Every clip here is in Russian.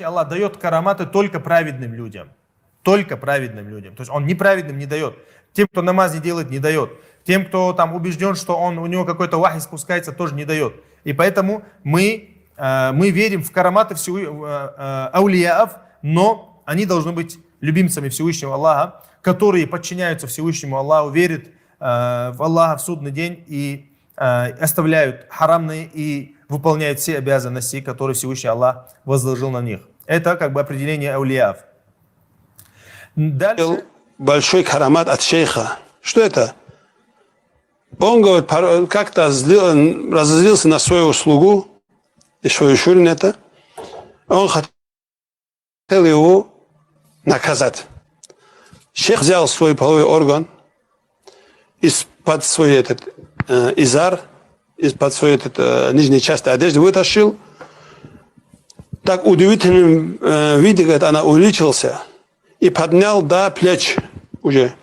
Всевышний Аллах дает караматы только праведным людям. Только праведным людям. То есть он неправедным не дает. Тем, кто намаз не делает, не дает. Тем, кто там убежден, что у него какой-то вахи спускается, тоже не дает. И поэтому мы верим в караматы аулияов, но они должны быть любимцами Всевышнего Аллаха, которые подчиняются Всевышнему Аллаху, верят в Аллаха в судный день и оставляют харамные и выполняют все обязанности, которые Всевышний Аллах возложил на них. Это как бы определение аулияв. Дальше. Большой карамат от шейха. Что это? Он, говорит, как-то разозлился на свою слугу, и свою шурин это. Он хотел его наказать. Шейх взял свой половой орган из-под свой изар, из-под своей нижней части одежды вытащил. Так удивительным виде, говорит, она увеличился и поднял до плеч уже.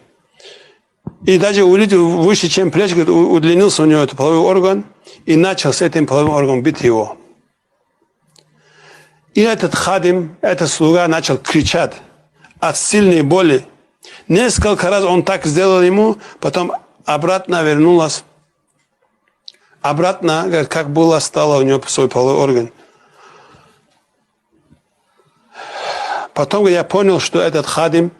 И даже увеличил выше, чем плеч, говорит, удлинился у него этот половой орган и начал с этим половым органом бить его. И этот хадим, этот слуга начал кричать от сильной боли. Несколько раз он так сделал ему, потом обратно вернулась. Обратно, говорит, как было, стало у него свой половой орган. Потом я понял, что этот хадим,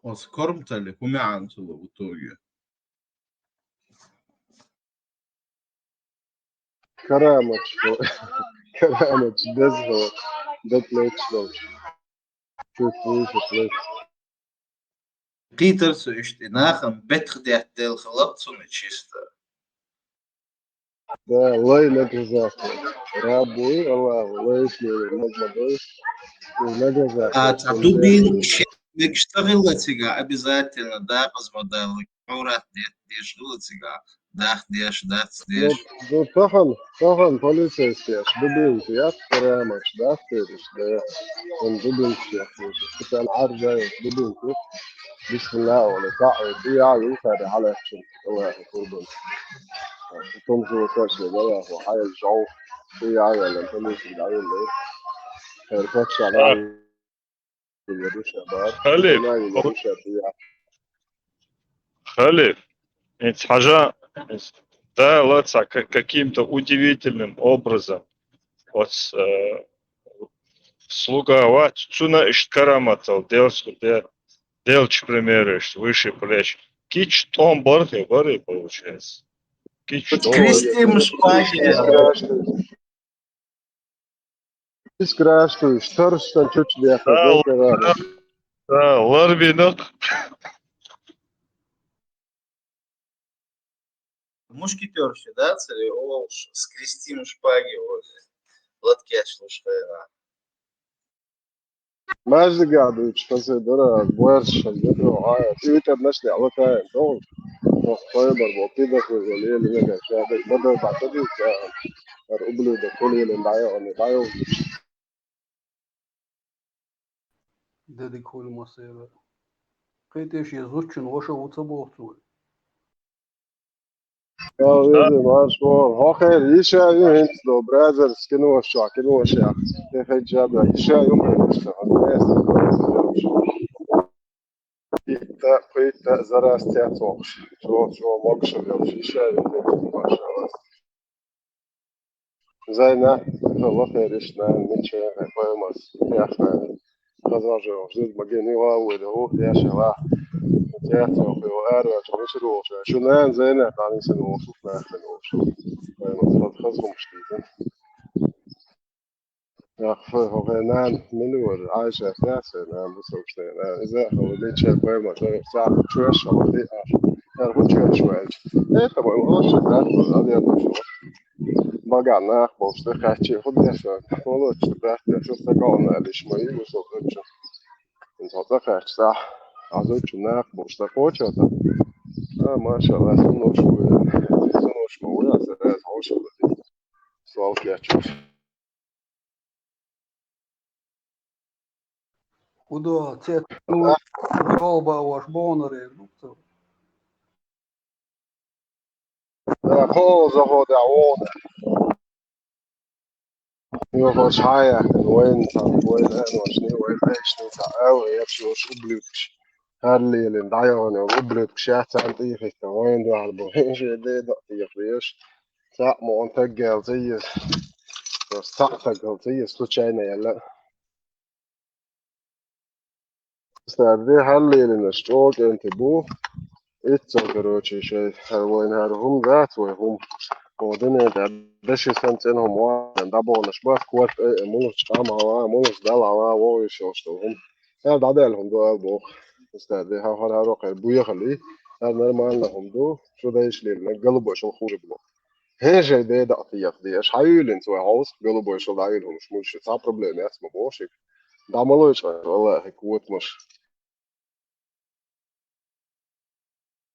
وذكرت لكم عن سلوكه Karamoć, Karamoć, dezvo, dotlečno. Peter so اشتناخم بتخدي الخلط سونتشيستا Да, лай нагазах. Рабы, Аллах, лай слой, нагадой, нагазах. تعدوبين شيء بيشتغل لتيجا обязательно да позмодалك урат деш лутига дах деш деш Ну, тахан, полицейский, бубин, я Karamoć, да, да, он бубин, это العرجة бубин, بسم الله ولا تعب دي عايز على الله قربان تمشي وتمشي بقى وحي الجو دي عايز لما تمشي العين ده هرفتش على Халиф, ведь хаджа, да, лаца, каким-то удивительным образом, вот слуга, вот, цуна ишткараматал, делч, к примеру, выше плеч. Кич том борты, получается. Кич том. Крестим шпаги. Искрашку, что чуть вверх. Да, ларвинок. Мушкетерши, да, цари, о, скрестим шпаги, вот, латки шлушка. ماجد قاعد يتفزع درا بورش المترو عاية تيجي بنشلي على تاين دول طيبر بوطيدة في الغليل اللي نجا شاهدك بدأ بعتدي أرقبلي دخولي اللي دعيو Dedi kolu masaya ver. Kayıteş yazıçın oşa uta boğtuğu. يا ويلي مشهور هو خير يشاء انت لو برازر سكنو وشع كنو وشع كيف جاب يشاء يمكن يشتغل الناس قيت زرع استيعطوش شو مقش اليوم يشاء يمكن ما شاء الله زينا الله خير يشنا نتشا قيمس يا اخي خزاجو جد مجاني واول هو يا شباب teatro وقارع شو شو نان زينا قاعدين سنو شوفنا شو قيمس خزهم شديد يا أخي هو نان منو عايشة ثلاثة نان بس وشتين إذا هو اللي شاف قيمة ساعة شو أشرب في يعني هو شو إيه طبعا ما أشرب ثلاثة هذا يبغى بقى ناخ بوش تخشي خد يشوف والله تبعت شوف تقولنا ليش ما يجوا صوتك انت تخش صح عزوج ناخ بوش تخوش ما شاء الله سنوش مويا سنوش مويا سؤال كيف وده تيت روبا واش بونري خوزة هو دعونا يخش حياة وين أنا وشني وين ليش نتعاوي يبشي وش أبليكش هاللي اللي دعيوني وأبليكش يحتاج طيخي وين دو على بوهيش دي دقيق ليش تعمو أنت قلتيس بس تعتق قلتيس تشينا يلا استعدي هاللي اللي نشتوك أنت بو إتسوكروتشي شيء وين هذا هم ذات وهم ودنيا دشي سنتينهم واحد دابو نشبات كوات مولوش قام هوا مولوش دال هوا وويش يوشتوهم هذا عدالهم دو ألبوخ استعدي هذا روق بويا خلي هذا نرمال لهم دو شو ده يشلي قلبو شو خوش بلو هي جاي ده دقيق دي ايش حيولين سوى عاوز قلبو شو دايلهم مش مولش صار بروبليم اسمه بوشك دعملوش والله هيك قوت مش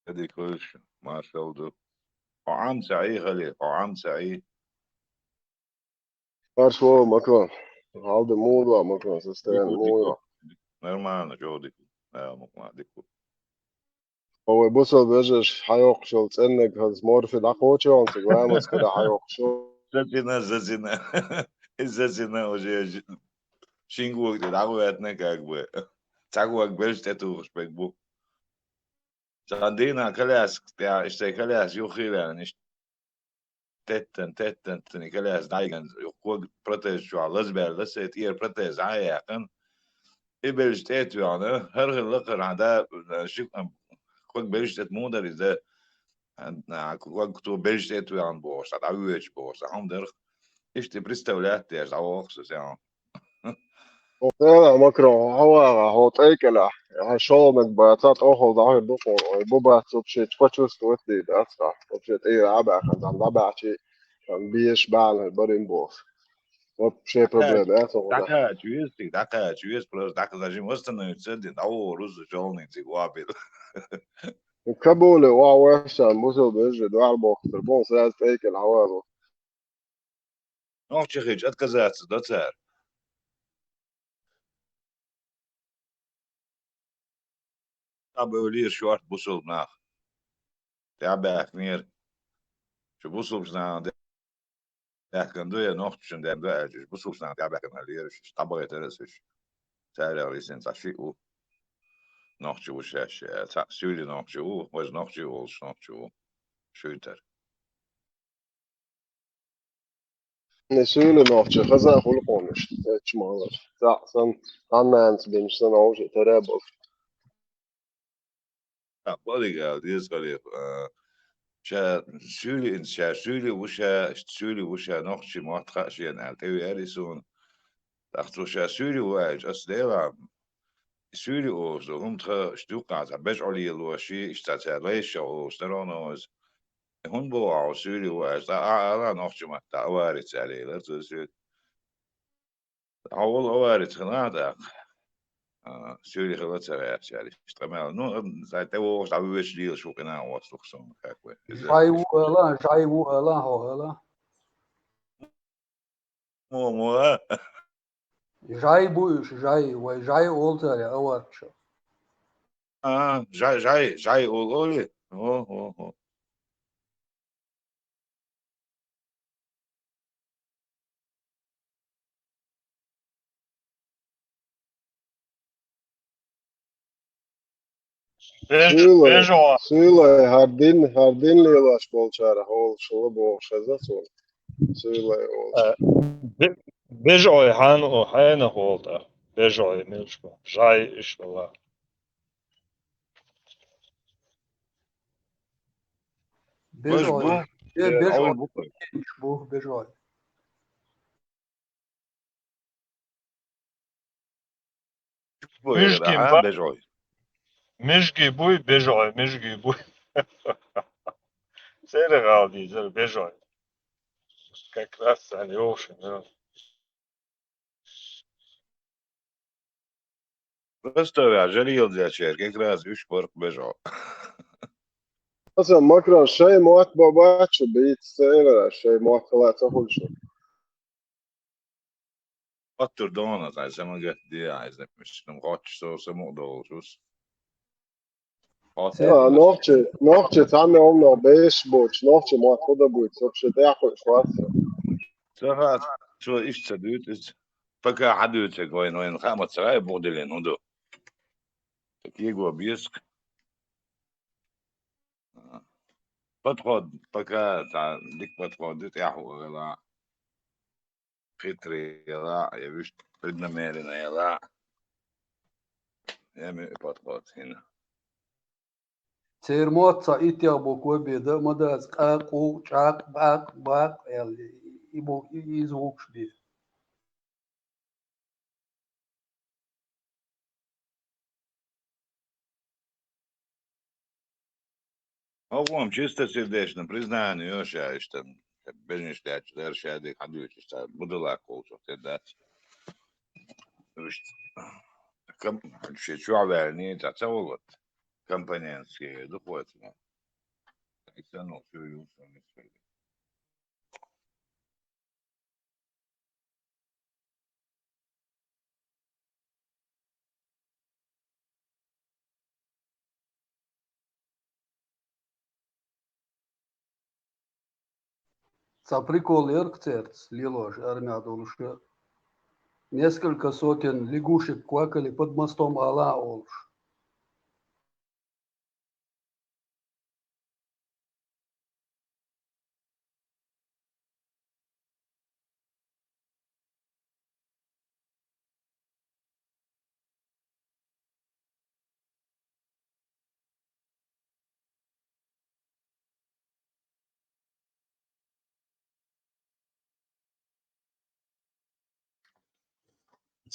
هذيك كلش ما شاء الله وعام سعي غلي وعام سعي هرشو مكان هذا موضوع مكان سستين ديكو موضوع نرمان جو ديكو مقما ديكو هو بصوا بيجش حيوق شو تسنك هز مورفي دعوتشي وانت قوامس كده حيوق شو زازينا زازينا وجي شينغو دعو اتنك اكبر تعو اكبرش تتو رسبك بو ساندينا كلاس يا اشتي كلاس يوخيل يعني تتن تني كلاس دايغن يقوق بروتيز شو لزبر لسيت اير بروتيز عايقن إبلش تيت يعني هرغ اللقر عدا شو كوك بلش تيت مودر إذا كوك تو بلش تيت يعني بورس عدا بورس هم درخ إيش تبرست ولات يا عدا وخصوص يعني وقال مكرو هو تأكله شلونك باتات أهل ظهر دخول بوبا تبشي تفتش توتي داستا تبشي تأي عبا خد عم عبا شيء كان بيش بعل هالبرين بوس وبشي بروبليم أسمه ده داكا جويس بلس داكا زاجيم وستن يتصدق أو روز جولني تيجوابل كابولي وعواشا موسو بيجي دوار بوكتر بون ساعد تأكل عوارو نوع تشيخيج أتكزات دوتسار أبو لير شوارت بوصل ناخ تعباك نير شو بوصل بسنا ده كان دويا نوع تشن ده دويا بوصل بسنا تعباك نالير طبقة ترسش ساري ريسين تشيء نوع وش سوري نوع وش نوع وش نوع شوتر نسيل نوتش خزا خلقونش تشمالش تحسن عنانس بيمشن أوش ترابل بودي قال ديز قال شا سوري إن شا سوري وشا سوري وشا نوع ما تخش يعني تبي أريسون تختو شا سوري واج أصدقائي سوري أوز هم تخ شتوقع تبج علي الوشي اشتات ليش أو سترونوز هون بوا سوري واج أنا نوع ما تعوارت عليه لا تسوي أول أوارت خناقة سوري خلاص يا شاري اشتغل نو زي تو تعبي وش ديل شو كنا وصلوا خصهم كاكوي جاي ولا هو مو جاي بوش جاي وجاي قلت يا أول شو جاي قولي هو Bežo, Sīlai hardin lielāš polčāra hol šobo šazason. Sīlai olč. Bežoj hanu hana holda. Bežoj milško. Žaj išvala. بيجوي بيجوي بوه بيجوي Mishki buj, bežoj, mishki buj. Sere galdi, zer bežoj. Как раз они уши, да. Просто я жалел для чер, как раз уж порк бежал. Asam makran šai mot babaču bīt sēverā, šai mot kalēt sahuļšu. قطر دونت عايز ما جت دي عايز مش نمغطش سو سمو دولشوس Noche tame omno beş boç, noche muhakkada bu. Sopşete yakın şuası. سرات شو إيش تدوت إيش فكا حدوتك وين خامة سراي بودلين هدو تكيجوا بيسك بتقعد فكا تاع ديك بتقعد ديت يحو غلا خيتري يلا يبيش بدنا مالنا يلا يمي بتقعد هنا Цермотца итябо кобеда мадаз каку чак бак ели ибо извук шби. هو чисто сердечно признание я что бежишь я шади хадуч что будала колчо да كم شو عبالني تعتبر компонентские духовные экстернал все южно. За прикол Эркцерц, Лилож, армия Дулша. Несколько сотен лягушек квакали под мостом Ала-Олш.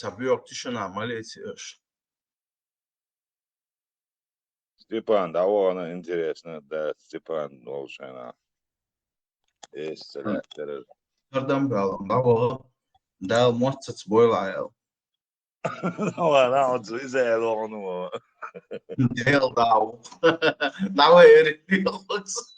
Забьёк тишина, молитесь. Степан, да она интересно, да, Степан должен есть селектор. Nereden bağlam? Baba, da muhatsız boylayal. Ладно, вот زي لونه. Değil dav. Dav eriyoruz.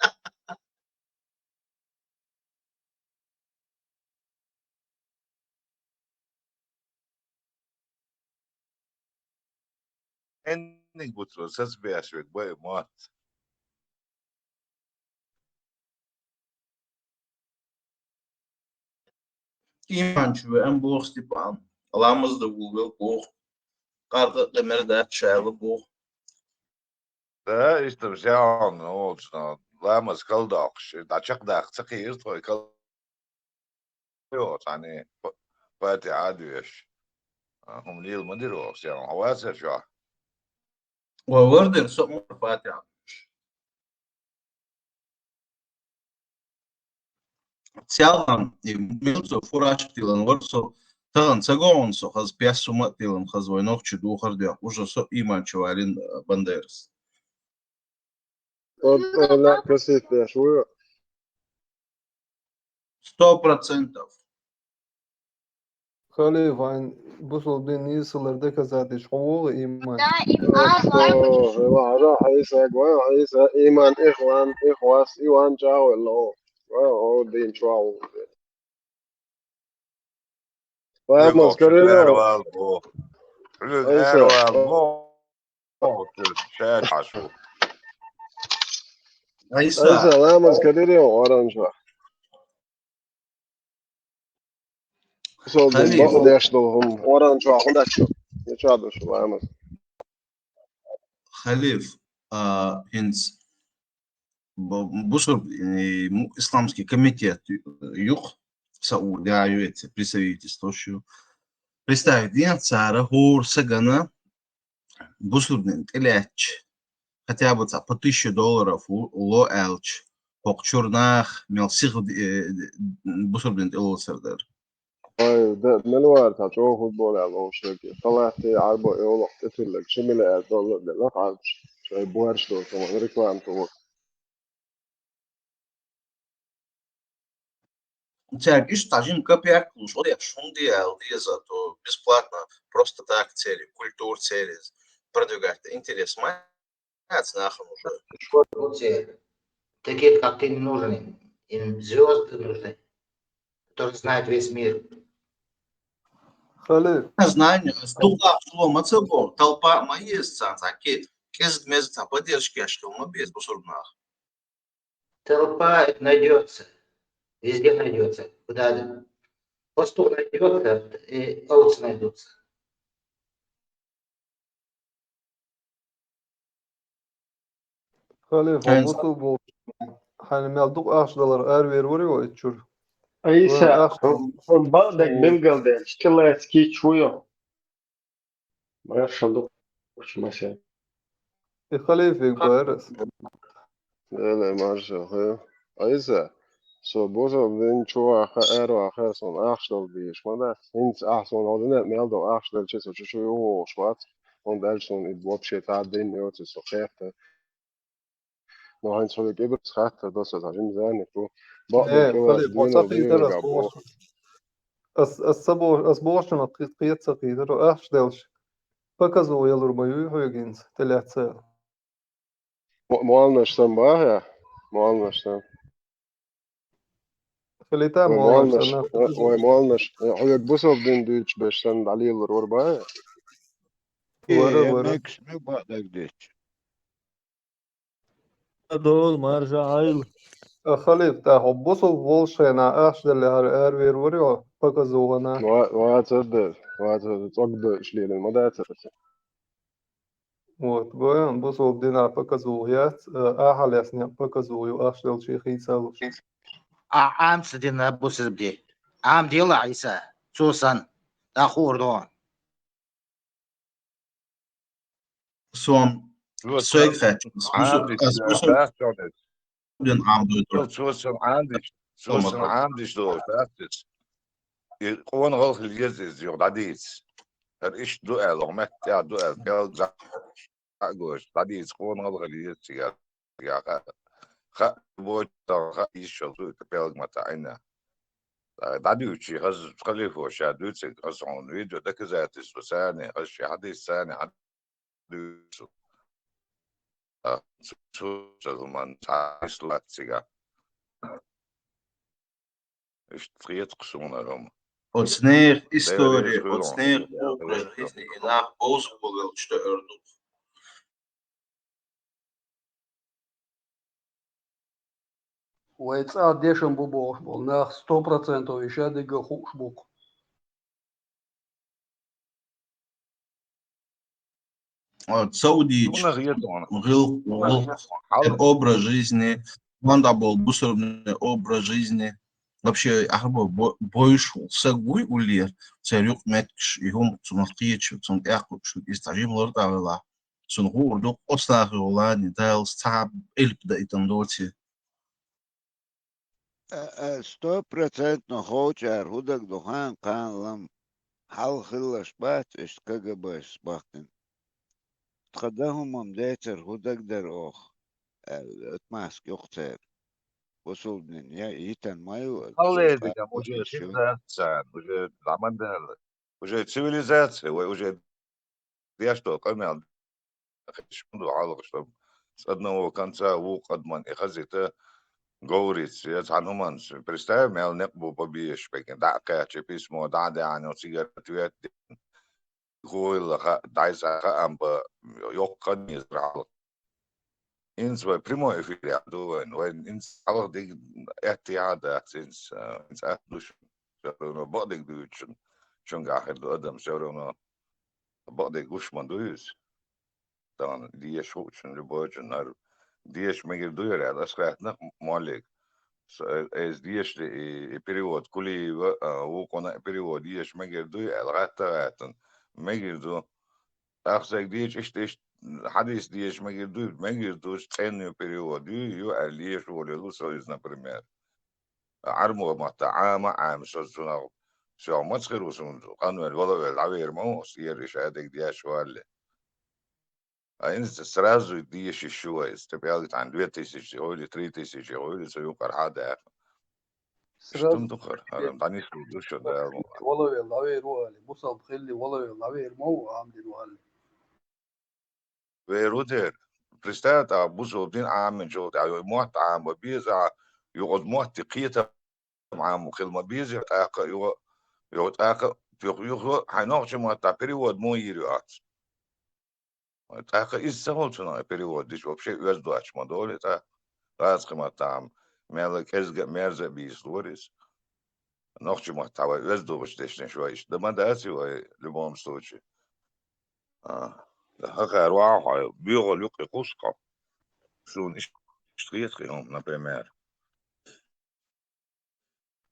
Enning butros, ses beşvek, boy mat. İmancı ve en boğ Stepan. Alamız da Google boğ. Karda demir de çaylı boğ. Да, işte bir şey olsun. Lamas kaldık. Da çok da sıkıyız, toy kalıyor. Yani Fatih Adüyeş. هم ليه المدير يعني هواسر شو ووردن سوق فاتحة. Cialan, milzo furaç tilan varso, talan sagon so haz piasuma tilan haz vojnokči duhar dio, užo so imančo varin banderas. La kasete şuyu. 100%. خاله وان بوصل دنيا سلرده كزادش حقوق إيمان هذا حديث أقوى حديث إيمان إخوان إخواس إيوان جاو الله وهو دين شواو فاهم كريرو Aysa, أيسا لا كريرو أورانجا Soldu Halil. bak yaşlığım oranca onda şu. Ne çadır şu var mı? Халиф, hins, бусур исламский комитет юг, Саудия, эти представительства, что представить день цара, хур, сагана, бусурдин, иляч, хотя бы по $1000 ло элч, покчурнах, мелсих бусурдин илосердер. Ay da ne var ta çok futbol ya o şey ki. Salahti arbo yolu tetillik şimdi erdoğan da la kalmış. Şey bu her şey tamam reklam tamam. Так, и что, один копейк, вот я шунди, за то бесплатно, просто так цели, культур цели, продвигать интерес, мать нахуй уже. Вот такие, как ты, не нужны. Им звезды нужны, которые знают весь мир. خليل Знание, стула, что мацебо, толпа моей сценки, кез места поддержки, что мы без бусурнах. Толпа найдется, везде найдется. Куда посту найдется, и овцы найдутся. خليل فبوصل بول حنمالدوق أخشدلر أروير وريو إتشور Aysa, on baldek bimgelden, stiletski čujo. Maršal dokušmase. خليل فيك بارس Ele maršal, Aysa. So bozo vin čuva ero aherson achstel bi šmada. Ins achson odine meldo achstel česo čujo šmat. On delson I вообще ta din jote so kherte. No han so gebet schatte, das hat ihm zane ko. Baldek إيه was خليل duno وصفي dire درس gabo. أسبوعشنا قيت سقيدر أخشدلش فكزو يلور بيو هيجينز تلات سال Mualnaştan baha. Mualnaştan. خليتا مولش ومعلنش أنا ومعلنش حيك بوسف دين دوتش باش تند عليه الرباية ورا ميكس مي بعدك ديش دول مرجع عيل خليل تا حبوسو فولشنا أخشدل أروير وريو فكزو أنا واتد تقد شليل المدات وتقول بوسو بدينا فكزو يات أحل يسني فكزو يو أخشدل شي خيسالوش عام سدينا بوس بدي عام ديلا عيسى سوسن أخور دون Som sögfett, عندي muso den arm do. سوسن عندي دول فاتس يقون غلط الجزء يقعد عديس ايش دوال مت يا دوال بيل جاكوش عديس قون غلط الجزء يا خ بوت خ يشوف بيل متاعنا داديوشي غز خليفه شادوتس غزون فيديو دك ذات السوساني غش حديث ثاني حديث سو من تعيش لاتسيغا ايش تريت قسونا لهم Od sneh istorije, od sneh obraz жизни I nach Bozvogel, što ördu. ويتساعد ديشن بوبوش بول ناخ 100% يشادق خوش بوك Od Saudич, شغلنا غيرتهم образ жизни, надо был бусурный образ жизни. Вообще, ахба бойшу, сагуй улир, царюк меткш, и гум цунахтиечу, цун эркучу, и стажим лордавела. Цун гурдук, остахи улани, дал, стаб, эльпда и тандоти. 100% خوچر هودك دخان قانلم حال خلش بات اش كجبا سباقن تقدهم ممداتر هودك در اوخ اتماسك يقتر وصول بنين يتن مايو الله يديك وجه цивилизация وجه العمل ده وجه цивилизация وجه دياشتو قمع شنو عالق شو одного конца وقدمان إخذته говорить, я عنهم представь, я не был побеж, пекин, да, каче письмо, да, они сигареты, гуйл, дайса, амба, ёкка не зрал. Инс в прямой эфире, дуэн, вэн инс аллах диг эттиада, инс эттуш, шавруно бодик дуйчун, чунгахер ду адам, шавруно бодик гушман дуйс, дан диеш хучун, любойчун, нар диеш мегер дуйре, да скратнах молик. Здесь перевод, коли вукона перевод, есть мегерду, элгатаратан, мегерду, ахзак дич, иш حديث ديش مجردو ценный перевод, ю алиеш волю союз, например. عرمو متعامة عام سوسنا شو مسخر وسون قانون الوضع العوير مو سير شهادك دياش ولا أنت سرازو ديش شو استبيالت عن 2000 أو 3000 أو سيوقر هذا شتم دخر هذا معني شو ده والله العوير والي بوصل بخلي والله العوير مو عامل والي ويروتر برستات أبوسو بدين عام جو ده موت عام وبيزا يقعد موت قيته عام وخل ما بيزا يقعد Хайнохчи мата перевод мой ириат. Так из самого перевод, здесь вообще вездуач модоли, это разхема там, мерзе бисторис. Нохчи мата вездуач здесь не швайш. Да мандasi в любом случае. Хакар вау, био люки куска. Шун иштрихом, например.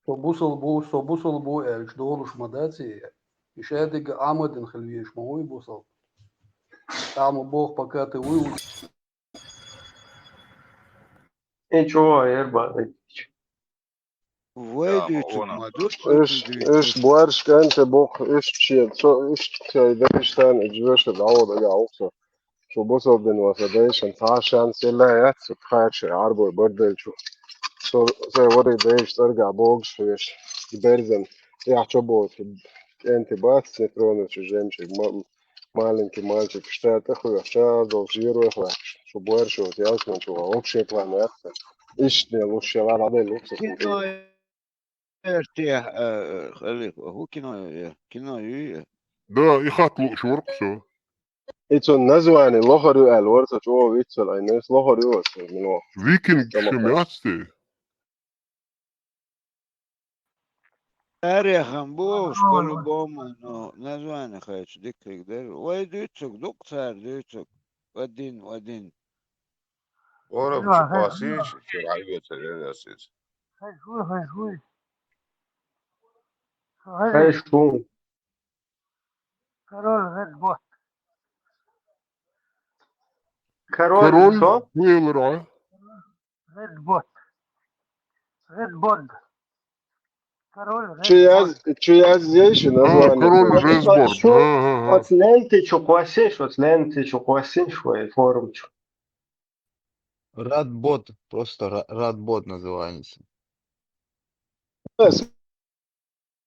Собусал бу эльч долуш мадати. Ишадик амаден хальвиш мой бусал. Там бог пока ты выучишь. Ничего, ерба. Вайдуйцук Она. мадушка إيش بوارش كأنت بوخ إيش شيء شو إيش شيء إيش تاني إجبرش العوض يا أوصل شو بوصل بين وسديش أنت عشان سلا يات خير شيء عربو برضه شو شو زي وري ديش ترجع بوكس فيش برزن يا شبوت أنت بس نترون شو جيمش маленький мальчик штат أخوي أشتغل جيرو أخوي شو بوارش شو تياسمن شو أوكش يطلع نفسه إيش نلوش شغال عليه لوكس كينو ارتاح خليك هو كينو يي ده يخاطلو شورقسو Itse on näsuääni lohoryu luorta tuo vitsel aina jos lohoryu minua. فيكنج شمياتستي تاريخن بوش كل بوم انه نزوان خيش ديك يقدر ويدوتسك دكتور دوتسك ودين Ora bicho paciente, que raiva de assim. Hai شو كارول كارول شو ويلرا Чиязейши название. كارول ريزبورد Шо от ленты чуквасиш, от ленты чуквасиш, форумчу. Радбот, просто Радбот называется.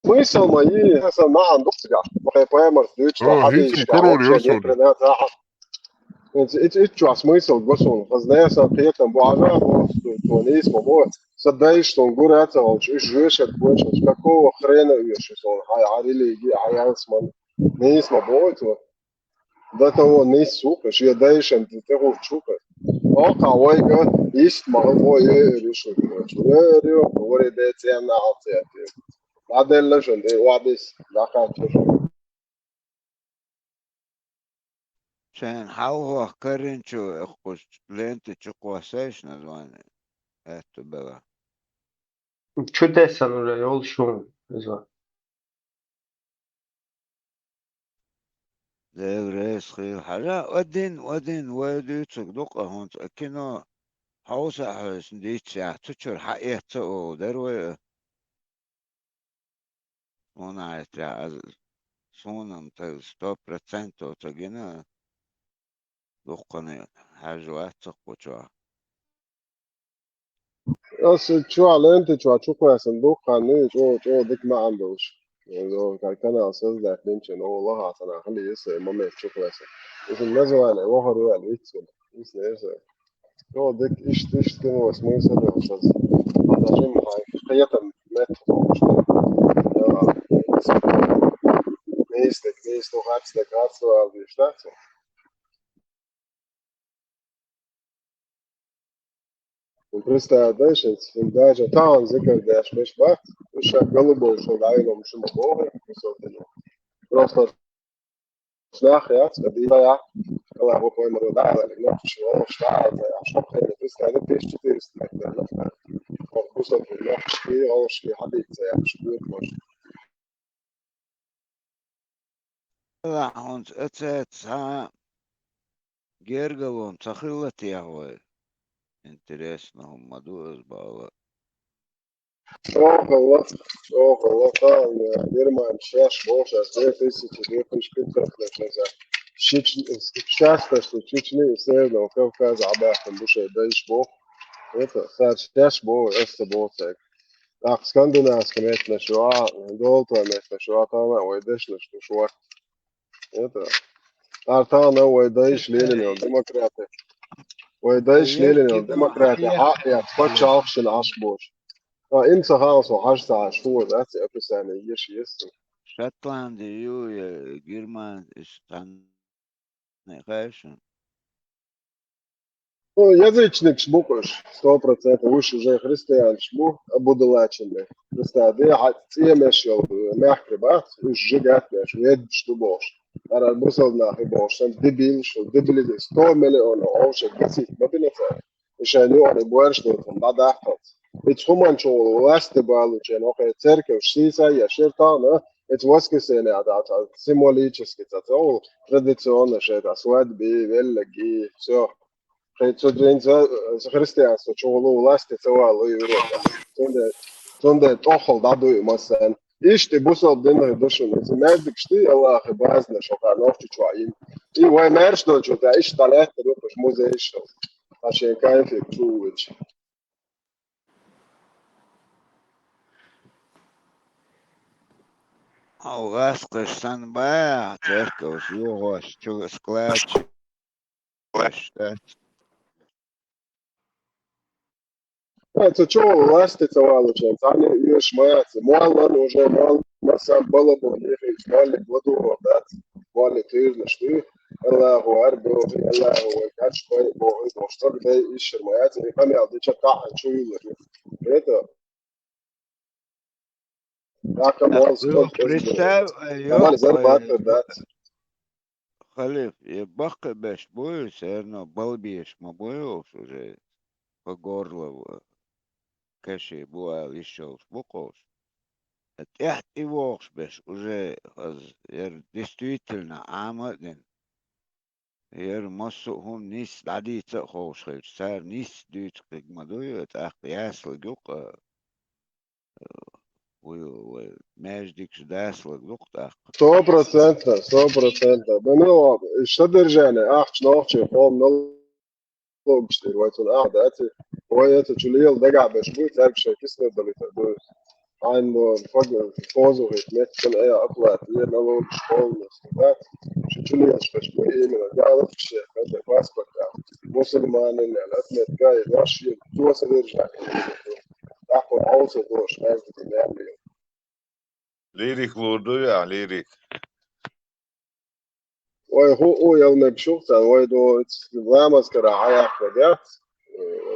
Смысл мои, сама андуксга. Поэмар, что хады هيتم كارول вообще يرسل нет, إيش смысл بسون خزناه سقيتم بعنا تونس مو صدقش تنقول هتقولش إيش جوش كويس كاكو خرينا إيش سون هاي عارلي يجي هاي اسمه نيس مبوت ده تو نيس سوق شيء دايش أنت تقول شوك أو كوايك إيش ما هو يريش يريو وري ده تيانا عطية بعدين لشون ده وابس لا كاتش عشان حاوه كرنشو اخوش لينت تشقواسيش نزوان اتو بلا شو تسأل ولا يقول شو إذا زي ريس خير حاجة ودين ويدوتسك دقة هون كينو حوسة حوس ديتش تشور حقيقة او دروي هنا يتعز صونم 100% تجينا دقني حاجة تقوى أصل شو على أنت شو كويس صندوق قانوني شو ديك ما عندوش يعني كان أساس ده كلينشن هو الله عشان أخلي يسوي ما ميت شو كويس بس الناس ولا وهر ولا يتسول بس يسوي هو ديك إيش كانوا اسمه يسوي أساس هذا عشان حقيقة مات نيست وغاتس وعبيشتاته Представляешь, даже там загордаешь, меш бах, еще голубой, что даем, что мы говорим, просто снах, я, скадила я, когда мы поймем, да, но что, что خير представляешь, ты что ты استعمل خصوصا في الوقت في غوش في حديث يعني مش مش لا هون اتسا جيرجلون تخيلت يا هو انتريسنا هم دوز باوا ох, лота, Герман, шаш, боша, 2025 часто, что Чечни и Северного Кавказа عباهم بوشة دايش بو это شاش بو است بو تاك ах скандинавский метна шуа долто метна шуа тама ويدش نشتو شوا это артана ويدش ليلين ديمقراطي ويدش ليلين ديمقراطي حق يا تفتش عفش العشبوش انت خلاص وحشت عشور ذاتي ابو سنة يش يستو Шотландия, Юя, Германия, страны, конечно. Ну, язычник шбукаш, 100%, выше уже христиан шбу, абудалаченный. Христиады, темешел, мягкий бат, уж жигат меш, вед штубош. Ара бусал нахи бош, сам дебил, что дебилизи, 100 миллионов, овше, гасит, мобилица. Еще не он и больше, что там бадахтат. Ведь хуман шоу, власти балучен, охе церковь, шиса, я шертана, это воскресенье, это символически, это традиционно, что это свадьбы, велики, все. Християнство чоғылу власти цевало Европа. Сонда тохол даду масан. Ишти бусал динах душун. Если мердик шти Аллах и базна шока нохчу чуаин. И вай мершто чута иш талет рупаш музей шо. Ашен кайфик чувич. А у вас Санбая, церковь, Юго, склад, Это чего власти цевало чем? Там не шмается. Мало уже мало. Масам было бы ехать, мало году, да. Мало тырно, что Аллаху арбу, Аллаху качкой, Бог, что где ищет шмается. И камел, ты чака, чуила. Это так мол сколько представь, Нормально зарабатывать, да. Халиф, и бахка беш бою, все равно балбиешь, мабою уже по горло, каши, буал, еще спокойно. Это и вокс беш уже действительно амаден. Ер массу хум нис дадица хоушхел, сар нис дүйт кыгмадую, это ахясл гюк, междик ждаслы гюк так. 100%, 100%. Ну, что держание? Ах, чнохче, хом, налогче, вот он, ах, да, ой, это чулил, дага, беш будет, так что кисло долито, ein Vorsuch mit von eher abwart hier налог полностью да чуть-чуть что именно да вообще это паспорт мусульмане не отмет гай наши то содержание так он also тоже между ними Лирик лурдуя, лирик. ой هو يوم بشوفت ой دو لامس كراعي حاجات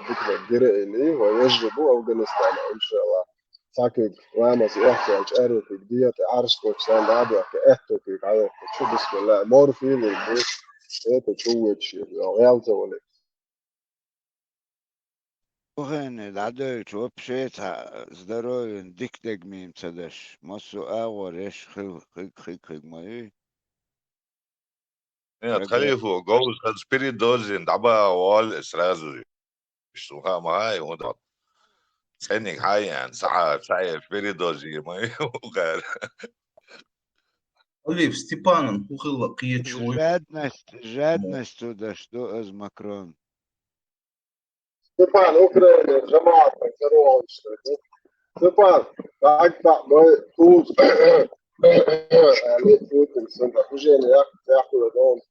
بكره جرئني ويجربوا أفغانستان إن شاء الله ساكن رامز احتياج أروك ديت عرشكوك سان دابا كأهتوك على شو بسم الله مور فيلي بوش это чувствуешь реализовать ولا Охене, дадоич вообще здоровье, дик-дик мим цадаш, массу ауа реш хик мои. Нет, халифу, голос от спиридозин, даба вал сразу. Что май, он да. Ценник хайян, саа, спиридозин, мой угар. Олив, Степанан, хухила киечой. Жадность туда, что из Макрон. Степан, Украина, Джамат, Здорово, Степан, так, мы тут, Путин, уже я хуя дом.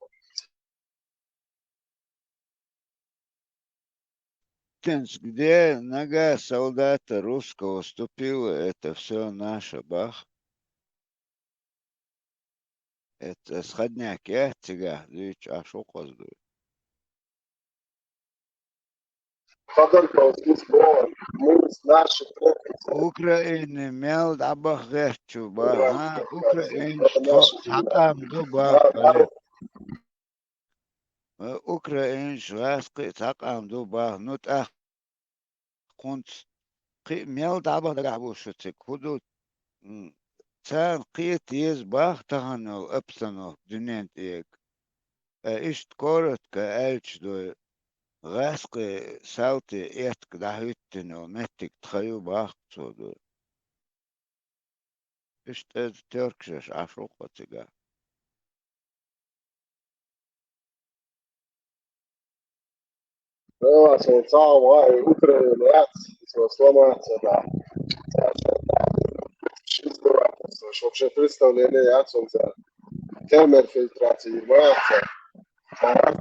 Где нога солдата русского ступила, это все наше, бах. Это сходняк, я тебя, дичь, а шо коздую. Украина мел дабах герчу, бах, Украина хакам дуба, Украина шваски хакам дуба, ну так, кунт, мел дабах дагабушуцик, худут, цан قيت يزبح تهنو ابسنو دنيان تيك اشت كورت كالش دو غاسق ساوتي اتك دهوتنو متك تخيو باخ دو اشت تركشش عفروقة تيجا Ну, сначала Украина, сломаться, да. Вообще представление, я солнце. Термер фильтрации, мается. Надо,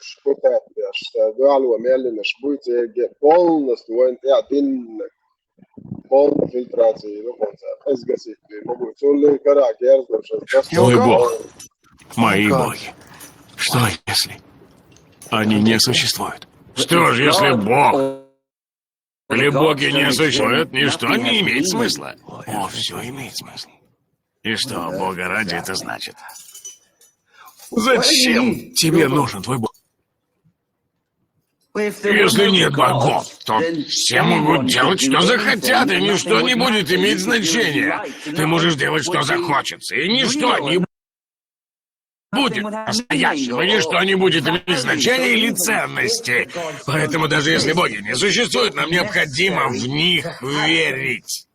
что так, что дуалу мелли наш будет полностью, он один полная фильтрация, ну, концерт. Es gesīti, могу цулли, карак, ярздавшись, Твой Бог, мои боги. Что если они не существуют? Что ж, если Бог или боги не существуют, ничто не имеет смысла. О, все имеет смысл. И что, Бога ради это значит? Зачем тебе нужен твой Бог? Если нет богов, то все могут делать, что захотят, и ничто не будет иметь значения. Ты можешь делать, что захочется, и ничто не будет настоящего, ничто не будет иметь значения или ценности. Поэтому даже если боги не существуют, нам необходимо в них верить.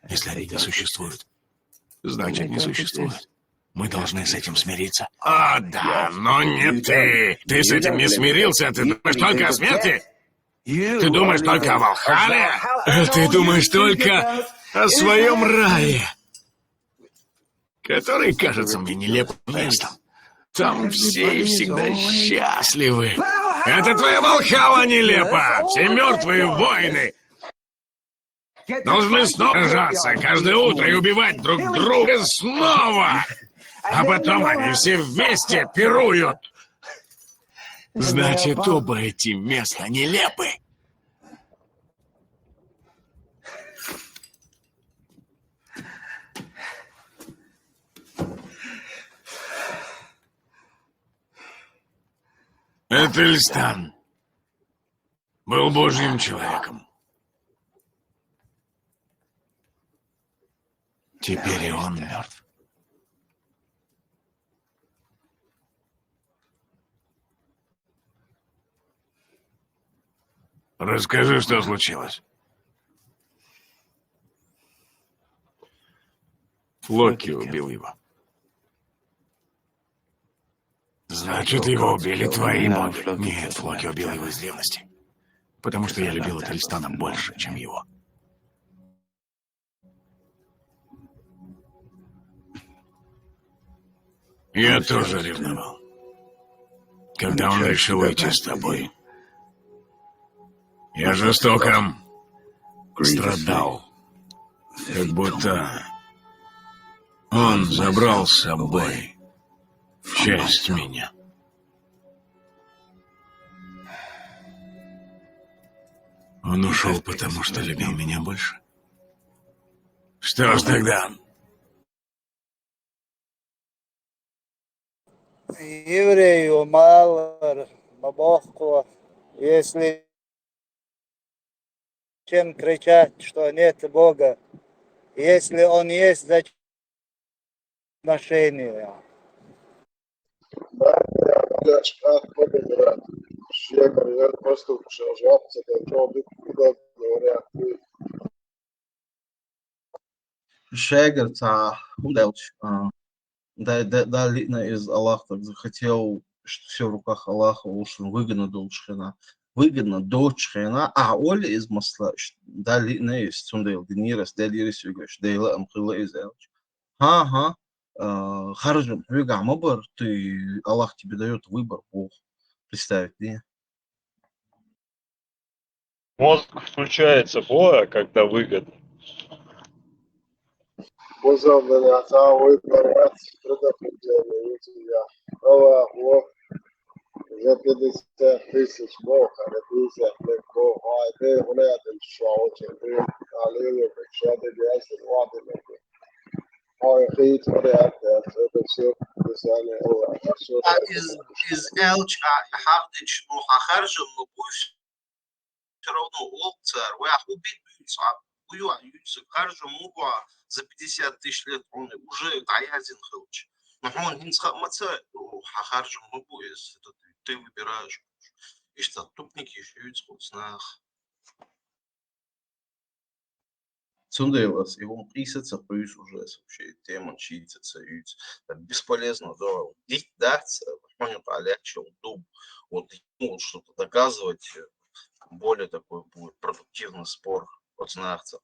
Если они не существуют, значит, не существуют. Мы должны с этим смириться. О, да, но не ты. Ты с этим не смирился, ты думаешь только о смерти? Ты думаешь только о Валхалле? Ты думаешь только о своем рае, который кажется мне нелепым местом. Там все и всегда счастливы. Это твоя Валхалла нелепа. Все мертвые воины должны снова сражаться каждое утро и убивать друг друга снова. А потом они все вместе пируют. Значит, оба эти места нелепы. Этельстан был Божьим человеком. Теперь и он мертв. Расскажи, что случилось. Локи убил его. Значит, его убили твои боги. Нет, Флоки убил его из ревности. Потому что я любил Этельстана больше, чем его. Я тоже ревновал. Когда он решил уйти с тобой. Я жестоко страдал. Как будто он забрал с собой часть меня. Он ушел, потому что любил меня больше. Что ж тогда? Еврею мало, бабахку, если чем кричать, что нет Бога, если Он есть, зачем отношения? Я говорят, я просто жаловался, что говорят. Шегер, удалось. Да, лично из Аллаха так захотел, что все в руках Аллаха, лучше выгодно до Шхена, а Оля из масла, да, лично есть, сундел, динирас, делирис, югаш, дейла, амхила из Элч. Ага, харжим, юга, мабар, ты, Аллах тебе дает выбор, Бог, представить, не? Мозг включается Бога, когда выгодно. Позовные отца, выборать, предопределение, я. Аллах, за 50 тысяч Бог, а на 50 легко, а ты гуляет и шоу, ты аллилуйя, шады грязь, воды легко. А я хит, это все писание Аллаха. Из Элч, Хардич, ну, харжим, но пусть все равно Олцер, вы убить харжим, за 50 тысяч лет он уже гаязин хилч. Но он не схватится, харжим, это ты выбираешь. И что, тупники еще и схватснах. Цундейлас, его присется, поюсь уже вообще тема читается, бесполезно, да, дать, он полегчил дуб, вот ему что-то доказывать, более такой будет продуктивный спор от знахцев.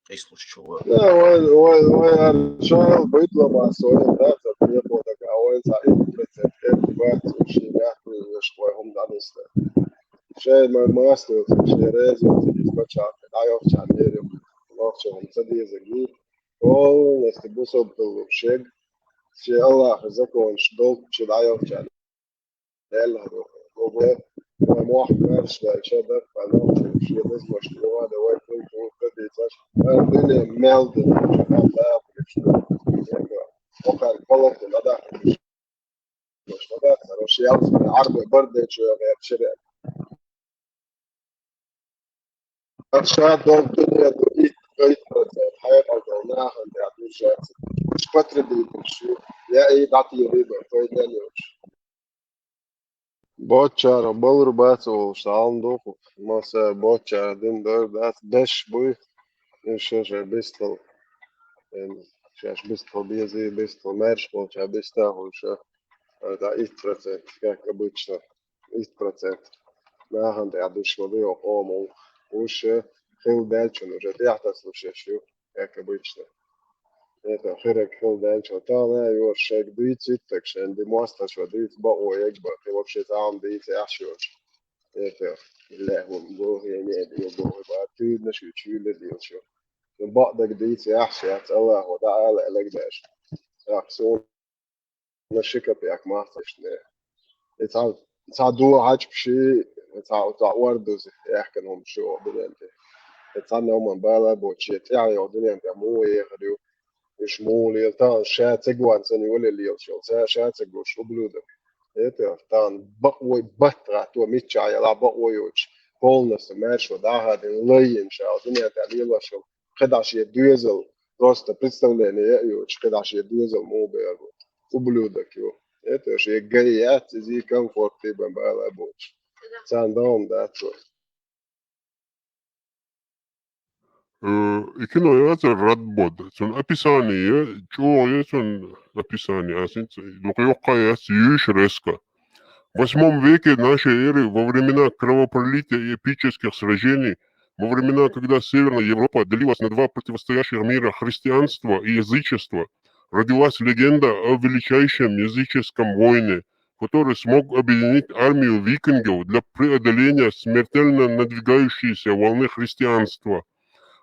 И случай чего. Да, он шел быть ломасой, да, это не было так, а он за им прецедент, что он данный. Шей мой мастер, шей резу, спочатку, а я в чанере. ناخشهم تدي زجي كل نستبوسه بالوشيج شيء الله زكونش دول شدايو كان لا هو موح مارش شدك فانا شيء بس مش هذا وايد كنت تدي تاش انا ميلد لا وقال والله لا مش هذا شيء عربي برضه شيء غير شيء أشياء دول الدنيا دول الحياة قضيناها اللي عدو شاكس مش فترة بالشو يا إيه بعطي ريبة فايدة ليش بوتشار بولر بات وشتغل دوخ ماسا بوتشار دين دور دات دش بوي إيش بيستل شاش بيستل بيزي بيستل مارش بوتشار بيستاهل شا دا 1% как обычно 1% ناهن دا عدو شمالية وقومو وش خيل دالشن уже تحت شو как обычно это херек хил дальше тана его шаг дыйти так что انت مواسطة شو دыйти بقى يكبر ты вообще там دыйти أحشوش это لا هو بقى يعني بقى بقى تود نشو تشيل اللي شو بقى ديتي أحشي الله هو ده على لك داش أحسون نشكا بيك ما تشنه تعال دو عاج بشي تعال وردوز يحكي لهم شو بدلته تعال هم بالا بوتشي تعال يودني أنت مو يخدو شمولي تان شات جوان سني ولا اللي يوصل شات جو شو بلودك إيه تان بقوي بطرة تو ميتشا يلا بقوي يوش كولنس ماشي وده هذا اللي إن شاء الله الدنيا تعليلا شو خدعش يدوزل راست представление يوش خدعش يدوزل مو بيرو وبلودك يو إيه شيء جايات زي كمفورتي بمبالا بوش تان دوم داتو Икино радбод. Сон описание, чего сон описание, а син лукьёкка юж резко. В 8 веке нашей эры, во времена кровопролития и эпических сражений, во времена, когда Северная Европа делилась на два противостоящих мира христианства и язычества, родилась легенда о величайшем языческом воине, который смог объединить армию викингов для преодоления смертельно надвигающейся волны христианства.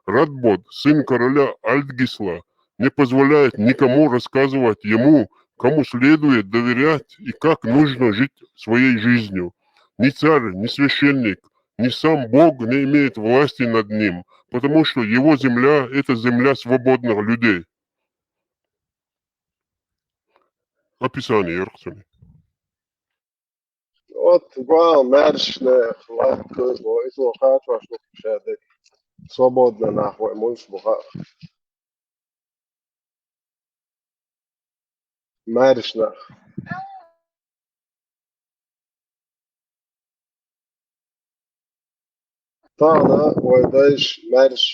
Радбод, сын короля Альтгисла, не позволяет никому рассказывать ему, кому следует доверять и как нужно жить своей жизнью. Ни царь, ни священник, ни сам Бог не имеет власти над ним, потому что его земля – это земля свободных людей. Описание, Ерксони. Вот гвал мэршне лайкос во исло хатва что шадек свободно нахуй муж буха мэршна تانا ويدايش مرش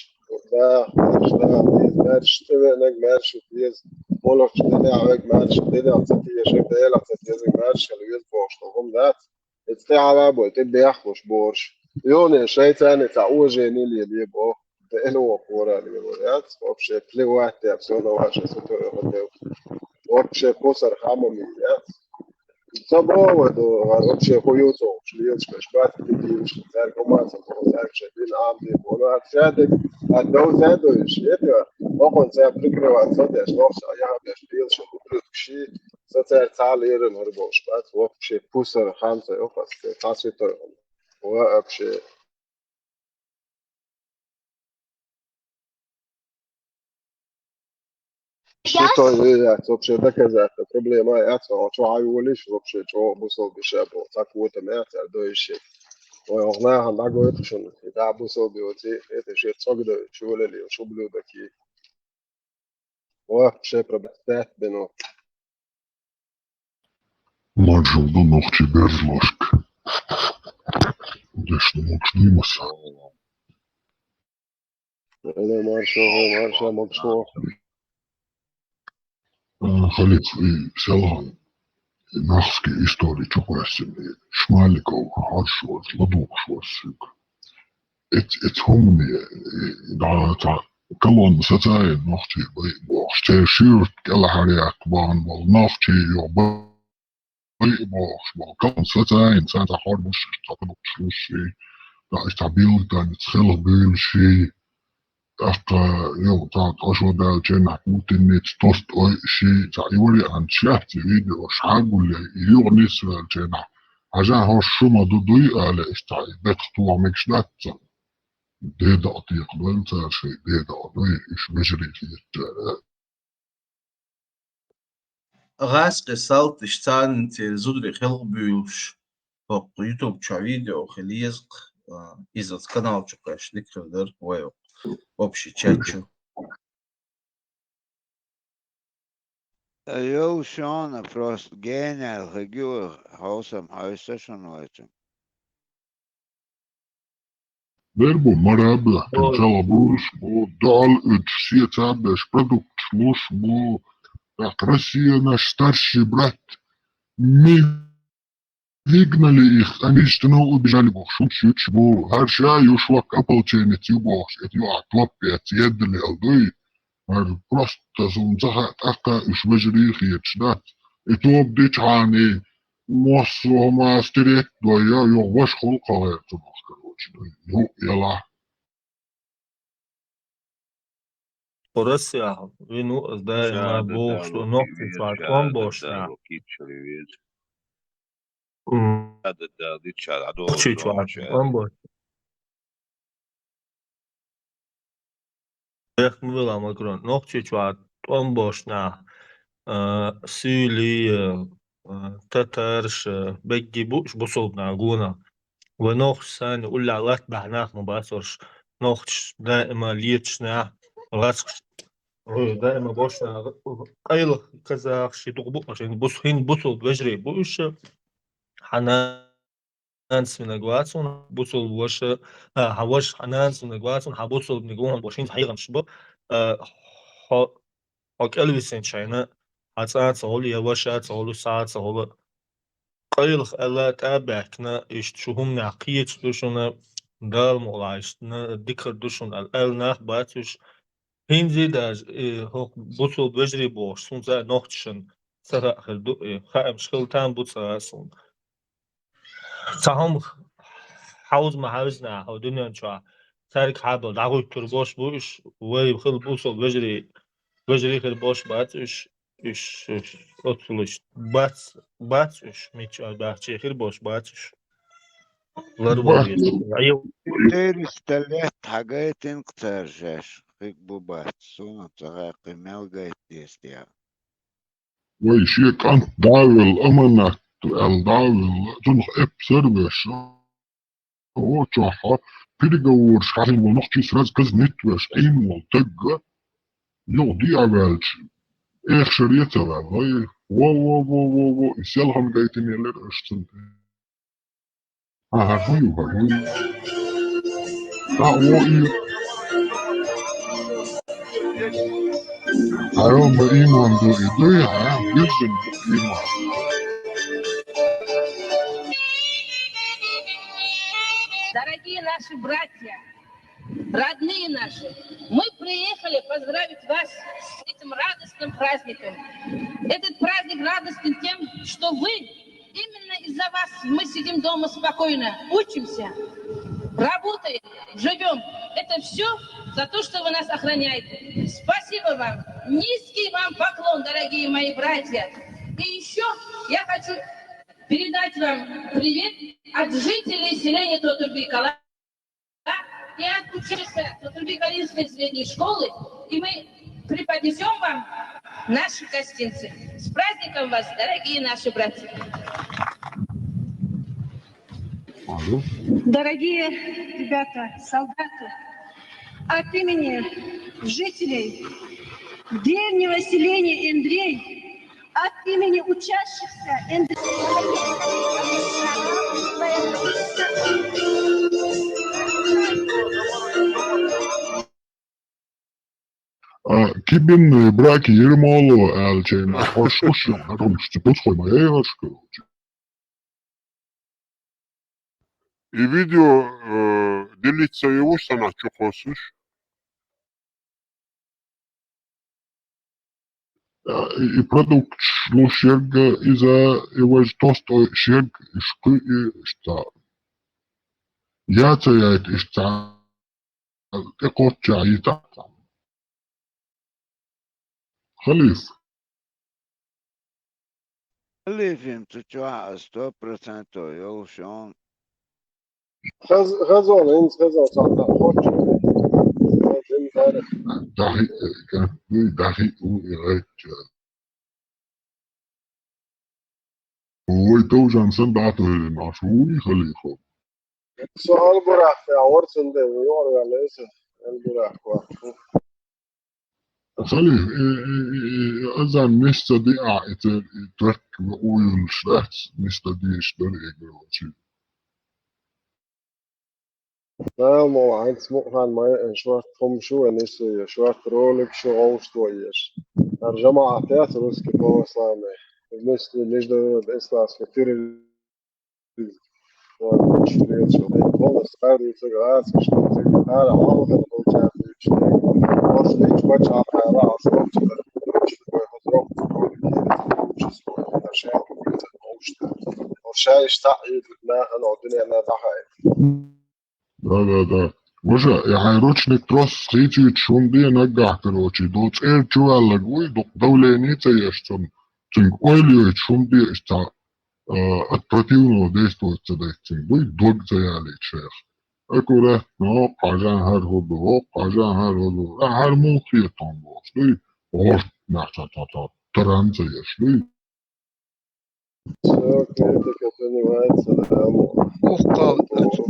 ده مرش تبنك مرش تيز مولك تدني عوج مرش تدني عطتي يشيك ده يلعب تيزك مرش اللي يزبوش تقوم ذات اتستعب بول تبي يحوش بورش يوني شيء تاني تعوجي نيلي اللي يبقى تقلوا قورا اللي يبقى وبشي تلي واحد تيبسونا واشي ستو يغطيو وبشي كوسر خامو ميات Забрало до вообще хуюту, шлиечка, шпат, кидиш, церковь маса, церковь шепин, амди, она отсядет, отдал задуешь, это, он тебя прикрывает, смотришь, нос, а я опять шпил, что куплю кши, соцер цалирен, орбол, шпат, вообще пусар, хамса, опас, цасвитой, вообще. Что я вообще доказать? Проблема я что айволиш вообще что бусол бишебо. Так вот меня дойши. Ой, огна ханда говорит, что да бусол биоти, это же цогда чулели, что блюдаки. Вообще проблема 5 минут. Маджулда ногти берлошк. Дешно мокшнимаса. Это марша мокшло. Халид и Селхан, нахски истории чуквасими, Шмаликов, Харшвар, Ладукшварсик. Эт хомни, да, калон сатай, нахти, бохте ширт, калахариак, бан, вал, нахти, йоба, бох, калон сатай, сата харбуш, татабук шлуши, да, истабил, да, нецхел бильши, يو تاع أشو دا جنح ممكن نتستوست أو شيء تاع يوري عن شافت فيديو شحال ولا يغنيس الجنح عشان هو شو ما ضدي على إشتاي بيتخطوع مكشلات ديدا أطيق بلتا شيء ديدا أطيق إيش بجري في غاز قصالت اشتان زودري خلق بيوش فوق يوتيوب شا видео خليزق из канал чукаш ликвидер вой общий чатчу. Jo, Sean, просто genial, Regur, Hausam, Hausation heute. Verbo marabla كنشالا بوش بو دال اتشيتا باش برودكت شلوش بو Россия наш старший брат. Мы выгнали их, они что убежали бог шучу бо харша юшвак ополченец юбох это я клоппет едли алдой просто зумзаха така уж вежри хиечнат это обдич хани мосо мастерет до я ваш холкале это короче ну яла Поросия, вину сдаем бог, что ногти фарком бошна. Чуть фарком бош. Эх, мы вела макрон. Ногти фарком бошна. Сюли, татарш, бегги буш бусолбна гуна. ونوخ سان ولا غات بعناخ مباسرش نوخش دائما ليتشنا غاسخ دائما بوشنا قيل كذا شي تغبو عشان بوس هين بوسل بجري بوش حنان سنغواتون بوسل وش هواش حنان سنغواتون حبوسل بنقوم بوشين حقيقة شبه هاك الويسين شاينا هاتسان صولي يواشا صولو ساعات صولو قيلخ ألا تابعكنا إشتشوهم نعقيت دوشنا دار مغلايشنا ديكر دوشن الألنا باتوش هنزي داج هوك بوصل بجري بوش سونزا نوختشن سرا آخر دو خائم شخلتان بوصا سون تهم حوز محاوزنا هو دنيا نشوا تارك حابل دعوي تربوش بوش وي بخل بوصل بجري خل بوش باتوش إيش أطلش باتش ميتش باتش خير باش باتش لاربا أيوة تستلت حاجات انقطارجاش خيك بوبات سونا تغاقي ملغايت ديستيا وي شيك أنت داول أمانك الداول تنخ إب سربش هو تشوحا بيرجور شحال ونختي سراز كز نتوش أين منطقة يو دي عبالش إيش شريتها والله و يسألهم جايتين يلر أشتن هاي هاي بإيمان دو إيدي ها يزن بإيمان Дорогие наши братья, родные наши, мы приехали поздравить вас с этим радостным праздником. Этот праздник радостен тем, что вы, именно из-за вас мы сидим дома спокойно, учимся, работаем, живем. Это все за то, что вы нас охраняете. Спасибо вам. Низкий вам поклон, дорогие мои братья. И еще я хочу передать вам привет от жителей селения Тотурбекала и от учащихся Тотурбекалинской средней школы. И мы преподнесем вам наши гостинцы. С праздником вас, дорогие наши братья! Дорогие ребята, солдаты, от имени жителей древнего селения Эндрей, от имени учащихся Кибинные браки Ермолова Алчейна Хошушин, о том, что подходит моя яшка. И видео делиться его сана чухосуш. И продукт шло шерга из-за его толстой шерг и шкы и что. Я цеяет и что. إقوت جايتا خليف خليف يمتشوا 100% يوشون غزونا إنس غزونا صعدا خوش داخي داخي وإغايت هو يتوجن سندعته ناشوني خليفة سؤال براح في عورسن ده ويور على اسم البراح خليف أزان مستديع يترك ويل شلحت مستديع شدري إغايت لا مو عاد سموحان ما شوات خمشو نسي شوات رولك شو غوش تويش الجماعة تياتروس كيفو إسلامي بالنسبة لجدة الإسلاس كتير مش فريد شو خلص قاعد يتقرأ مش هذا والله الأول جاب يشتري بس ليش ما جاب حياة أصلا الشاي تعيد لا أنا الدنيا أنا ضحيت Да. Može, ročnik tros sliči čundi nagah, короче, do цер чуала гуй, до давленица ешцом, цинг ойлio чунди ешца от противного действуется да цинг гуй, дог заяли чех. Аккуратно, кажан хар ходу, хар мухи там был, что и ож, та таранца ешли.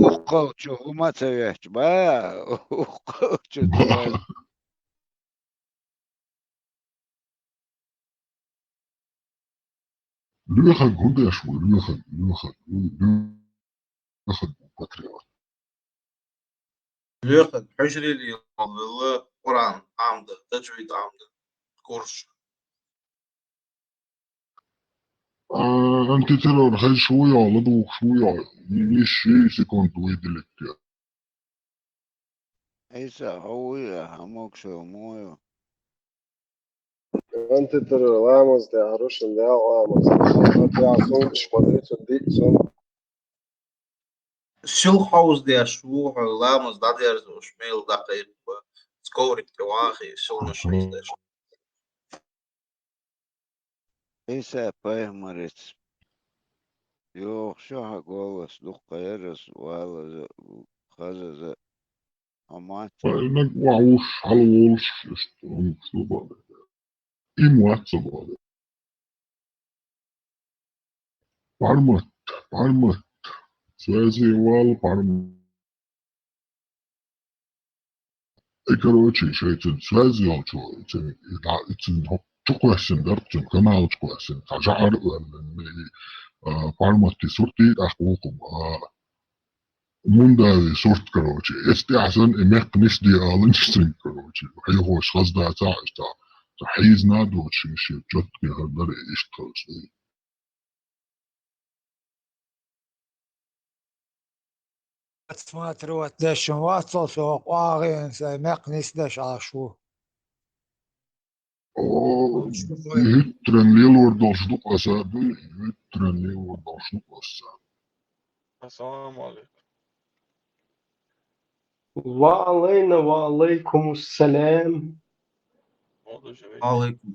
أخو شو ما تسويش با أخو شو تسوي Леха гудеш, Леха патриот. Лёха, حجري لي والله قرآن عامدة تجويد عامدة كورس أنت ترى الحين شوية على ضوء شوية يشي سكون ويدلك إيسا هوية هموك شو مويو أنت ترى لامز ده عروش ده لامز ده عصون شمدريت دي صون Silhaus de Ashur, Lamas, Dadias, os Mel, da Caíba, Scouric, Tewahi, Silmas, إيسا بايمريت يوخ شو هقولس دقة يرس ولا خزز أمات فإنك وعوش على وولش يشتغل شو إيم واتساب Пармат, связывал пармат. И, короче, شيء связывал شو, إتن تقوسن درجن كما تقوسن تجعل парматي صورتي أخوكم مندا صورت короче استحسن إمك نشدي آلنشتن короче هي هو شخص دا تعيش تحيز نادو شيء جد كهذا يشتغل شيء смотрю, дешем ватсался, قاغين مقنيس دش عاشو. Yttren lillordalsduk asadu, yttren lillordalsduk asa. Assalamu alaikum. وعلينا وعليكم السلام. عليكم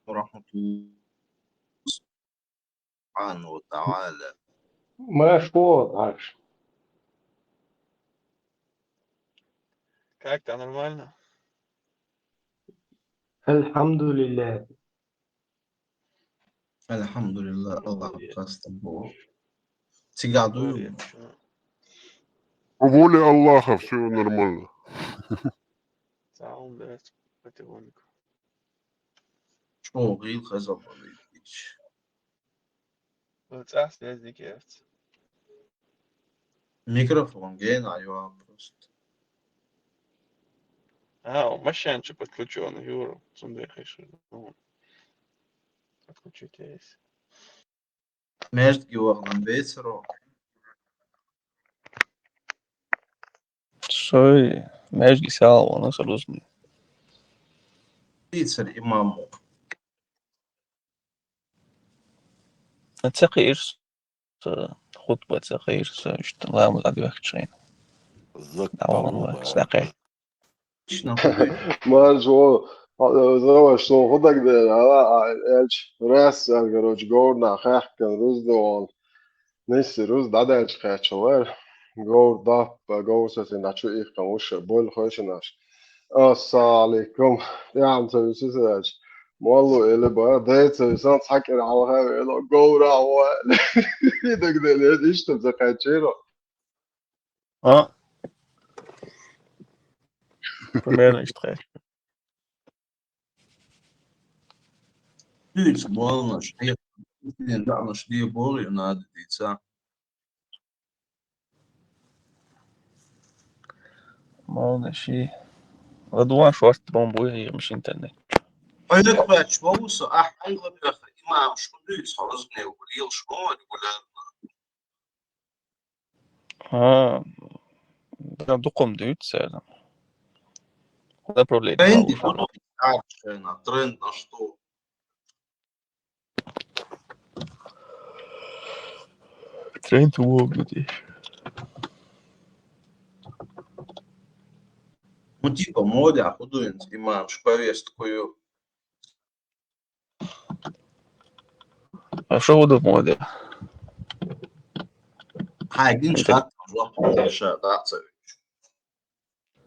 ورحمة الله سبحانه وتعالى. مشكور عاش. Как-то нормально? الحمد لله. الحمد لله الله كاستبو. تقعدوا Воля Аллаха, все нормально. Сам, блядь, потихоньку. Что, غير خزر بيش. Вот связи кефт. Микрофон гена, я просто. Машин подключен, Юра. Сундехаешь. Отключитесь. Между георгом Бейцером. Soy ماشي ساعة وأنا خلصني. Бейцер имаму. تسقير خطبة تسقير لا مزعج وقت شين. Man zo, zo is zo goed dat ik elch res garoj gor na khakh kan ruz do nis ruz da elch khachwer gor da gor ses in achu ich kan us bol khoshnash assalamualaikum ya am so ses والله اللي بقى ده انسان حكر على هذا له جورا و ده كده ايش تزكاتشيرو Ah, primeiro estreia. Видишь, можно, что я недавно шли боли надо деться. Мална شيء. غدوان شورت بومبوي مش انترنت. Пойдет врач, волосы, англа бляха, имам, что дыц, разгнев, говорил, что вلا. Ah, دقم دوت سالم. ده проблема. Тренды будут на тренд на что? Тренд угодишь. Ну, типа, моде, а худой, имам, повестку. А что буду в моде? Один шаг, да,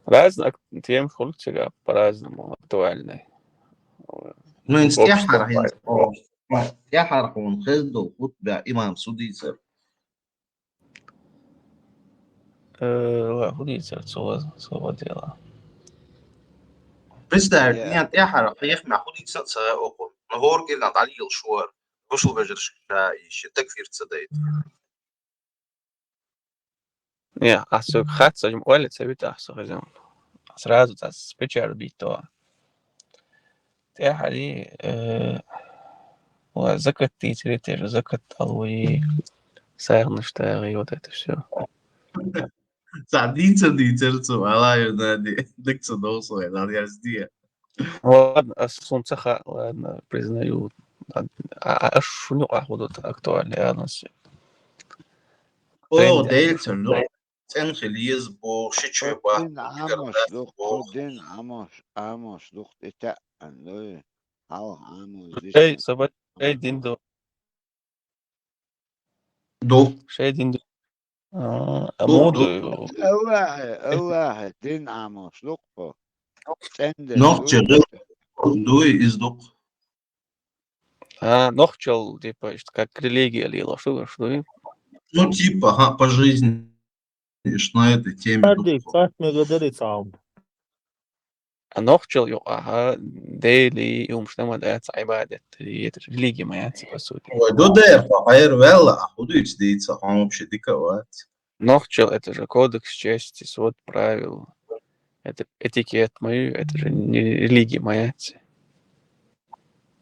Разные темы культура по-разному актуальны. Ну, я хархон хездо, вот бя имам судиться. Худиться слово дело. Представь, нет, я хархон, я худиться окон. Но горки на далил шуар. Вышел бежишь, еще такфир цедает. Не, а сок хат сажем олец обитах сразу. Сразу tas спечер бито. Техали закатить ретер, закатал и сайрныштари, вот это все. Садиться, дицерцу, алаю, да, дикцу досу, да, я здесь. Ладно, солнцеха, ладно, признаю. А шуню ахудут актуальны, реально все. О, дельцер, ну. تنخليز بو شيء دين عمش دخت دين عمش دخت اتقن ليه هاو عمو شيء سبت شيء دين دو شيء دين دو مودو الله دين عمش دخت نوخче дуй из док. Нохчел, типа, как религия лила, что? Ну, типа, по жизни. На этой теме. نوخчل يو ديلي يوم شنو ده عبادة религия моя, по сути. Ой, да, поэр вела, а худу ичдиться, он вообще диковать. Нохчел это же кодекс чести, свод правил. Это этикет мой, это же не религия моя.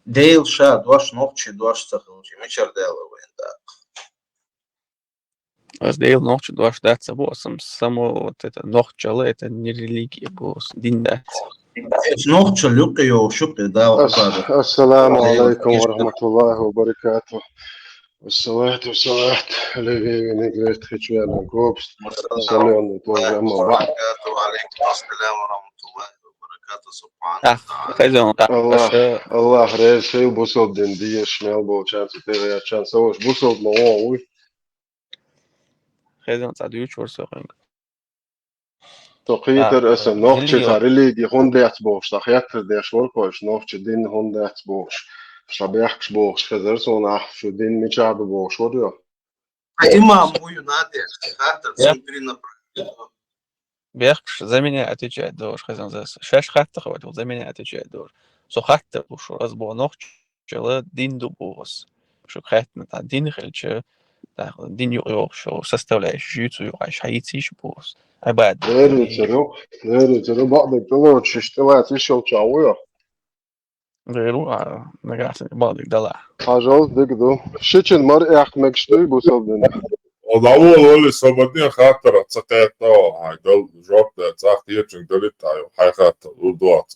Дейл ша, дуаш нохчи, дуаш цахалчи, мечар деловый, да. Дейл нохчи, дуаш даться, босом, само вот это нохчало, это не религия, босс, дин даться. نوخش اللقي وشقي ده السلام عليكم ورحمة الله وبركاته والصلاة والسلام على نجريت خشوان كوبس صلي على النبي أما بعد وعليكم السلام ورحمة الله وبركاته سبحان الله رئيس بوصل دين دي شمال بو chance تيجي chance هوش بوصل موضوع خيزون تعديوش ورسوقين تقيتر اسم نوخش تاريلي هوندات بوش تخياتر ديش وركوش نوخش دين هوندات بوش شبيحكش بوش خزرسون أحشو دين ميشاب بوش وريو إمام مو نادي خاطر سنترين بيحكش زي مني أتجاه دور خزن زاس شاش خاطر خوات زي مني أتجاه دور سو خاطر بوش راس بو نوخش لا دين دو بوس شو خاطر تاع دين خلش تاع دين يوش شو سستولاش جيتو يوش حيتيش بوس عباد غير ترى بعض الدول تشتغل تشتغل شاوية غيرو نقعد بعض الدلع حاجات دكتور شيء مرة أحمق شوي بوصلنا الأول اللي صبتني خاطر تسقيت هاي دل جواب تسقيت جن دلت هاي حي خاطر ودوات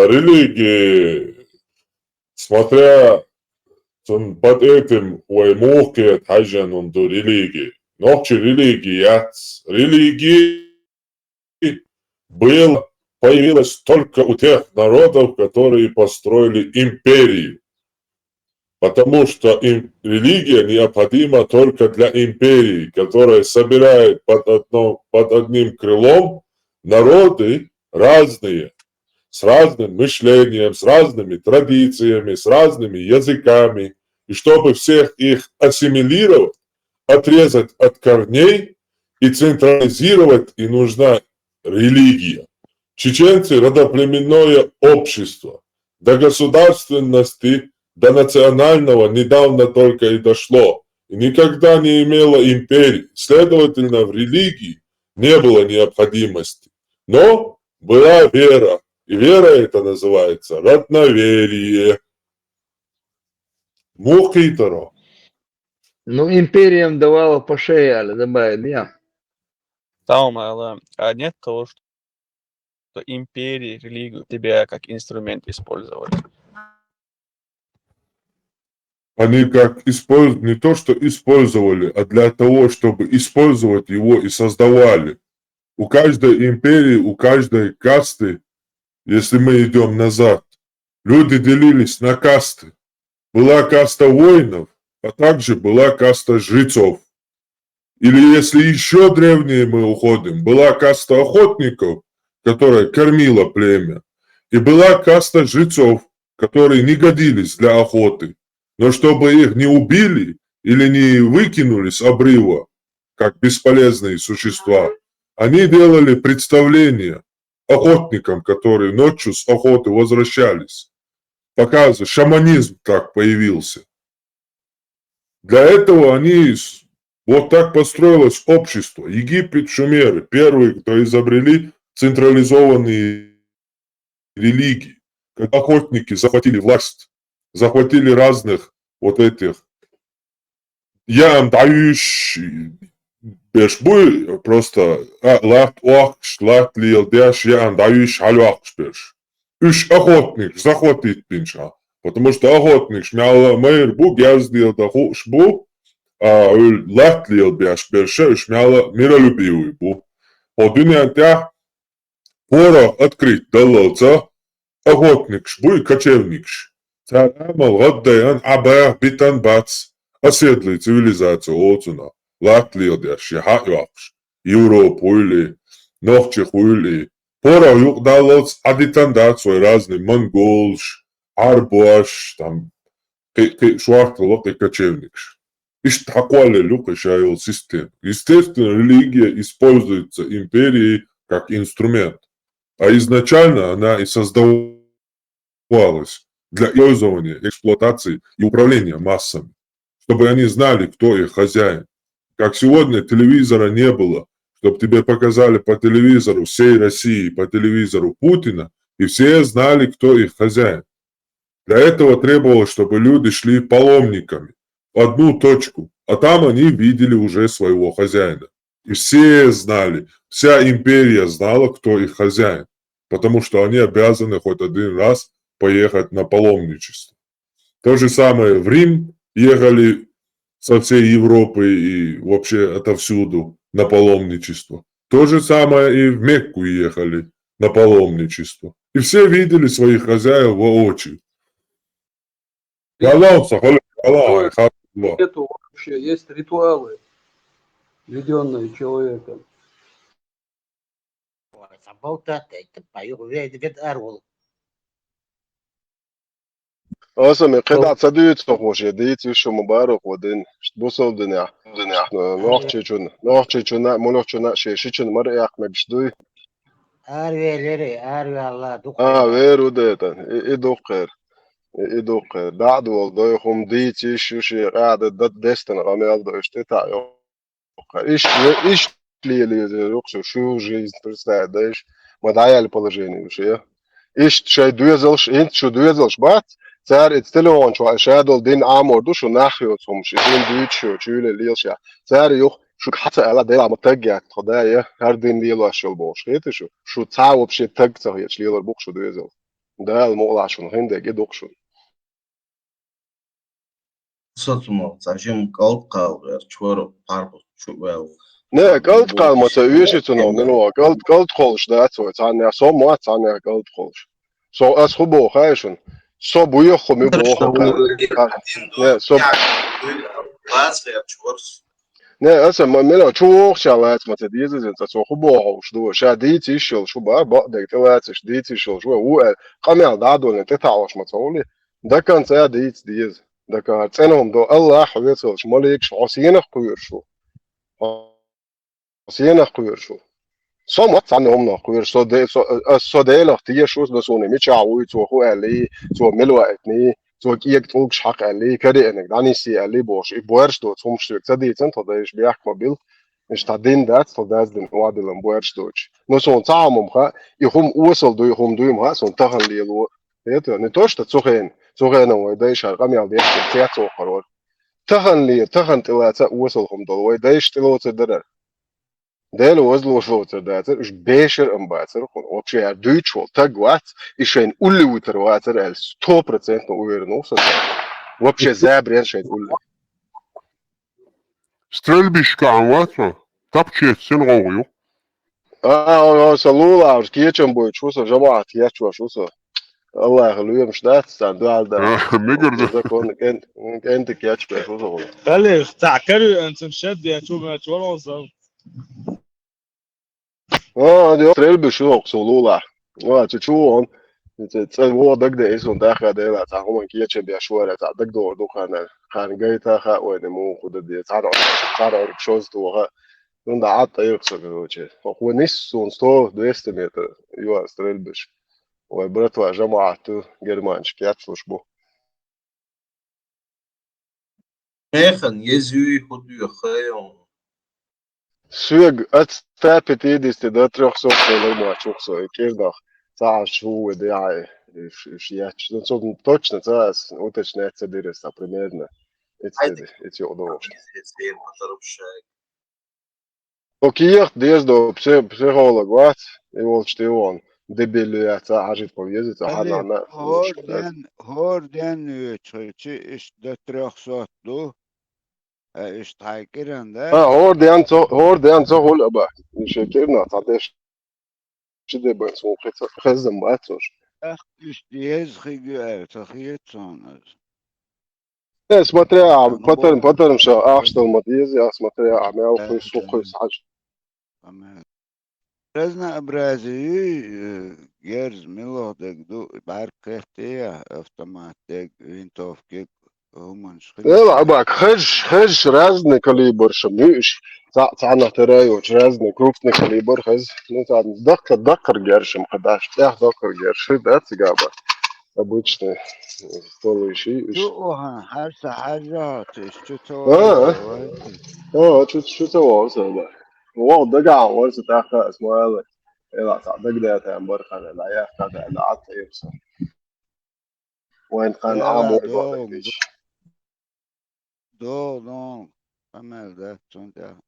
ريليجي смотря под этим وموقع حاجة نندو ريليجي Ногче религии появилась только у тех народов, которые построили империю. Потому что религия необходима только для империи, которая собирает под одним крылом народы разные, с разным мышлением, с разными традициями, с разными языками. И чтобы всех их ассимилировать, отрезать от корней и централизировать, и нужна религия. Чеченцы – родоплеменное общество. До государственности, до национального недавно только и дошло. И никогда не имело империи. Следовательно, в религии не было необходимости. Но была вера. И вера это называется родноверие. Мухитеро. Ну, империям давала по шее, але добавит, я. Таумала, а нет того, что империи, религию тебя как инструмент использовали. Они как используют, не то что использовали, а для того, чтобы использовать его и создавали. У каждой империи, у каждой касты, если мы идем назад, люди делились на касты. Была каста воинов, а также была каста жрецов. Или если еще древнее мы уходим, была каста охотников, которая кормила племя. И была каста жрецов, которые не годились для охоты. Но чтобы их не убили или не выкинули с обрыва, как бесполезные существа, они делали представления охотникам, которые ночью с охоты возвращались. Показывают, шаманизм так появился. Для этого они, вот так построилось общество. Египет, шумеры, первые, кто изобрели централизованные религии. Когда охотники захватили власть, захватили разных вот этих. Я дающ бешбуй просто лат охш, лат лил деш, я дающ халюахш беш. Үш охотник захватить пинша. Потому что охотник шмяла мэйр бу, гяздил да хуш бу, лат лил беш беше, шмяла миролюбивый бу. Подынятя порох открыть далоца, охотник шбу и кочевник ш. Царамал гаддаян абах битан бац. Оседлые цивилизации отсюда. Латвия, Шихаюакш, Европу или Ногчих или порох юг далоц адитандацию разные, монголш, арбуаш, там, швартовок и кочевникш. Ишь такое люка шаил систем. Естественно, религия используется империей как инструмент. А изначально она и создавалась для использования, эксплуатации и управления массами, чтобы они знали, кто их хозяин. Как сегодня телевизора не было, чтобы тебе показали по телевизору всей России, по телевизору Путина, и все знали, кто их хозяин. Для этого требовалось, чтобы люди шли паломниками в одну точку, а там они видели уже своего хозяина. И все знали, вся империя знала, кто их хозяин, потому что они обязаны хоть один раз поехать на паломничество. То же самое в Рим ехали со всей Европы и вообще отовсюду на паломничество. То же самое и в Мекку ехали на паломничество. И все видели своих хозяев воочию. Нету вообще, есть ритуалы, введенные человеком. أصلا قطع صديق تخوش يديت يشو مبارك ودين بوصل دنيا نوح تشونا مولوح تشونا شيشن مرة أحمد بشدوي Arvi Allah duk. ويرو ديتا إدوقر بعد والله هم ديت يشو شي قاعد دستن غميال دو اشتتا إيش اللي يقصو شو жизнь представляешь مدعي положение وشي إيش شي دويزلش إنت شو دويزلش بات Цар ицтелон шо ашадол дин аморду шо нахиотсум шо дин дичо чуле лилша. Цар юх шо хата ала дела матагят худая хар дин лило шо бош. Это шо ца вообще таг ца я члило бук шо дуезел. Да мола шо хенде гедок шо. Соцмо зачем кал чуро парбо شو بقى نه قلت قال ويشتو نو منو قلت خولش دات سو تاني سو ما تاني قلت خولش سو اس خبو خايشن سو بو خو مي بو خو نه سو نه اصلا ما منو شو شالات ما تديز انت سو خبو خولش دو شاديتي شو شو بقى دك تلاتش ديتي شو هو قمع دادو انت تعوش ما تقولي ده كان ساديت ديز ده كان سنهم دو الله حويتش مالك شو عسينه قير شو عسينه قير شو Så måtte han om noe, så det lagte så sånne mye ut, så hun ærlig, så melo etni, så jeg tog skak ærlig, hva det er, da ni sier ærlig, i boerstod, som styrt, så det er det er ikke mobil, men stadin det, så det er den wadelen boerstod. Nå sånn sammen om her, i hom osel du, hom du her, sånn tar han lilo, vet du, ne tørste så hen, og det er ikke gammel det er til så karor. Tar han til at osel hom da, og det er ikke til å det. ده لو وزن وشوتر ده مش باشر ام باتر خون وبشي يعني دوتش تقوات يشين قولي وترواتر ال 100% نوير نوصل وبشي زابرين شين قولي Strelbiš kanvatra, tapčiet sen roju. صلولا عرش كيتشن بوي شوصل جماعة كيتشوا شوصل الله يخليه مش ده تستعدوا على ده ميجر ده إذا كونك انت كيتشوا شوصل خلي تعكروا انت مشد يا شو ما تورصل det är trevligt också Lula. Ja, det tror hon. Det är vad det är som där det är att hon kan ju be شوية att det då kan gaita ha och det må och det tar shows då. Då det att jag också короче. هو نص sto 200 meter. Jo, strelbish. Och بратва جماعة германчик я слушаю. Megen Jezus goed u geyon. Sueg at tapet idis te da troch so le mo choch so kirdag ta shu de ai шиять ну so точно tas уточнять соберется примерно эти удовольствия окей дез до психолог вот и вот что он дебил я та ажит повезет а на هوردن يتشي إش ده 300 دو إش تايكرن ده هوردن så håller bara ni köker att det det bara så خزم باتوش إش ديز خيجو تخيط صانر смотря потом что что модиз я смотря عمل في سوق حاجه رزنا برازيلي جيرز ميلودك دو باركتيا автоматик винтовки هما لا بقى خش رازن كاليبر شميش تعنا ترايو رازن كروفن كاليبر خز نتاع دقر جرش مقداش تاع دقر جرش ده تجابه обычный столовый شيء شو هرس حاجات شو شو توصل ده هو دقع ورث تاخ اسمه لا صدق ده تنبر خان لا يا خد لا عطى يوصل وين كان عام دو عمل ده تونتا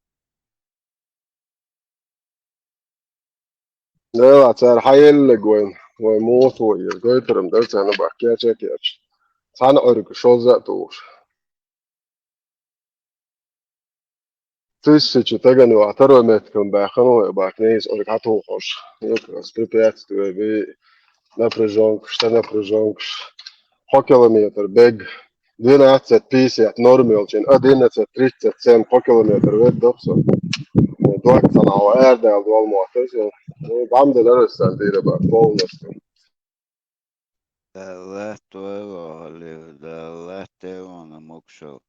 لا صار حيل وين ويموت ويرجعترم ده انا بحكي تشكيش صار اورك شو زاتوش тысячи tagad no второй метком бахано бахнеис он готов хош с препятствиями напряженка что напряженка километр бег 12-50 нормелчин 11-37 километр вед допсо دوك صنعوا قاعدة أول معتز بعمل الأرسل دي بقى полностью لا توه لا توه مكشوف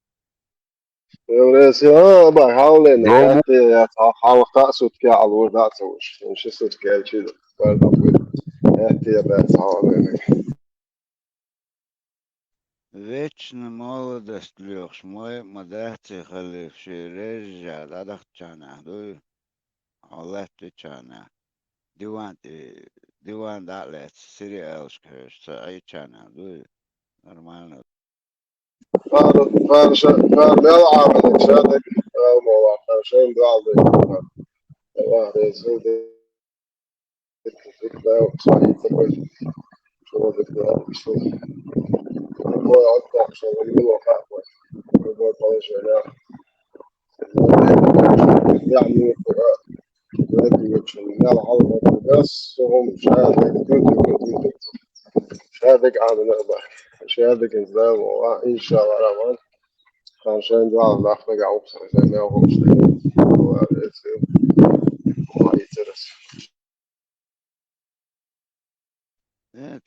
يا بقى حاول إنك حاول تقصد كده على الورد تسويش مش صوت كده كده يا بس حاول إنك Вечно молодость Лёш, мой модахти халифши режа ладах чана ду аллахти чана диван далет сири элшкер сай чана ду нормально فبيلعب الإنشاء الموضوع عشان بعض واحد يسوي ذكرى وصحيح شو ذكرى شو هو أكثر شو يقولوا فاهم هو طالع شغال يعني نال على بس هم شادك كنت شادك على نقبة شادك إنزال وإن شاء الله رمان كان شان جوال الأخلاق عوبس زي ما هو شيء وما يترس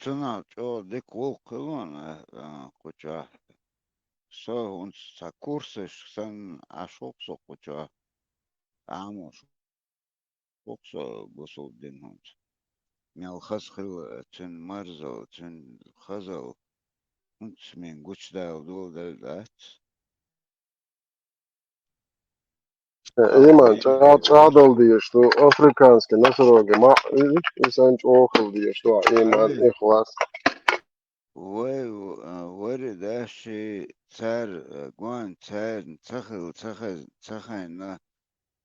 Цена, что дик волк лон, куча. Со он са курсы, сан ашоп со куча. Амош, оксо босол дин хонт. Мял хасхил, цен марзал, цен хазал. Und min gutsdal dol dat. إيمان شادل دي شو أفريقيانس كنصروج ما إنسان أوخل دي شو إيمان Ali, إخلاص wari dashi tsar guan tsar tsakhil na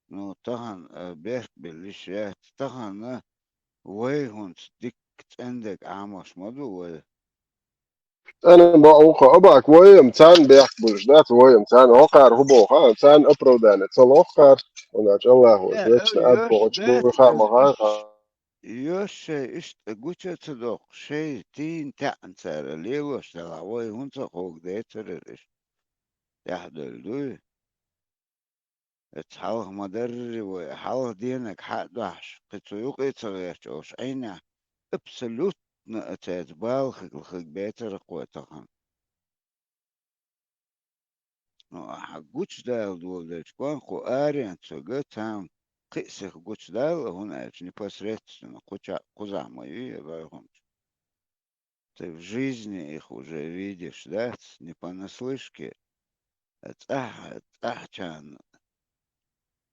no tahan bech bilishat tahan na way hunt dik endek amos modu way. أنا بأوقع أباك ويم تان بيحبوش ذات ويم تان أوقع هبو ها تان أبرودان تصل وناج الله Ja, وشويتش ناد yosh بوش dat بوخا is مغاها yosh ist gutje tadok shay tin ta'an tsar lelos la way hunt khog de tsar is yahdel du تحاول مدري وحاول دينك حق دحش قطيوق إتغيرش أوش عينه absolut نقطات بالخك الخك بيتر قوتهم حقوش دال دول ديش كوان خو آريان تسوغو تام قيسك قوش دال هنا ايش نفسرت قزع мои باهم ты в жизни их уже видишь, да, не понаслышке. Чан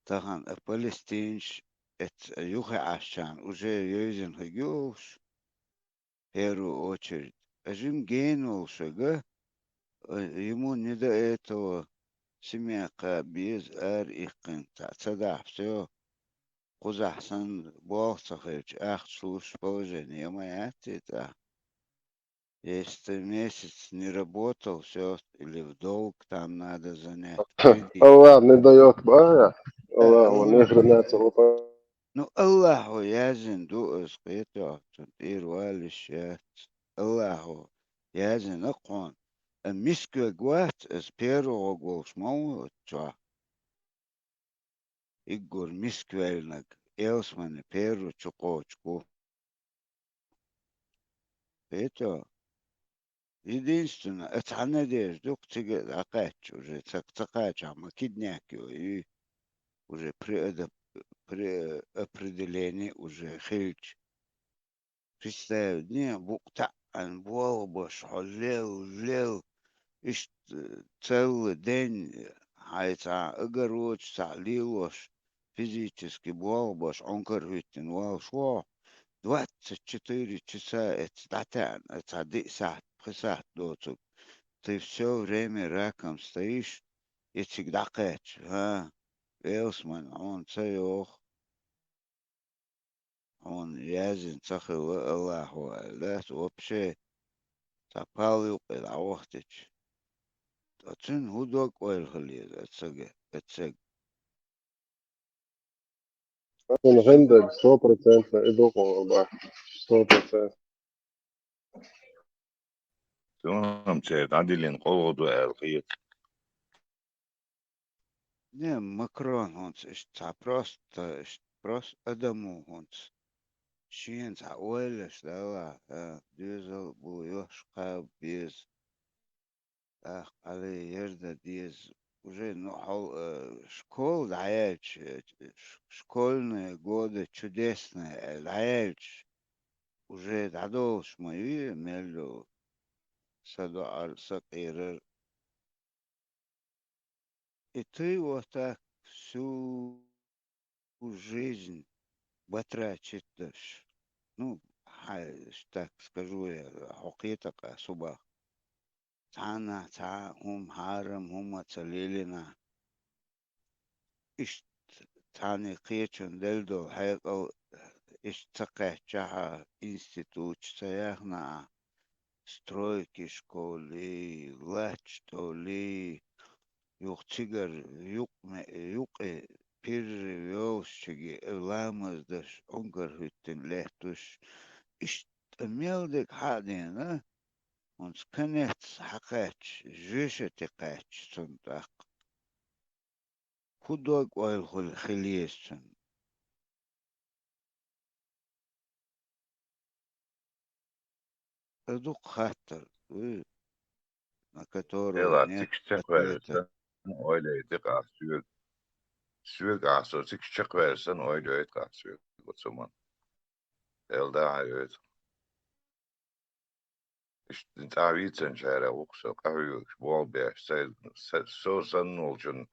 тахан палестинш, это юха ашчан, уже юзин хагюш, в первую очередь. Жим генул шага, ему не до этого семьяка без ар ихкин, цада, все, кузахсан, болсахыч, ах, слушай, положение, моя это. Если ты месяц не работал, все, или в долг там надо занять кредит. الله не дает бая الله Аллаху, ونخرنا تلوبا ну Аллаху язин ду эскето, тир валишет. Аллаху язин акон. Мисква гват с первого голшмау ча. Игор мисквельнак. Элсман первую чукочку. Это единственное, это я надеюсь, дук тебе акач уже цакач, а макидняки и уже при определении уже хильч. Представь, не букта ан болбош, лел, ишь целый день, хайца огород, лилош, физически болбош, он корвитин, шо. 24 часа это датан, это 1 саат, 3 саат доцук. Ты все время раком стоишь и всегда кэч, Элсман, он цеох, он язин цахил Аллаху, да, вообще запал юкил авахтич. Ацин худок ойлхали, это من عندك 100% إدوق والله 100% تمام تشيت عادلين قوض الخيط не Макрон, он просто Адаму, он Шин ойлаш дала, дюзел буёш каб без али ерда диз уже школ даяльч, школьные годы чудесные, даяльч уже дадолш мои мелю саду сакирер. И ты вот так всю жизнь батрачишь. Ну, так скажу я, حقيقة صباح تعانا هم حارم هم تسليلنا إش تاني قيتشن دلدو حيقو إش تقع جاها إنستيتوت سياحنا стройки школы, лач толи, юг тигр, юг pirvelsчиги lamazdash ongarhutten lehtush ist meldig hadena uns kennet hakach jishetikach sundak kudog oil khiliyesun ادوق خاطر на которого Ela нет tikçek ответа. verirsen öyleydi karşıyı. Süvü karşı tikçek verirsen öyleydi karşıyı. O zaman elde ayırt. İşte tabiiyen şehre oksa kahve bol beş sosan olsun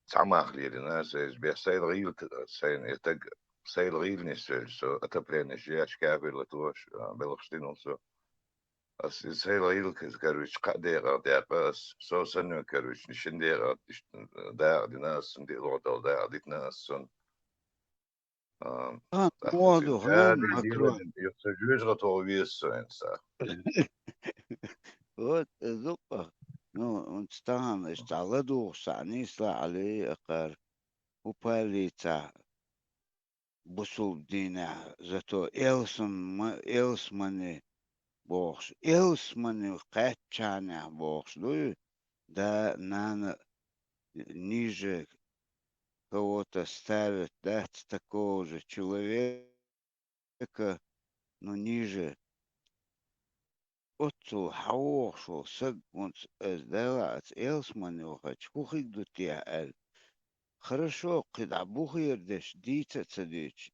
tamahliyerine siz bir sayılır sayın etek sayılır ne söylüyor ataplene şey kafirle tuş belirtin olsa as sayılır kız karış kadera der bas sosan karış şimdi işte der dinasın diye orada der dinasın Modu ja hem die akro. dielen die serieus wat alweer zijn Вот зупа. Ну, он стан istala doğsa nisla ali akar upalica busul dina zato elsmani box elsmani qatchana box lu да на ниже кого-то ставят, да, такого же человека, но ниже. Отцу хауошо саг он сдала от элсман ухач кухик дутия эл. Хорошо, когда бухердеш дица цадич.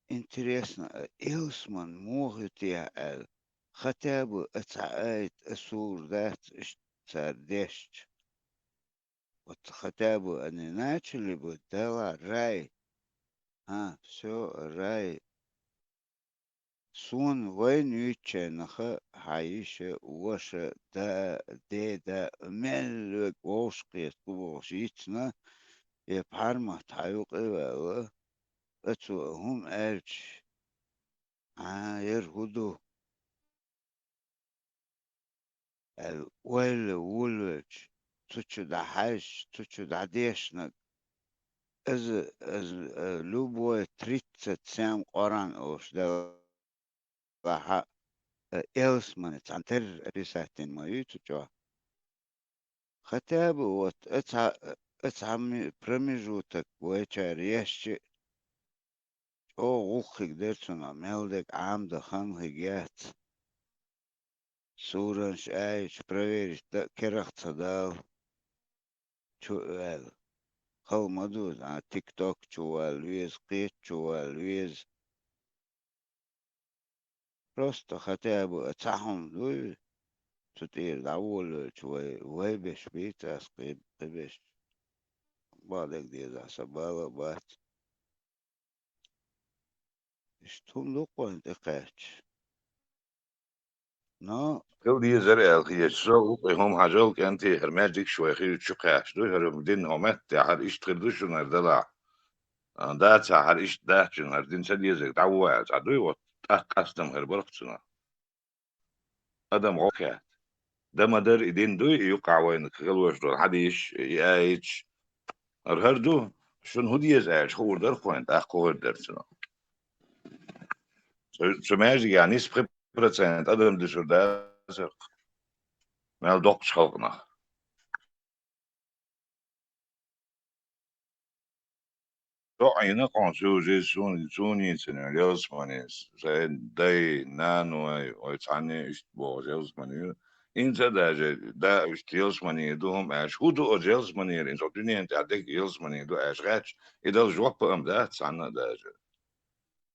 Интересно, элсман могут я эл. Хотя бы ацаайт асур дат цардешч. Вот хотя бы они начали бы, дала рай. Все, рай. Сун войнюченаха хаише уаша да деда меллек вошкет кувошична и парма таюкэва ацу хум элч ерхуду эл вулвич тучу да хаш тучу да дешнак از любой 37 قرآن اوش دا элсман цантер рисатин мою тучо хотя бы вот это самый промежуток вечер еще ухик дерцуна мелдек амда хан хигет суранш айч проверить керахца дал чуэл холмадуз тикток чуэл виз кит чуэл виз просто хотя бы цахом дуй تطير دعول شوي ويبش بيت أسقيب قبش بعدك دي إذا سبالة بات اشتهم لقوان تقاتش نو Kıl diye zere elkiye so hom hajol kenti hermecik şoy khir çuqaş do her din homet ya har iş tkirdu şunar dala da ta har iş da şunar din se diye zek dawwa ta do wat qastam her barqsuna adam okat da madar idin do yuqa wayn khil wajdo hadish yaich her do şun hudiye zek khur dar khoint aqor dersuna so mezi yani 90% adam dışarıda mel dok schalkna تو عينا قنصوزي سوني سناليوس مانيس زين داي نانو ويتعني اشتبو جيلس مانير انت دا اشتيلس مانير دوهم اش هودو جيلس مانير انت دنيا انت عدك جيلس مانير دو اش غاتش ادال جواب بام دا تسعنا داجة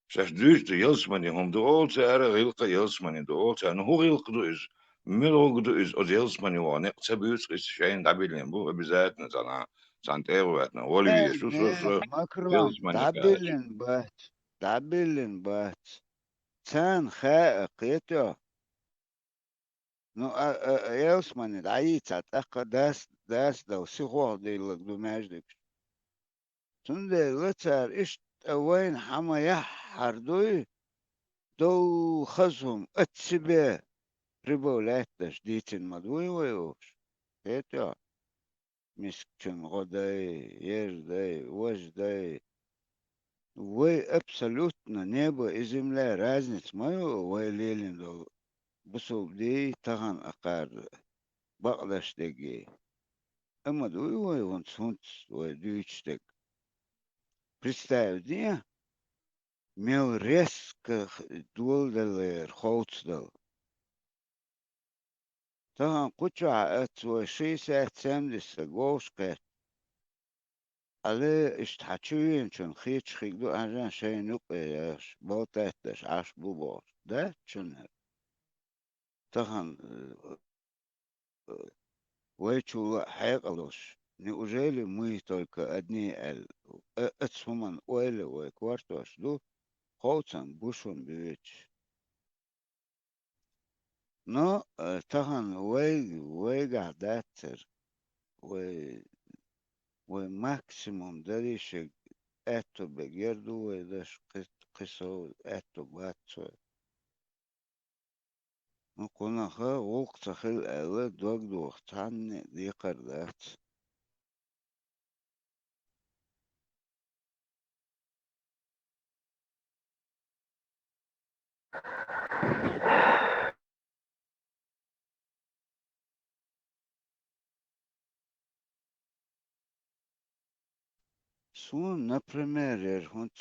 شاش دوش دو جيلس مانير هم دو اول تارا غيلقا جيلس مانير دو اول تارا هو غيلق دو از ميلوغ دو از او جيلس مانير وانيق تبيوس قيس شاين دابيلين بو بزات نزانا سانتيرواتنا ولي شو مكرون جيلس مانير كاش دابلن بات تان خائق يتو نو يوسمن دعيت اتاقا داس دو سيغوغ دي لك دو ماجدك تندي لتر اشت اوين حما يحر دوي دو خزهم اتسبه ريبولات ديتين مدوي ويوش يتو مسكن غداي يرداي وجداي وي абсолютно небо и земля разница мою وي ليلين دول بصوب دي تغن أقار بقدش دقي أما دوي وي ونس وي دويتش представь دي ميل ريسك دول دل خوتس دل تغن قطع أتوى شي ساعت سامدس غوش قات على اشتحتشوين شن خيتش خيقدو عشان شي نقاش بوتاتش عاش بوبوش ده شن تغن ويشو حيقلوش неужели мы только одни отсуман ойле ой квартош ду хоуцан бушун бивич но тахан وي قعداتر وي максимум دريش اتو بجردو ويدش قصو اتو باتو نكون خا وقت خل أول دوق دوختان دي قردات سون например هونت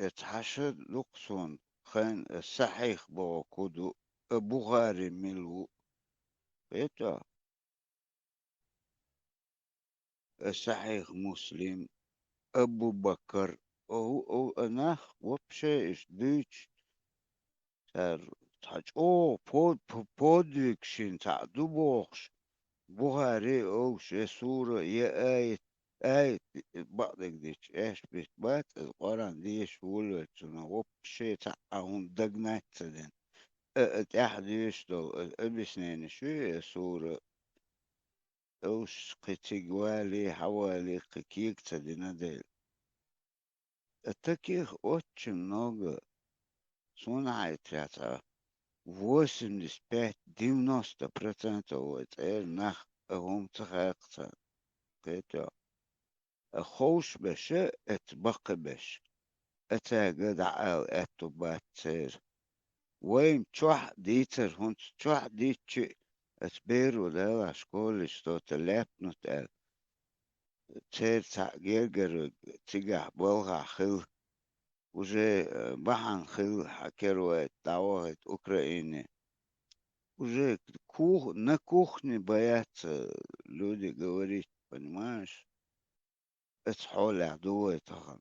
اتحشد لقصون خان الصحيح بوكودو بوغاري ملو إتا الصحيح مسلم أبو بكر أو أنا وبشي إيش ديش تر تحج بودكشين تعدو بوخش بوغاري أو شي سورة يا آية بعضك ديش إيش بيتبات القرآن ديش ولتنا وبشي تعاون دقنات تدين تحديش دو أبسنين شوية سورة أوش قتيقوالي حوالي قكيك تدين ديل التكيخ очень много صنع تريتا 85-90% وتقال نخ هم تخاقتا قيتا خوش بشه اتبقى بش اتاقد عال اتبات تير ويم تشوح ديتر هونت تشوح ديتشي اتبيرو دالا شكولش تو تلابنو تال تير تعجير تيجح بلغا خل уже بحن خل حكروا دعوة أوكرانيا уже на кухне боятся люди говорить, понимаешь? Это حول عدوة طبعا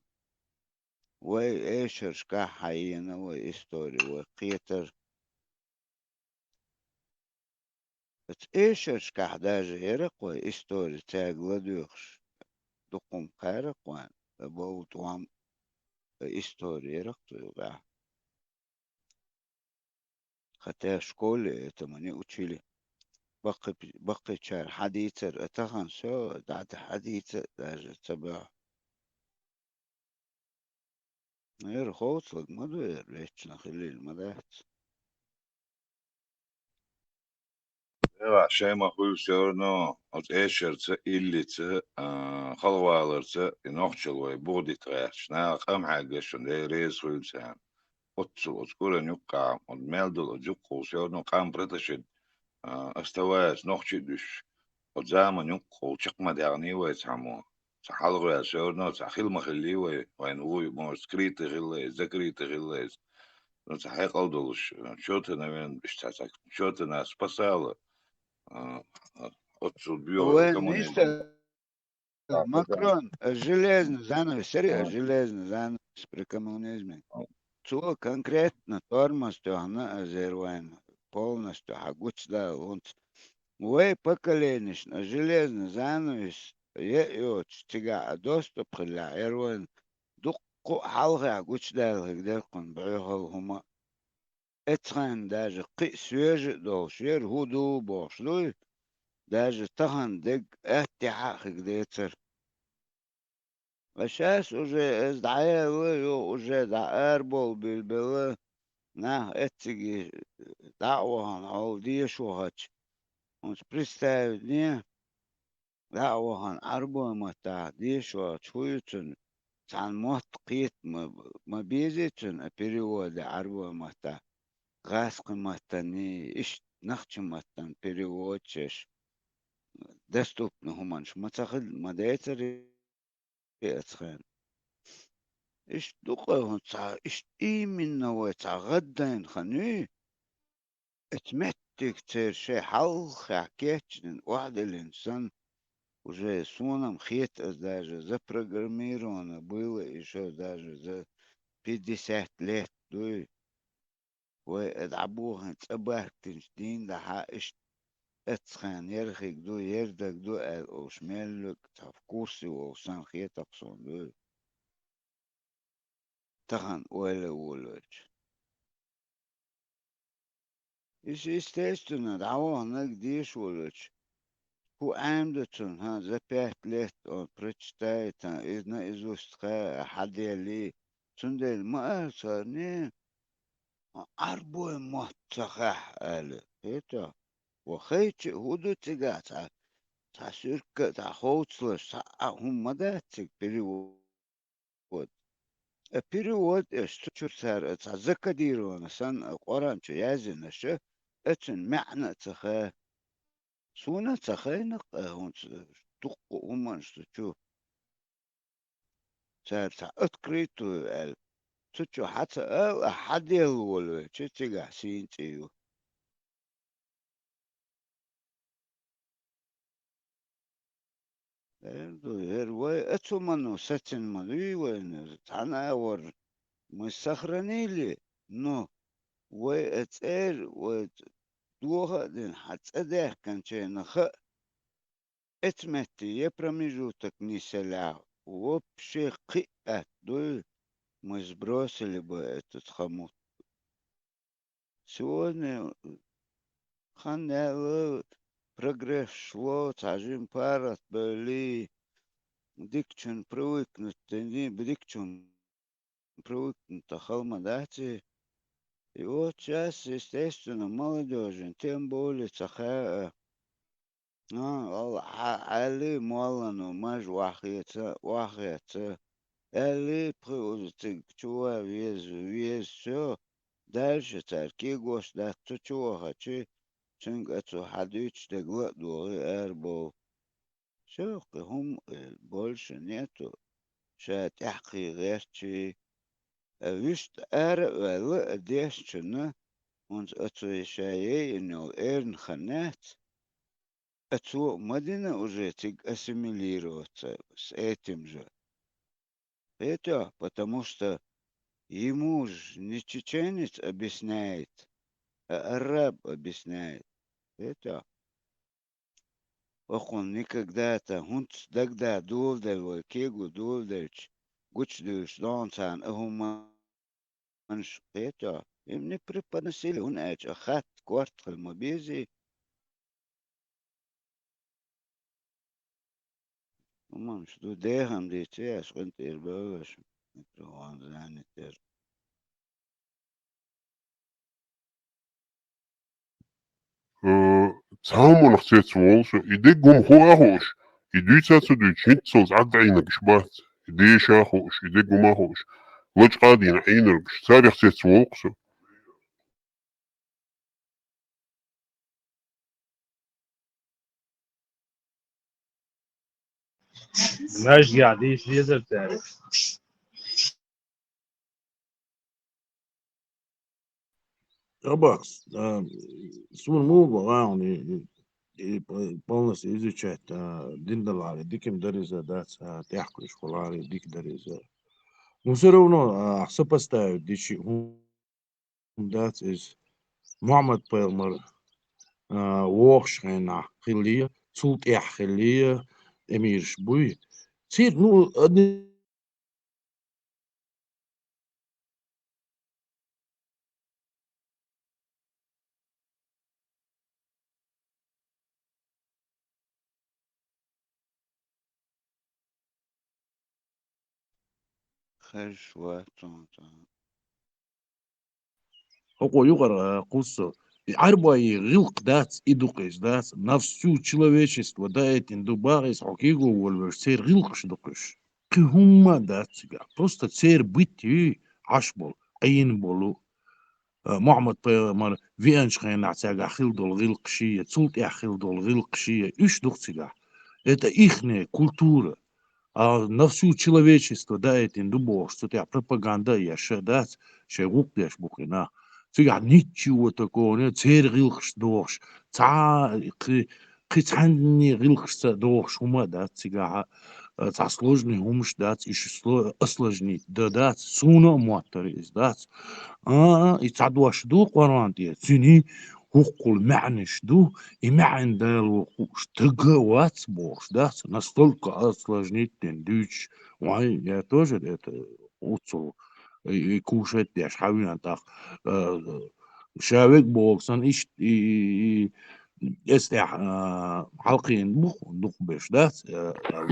وإيش رشكا حينا وإستوري وقيتر إيش رشكا داجة يرق وإستوري تاقلدوخش دقم قارق وان بوت وام إستوري يرق تيوغا хотя в школе этому не учили. بقي شهر حديثر اتخن شو دعت حديثر даже تبع غير خوصلك ما دوير ليش نخلي المدات Шема хуй все равно от эшерца иллица халвалерца и нохчелой будет трэш. На хам хагешен де рез хуйцам. Отцу скоро нюка от мелдул жукку все равно хам преташит оставаясь нохчидуш. От зама нюкку чакма дярни вайцаму. سحلغة شورنا سحيل مخليه وين هو مشكريت غلة ذكريت غلة سحيق أودلش شوتنا وين بيشتاك شوتنا سبسالة отцу био وين коммунизм. مستر ماكرون железный занавес, серьезно, железный занавес при коммунизме. Цо конкретно тормозью она озерваем полностью, а гуцда он. Ой, поколенечно, железный занавес, я тига доступ для эрван. دقوا حلقة гуцда где он بيهول هما. اتخان даже قيس دول شير هدو بوشلوي. даже تخان دق اتحاق ديتر. Сейчас уже сдаеваю, уже да эрбол билбелы, на эти дауан, алдишугач. Он представит мне, دعوهن عربو متى ديشوا شويتن عن موت قيت ما بيزيتن أبريود عربو متى غاسق متني إيش نختش متن بريودش دستوب نهمنش ما تاخد ما دايتر يتخان إيش دقه تاع إيش من نوع تاع غدين خني اتمتك تير شي حلخ حكيتش واحد الإنسان уже соном хет даже запрограммировано было еще даже за 50 лет. Дуй. وأدعبوها تبهت تنشدين ده إيش اتخان يرخيك دو يردك دو أو شمالك تاف كورسي وصان خيتك صون دو تخان ولا إيش استيستنا دعوه هناك ديش ولش هو عمدتون ها زبيت ليت أو بريتشتايت إذنا إزوستخا حد يلي تندل ما أصارني أربو مهتخح قال هيتا وخيتش هدو تيجا تا شركة تا خوتسلش تا هم مداتك بريود بريود اشتشر سار تا زكا ديرون سان قران شو يازن شو اتن معنى تخا سونا تخينق هون دق هم شو سار تا اتكريتو ال تشو حتى حد يلول تشتيجا سينتيو هرواي اتو منو ستن مدوي وين تانا ور مسخرني لي نو واتر ودوها دين حتصدق كان شي نخ اتمتي يبرمجوتك نيسلا وبشي قئة دول مزبروس اللي بقت تتخمط سواني خانا прогресс шло, цажим парат были, дикчун привыкнут, не дикчун привыкнут, халмадати. И вот сейчас, естественно, молодежи, тем более цаха, али малану, маж вахица, али приводит чува вез, все, дальше царки гош, да, чува хочу. Чунг اتو حديش دقوق دوغي اربو شوق هم больше нету شا تحقي غير شي ويشت ارق ديش شنا ونز اتو شايي انو ايرن خنات اتو مدينة уже тиг ассимилироваться с этим же. Это потому что ему же не чеченец объясняет, а араб объясняет. Это وقل никогда-то هونت دقدا دول دل وكيجو دول دلش قوش دوش دانسان اهما منش قيتا يمني بريبا نسيلي هون اج اخات كوارت المبيزي ومنش دو ديهم دي تياس وانت اربوش متروان زاني تر تعامل اختيت والش يديك جمهورهوش يديك تاتو شنت صوت عد عينك شبات يديش اخوش يديك جمهوش وش قادين عينك ساري اختيت والش ماش قاعدين يزر تعرف Рабакс, сумма يعني полностью изучать диндалали, диким дариза, да, тяжко школали, дик дариза. Но все равно сопоставить, дичи, that is Muhammad Pelmer, Washington, Khilia, Sult Khilia, Emir Shbui. تصير ну خشوة هو يقرأ قصة Арбай рилк дац идукеш дац на всю человечество да этин дубарис окиго волвер цер рилкш дукеш. Кихумма дацига. Просто цер бити ашбол عين بولو معمد مر فينش خين عتاقا خيلدو الغلقشية تسولت خيلدو الغلقشية إيش دوختيقا это ихняя культура. А на всю человечество, да, этим дубов, что тебя пропаганда, я шедать, шегук дешь бухина. Сега ничего такого нет, церь рилхш дош, кицанни рилхш дош, ума, да, сега, ца сложный умш, да, еще осложнить, да, суна мотор, да, и ца дуаш ду, кварантия, цини, хукул мعنиш ду, и мян дал штыгавать бог, да, настолько осложнить тендюч. Ой, я тоже это уцу и кушать я шавина так شاوك بوكسن إيش استع حلقين بخ دق بيش داس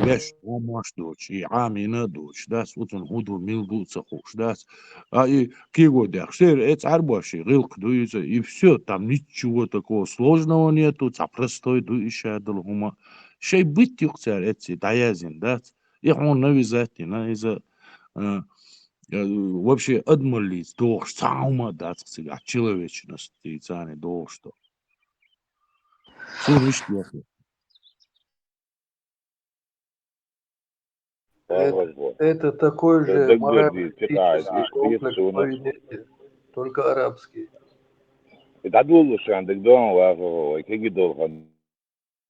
بيش وماش دوش عامينا دوش داس وتن هودو ميل دو цехуш дас и киго дершер эц арбаши рилк дуйца и все там ничего такого сложного нету ца простой дуйша долгума шей быть юкцер эци таязин дас и он навязательно из-за вообще адмалиц дох саума дас а человечность и цане дох что Слушай, Это такой же دق морально-этический دي комплекс تسونا поведения, только арабский. يتعدوا له عندك دوم وكيجي دول خن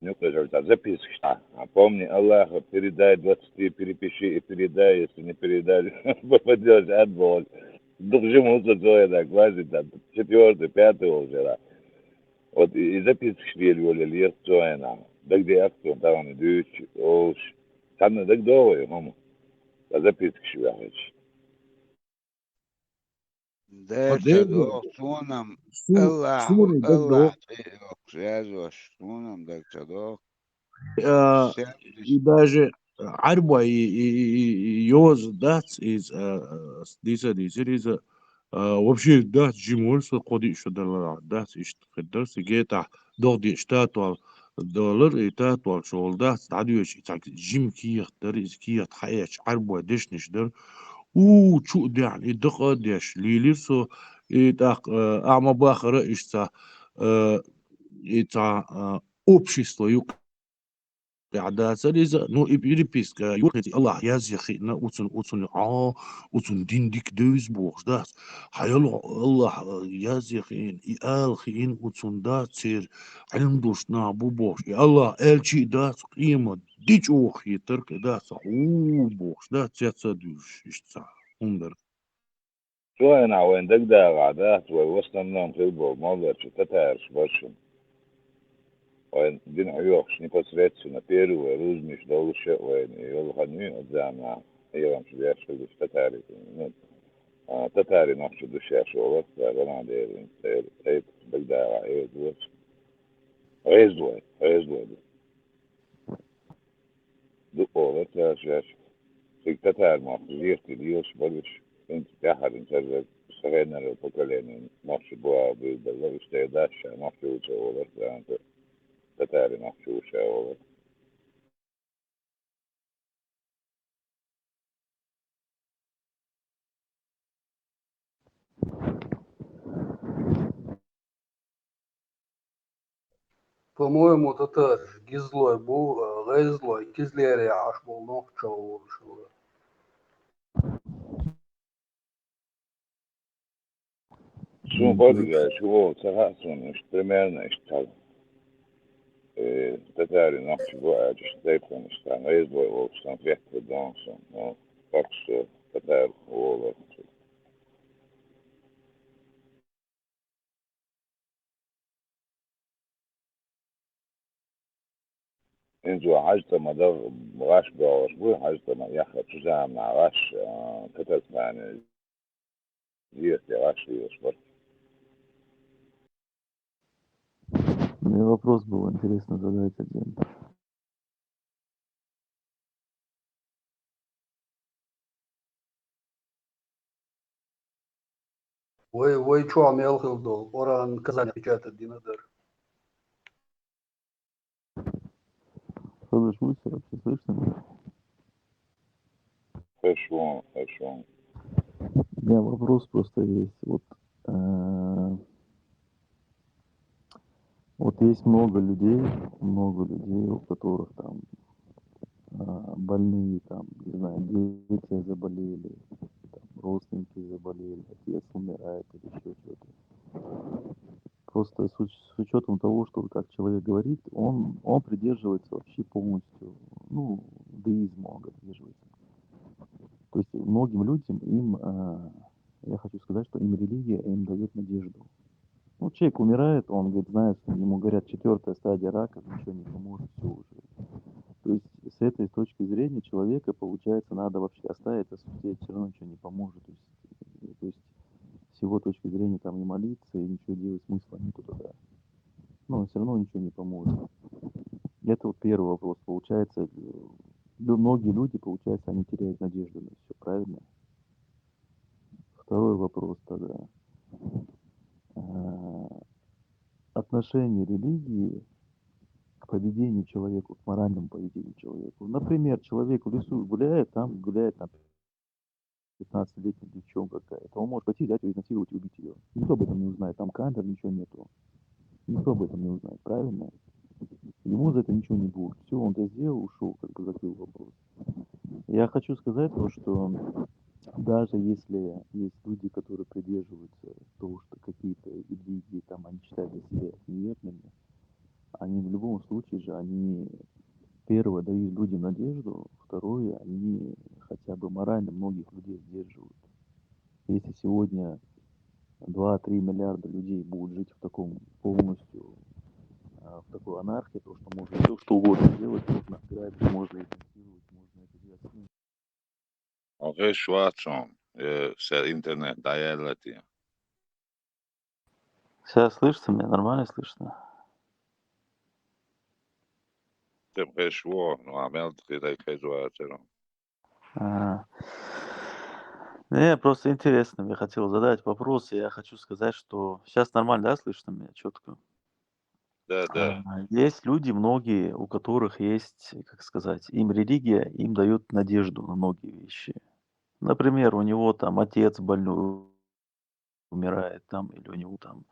نقدر запись что помни Allah передай 20 перепиши и передай если не передай попадешь отбол должен уже так квази там 4-й 5-й уже да вот и запись швель вали лет тоена так где актор там дюч ош там так довой мама запись швель Дерча дох сунам Аллах Сури Аллах док связываешь сунам дерча дох и даже арба и йоз дац из диса вообще дац жимольса коди еще доллар дац ишт хедерс гета доди штатуал доллар и татуал шол дац тадюш так жим киях дер из киях хаяч арба дешниш дер شو يعني دقة ديش ليلي سو إتاق أعمى باخرة إشتا إتا общество юг عدا سريزا نو إبيريبيسك يوخيتي الله يازيخي نا أوتون أوتون دين ديك دوز بوخ داس حيالو الله يازيخين إيال خين أوتون دا تير علم دوش نا بو بوخ الله إلشي داس قيمة ديش أوخي ترك داس بوخ دا تياتسا دوش إشتا هندر شو أنا وين دقدق عادات ووصلنا نوم في البو موضوع شو تتعرش برشم وين دين عيوخش نيكوس ريتسو نبيرو وروز مش دولشة وين يولو خدمي قدامنا أيوام شو بيعرش في تتعري تتعري نوخش دوشة شو وقت فأنا ديرين تيب دقدق عيوز دوش عيز دوي دو أولت يا شاش فيك تتعر ما خزيرتي ليوش بلش انت تحر انت سغينا البوكالين نوخش بوا بيبلغش تيداش نوخش وشا أولت انت تتعري نوخش وشا أولت По-моему, татар гизлой был, гайзлой, кизлери аш был ногчо уршил. شو بقولك شو تهاسون مش примерно اشتغل تتعري نوخش بوا جش تيبون اشتغل عيز دوي وقشتان فيحت دونسون فاكس تتعري أولت انزو حاجة ما ده غاش باوش بوي حاجة ما يخد تزام مع غاش كتت يعني ديت غاش يصبر Мне вопрос был интересно задать один. Вы что, Амелхил дол? Оран Казань печатает Динадер. Слышь, вообще слышно меня? Хорошо, хорошо. У меня вопрос просто есть. Вот есть много людей, у которых там больные, там, не знаю, дети заболели, там, родственники заболели, отец умирает или еще что-то. Просто с учетом того, что как человек говорит, он придерживается вообще полностью, ну, деизма он придерживается. То есть многим людям я хочу сказать, что им религия им дает надежду. Ну, человек умирает, он говорит, знает, что ему говорят, 4-я стадия рака, ничего не поможет, все уже. То есть с этой точки зрения человека, получается, надо вообще оставить, а все равно ничего не поможет. То есть с его точки зрения там и молиться, и ничего делать смысла нету тогда. Но все равно ничего не поможет. Это вот первый вопрос. Получается, многие люди, получается, они теряют надежду на все, правильно? Второй вопрос тогда. Отношение религии к поведению человека, к моральному поведению человека. Например, человек в лесу гуляет там 15-летняя девчонка какая-то. Он может пойти, взять ее, изнасиловать и убить ее. Никто об этом не узнает. Там камер, ничего нету. Никто об этом не узнает, правильно? Ему за это ничего не будет. Все, он это сделал, ушел, как бы закрыл вопрос. Я хочу сказать то, что даже если есть люди, которые придерживаются того, что какие-то религии там они считают для себя неверными, они в любом случае же, они первое дают людям надежду, второе, они хотя бы морально многих людей сдерживают. Если сегодня 2-3 миллиарда людей будут жить в таком полностью, в такой анархии, то что можно все что угодно делать, можно ограбить, можно изнасиловать, можно это делать. Окей, швачом. Все интернет, да, я лети. Сейчас слышно меня? Нормально слышно? Ты пришел, ну, а мел ты дай хезуатером. Не, просто интересно, я хотел задать вопрос, я хочу сказать, что сейчас нормально, да, слышно меня четко? Да. Есть люди, многие, у которых есть, как сказать, им религия, им дает надежду на многие вещи. Например, у него там отец больной умирает, там, или у него там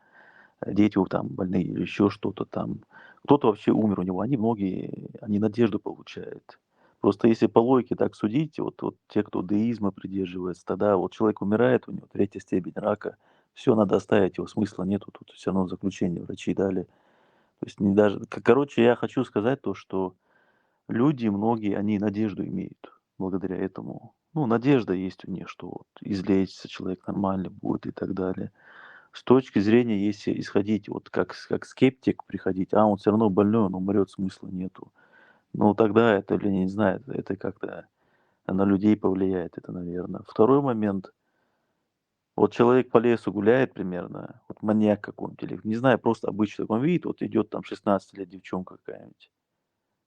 дети там больные, или еще что-то там. Кто-то вообще умер у него, многие, они надежду получают. Просто если по логике так судить, вот те, кто деизма придерживается, тогда вот человек умирает, у него 3-я степень рака, все, надо оставить его, смысла нету, тут все равно заключение врачи дали. То есть не даже, короче, я хочу сказать то, что люди, многие, они надежду имеют благодаря этому. Ну, надежда есть у них, что вот излечится человек нормально будет и так далее. С точки зрения, если исходить, вот как скептик приходить, он все равно больной, он умрет, смысла нету. Ну, тогда это, или не знаю, это как-то на людей повлияет, это, наверное. Второй момент. Вот человек по лесу гуляет примерно, вот маньяк какой-нибудь, или, не знаю, просто обычный, он видит, вот идет там 16 лет девчонка какая-нибудь.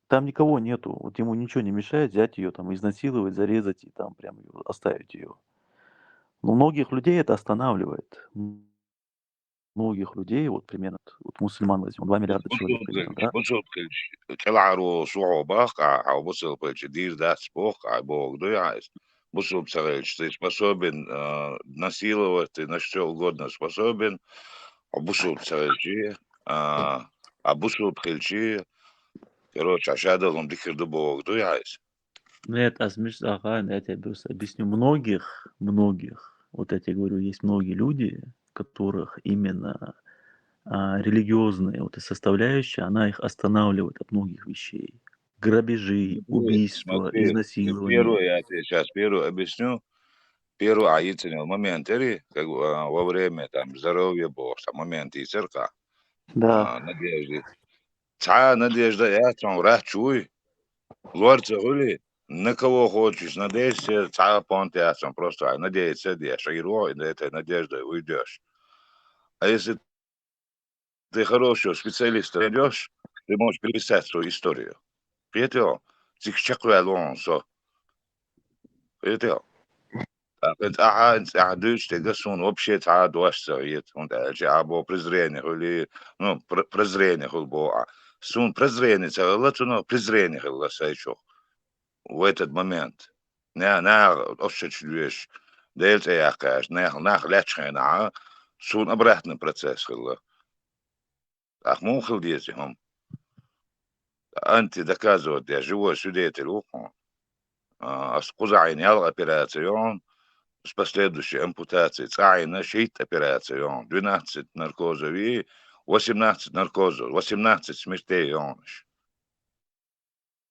Там никого нету, вот ему ничего не мешает взять ее, там, изнасиловать, зарезать и там прям оставить ее. Но многих людей это останавливает. Многих людей, вот примерно, вот мусульман возьмем, 2 миллиарда человек примерно, да? بص كالعرو صعوبة أو بص دير دات بوخ бог дуясь. Бусу псарельч, ты способен насиловать, ты на что угодно способен, а бусу псарельчи, а бусу пхельчи, короче, ашадалом дихер бог дуясь. Нет, ага, я тебе просто объясню. Многих, вот я тебе говорю, есть многие люди, которых именно религиозная вот эта составляющая, она их останавливает от многих вещей. Грабежи, убийства, Смотри, изнасилования. первое, я тебе сейчас первую объясню. Первый аитинил момент, как во время там здоровья Бога, момент и церква, Да. надежды. Та надежда, я там рачуй, лорца хули, на кого хочешь, надеешься, та понт я там просто надеяться, дешь, и этой надеждой уйдешь. А если ты хорошего специалиста найдешь, ты можешь переписать свою историю. Приятел, ты чекуя лонсо. Приятел. انت عدوش تقصون вообще تعاد واشتغيت und abo презрение или ну презрение хул боа сун презрение целатуно презрение хул сайчо в этот момент на ошчуешь дельта якаш на лячхена сун обратный процесс хул ах мухил детям анти доказывать я живой свидетель асқузайнял операцион с последующей ампутацией цайна щит операцион 12 наркозов и 18 наркозов 18 смертей онш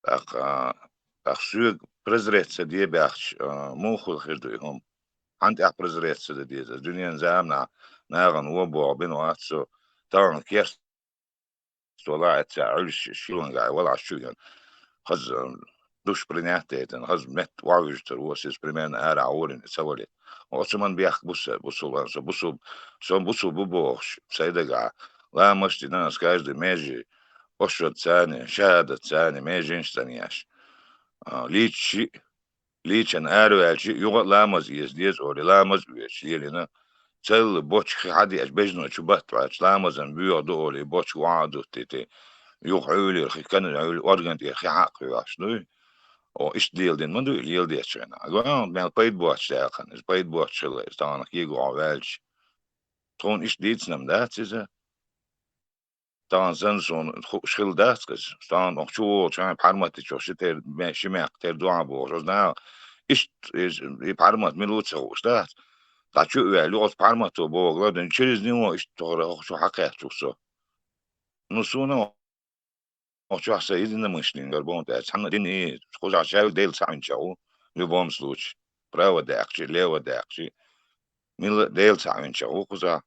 ах сюг презреться дебяхч мухул хирдуйхом анти ах презреться дедиза дуньян замна наган вобо бинуатсо тан кеш طلعت عرش شلون قاعد ولا شو خز دوش برناتيتن خز مت واجتر وسيس برمان ارا عورن سوالي وصمان بيخ بوسو بوبوش سيدقع لا مشتي ناس كاجد ميجي وشد ثاني شهادة ثاني ميجينش ثانياش ليتشن ارو الشي يغط لامز يزديز اولي لامز بيش يلينا تل بوش حدي اش بيجنو شبات بعد لامزن بيوضو اولي بوش وعدو تيتي يوحولي رخي كان يعولي ورغنتي رخي حقي واشنوي og ikke del din, men du del det ikke. Men på et båt stærken, på et båt skiller, så han ikke går vel. Tror ikke dit som det, så da han sen sånn skill det, så han og to år, så han parmat ikke, så det med sjemek til doabo, så da ikke parmat med lutse hos det. Da ikke låt parmat og bo, den через него ikke hakket så. Nu så nå شو سيدنا مشلين قربون ده سامنا ديني خوش عشاو ديل سامن شاو لبوم سلوش براو داكشي ليو داكشي ميل ديل سامن شاو خوزا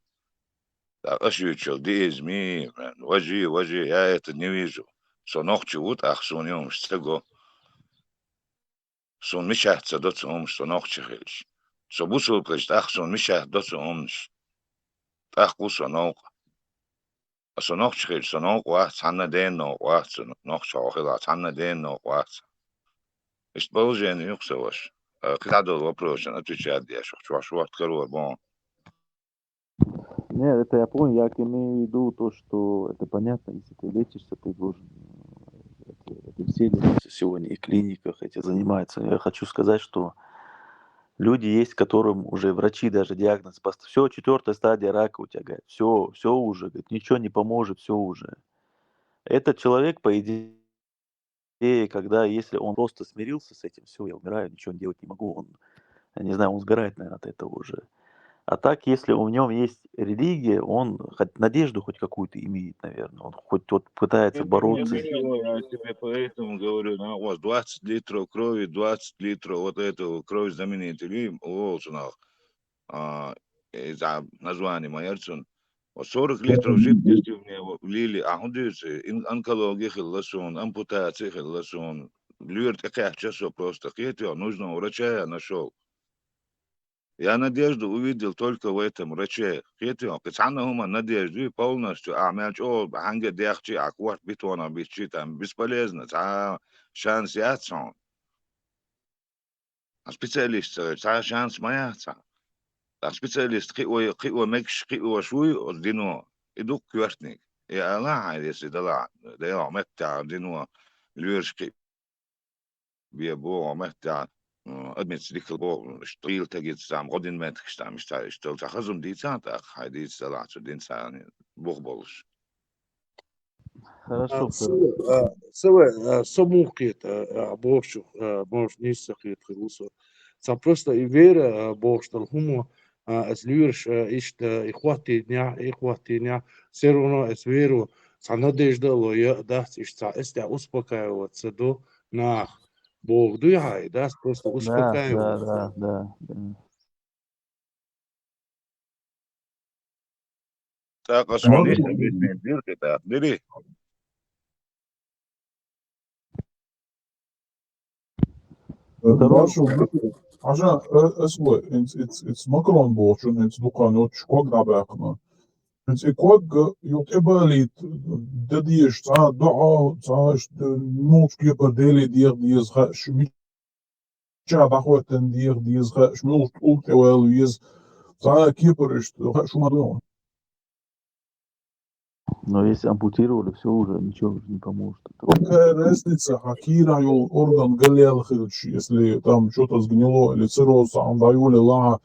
أشيوتشل ديز مي وجي يا تنيويجو سو نوختي وط أخسون يوم شتغو سون مشاه تصدوت سومش سو نوختي خيلش سو بوسو قلشت أخسون مشاه دوت سومش أخقو سو نوق Så nok skal så nok var tanna den nok var så nok så hela tanna den nok var. Ist bojen yok så var. Когда вопрос отвечать я что открою bon. Нет, это я понял, я имею в виду то, что это понятно, если ты лечишься, ты должен это все лечатся сегодня и в клиниках эти занимаются. Я хочу сказать, что люди есть, которым уже врачи даже диагноз поставили. Все, 4-я стадия рака у тебя, говорит. Все уже, говорит, ничего не поможет, все уже. Этот человек, по идее, когда, если он просто смирился с этим, все, я умираю, ничего делать не могу, он, я не знаю, он сгорает, наверное, от этого уже. А так, если у него есть религия, он хоть надежду хоть какую-то имеет, наверное. Он хоть вот пытается бороться. Я тебе поэтому говорю, у вас 20 литров крови, 20 литров вот этого крови знаменитый Волсунах, за названием Майерсон, 40 литров жидкости в него влили, а он дается, онкология хилласон, ампутация хилласон, люрт каких часов просто, нужного врача я нашел. Я надежду увидел только в этом враче. Пацаны надежду полностью, мелчо, ханга дехчи, акварт бетона бичи, там бесполезно, шанс яцон. Специалист, шанс маяца. Специалист, кио мекш, кио шуй, дину, идут квартник. И Аллах, если дала, да я мекта, дину, люршки, бебо, мекта. أدمت ذيك البو اشتغل تجد سام غدين ما تكشتام اشتغل تخزم دي ساعة هاي سلعة دين ساعة بغبلش. Хорошо. سوى سموكيت بوشو بوش نيسكيت خلوصو. سام просто и вера бош толхумо أسليرش إشت إخواتي все равно es веру sa надежда lo я да ишта эстя успокаивать саду на Бог дуяй, да, просто успокаивает. Да. Так, а что здесь объяснить? Бирки-то, бери. عشان اسوء it's مكرون بوشن it's دكان شكوك دابعنا it's كوك يعتبر دديش تا دعاء تا نوت كيبر ديلي دير ديز شمي Tja, dachoten die is smult ultewel is за киприш, шумадон. Но если ампутировали, все уже, ничего уже не поможет. Какая разница, хакира йол орган галелхилч, если там что-то сгнило, или цирроз, андаюли ла,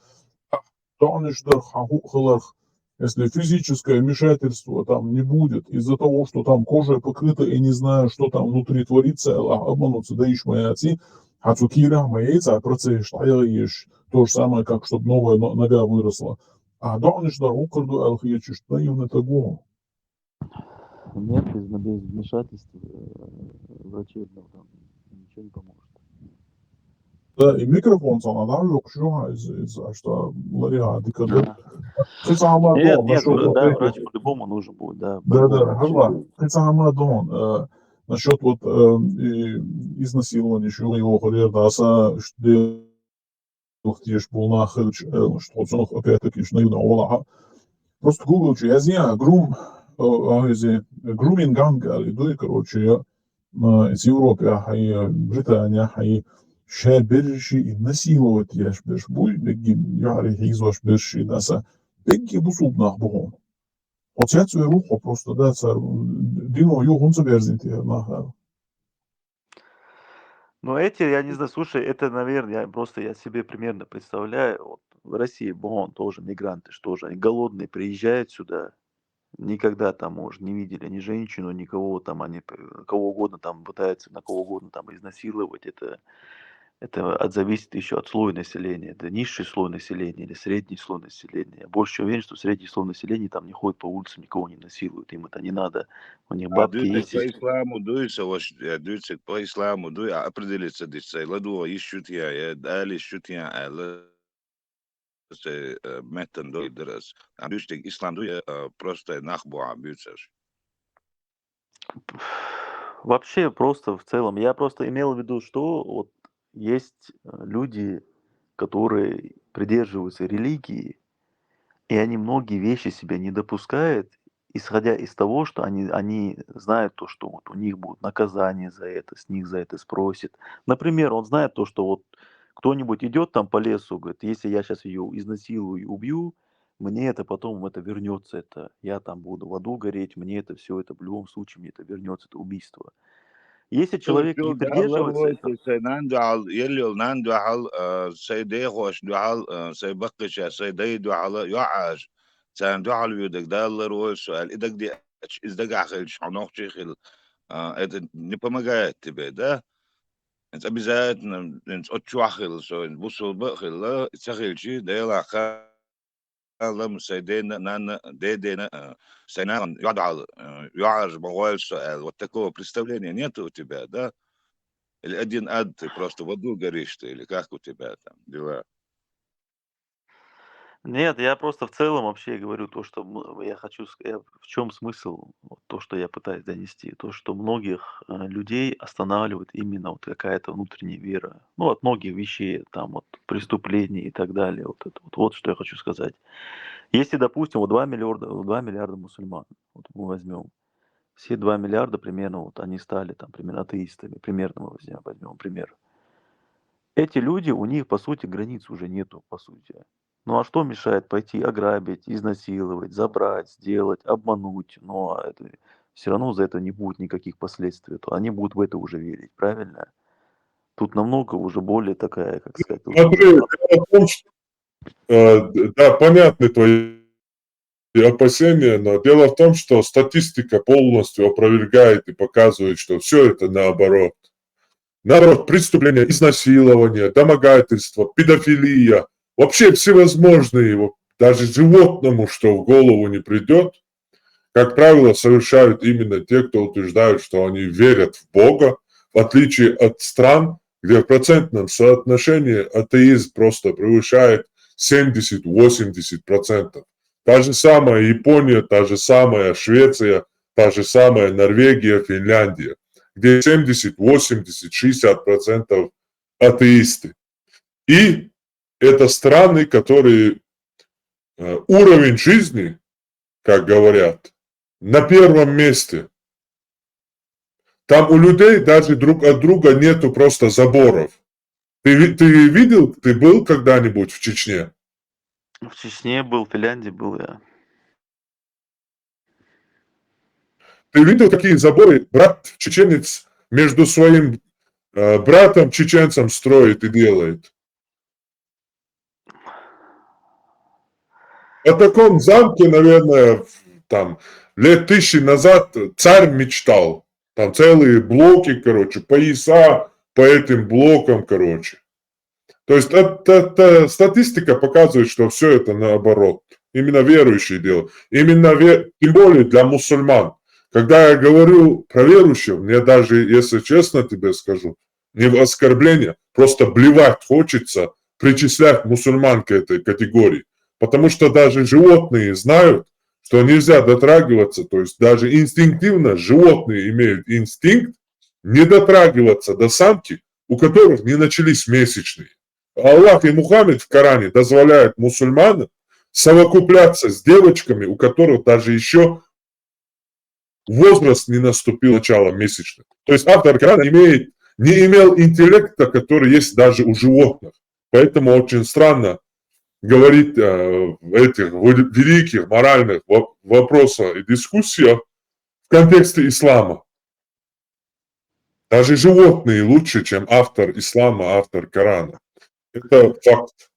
таништер, хахухалах, если физическое вмешательство там не будет, из-за того, что там кожа покрыта и не знаю, что там внутри творится, обмануться, да ишь моя отцы, хацукира, мояйца, процесс, ешь, то же самое, как чтобы новая нога выросла. А таништер, укрду, алхиечиш, наивно того. Нет, без вмешательства врачебного там ничего не поможет. Да, и микрофон sana yok şu an из что Лариа дикадет. Нет, да, врач по-любому нужен будет, да. Да, Хавла, Хамадон, насчет вот изнасилования, что его хорьердаса, что делать был нахер, что он опять-таки что наивно Аллаха. Просто Google, я знаю, груминг ганга, иду, короче, из Европы, Британия, شاید برشی نسیلوت یش برش بوی بگی یاری هیزوش برشی نسا بگی بسود نخ بهم хотят свою руку просто да цар дино ю хунца берзинти нахар. Но эти, я не знаю, слушай, это, наверное, я себе примерно представляю, вот в России, бон, тоже мигранты, что же, они голодные, приезжают сюда, никогда там, может, не видели ни женщину, никого там, они кого угодно там пытаются, на кого угодно там изнасиловать, это зависит еще от слоя населения. Это низший слой населения или средний слой населения. Я больше уверен, что средний слой населения там не ходит по улицам, никого не насилуют. Им это не надо. У них бабки есть. По исламу дуется, по исламу дуя определиться дичай. Ладу ищут я дали ищут я метан дуй драс. А дуйте ислам дуя просто нахбуа бьются. Вообще просто в целом. Я просто имел в виду, что вот есть люди, которые придерживаются религии, и они многие вещи себя не допускают, исходя из того, что они знают то, что вот у них будет наказание за это, с них за это спросят. Например, он знает то, что вот кто-нибудь идет там по лесу, говорит, если я сейчас ее изнасилую и убью, мне это потом вернется, это я там буду в аду гореть, мне это все, это в любом случае мне это вернется, это убийство. Если человек не придерживается этого... يلي نان دعال سيدي خوش دعال سيبقش سيدي دعال يعاج سان دعال يودك دالر والسؤال إدك دي إزدق عخل شعنوخ شيخل это не помогает тебе, да? Это обязательно отчу عخل سو بوصل بخل لا تخلشي ديلا لم سيدينا نان دينا سينان يدعال يعاج بغوال السؤال вот такого представления нет у тебя, да? Или один ад, ты просто в аду горишь, ты, или как у тебя там дела? Нет, я просто в целом вообще говорю то, что я хочу сказать, в чем смысл, вот то, что я пытаюсь донести, то, что многих людей останавливает именно вот какая-то внутренняя вера, ну, от многих вещей, там, вот, преступлений и так далее, вот что я хочу сказать. Если, допустим, вот 2 миллиарда мусульман, вот мы возьмем, все 2 миллиарда примерно, вот они стали там примерно атеистами, примерно мы возьмем пример. Эти люди, у них, по сути, границ уже нету, по сути. Ну а что мешает пойти ограбить, изнасиловать, забрать, сделать, обмануть? Но это, все равно за это не будет никаких последствий. То они будут в это уже верить, правильно? Тут намного уже более такая, как сказать... Смотри, дело в том, что, да, понятны твои опасения, но дело в том, что статистика полностью опровергает и показывает, что все это наоборот. Наоборот, преступления, изнасилование, домогательство, педофилия, вообще всевозможные, даже животному, что в голову не придет, как правило, совершают именно те, кто утверждают, что они верят в Бога, в отличие от стран, где в процентном соотношении атеизм просто превышает 70-80%. Та же самая Япония, та же самая Швеция, та же самая Норвегия, Финляндия, где 70, 80, 60% атеисты. И это страны, которые уровень жизни, как говорят, на первом месте. Там у людей даже друг от друга нету просто заборов. Ты видел, ты был когда-нибудь в Чечне? В Чечне был, в Финляндии был я. Ты видел, какие заборы брат чеченец между своим братом чеченцем строит и делает? О таком замке, наверное, там лет 1000 назад царь мечтал. Там целые блоки, короче, пояса по этим блокам, короче. То есть это статистика показывает, что все это наоборот. Именно верующие делают. Именно тем более для мусульман. Когда я говорю про верующих, мне даже, если честно тебе скажу, не в оскорбление, просто блевать хочется причислять мусульман к этой категории. Потому что даже животные знают, что нельзя дотрагиваться, то есть даже инстинктивно животные имеют инстинкт не дотрагиваться до самки, у которых не начались месячные. Аллах и Мухаммед в Коране дозволяют мусульманам совокупляться с девочками, у которых даже еще возраст не наступил начала месячных. То есть автор Корана не имел интеллекта, который есть даже у животных. Поэтому очень странно говорить в этих великих моральных вопросах и дискуссиях в контексте ислама. Даже животные лучше, чем автор ислама, автор Корана. Это факт.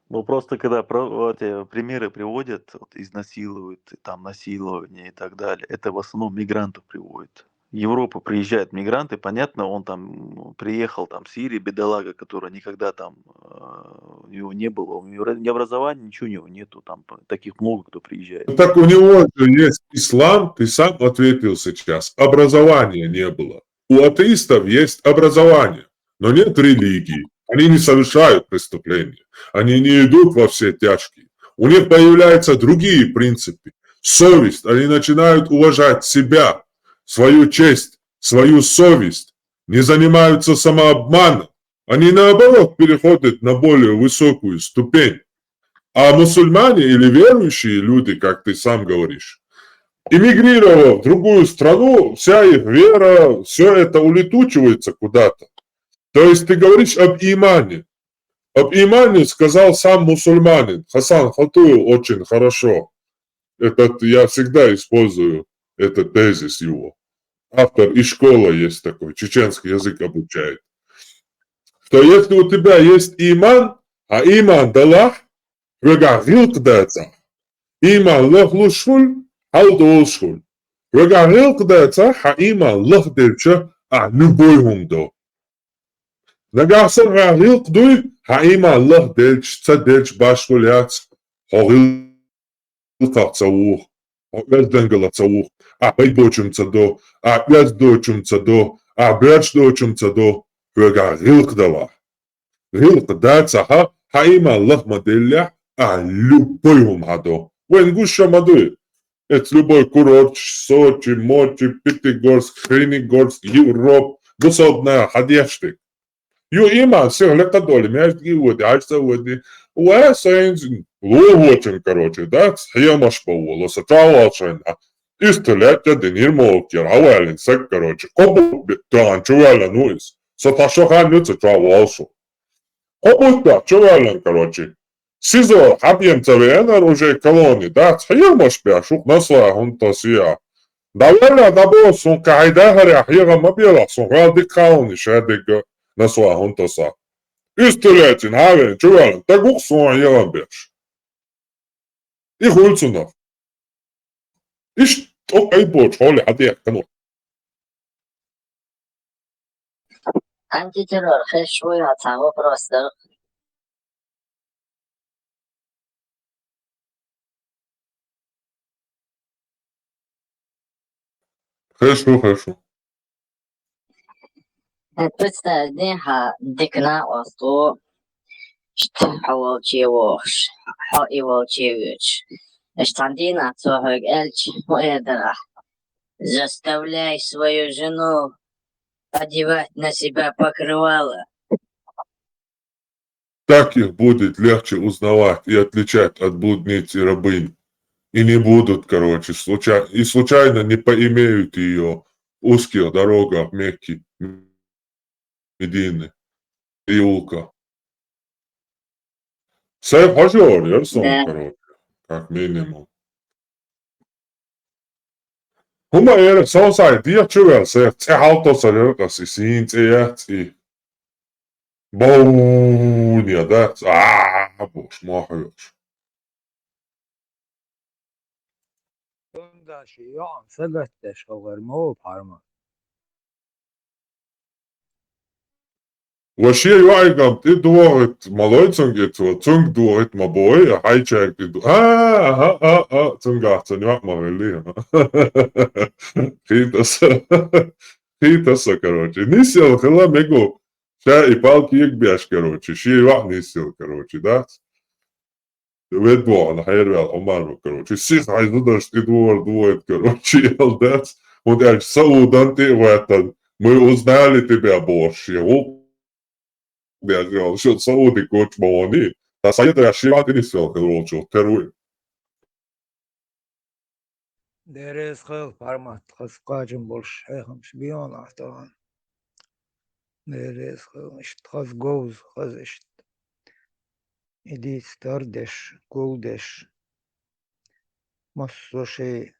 Ну, просто когда эти примеры приводят, вот, изнасилуют, там, насилование и так далее, это в основном мигрантов приводят. В Европу приезжают мигранты, понятно, он там приехал, там, в Сирии, бедолага, который никогда там, у него не было, у него ни образования, ничего у него нету, там, таких много, кто приезжает. Так у него есть ислам, ты сам ответил сейчас, образования не было. У атеистов есть образование, но нет религии. Они не совершают преступления, они не идут во все тяжкие. У них появляются другие принципы. Совесть, они начинают уважать себя, свою честь, свою совесть, не занимаются самообманом. Они наоборот переходят на более высокую ступень. А мусульмане или верующие люди, как ты сам говоришь, эмигрировав в другую страну, вся их вера, все это улетучивается куда-то. То есть ты говоришь об имане. Об имане сказал сам мусульманин. Хасан Хатуил очень хорошо. Я всегда использую этот тезис его. Автор и школа есть такой, чеченский язык обучает. Что если у тебя есть иман, а иман далах, вегахил кдается. Иман лох лушхуль, алдолшхуль. Вегахил кдается, а иман лох дельча, а любой хундо. Нагасар гахил кдуй, а иман лох дельч, цадельч башхуляц, хогил кавцаух. Огляденгалацаух, а пайбочумца до, а глядочумца до, а бячдочумца до, вега гилкдала. Гилкда цаха, хаима Аллах моделя, а любой умадо. Венгуша мадуй. Это любой курорт, Сочи, Мочи, Пятигорск, Хренигорск, Европ, высотная ходящий. Ю има всех лекадоли, мяжди воды, альца воды. Уэсэнзин, ловочен, короче, да, схемаш поволо, сатравалшена. Истолетя денир молкер, ауэлин сек, короче, кобу битан, чувэлэн уис. Саташохан нюца травалшу. Кобу да, чувэлэн, короче. Сизо, хабьем цавэнэр уже колони, да, схемаш пяшук насла хунтасия. Давэля дабо сун кайдахаря хьега мабела, сун галдик кауни шэдига насла хунтаса. Истолетин, хавен, чувэлэн, тагук суан яган бэш. И хульцунов. Иш окей боч, холи хадех, кану. Антитеррор, хэшвуется, вопрос, да? Хорошо. Представь, деха, дикна осту, Хавалчевош, Иволчевич. Штандина, Цохак Эльч, Уэдера. Заставляй свою жену одевать на себя покрывало. Так их будет легче узнавать и отличать от блудниц и рабынь. И не будут, короче, случайно не поимеют ее узких дорогах Мекки, Медины, Иулка. Все пожар, Да. короче, как минимум. Huma er sausai dia chuvel se te auto saler kasi sin te Bounia dat boş muhabbet. Öndaşı yok, sıkıntı şoğur mu parma. Вообще юайгам ты дует молодцем гету, цунг дует мабой, хайчек ты цунгах цунyak мавели. Хитаса, короче. Нисел хела мегу. Ша и палки их бяш, короче. Ши юак нисел, короче, да? Ведбо, на хайрвел, омару, короче. Сих хайдудаш ты дует, короче, елдец. Он дальше саудан ты в этот. Мы узнали тебя больше. Я сказал, что Сауди коч Мавани, а Саида я шиват и не сел, короче, теруй. Deriz kıl parma, tıskacım bol şeyhim şbiyon ahtavan. Deriz kıl işte kız goz, kız işte. İdi stardeş, guldeş. Masso şey,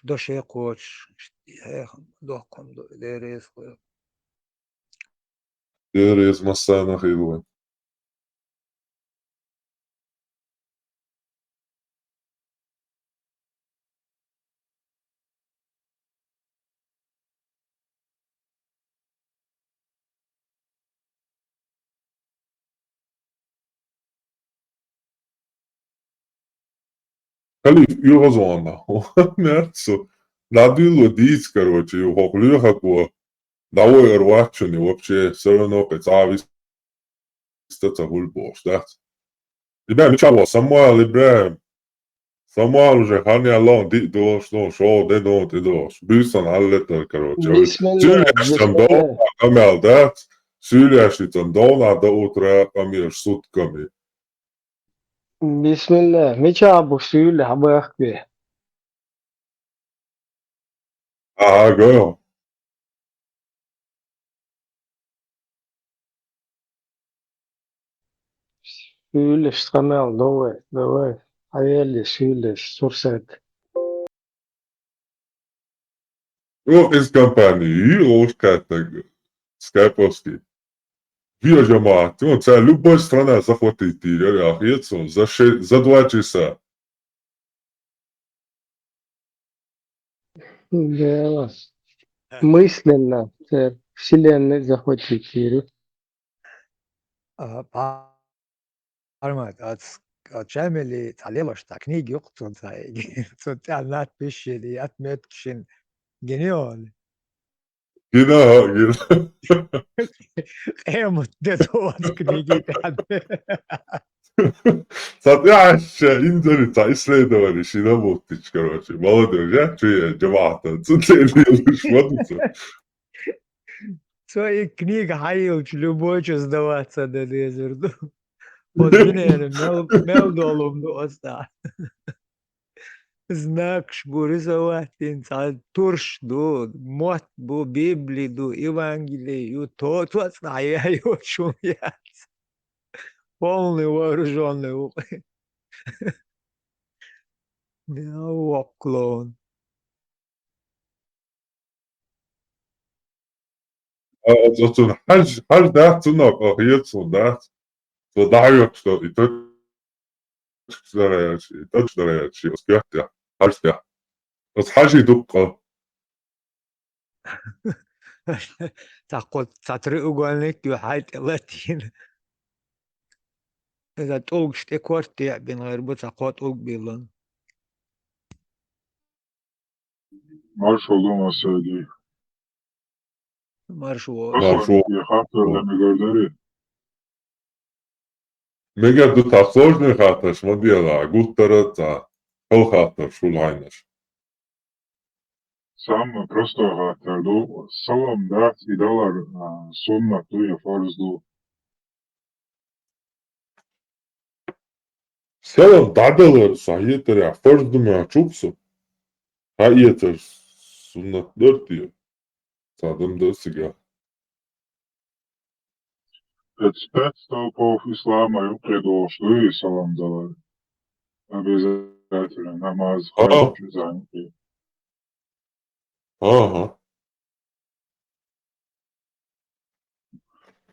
doşe koç, işte şeyhim, dokum, deriz kıl. Дерез масана хилуэн. Халиф, югазуанна. Мерцу. Надыло диц, короче, юхоклюхакуа. Давай рвачуни, вообще, все равно пецавис. Стаца гульбош, да? Ребят, ничего, Самуэл, Ибрахим. Самуэл уже ханя лон, ди дош, ну, шо, де дон, ты дош. Бюсан аллетер, короче. Bismillah, Сюляшцам дон, bismillah. камел, да? Сюляшцам дон, а до утра камер сутками. Bismillah. Micha bu suyla habak be. Ага. Suyla ştamel dove. Hayali suyla sursat. Ну, из компании, Ошката, Скайповский. Вио Джамаат, ну, це любая страна захватить, реально, за 2 часа. Да. Мысленно вселенной захватить мир. Parma, Cemili talemaşta kniga yoktun say. Sunt anlat bir şey, atmet kişin geniyor. Genau. Мутtet от книги. Сатяща инзарица исследовали Шинамотич, короче. Молодежь, я чуя, Джамаата, цуцелили швадуца. Свои книги hayır любой что сдаваться на дезерду. Pozminene mel dolumdu osta. Знак шбуризоватин, турш ду, мот бу Библии ду, Евангелие, то я шумят. Полный вооруженный. Клоун. Also, halt dazu noch, auch jetzt und das. So, da jetzt, ich touch, was gehört ja, halt ja. Das Haji Dukka. تترقوا حاجة لاتين إذا تقول شتكورتي بين غير بتاقوت أوك بيلون Marshall'dan söyledi. Marşu. Я хапter да ме гордери. Мега ду та сложный хаташ, модела, гуттарата, хол хаташ, шулайнаш. Сам просто хаптерду. Салам дат и долар sunna tuja farzdu. Selam dadalar sahiyetere, farz dume çupsu. Hayeter, Sünnetler diyor. Tadım da sigara. Pēc stolpов ислама укидошлы саламдалар. Обязательно намаз, хадж, занятия. Aha.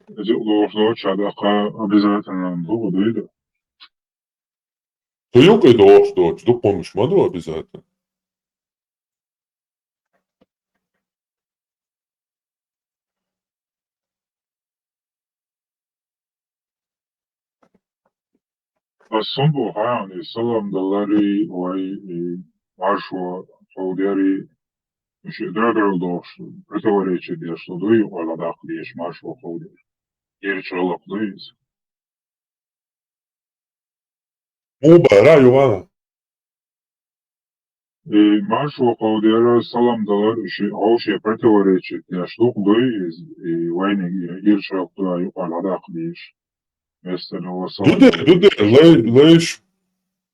Должно чадака обязательно было, да? Da yok doğuş. Da konuşmadı o abi zaten. Asumbu hani salamdaları vay marşo Saudiyari драдал дошло. Противоречие что дуй, оладах лишь маршо Saudiyari. Yerçalak duyuz. Bu bara Yuvana. Маршо Saudiyari salamdalar şey противоречит что duyuz. Vayne yerçalak duy, oладах лишь. Mesela o Dude,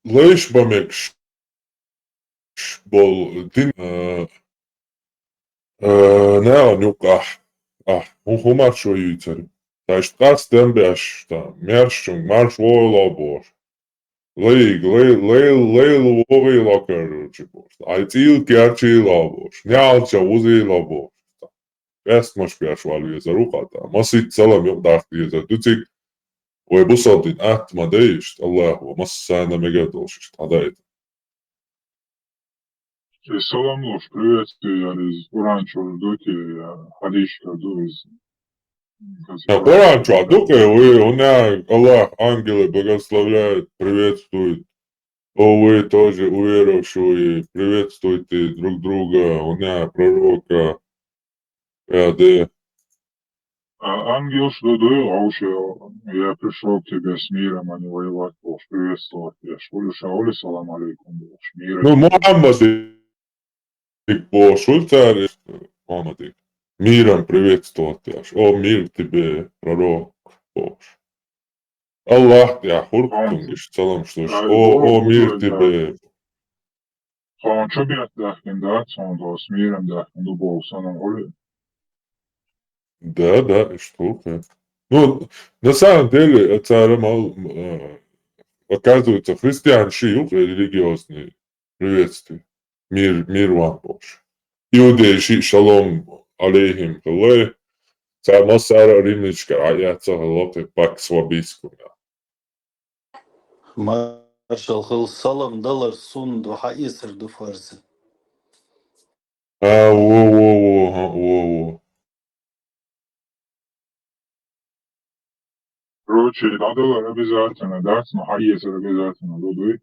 leiš bamekš bol din ne anjuk humar šo jūceru. Tā ir kāds tembieš, tā mēršķung, marš voilabor. Leilu voilakeru čipos. Aic ilki arči labor. Njālča uzi labor. Ezt pieš valvies ar ukātā. Masit salam jau dārtiet ar ducik. Vai busaldin اتما değişti Allahu mas sana megadolşist adayt. Salamlos, приветствую из Уранчо Дуки, Хадишка Дуиз. Уранчо Дуки, у меня Аллах, ангелы благословляют, приветствуют. Вы тоже уверовавшие, приветствуйте друг друга, у меня пророка, ПАД. Ангел, что дуил, я пришел к тебе с миром, а не воевать, Бог, приветствовать тебя. Шулю шаули, салам алейкум, Бог, мира. Ну, Мухаммад Бог, царь Мухаммад, миром приветствовать тебя. О, мир тебе, пророк Бог. Аллах тебя, хуртунгиш, салам, что о, мир тебе. Он что бьет дахин, да, он с миром дахин, дубол, санам ули. Да, что это? Ну, на самом деле, царь оказывается, христиан шиил религиозные приветствия. Мир вам, Боже. Иудеи шалом алейхим, царь Масара римничка, а я цахалоты пак свабийскую. Marshal Hill salamdalar sundu haisirdu farzı. Во. Короче, надо обязательно, да, хаесер обязательно, дудуй.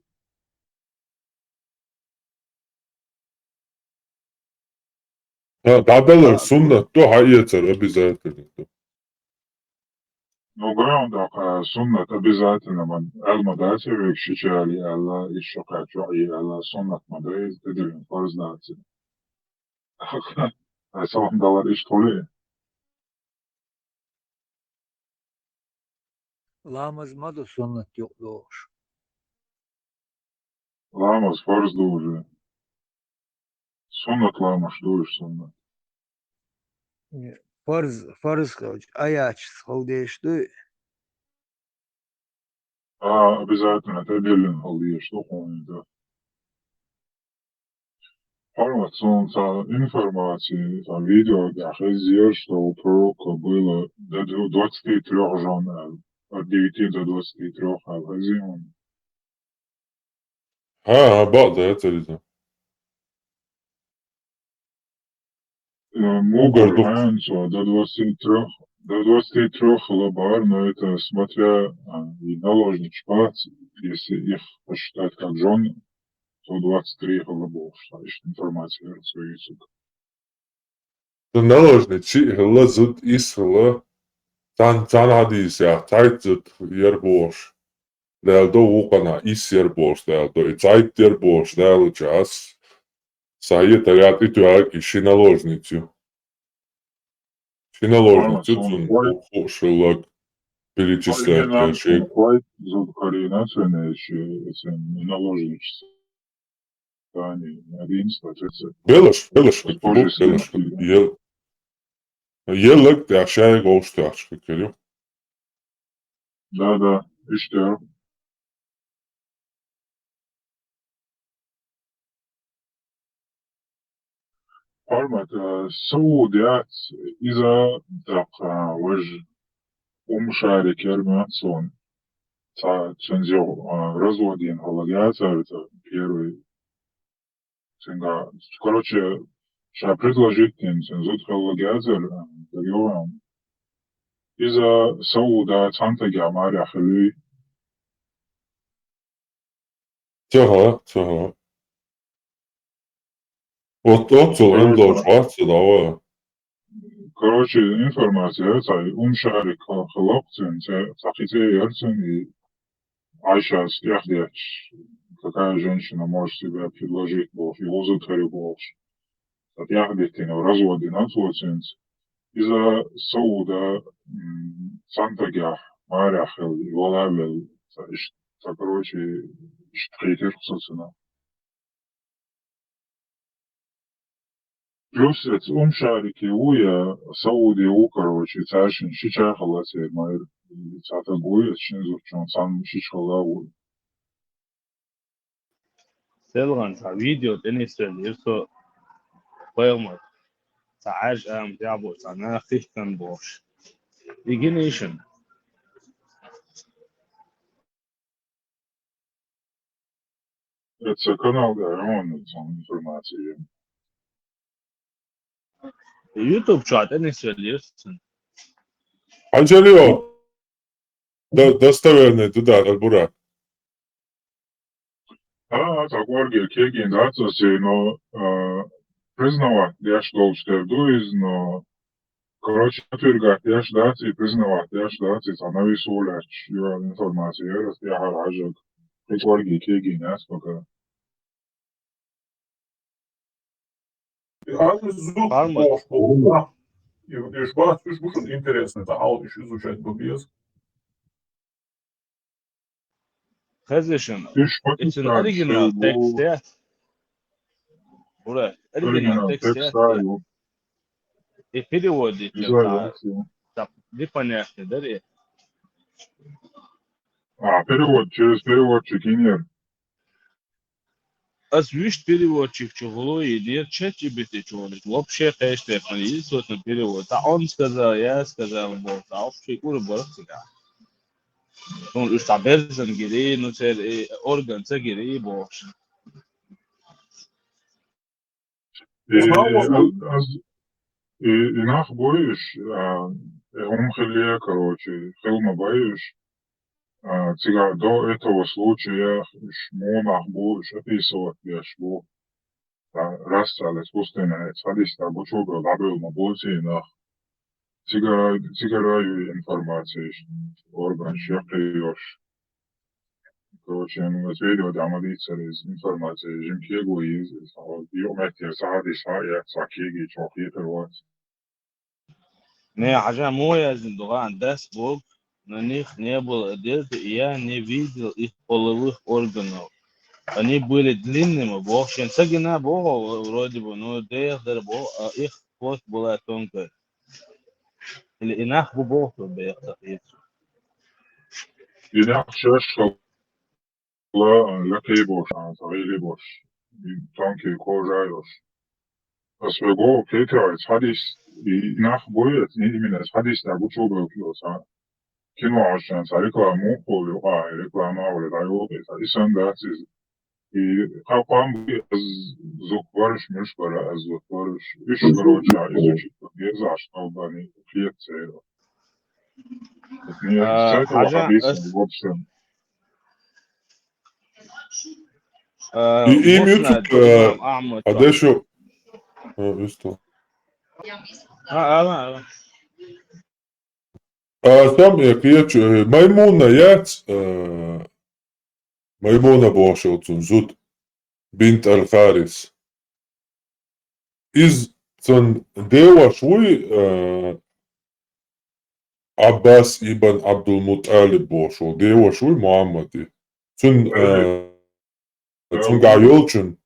Дадалар суннат, то хаесер обязательно. Ну, граундах суннат обязательно, man elmadāts jau iekšķiķēli, ela izšokāču, ela sunnat madreiz, dedivim farznāci. Salam dalar iştoli. Lamaz madu sunnat yok doğuş. Lamaz farz duži. Sunnat lamaš duži sunnat. Farz kılıç, ayaç, saldeşti. Обязательно, это белин халдия, что помнит. Формация информации, там видео, я что у пророка было до 23 жен, от 9 до 23 алхазим. بعد это. Могут раньше до 23 лабар, но это смотря и наложник шпац, если их посчитать как жен, то 23 лабов, что информация рисуется. Наложничи, хла зуд исхла, тан хадисия, тайт зуд ербош. Дēļ to ukana izsierboš, dēļ to и цайт ербош, dēļ час. Saietajāt itu āki šī naложницю. Šī naложницю un šelak перечислять кашек. Quite зуд харинацию, наложничество. Тани, один статуса. Белаш, Позже белаш. Елак, ты ошай голшту ашка керю. Да, и что? Формат Саудият إذا تقع وجه ومشارك المعصون تنزيو разводин халагиация это первый ценга. Короче, сейчас предложить цензут халагиация договором. إذا سودا تنتج عمارة خلوي Тяга. Вот он шварцы дава. короче, информация, это умшарик халапцин, цахите ярцин и Айша Стяхдяч. Какая женщина может себя предложить Бог, его затворил Бог. Стяхдяхтин в разводе на Цуцинц. Из-за Сауда Сантагях, Маряхел, Волавел, короче, Штрейтер Цуцина. Плюс это умшарики уя Сауди короче, царшин шичахала цермайр. Цата гуя чинзурчон сам шичхала уя. Selgan sa video tenisel irso qoyma saaj am jabo sana khishkan bosh ignition Это канал, да, он сам информации. YouTube chat tenisel irso Анжелио, достоверный туда, Албурак. Так оргия кегин дацоси, но признавать, я что штердуиз, но короче, отвергать, я ждать и признавать, я ждать, и становись уляч, я информация, я гаражек, хоть оргия кегин, я спока. И шпац, ты слушай, интересно, это аудиш изучать без. Khazishin it's an original text yeah Ура, original text yeah и переводы так непонятно да ли перевод через переводчик и нет. Озвучь переводчик чего и нет ChatGPT чего вообще хэштег есть на перевод а он сказал я сказал вот а вообще курбор всегда он استعبرزن جري نوتر organ تجري бош И нах боишь, хлея, короче, хилма боишь, тебя до этого случая шмонах боишь, описывать я шмо, расстались пустыня, садись на бучуга, лабил на болтинах, тигараю информации, орган щепляешь. Короче, видео дамадиться из информации, жимкегу из биометрии, садись, я цакеги, чохитер, не عشان مو يزن دوغان дасбог на них не было одежды и я не видел их половых органов они были длинными вообще сагина бога вроде бы но их хвост была тонкая или инах бог бехтах инах шашка лакей бош, загили бош, тонкий кожаешь. Освего кетер, садись, и нах будет, не именно садись на бучуга клоса. Кино ашан, рекламу полю, реклама улетаю, и сандаци. И хапам звук варш мышпара, звук варш, иш короче, изучить, где за что бани клетцы. Не с этого хадиса, в общем. И YouTube, а дальше... Что? Там я кричу, Маймуна яц, Маймуна бошелцун, зуд, бинт Аль-Харис. Из цен дева швуй Аббас ибн Абдул-Муталиб бошел, дева швуй Муаммади. Цен гайолчун,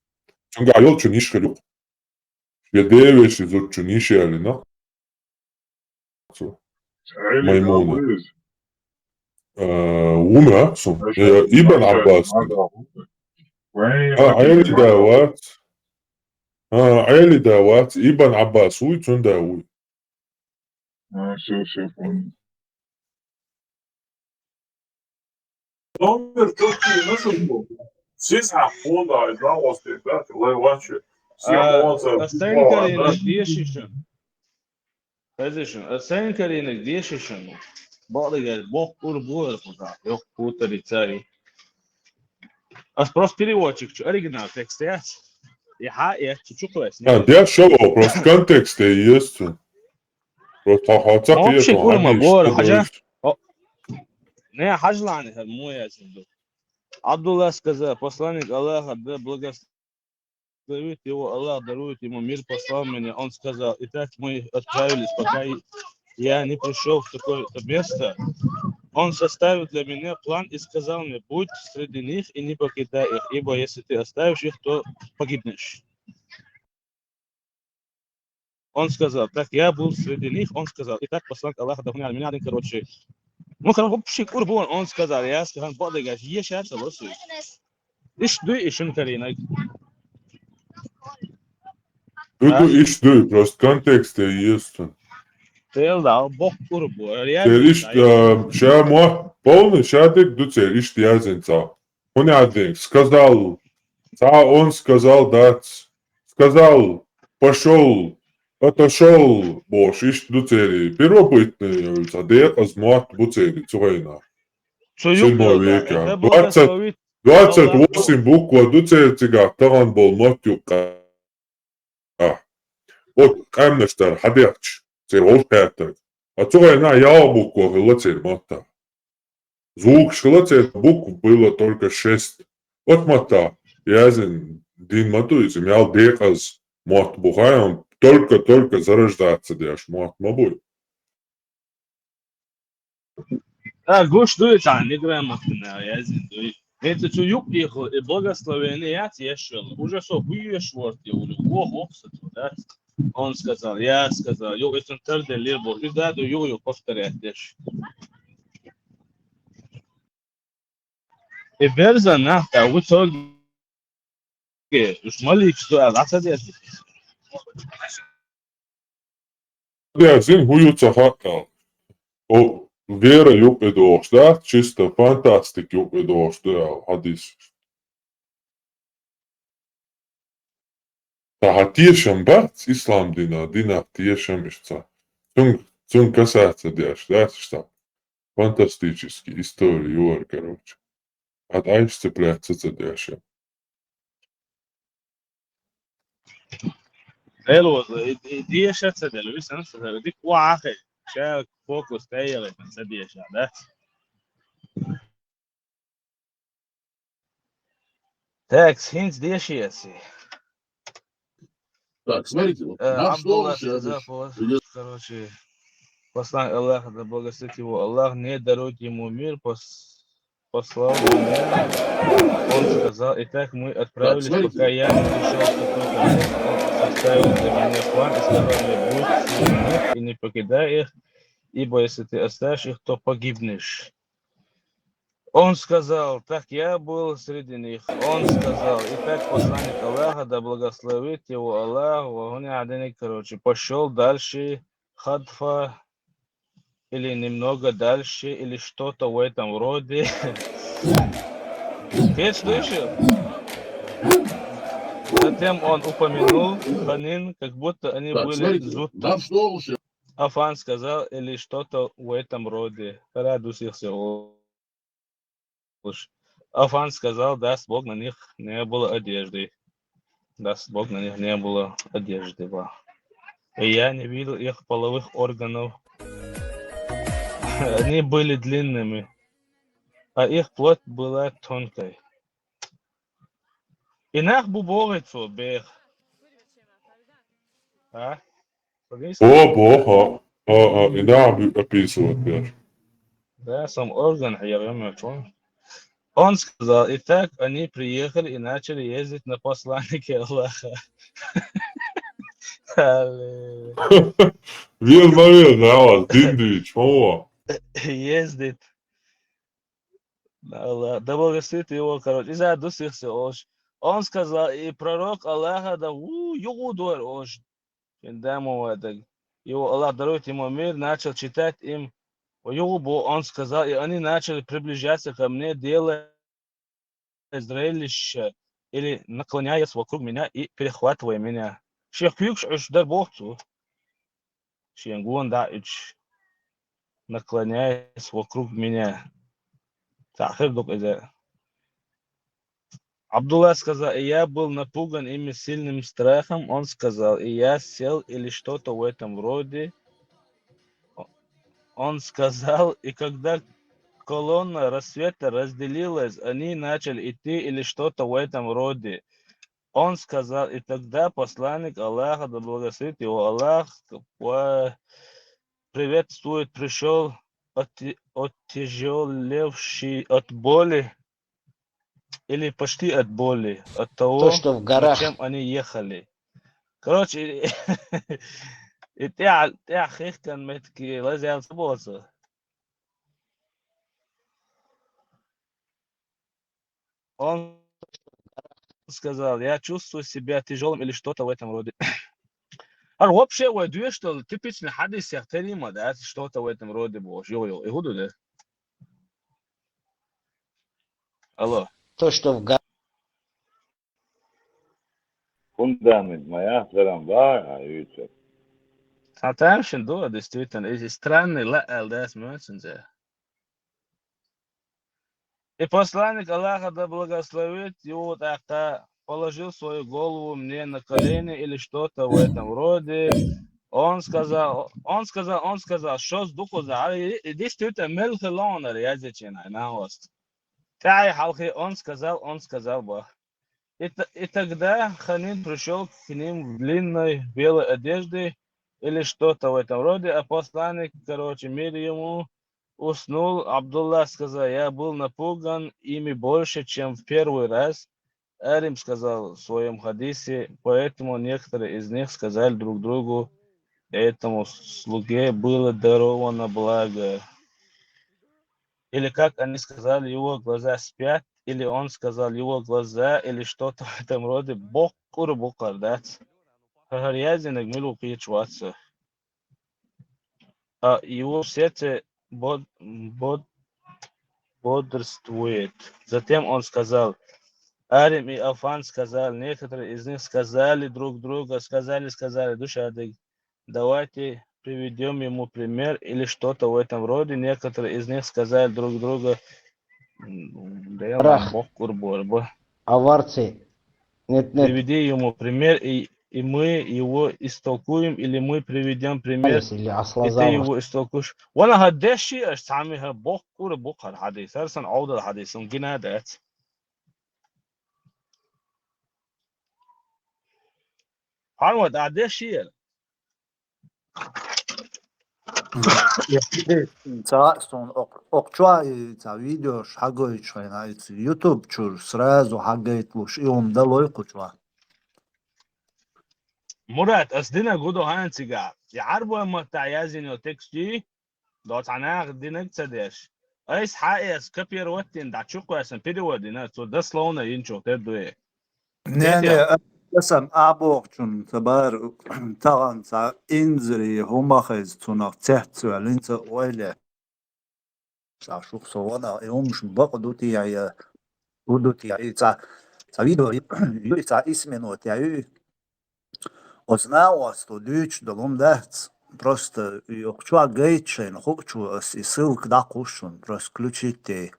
Çünkü ayol için iş yok. Ya deveşi zor için iş yerine. Maymuna. وما ابن عباس عيلي داوات عيلي داوات ابن عباس ويتون داوي Номер Türkiye nasıl bu? Siz hakkında iddiamız tekrar levaçı. Sen kariyene diyişişin. Kardeşim, sen kariyene diyişişin. Bağlı gel, bok bu kuda. Yok bu tarihçi. Просто переводчик, оригинал текст я. Я чуть-чуть классно. Я шоу, просто контекст есть. Просто хотя бы вообще это, курма, они бор, что хажа. говорят. Не, хажлани, мой я знаю. Абдулла сказал, посланник Аллаха, да благословит его Аллах, дарует ему мир, послал меня. Он сказал, итак мы отправились, пока я не пришел в такое-то место. Он составил для меня план и сказал мне, будь среди них и не покидай их, ибо если ты оставишь их, то погибнешь. Он сказал, так я был среди них, он сказал, итак посланник Аллаха, да меня один, короче, ну, вообще, курбон, он сказал, я сказал, бодыгаш, ешаться, лосуй. Ишь, дуй, и шинкарина. Тут iş değil, просто контекст есть. Ты дал, бог курбу, Теперь ищ, ща мо, полный щадик, дуцер, ищ язенца. Он один сказал, он сказал дать, сказал, пошел, отошел, бош, ищ дуцери. Первобытный, задек, азмат, буцери, цугайна. В 7 веке. 28 буква, дуцер, цигар, таран бол, мотюка. Вот, камнештар, хадерч, цер, олхэтер. Отсюда я букву глотер мота. Звук шлоцер букв было только 6. Вот мота. Язен дин матуизм. Я деказ мот бухай, он только зарождаться дешь мот мабуй. Гуш дует, не грамотно, язен дует. Это чуюк ехал, и благословение я тешил. Уже что, выешь вот, я говорю, ого, да? Он сказал, я сказал, ё, это твердый либо, и да, ё, повторять дешь. И берза нахта, в итоге, уж малик, что я лата дешь. Язен хуются хака. О, вера юк эдош, да? Чисто фантастик юк эдош, да, хадис. Tā tiešām bērns islām dinā tiešām ir tā. Цун касается дяш, да, что фантастические истории, юар, короче. А дальше цепляется за дяша. حلو دي شات ده لويس انا ديك واخي شا فوكس تايل دي شات ده تاكس هينز دي شيء Так, смотрите, вот наш Абдулла Тору сказал, короче, посланник Аллаха, да благословит его Аллах, не дарует ему мир, послал меня. Он сказал, итак мы отправились, пока я не пришел в какое-то место. Он составил для меня план и сказал мне, будь среди них и не покидай их, ибо если ты оставишь их, то погибнешь. Он сказал, так я был среди них. Он сказал, итак посланник Аллаха, да благословит его Аллах, короче, пошел дальше, хадфа, или немного дальше, или что-то в этом роде. Ты слышал? Затем он упомянул Ханин, как будто они были зуты. Афан сказал, или что-то в этом роде. Радусился. Афан сказал, даст Бог, на них не было одежды. Даст Бог, на них не было одежды. И я не видел их половых органов. Они были длинными, а их плоть была тонкой. Инах бубовицу бех. А? Бо, инак описывать, бех. Да, сам орган, я вымер. Он сказал, и так они приехали и начали ездить на посланники Аллаха. Vienmēr nevēlas dindīt šo. Ездит на Аллах. Да благословит его, короче. И задусился ош. Он сказал, и пророк Аллаха, да югудор ош. Его Аллах дарует ему мир, начал читать им. Он сказал, и они начали приближаться ко мне, делая зрелище или наклоняясь вокруг меня и перехватывая меня. Шейх Пьюкш уж дар бохцу. Шейнгуан да уж наклоняясь вокруг меня. Тахир дук это. Абдулла сказал, и я был напуган ими сильным страхом. Он сказал, и я сел или что-то в этом роде. Он сказал, и когда колонна рассвета разделилась, они начали идти или что-то в этом роде. Он сказал, и тогда посланник Аллаха, да благословит его Аллах, приветствует, пришел оттяжелевший от боли, или почти от боли, от того, что в на горах. чем они ехали. Короче, и ты хихкан метки лазял собоса. Он сказал, я чувствую себя тяжелым или что-то в этом роде. А вообще, я что типичный хадис яхтарима, да, что-то в этом роде было. Йо-йо, и худу, да? Алло. То, что в горах. Фундамент моя, прям, да, Ютуб. Attention, да, действительно, эти странные ЛДС мессенджеры. И посланник Аллаха, да благословит его, так положил свою голову мне на колени или что-то в этом роде. Он сказал, что с духу за... И действительно, мелхилонер, я здесь на ост. Он сказал, Бог. И тогда Ханин пришел к ним в длинной белой одежде или что-то в этом роде, а посланник, мир ему, уснул. Абдулла сказал, я был напуган ими больше, чем в первый раз. Арим сказал в своем хадисе, поэтому некоторые из них сказали друг другу, этому слуге было даровано благо. Или как они сказали, его глаза спят, или он сказал, его глаза, или что-то в этом роде. Бог курбу кардат. Харязинок милу пичваться. А его сердце бодрствует. Затем он сказал, Арим и Афан сказал, некоторые из них сказали друг другу, сказали, душадык, давайте приведем ему пример или что-то в этом роде. Некоторые из них сказали друг другу, Бог курборба. Аварцы. Нет. Приведи ему пример, и мы его истолкуем, или мы приведем пример, Или и ты его истолкуешь. وانا هالشيء استعملها بوك كور بوك الحديث هرسن عود الحديث جنادات حرمت هالشيء Интересно, окчуа это видео шагает на YouTube чур сразу хагает луш и он далой кучва. مرات أصدنا جودو هانسيجا يعربوا أما تعيازين وتكستي دوت عناق دينك تدش أيس حقيقة كبير وقتين دعشوكو أسن بيدو ودينا so ده سلونا ينشو تدو إيه Не, сам аборчун табар таран са инзри хомахез цунах цехцу алинца ойле. Са шухсована и умш бакдути я удути я за видео юли за isменот я Узнал, что луч доломдец просто чуа гейчен, хочу и ссылка да кушун, просто включите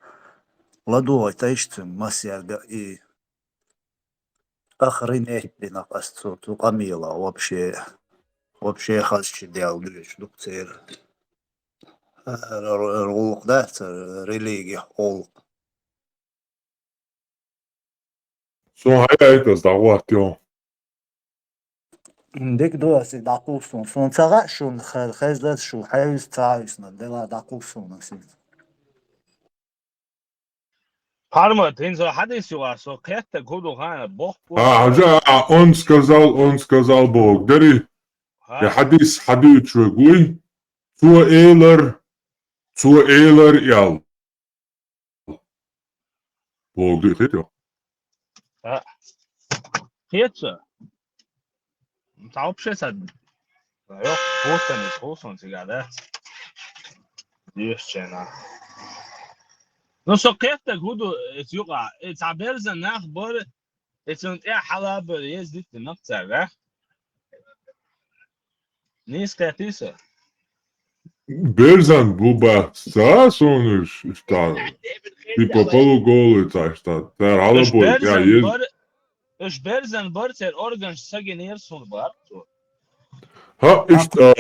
ладу тайштен масяга и охренеть на касту ту камила вообще хасчи дел луч дукцер ролк да религия олк. So heißt das dauert ja. ديك دواسي داقوسون سون تاغا شون خزدات شو حيوز تاعيسنا ديلا داقوسون نسيت Хармат, инза хадис юасо, кэтта гуду хана, бог حاجة он сказал Бог. Дари, я حديث شوي تو إيلر يال. Бог دي خير. Хетса. Таупше сад. Yok, olsun sigara. Diyorsun. No so kefta gudu yuqa. Taberza nakhbar. Etsunt halab yezdit naqsa. Nis qatisa. Берзан буба сасонуш ста. Типа полуголый так что. Тер алабой. Я есть. Üç berzan barter organ sagenir son bar. Ha işte.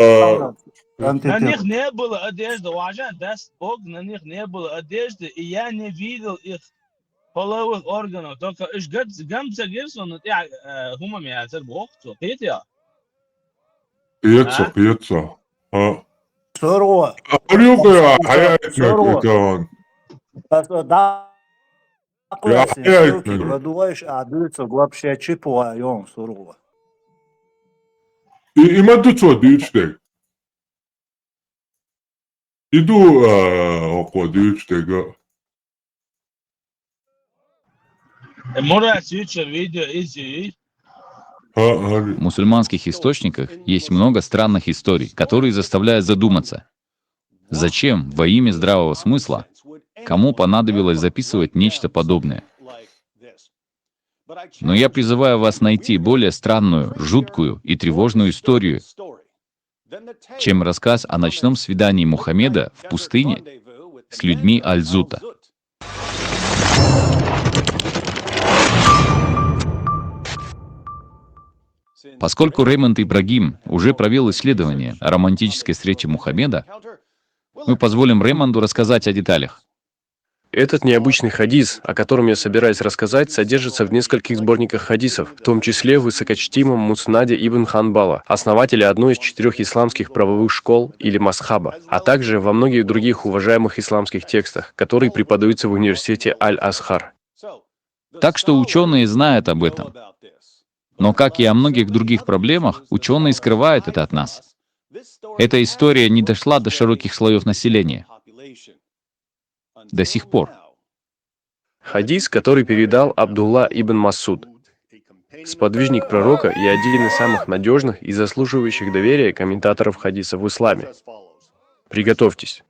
На них не было одежды, уважаем, даст Бог, на них не было одежды, и я не видел их половых органов. Только гамца гирсон, хума меня Бог, я. Пьется. Сорво. Арюга, хаятник, Продуваешь, а дается вообще чипуа, он сорво. Има дуцо дичтек. Иду око дичтега. Мора сючер видео изи. В мусульманских источниках есть много странных историй, которые заставляют задуматься. Зачем, во имя здравого смысла, кому понадобилось записывать нечто подобное? Но я призываю вас найти более странную, жуткую и тревожную историю, чем рассказ о ночном свидании Мухаммеда в пустыне с людьми Аль-Зута. Поскольку Реймонд Ибрагим уже провел исследование о романтической встрече Мухаммеда, мы позволим Реймонду рассказать о деталях. Этот необычный хадис, о котором я собираюсь рассказать, содержится в нескольких сборниках хадисов, в том числе в высокочтимом Муснаде ибн Ханбала, основателя одной из 4 исламских правовых школ или масхаба, а также во многих других уважаемых исламских текстах, которые преподаются в университете Аль-Азхар. Так что ученые знают об этом. Но, как и о многих других проблемах, ученые скрывают это от нас. Эта история не дошла до широких слоев населения. До сих пор. Хадис, который передал Абдулла ибн Масуд, сподвижник пророка и один из самых надежных и заслуживающих доверия комментаторов хадиса в исламе. Приготовьтесь.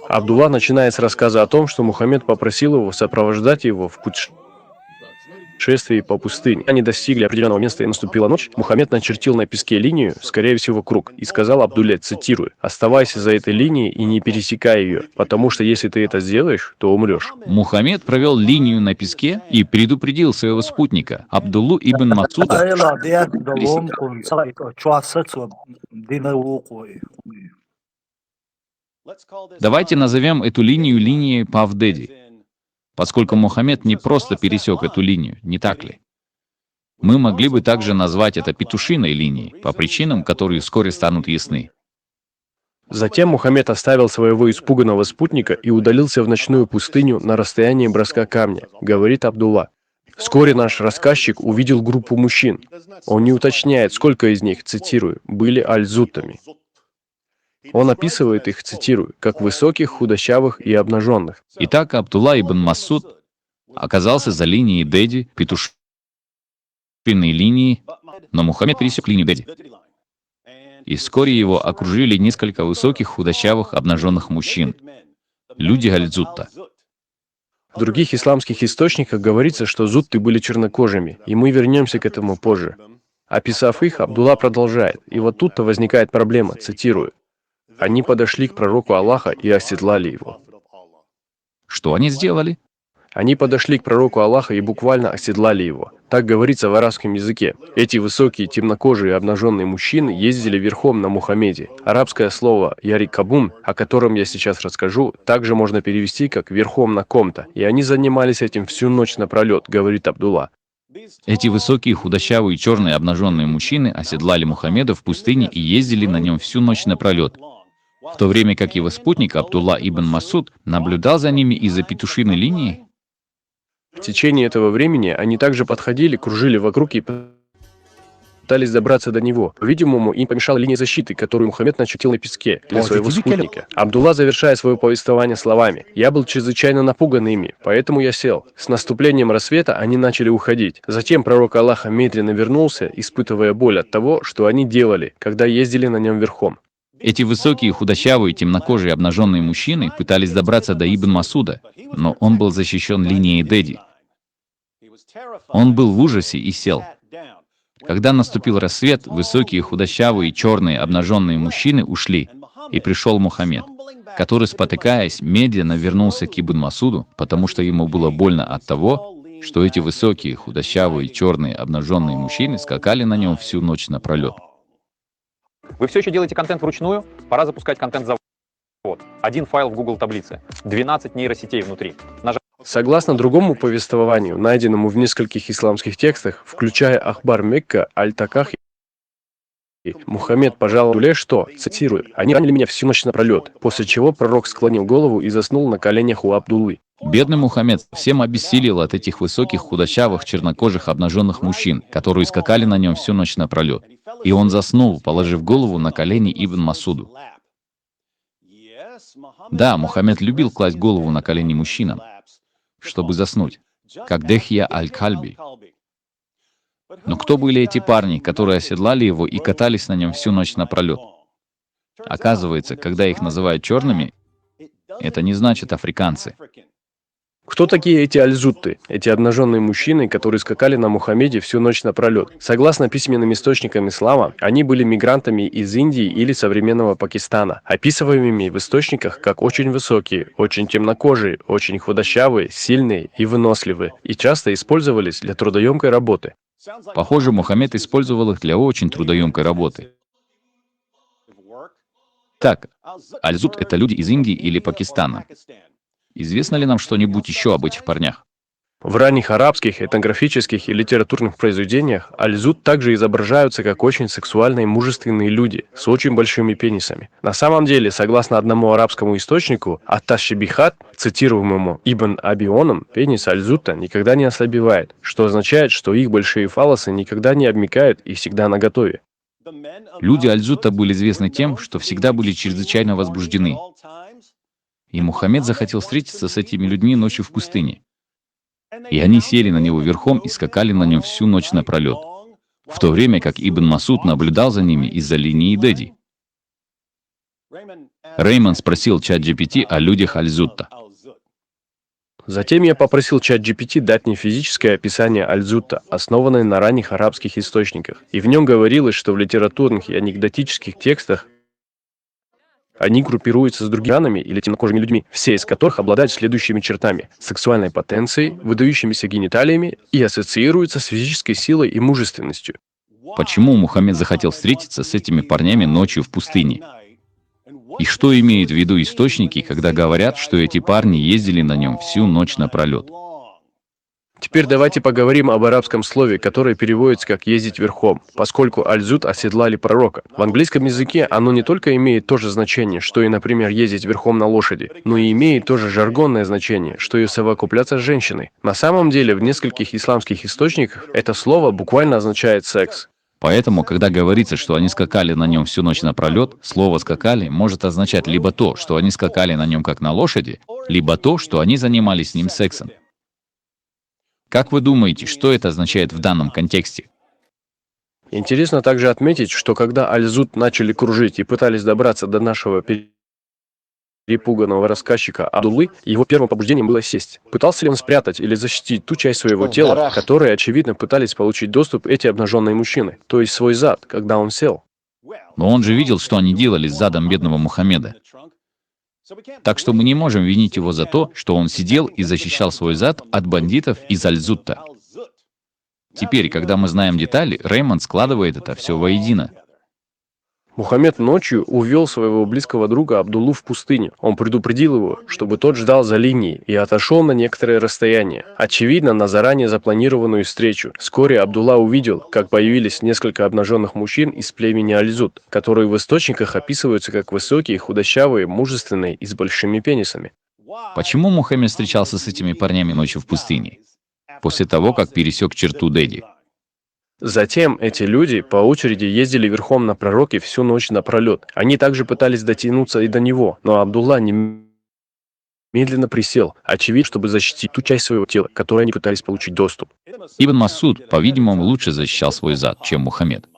Абдулла начинает с рассказа о том, что Мухаммед попросил его сопровождать его в путешествии по пустыне. Они достигли определенного места и наступила ночь. Мухаммед начертил на песке линию, скорее всего, круг, и сказал Абдулле, цитирую, «Оставайся за этой линией и не пересекай ее, потому что если ты это сделаешь, то умрешь». Мухаммед провел линию на песке и предупредил своего спутника, Абдуллу ибн Масуда. Давайте назовем эту линию линией Павдеди, поскольку Мухаммед не просто пересек эту линию, не так ли? Мы могли бы также назвать это петушиной линией, по причинам, которые вскоре станут ясны. Затем Мухаммед оставил своего испуганного спутника и удалился в ночную пустыню на расстоянии броска камня, говорит Абдулла. Вскоре наш рассказчик увидел группу мужчин. Он не уточняет, сколько из них, цитирую, были аль-зуттами. Он описывает их, цитирую, как высоких, худощавых и обнаженных. Итак, Абдулла ибн Масуд оказался за линией Деди, петушиной линии, но Мухаммед пересек линию Деди. И вскоре его окружили несколько высоких, худощавых, обнаженных мужчин, люди Аль-Зутта. В других исламских источниках говорится, что зутты были чернокожими, и мы вернемся к этому позже. Описав их, Абдулла продолжает, и вот тут-то возникает проблема, цитирую. Они подошли к пророку Аллаха и оседлали его. Что они сделали? Они подошли к пророку Аллаха и буквально оседлали его. Так говорится в арабском языке. Эти высокие, темнокожие, обнаженные мужчины ездили верхом на Мухаммеде. Арабское слово «ярикабун», о котором я сейчас расскажу, также можно перевести как «верхом на ком-то». И они занимались этим всю ночь напролет, говорит Абдулла. Эти высокие, худощавые, черные, обнаженные мужчины оседлали Мухаммеда в пустыне и ездили на нем всю ночь напролет. в то время как его спутник Абдулла ибн Масуд наблюдал за ними из-за петушиной линии? В течение этого времени они также подходили, кружили вокруг и пытались добраться до него. По-видимому, им помешала линия защиты, которую Мухаммед начертил на песке для своего спутника. Абдулла завершает свое повествование словами: «Я был чрезвычайно напуган ими, поэтому я сел. С наступлением рассвета они начали уходить. Затем пророк Аллаха медленно вернулся, испытывая боль от того, что они делали, когда ездили на нем верхом». Эти высокие, худощавые, темнокожие, обнаженные мужчины пытались добраться до Ибн Масуда, но он был защищен линией Деди. Он был в ужасе и сел. Когда наступил рассвет, высокие, худощавые, черные, обнаженные мужчины ушли, и пришел Мухаммед, который, спотыкаясь, медленно вернулся к Ибн Масуду, потому что ему было больно от того, что эти высокие, худощавые, черные, обнаженные мужчины скакали на нем всю ночь напролет. Вы все еще делаете контент вручную? Пора запускать контент-завод. Один файл в Google таблице, 12 нейросетей внутри. Согласно другому повествованию, найденному в нескольких исламских текстах, включая Ахбар Мекка, Аль-Таках, Мухаммед пожаловал Абдулле, что, цитирую, «Они ранили меня всю ночь напролет», после чего пророк склонил голову и заснул на коленях у Абдуллы. Бедный Мухаммед всем обессилел от этих высоких, худощавых, чернокожих, обнаженных мужчин, которые скакали на нем всю ночь напролет. И он заснул, положив голову на колени Ибн Масуду. Да, Мухаммед любил класть голову на колени мужчинам, чтобы заснуть, как Дехья Аль-Кальби. Но кто были эти парни, которые оседлали его и катались на нем всю ночь напролет? Оказывается, когда их называют черными, это не значит африканцы. Кто такие эти альзутты, эти обнаженные мужчины, которые скакали на Мухаммеде всю ночь напролет? Согласно письменным источникам ислама, они были мигрантами из Индии или современного Пакистана, описываемыми в источниках как очень высокие, очень темнокожие, очень худощавые, сильные и выносливые, и часто использовались для трудоемкой работы. Похоже, Мухаммед использовал их для очень трудоемкой работы. Так, альзут — это люди из Индии или Пакистана. Известно ли нам что-нибудь еще об этих парнях? В ранних арабских, этнографических и литературных произведениях альзут также изображаются как очень сексуальные мужественные люди с очень большими пенисами. На самом деле, согласно одному арабскому источнику, ат-Ташбихат, цитируемому Ибн Абионом, пенис альзута никогда не ослабевает, что означает, что их большие фаллосы никогда не обмякают и всегда наготове. Люди альзута были известны тем, что всегда были чрезвычайно возбуждены. И Мухаммед захотел встретиться с этими людьми ночью в пустыне. И они сели на него верхом и скакали на нем всю ночь напролет, в то время как Ибн Масуд наблюдал за ними из-за линии Деди. Реймон спросил ChatGPT о людях альзутта. Затем я попросил ChatGPT дать мне физическое описание альзутта, основанное на ранних арабских источниках, и в нем говорилось, что в литературных и анекдотических текстах они группируются с другими ранами или темнокожими людьми, все из которых обладают следующими чертами: сексуальной потенцией, выдающимися гениталиями и ассоциируются с физической силой и мужественностью. Почему Мухаммед захотел встретиться с этими парнями ночью в пустыне? И что имеют в виду источники, когда говорят, что эти парни ездили на нем всю ночь напролет? Теперь давайте поговорим об арабском слове, которое переводится как «ездить верхом», поскольку альзут оседлали пророка. В английском языке оно не только имеет то же значение, что и, например, ездить верхом на лошади, но и имеет тоже жаргонное значение, что и совокупляться с женщиной. На самом деле, в нескольких исламских источниках это слово буквально означает «секс». Поэтому, когда говорится, что они скакали на нем всю ночь напролет, слово «скакали» может означать либо то, что они скакали на нем как на лошади, либо то, что они занимались с ним сексом. Как вы думаете, что это означает в данном контексте? Интересно также отметить, что когда альзут начали кружить и пытались добраться до нашего перепуганного рассказчика Абдуллы, его первым побуждением было сесть. Пытался ли он спрятать или защитить ту часть своего тела, которой, очевидно, пытались получить доступ эти обнаженные мужчины, то есть свой зад, когда он сел? Но он же видел, что они делали с задом бедного Мухаммеда. Так что мы не можем винить его за то, что он сидел и защищал свой зад от бандитов из альзутта. Теперь, когда мы знаем детали, Реймонд складывает это все воедино. Мухаммед ночью увел своего близкого друга Абдуллу в пустыню. Он предупредил его, чтобы тот ждал за линией, и отошел на некоторое расстояние. Очевидно, на заранее запланированную встречу. Вскоре Абдулла увидел, как появились несколько обнаженных мужчин из племени Альзут, которые в источниках описываются как высокие, худощавые, мужественные и с большими пенисами. Почему Мухаммед встречался с этими парнями ночью в пустыне, после того, как пересек черту Деди? Затем эти люди по очереди ездили верхом на пророке всю ночь напролет. Они также пытались дотянуться и до него, но Абдулла немедленно присел, очевидно, чтобы защитить ту часть своего тела, к которой они пытались получить доступ. Ибн Масуд, по-видимому, лучше защищал свой зад, чем Мухаммед.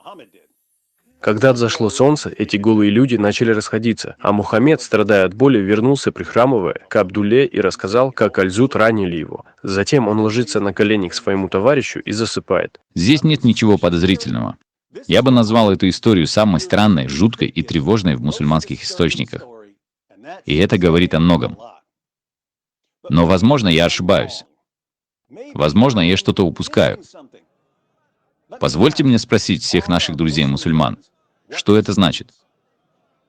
Когда взошло солнце, эти голые люди начали расходиться, а Мухаммед, страдая от боли, вернулся, прихрамывая, к Абдулле и рассказал, как Альзут ранили его. Затем он ложится на колени к своему товарищу и засыпает. Здесь нет ничего подозрительного. Я бы назвал эту историю самой странной, жуткой и тревожной в мусульманских источниках. И это говорит о многом. Но, возможно, я ошибаюсь. Возможно, я что-то упускаю. Позвольте мне спросить всех наших друзей-мусульман, что это значит?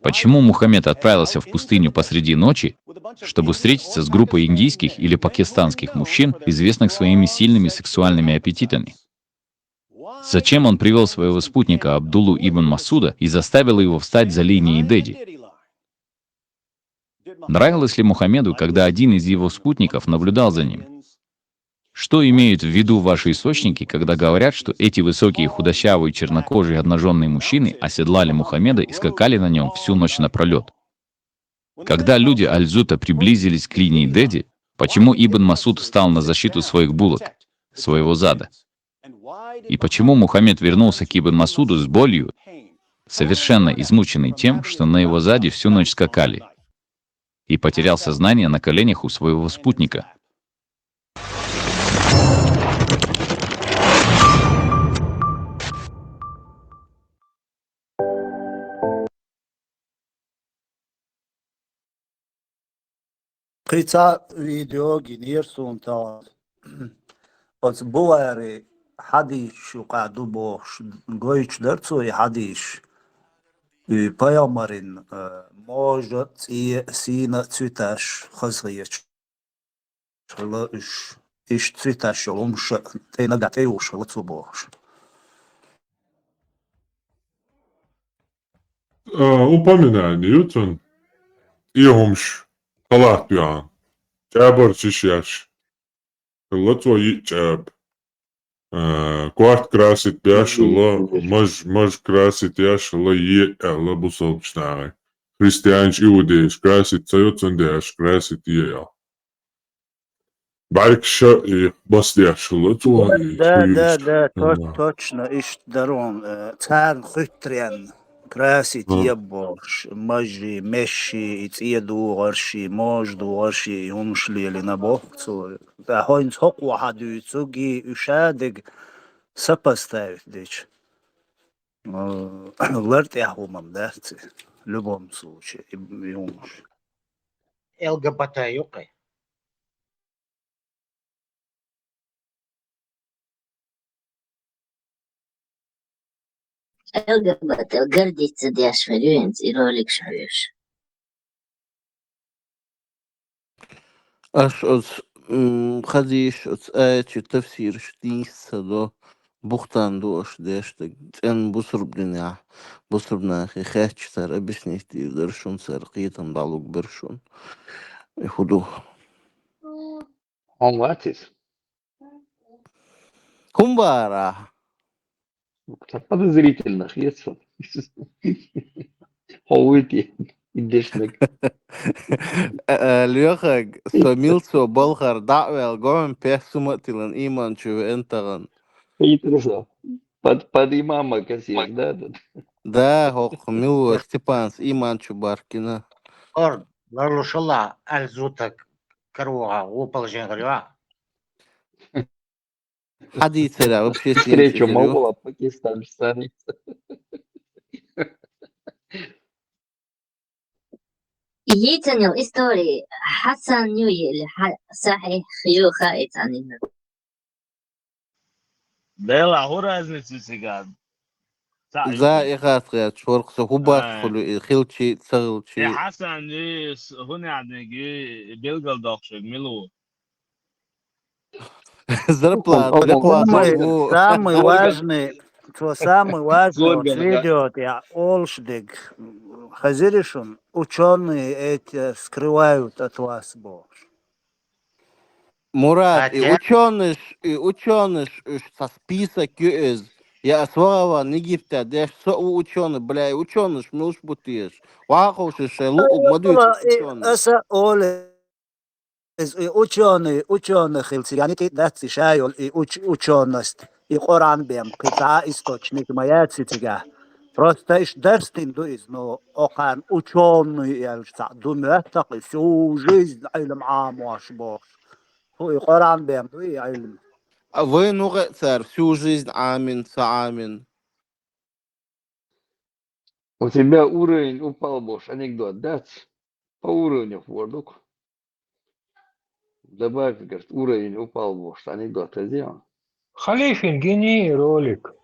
Почему Мухаммед отправился в пустыню посреди ночи, чтобы встретиться с группой индийских или пакистанских мужчин, известных своими сильными сексуальными аппетитами? Зачем он привел своего спутника Абдуллу ибн Масуда и заставил его встать за линией Деди? Нравилось ли Мухаммеду, когда один из его спутников наблюдал за ним? Что имеют в виду ваши источники, когда говорят, что эти высокие, худощавые, чернокожие, обнаженные мужчины оседлали Мухаммеда и скакали на нем всю ночь напролет? Когда люди Аль-Зута приблизились к линии Деди, почему Ибн Масуд встал на защиту своих булок, своего зада? И почему Мухаммед вернулся к Ибн Масуду с болью, совершенно измученный тем, что на его заде всю ночь скакали, и потерял сознание на коленях у своего спутника? قطع فيديو جنير سونتا بس بواري حديش وقعدو بوش جويش درتو حديش بيامرين موجة سينا تسوتاش خزغيش شلا إش تسوتاش يلومش تينا دعتي وشلا تسوبوش Упоминают он, иомш, халатуян, чабор чищаш, лото ичаб, кварт красит бяшла, маж красит яшла е эла бусолчнай. Христианч иудееш красит цайоцандеш красит ел. Баркша и бастяшла то и да, точно, иш дарон, царн хытрян. Красить ебош, мажи, меши, иеду горши, можду горши, юмшли или на бохцу. Да хойнц хок вахаду, цуги, ушадыг сопоставить, дичь. Ларт я хумам, да, в любом случае, юмш. ЛГБТ юкай. ЛГБТ гордится диашварюенц и ролик шварюш. أش خديش آية تفسير شتيس دو بوختان دوش ديشتك أن بصر بنيا بصر بناخي خاتش تر أبشني تير درشون سرقيتن دالوك برشون يخدوه Он латис. كمبارا Подозрительно, хлебцо. Ховыти. Идешник. ليخج سميلسو بلغر دعوة الجوم بيحسمتلن إيمان شو أنتغن Интересно. Под имама кассир, да? ده هو خميو استيبانس إيمان شو باركنا أرد لارلو شلا ألزوتك كروها وبلجين غريوا حديث لا вообще Встречу Могола, Пакистан, страница. يتنيل إستوري حسن نيوي صحيح خيوخا إتانينا. ده لا هو رازني سيجاد زائغات شورق هوباش خلو خلشي تسغلشي حسن هنا يعني بيلقى داخل ملو زربلا درقوا صلبو Самый важный, самый важный вот видео, я Олшдик, Хазиришун, ученые эти скрывают от вас, Бог. Мурат, и ученый со список юз. Я освоила Египта, да что ученый, бля, ученый, муж бутыш. Вахов шелу угмадует ученый. Эса Оле, ученый хилси, я не кидаться шайол и ученость, и Коран бем, кита источник моя цитига. Просто иш дерстин дуиз, но окан ученый, я думаю, так всю жизнь علم عام واش Бог. هو Коран бем, дуи علم. А вы, ну, царь, всю жизнь амин, амин. У тебя уровень упал, Бош. Анекдот, да? По уровню вордук. Добавь, говорит, уровень упал, Бош. Анекдот сделал. Халифин, гений ролик.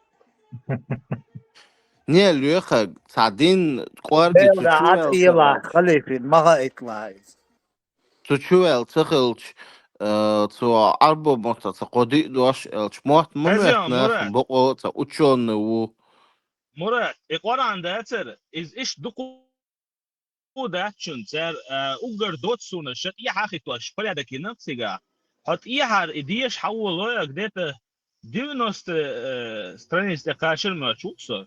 Не, Леха, садин, кварги, لا عاد يلا خليفي ما غايطلع. تشوال تخلش تو عربو موتا تقودي دوش الش موت ممتنا بقو تا ученый و مراد القرآن ده تر إز إيش دقو ده شن تر أوجر دوت سونا شت إيه حاخي توش فلي هذا كنا تيجا هات إيه هاد إديش حول له قدرت 90 страниц كاشر ما شوكسر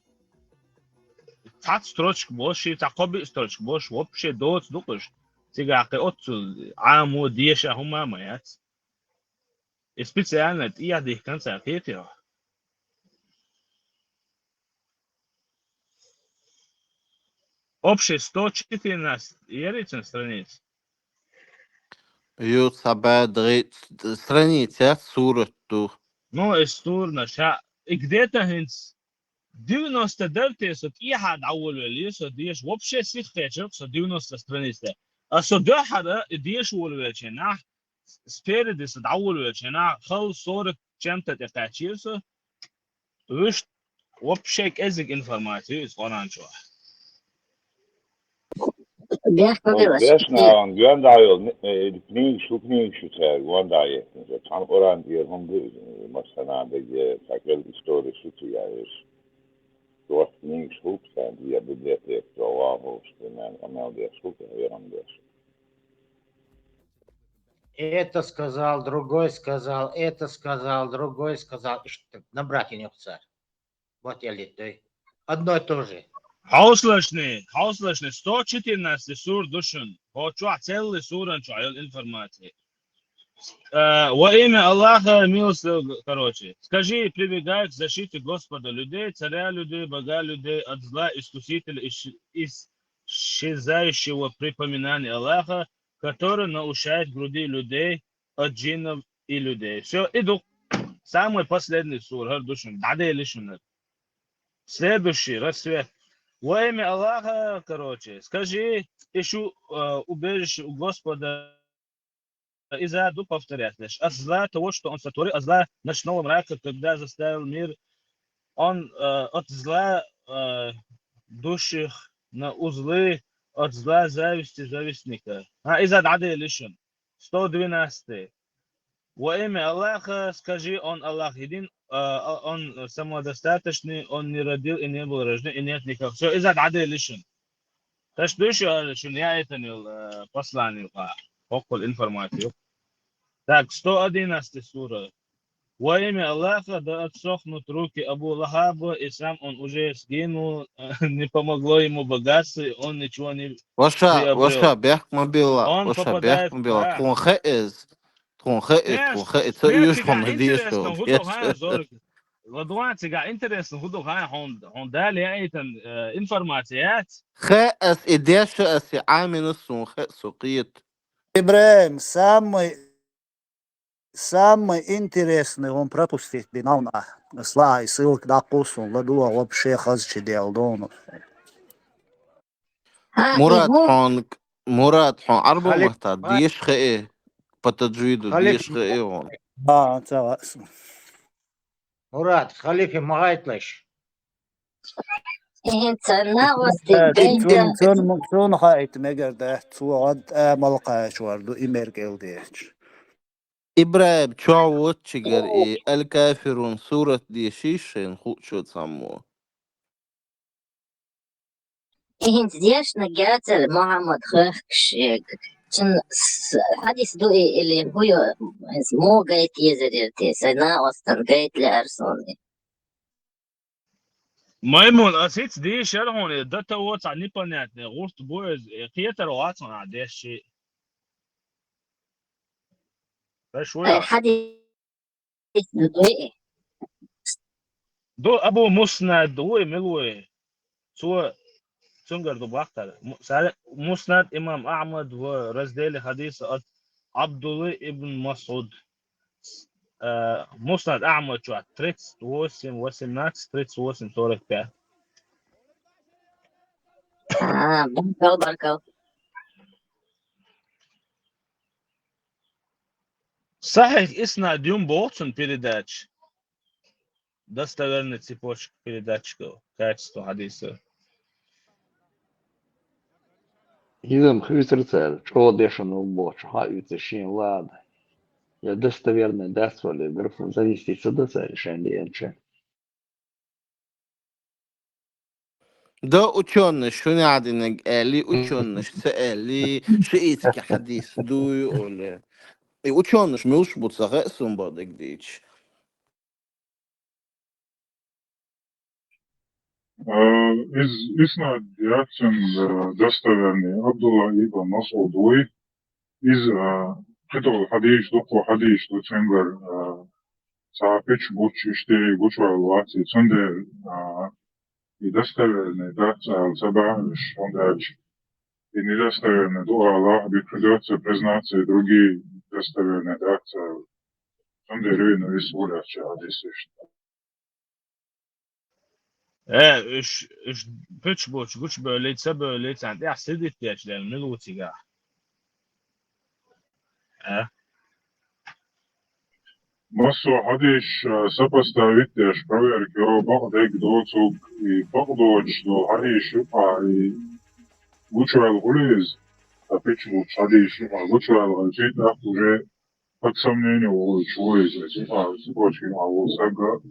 تحت строчек больше تعقب строчек больше вообще دوت دقش تيجا قيقط عام وديش هما مايات специально إيه هذه كان ساكتة общий 114 яричен страниц. Ют сабадры страница сурту. Ну, исторно, ша. И где-то хинц 99 сот إحد أول ولي сот ديش вообще сихтечек сот 90 страница. А сот дохада ديش أول ولي شنا سبيرد сот أول ولي شنا خل صورة جمتة تقاشير سو وش вообще كأزق إنفورماتيو إسقانان شو. Desna on Gandayol, the Kning, Shukning, Shuter, Gandayet, the Tom Oran, the Hungry, Masana, the Sakal story, Shutu, the Kning, Shooks, and the Abidet, the Wahos, and Amal, the Shuk, and this. Это сказал, другой сказал, это сказал, другой сказал. Набрать не царь. Вот я летой. Одно и то же. حوصلشني 114 سور دشن هو شو عتل سورة شو عيل информации во имя Аллаха милостивого короче скажи прибегай к защите Господа людей царя людей бога людей от зла искусителя исчезающего припоминания Аллаха который научает груди людей от джиннов и людей все иду самый последний сур хар душен даде лишен следующий рассвет во имя Аллаха, короче, скажи, ищу убежище у Господа и заду повторять лишь. От зла того, что Он сотворил, от зла ночного мрака, когда заставил мир, Он от зла душих на узлы, от зла зависти завистника. И зад ады лишен. 112. Во имя Аллаха, скажи, Он Аллах един, Он самодостаточный, Он не родил и не был рожден, и нет никак. Все, из-за عدل лишен. Таш душу, что я это не послание, около информацию. Так, 111 сура. Во имя Аллаха, да отсохнут руки Абу Лахаба, и сам он уже сгинул, не помогло ему богатство, и он ничего не приобрел. Ваша, бях мобила, Он ваша, попадает бях в мобила. прах. Интересно, هدو هاي هوندالي ايتن انفورماتيات خاص إديش أسي عامل السون سقيت Ибраим, самый интересный он пропустит бинауна. Слай, ссылка на курсу, ладуа вообще хазчи делал дону. مراد حون عربو محتاج ديش خئي بتجويدو ديش خئي هون تمام. مراد خليفي ما غايتلش Son hayt megerde suad malqaş vardı imer geldiç. إبراهيم تشاو تشجر الكافرون سورة دي شيشين خوشو تسمو Hint diyashna gatel Muhammad Khashig. Çin hadis du ili huyo mo gayet yezedirti. Sana ostan gayetler soni. ميمون أسيت دي شرحون داتا واتس على نيبانات غورت بويز قيتر واتس على ده الشيء فشوية Hadis du دو أبو مسند دوي ملوي سو سنجر دو بختر مسند إمام أحمد ورزديل حديث عبد الله ابن مسعود مسند أحمد شو تريتس وسم ناكس تريتس وسم تورك بيه barkal. صحيح إسناد يوم بوتسون передач достоверный цепочка передач качество حديثа Изам хвистерцер, что дешено боч, хаются шин лада. Я достоверно даствали, графу зависти сюда решение. ده ученый شو نعدي قالي ученый سألي شئت كحديث دو يقول ученый مش بتصغى اسم بعدك ديش Isnad Jackson dostoverni Abdullah ibn Mas'ud iz qitol hadis duqo hadis do tsengar saapech buch ishteri guchwa wati tsende i dostoverni datsal sabavish ondać i nedostoverni do Allah bi придется признаться и другие достоверные datsal tsende rüno isvulacha hadisish. إيش بيتش بوش قوش بوليت سبوليت عند أحسد التاج لأن ملوتي قاع Masu hadis сопоставить проверки о багдек доцуг и багдоч до hadis и гучвал гулез опять вот hadis гучвал гулез так уже под сомнение у человека очень мало сага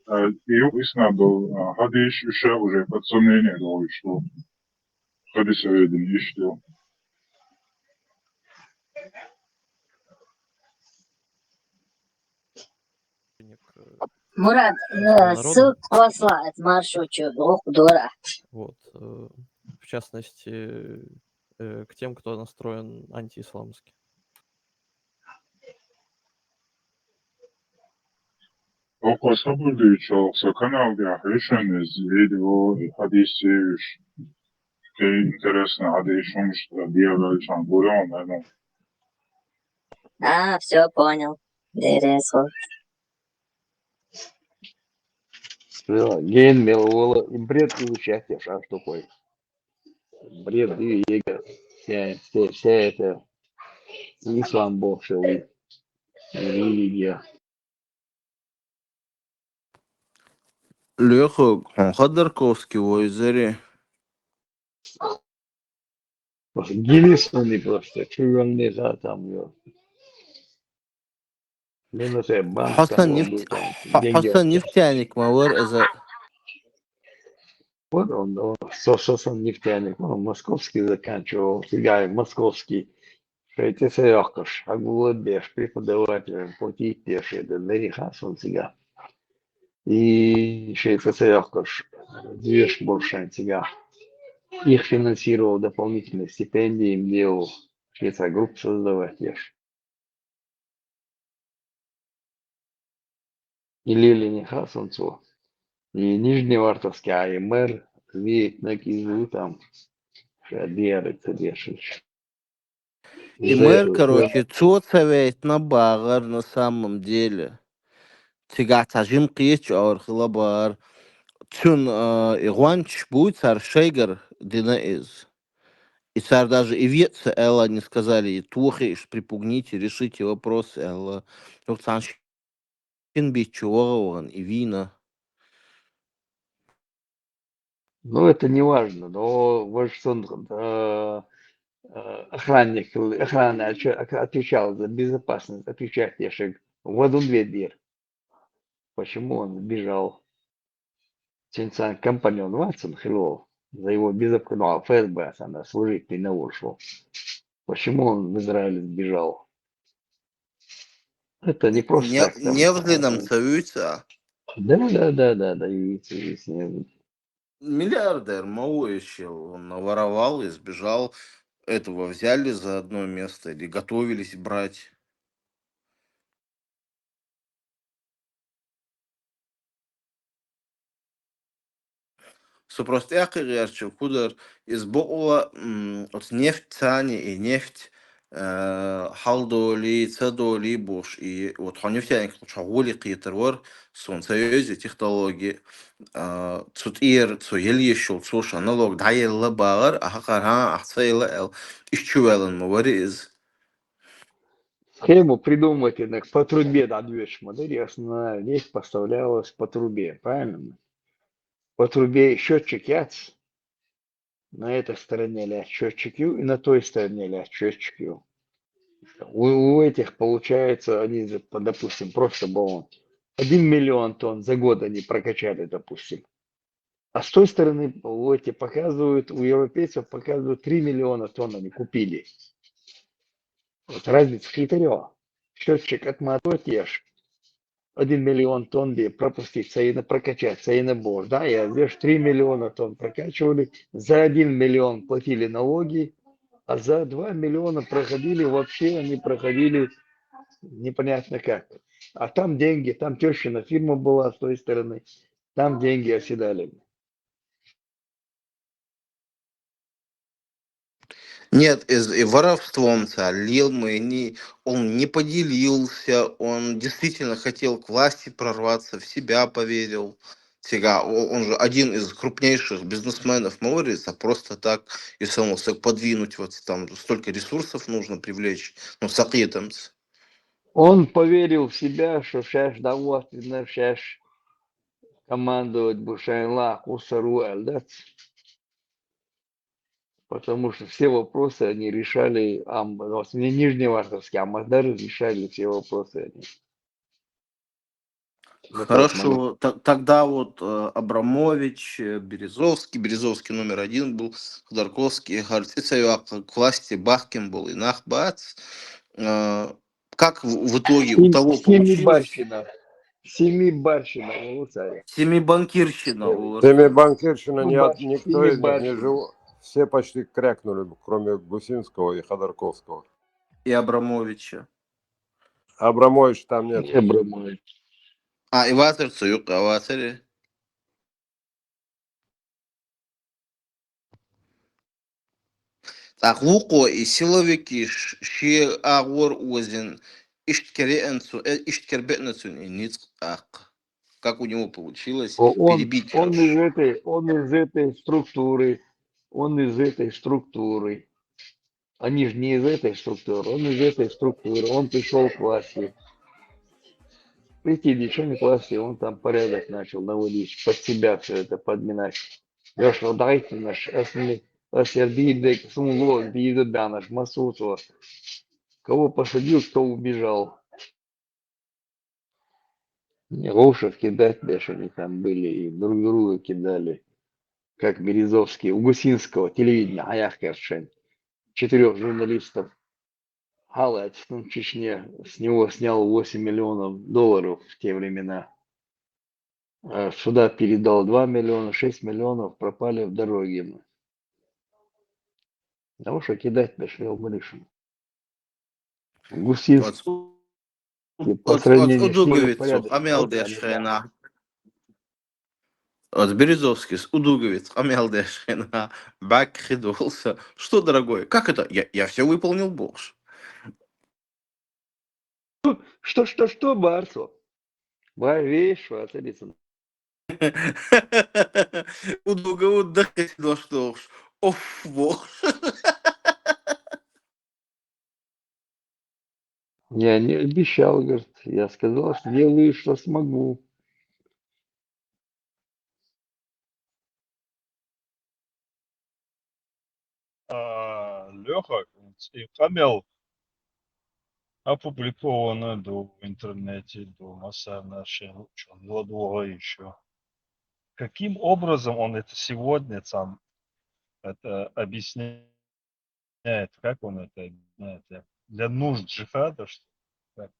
и иснадо hadis уже под сомнение что hadis один что Мурат, ссылку послать маршрутчу, ох, дура. Вот, в частности, к тем, кто настроен антиисламски. Oko Sabudić sa kanalga Hrišćanis video i hadisi te interesne hadisi što bijavajućan buron, ne. Все понял. Интересно. Ген меловола и бред и участие, а что такое? Бред и егер. Вся эта ислам бог религия. Леха Ходорковский в озере. Гилисонный просто, чугунный там ее. Хасан нефтяник мавар за. Вот он сососан нефтяник, он московский заканчивал, сега московский. Шейте Серёгкаш, Агулабеш, преподаватель пути пешие, Дмитрий Хасон сега. И Шейте Серёгкаш, движ Буршань сега. Их финансировал дополнительные стипендии, им делал швейцар группу создавать ешь. И Лилине Хасанцу, и Нижневартовский АМР, видит на кизу там, шадеры, цедешич. И мэр, короче, цоцавеет на багар на самом деле. Тига тажим кич архилабар. Чун игуанч будет цар шейгар дина из. И царь даже и ветцы Элла не сказали, и тухи, припугните, решите вопросы Элла. Шин бичуован и вина. Ну, это не важно, но вот что охранник, охрана отвечал за безопасность, отвечает Ешек. В одну дверь. Почему он сбежал? Чинсан компаньон Ватсон Хилов за его безопасность, ФСБ, она служить не ушел. Почему он в Израиль сбежал? Это не просто так там. Невзлином царуется. Да, есть. Миллиардер, малоющий, он наворовал и сбежал. Этого взяли за одно место или готовились брать. Просто я говорю, куда из Боула от нефть цани и нефть халдоли, цедоли, буш и вот нефтяник шагули китервор, солнцеюзи технологии, цутир, цуели еще цуш аналог дайелла багар, ахакара ахцейла эл ищувелен мовариз. Схему придумать по трубе до дверь модели основная вещь поставлялась по трубе, правильно? По трубе счетчик яц, на этой стороне ля счетчик Ю и на той стороне ля счетчик Ю. У этих получается, они, допустим, просто было 1 миллион тонн за год они прокачали, допустим. А с той стороны у этих показывают, у европейцев показывают 3 миллиона тонн они купили. Вот разница хитрё. Счетчик отмотать ешь. 1 миллион тонн где пропустить, цейна прокачать, цейна бор. Да, я веш 3 миллиона тонн прокачивали, за 1 миллион платили налоги, а за 2 миллиона проходили, вообще они проходили непонятно как. А там деньги, там тещина фирма была с той стороны, там деньги оседали. Нет, и воровством лил мы не, он не поделился, он действительно хотел к власти прорваться, в себя поверил. Сега, он же один из крупнейших бизнесменов Мориса, просто так и самому подвинуть, вот там столько ресурсов нужно привлечь, ну, сакитамц. Он поверил в себя, что сейчас довольно, сейчас командовать Бушайла, Кусару, Эльдац. Потому что все вопросы они решали, не Нижневартовские, Амбаздары решали все вопросы. Хорошо, тогда вот Абрамович, Березовский номер 1 был, Ходорковский, к власти Бахкин был и Нахбац. Как в итоге у того получилось? Семибарщина, царя. Семибанкирщина. Семибанкирщина, никто из них не Семибарщина. жил. Все почти крякнули, кроме Гусинского и Ходорковского. И Абрамовича. Абрамович там нет. Абрамович. И Ватерцу, а Ватере? Так, Луко и силовики, ши агор озен, ишткербетнецу и ниц ак. Как у него получилось перебить Он из этой структуры. Они же не из этой структуры, он из этой структуры. Он пришел к власти. Прийти ничего к власти, он там порядок начал наводить, под себя все это подминать. Я что, дайте наш Асербидек, Сумлок, Биеда наш Масутова. Кого посадил, кто убежал. Рошев кидать даже они там были, и друг друга кидали. Как Березовский, у Гусинского телевидения, Аях Кершен. 4 журналистов. Халач в Чечне с него снял 8 миллионов долларов в те времена. Сюда передал 2 миллиона, 6 миллионов пропали в дороге. А что кидать дошли в Мришин. Гусинский по сравнению с ним порядок. От Березовский с Удуговец, Амелдешина, Бак хидулся. Что, дорогой, как это? Я все выполнил, Бог. Что, Барсо? Вещь, отелицын. Удуга отдыхать, ну что ж. Оф, Бог. Я не обещал, говорит. Я сказал, что делаю, что смогу. Леха, Камел опубликовано в интернете, до масса нашей, долго еще. Каким образом он это сегодня сам это объясняет? Как он это объясняет? Для нужд джихада, что как,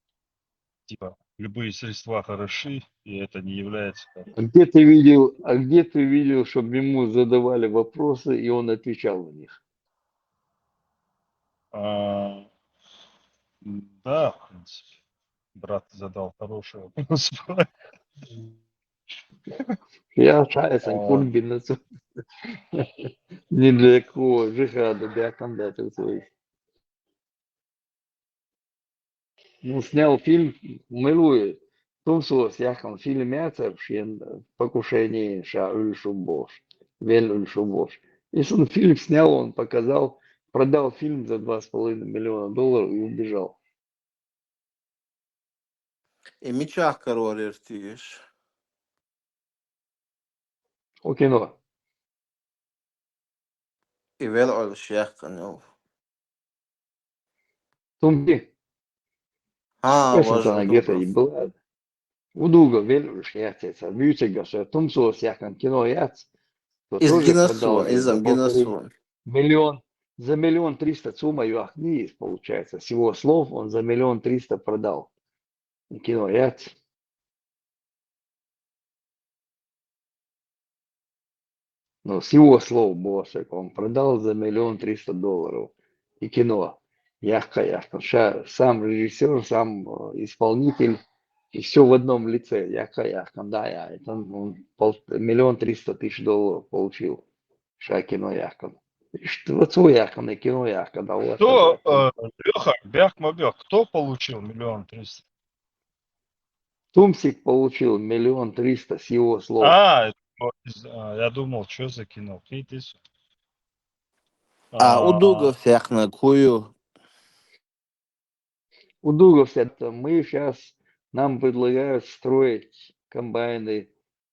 типа любые средства хороши, и это не является Где ты видел, чтобы ему задавали вопросы, и он отвечал на них? А, да, в принципе. Брат задал хороший вопрос. Я шайсан А, курбинацу. Ни для какого джихада, для кандидатов своих. Ну, снял фильм, милует. Тумсос, яхан фильмяцев, шен покушение ша Ульшубош, Вель Ульшубош. Если он фильм снял, он показал, продал фильм за $2,5 миллиона и убежал. Мечах король тиеш. О кино. И вел ол шех канел. Тумки. Песен sana где-то и была. Удуга Вель Ульшяцеца. Вючега, что Тумсос, яхан кино яц, то Из тоже продал геносон, ее из за геносон. миллион. За 1,3 миллиона сумма юахни, получается. Всего слов он за 1,3 миллиона продал. Кино яц. Ну, с его слов было, что он продал за $1,300,000. И кино. Яхка. Сам режиссер, сам исполнитель. И все в одном лице. Яхка. Да, я. Это он $1,300,000 получил. Ша кино яхка. Что свой яхка, на кино яхка. Да, вот Кто, это. Леха, Бяхмабях, кто получил 1,3 миллиона? Тумсик получил 1,3 миллиона с его слов. Я думал, что за кино. Кейтис. А удуга всех на кую. Удугов это мы сейчас, нам предлагают строить комбайны,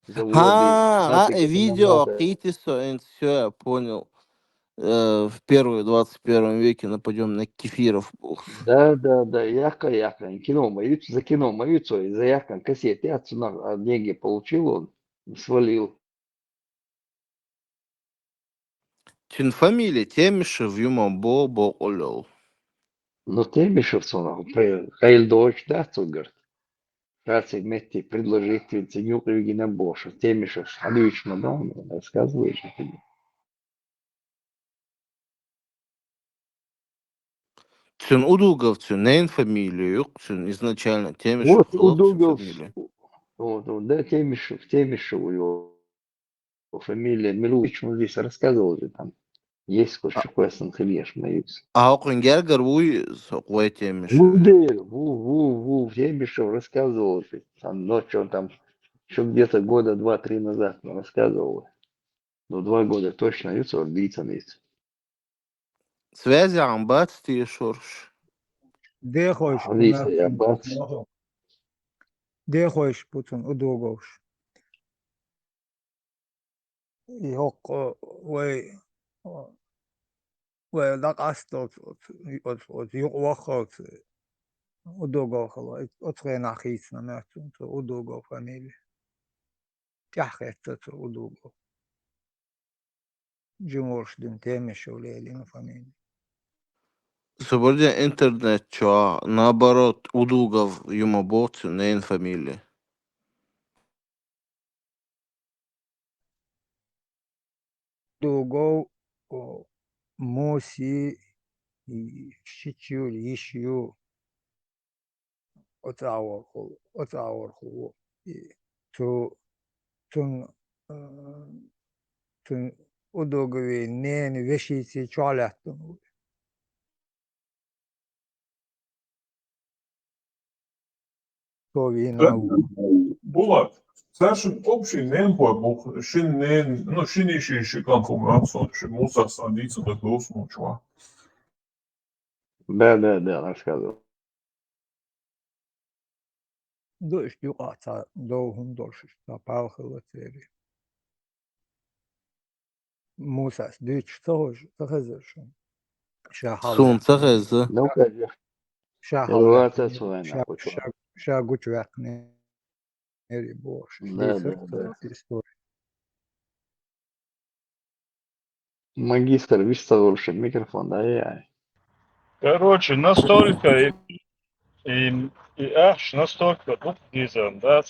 заводы. Нафиг это нам Видео, надо. кейтисо, все, я понял. В первые 21 веке нападем на кефиров. Да, яка. Кино моются, за кино моются, и за яка кассет. Я цена, деньги получил, он свалил. Чин фамилия Темишев, Юма Бо Олел. Но Темишев, Хайл Дойч, да, говорит. Раз вместе предложить ценю Евгения Боша. Темишев, Алевич Мадам, рассказываешь тебе. Чин удугов, чин нейн фамилию, юк, чин изначально Темишев, Вот хлоп, чин Удугов, фамилия. да, Темишев его фамилия. Милуич, мы здесь рассказывал же там. Есть кое-что Санхельеш моются. А окунгер гарвуй, соквай Темишев. Темишев рассказывал же. Там ночью он там еще где-то года 2-3 назад рассказывал. Ну, 2 года точно, и убийца есть. Связи амбац ти шорш. Де хочешь, Алиса, я бац. де хочешь, путун, удуговш. Yok, way dak astot, yok wakot, udugov, otre nachis na mertun, udugov familie. Tjachet, udugov. Jumorsh din teme шулели на фамилии. Сегодня интернет, чё, наоборот, удугов, юмобот, нейн фамилия. Udugov, Моси, Щичу, Ищу, Отаорху, Тун, Удугови, Нен, Вешицы, Чуалятун. Булат, Särskilt uppskyndning på bok, skyndning, no, skyndning kan få alltså, måste sandigt som det går som chua. Да, рассказывал. Дождь юqata, долгом дольше, палхала цели. موسى ديش تخزر سون تغزة Ну, конечно. Ситуация своя, нахуй. شاقوش وقني نري بوش Да, да, ليسر да. история. Магистр, видишь, лучше микрофон, да, я. Короче, настолько и аж настолько буддизм, да,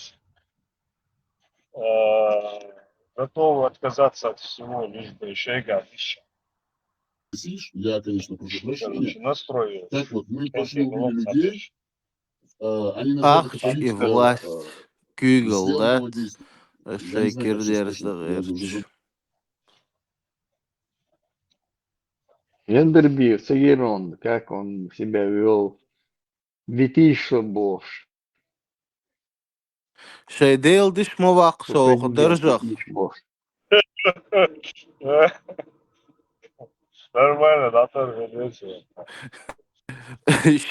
готовы отказаться от всего, лишь бы еще и гадище. Я, конечно, прошу прощения. Короче, настрою. Так вот, мы пошли увидели людей, они назвали Ахч и католическое власть Google, да? сделанного действия. Я не знаю, Шейкер как сейчас точно, я уже держит. Эндерби, Цигерон, как он себя вел. Витиш Бош. Шейдейл диш мовак соох Президент держах. Витиш Бош. Нормально, Наталья Валерьевна.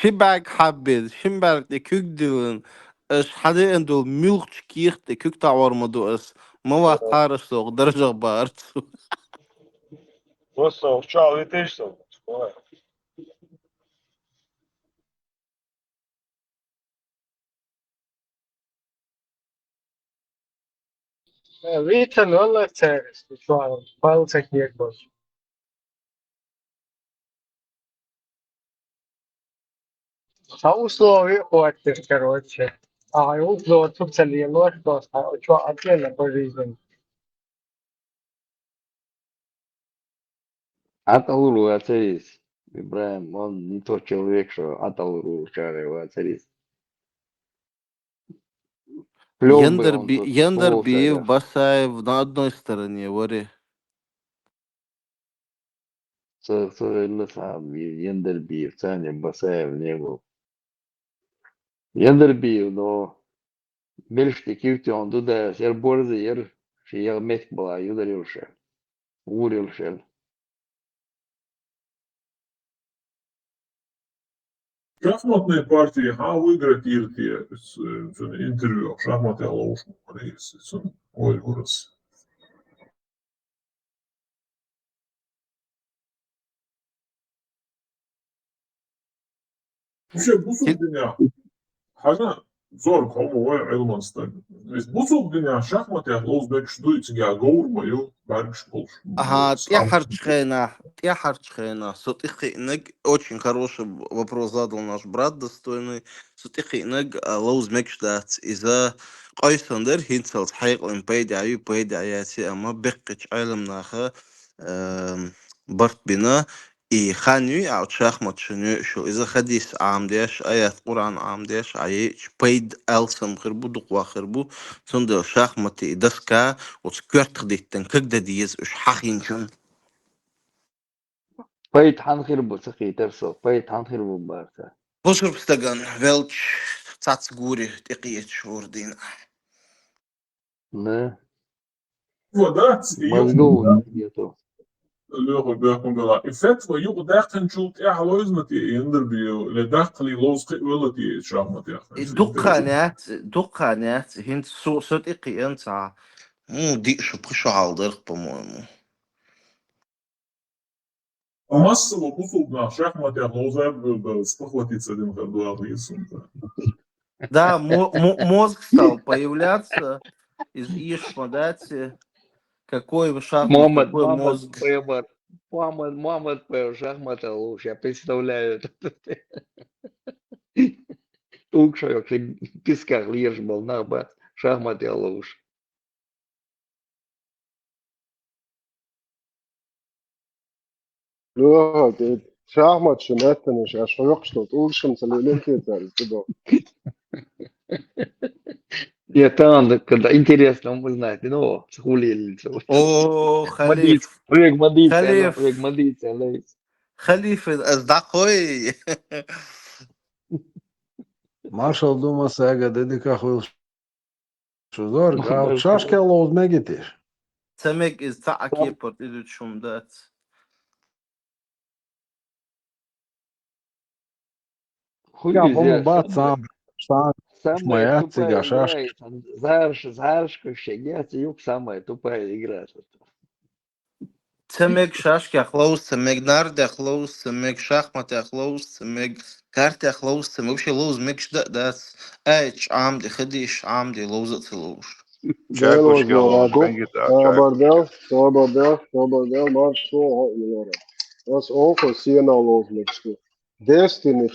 Шибак حبيت شمبارك دي كوك دون اش حدا اندو ملوك كيخ دي كوك تعور مدو اس موا قارش سوق درجة بارت Просто в чал летишь, что ли? Витан والله تعرف شو بالتك يكبر. условия хватит, короче. А его вот тут целено, что что отдельно по жизни. Аталуру Ацарис. Ибраим, он не тот человек, что Аталуру Чарев Ацарис. Плёбы он тут Яндер биев слушает. Басаев на одной стороне, вори. Совершенно сам Ендербиев, Саня Басаев не был. Ендербиев, но Мельшти Кивтион, туда сер борзы, ер шиял мех была, юдарился. Урился. Шахматные партии, выиграть ирти интервью, шахматы ловушку, ой, вырос. Вообще, бусул dünya, حاجة zor komu var Elmanistan. Busул dünya şahmatı Özbek ştuici говорю, баргш болш. Ага, Тяхарчхена. Сутихи Нэг, очень хороший вопрос задал наш брат достойный. Сутихи Нэг, лоуз мекшдат, из-за Койсандер, хинцел, хайк, он пейдяю, пейдяяти, ама беккич айлам наха, барт бина, и ханю, а шахмат шаню, шо, из-за хадис амдеш, аят Куран амдеш, аич, пейд элсам хербу, дуква хербу, сундел шахматы, доска, вот сквертх диттен, когда диез, уж хахинчун. Пейт ханхирбу, сахи терсо, пейт ханхирбу барта. Бошур бстаган, велч, цац гури, текиет шурдин. Да. Вода, Мозгов нету. Лёха бяхун гала. И фетва юг дахтен чулт лойзнати интервью, ле дахтли лозқи велати шахматы. Дукханят, хинт сот икиен ца. Ди шупхшу халдер, по-моему. Массово бусул на шахматы лоза спохватиться один ходуал и сумка. Да, мозг стал появляться из ишмадати. Какой шахмат, какой мозг. Мамад Пэр, шахматы лучше, я представляю. Только что в песках лежь был, на шахматы лучше. لا شахмат شماتنا شاش ويقشط أولشم سلولين كيتر كده. Это когда интересно узнать, ну, схулили. О, Халиф. Халиф, أصدقائي. Marshall Duma Saga dedica хуил шузор, а шашки лоуз мегитиш. Самек из Таакипорт идут шумдат. Я помню, бат сам Самая моя тупая игра, цигашашка. Заршка, щегец, юг самая тупая игра. Цемег шашки хлоус, цемег нарды хлоус, цемег шахматы хлоус, цемег карты хлоус, цемег вообще лоуз мег да эч амди хадиш амди лоуза целуш. Чайкуш Dēlos gelo, norādu, spengita, čajkuš. Sobardēl, maršo, Ilora. Tas oko siena lozmekstu. Destiny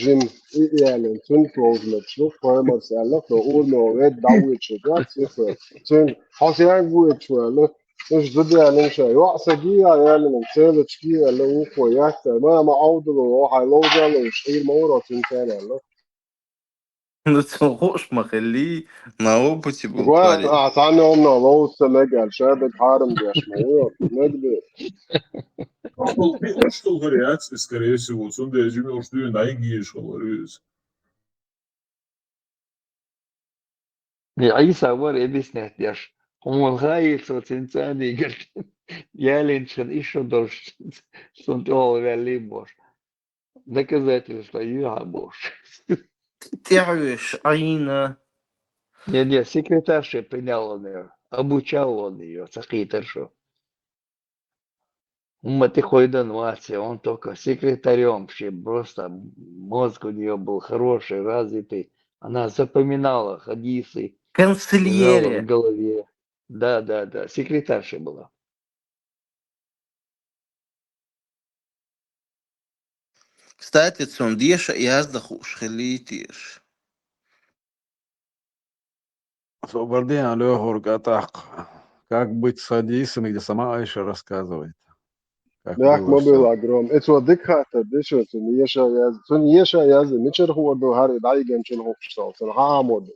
žim ielen tun lozmekstu, poemars eller, for urno red dawitsch, ja, ziffer. Tun, has jeg guitsch, eller? مش ضد يعني شيء رأسه جيا يعني من سيرة جيا اللي هو كويس ما عودة وراح يلوجا ويشيل مرة تنتين يعني Ну целуш махали на опыте был كويس парень. أعطاني أمنا لوس مجال شابك حارم ديش موير نقدر Ну, что говорят, скорее всего, сонда живешь ты на ингиш, говоришь. عيسى ور ابيسنت ياش هم الغاية صوت إنساني قلت يا لينشن إيشو دوش صنت أول غالي بوش доказательства я бош. تعرف عينا Не, секретарша принял он ее, обучал он ее, секретаршу. Матихойдан Вася, он только секретарем вообще, просто мозг у нее был хороший, развитый. Она запоминала хадисы, держала в канцельере. голове. Да, секретарша была. Кстати, цундиша яздахуш хелитиш. Освобождение легкого катаха. Как быть садистом, где сама Айша рассказывает. Как Nek было mobil все. agrom. Etwa dikkat edition tun yesha yaz micher huwa do har daigen chun hofstal tun hamod.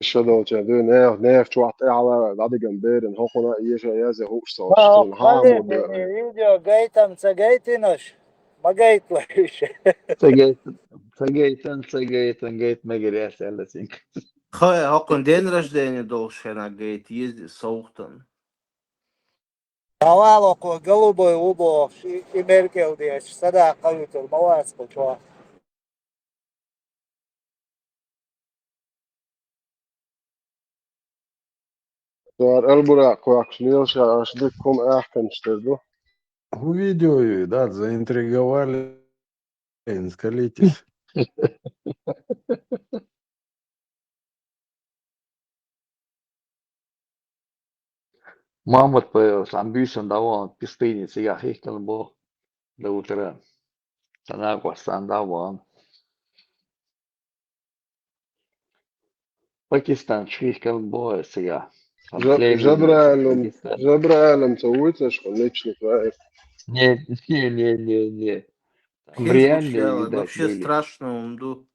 Shadow chadu ne chwat ala daigen beren hokona yesha yaz hofstal tun hamod. فيديو جايتم سجايتنش ما جايت وحش Цагайтан, гайт магряс, алласинк. Хай, хакон день рождения должен гейт ездить сауқтан. Havalo голубой убо и Меркел деш сада каютур маваско чо Dar elbura kwak shnilsha ashdikum ahkan shterdu. Увидел ее, да, заинтриговали. Скалитесь. Мамот по амбициям давал пустыни, сега хихкан бо до утра. Санаква сандаван. Пакистан хихкан бо сега. Жабралем Пакистан. сауиташ личный проект. Не. В Хей реальные, случалось, видать, вообще были. страшно умду.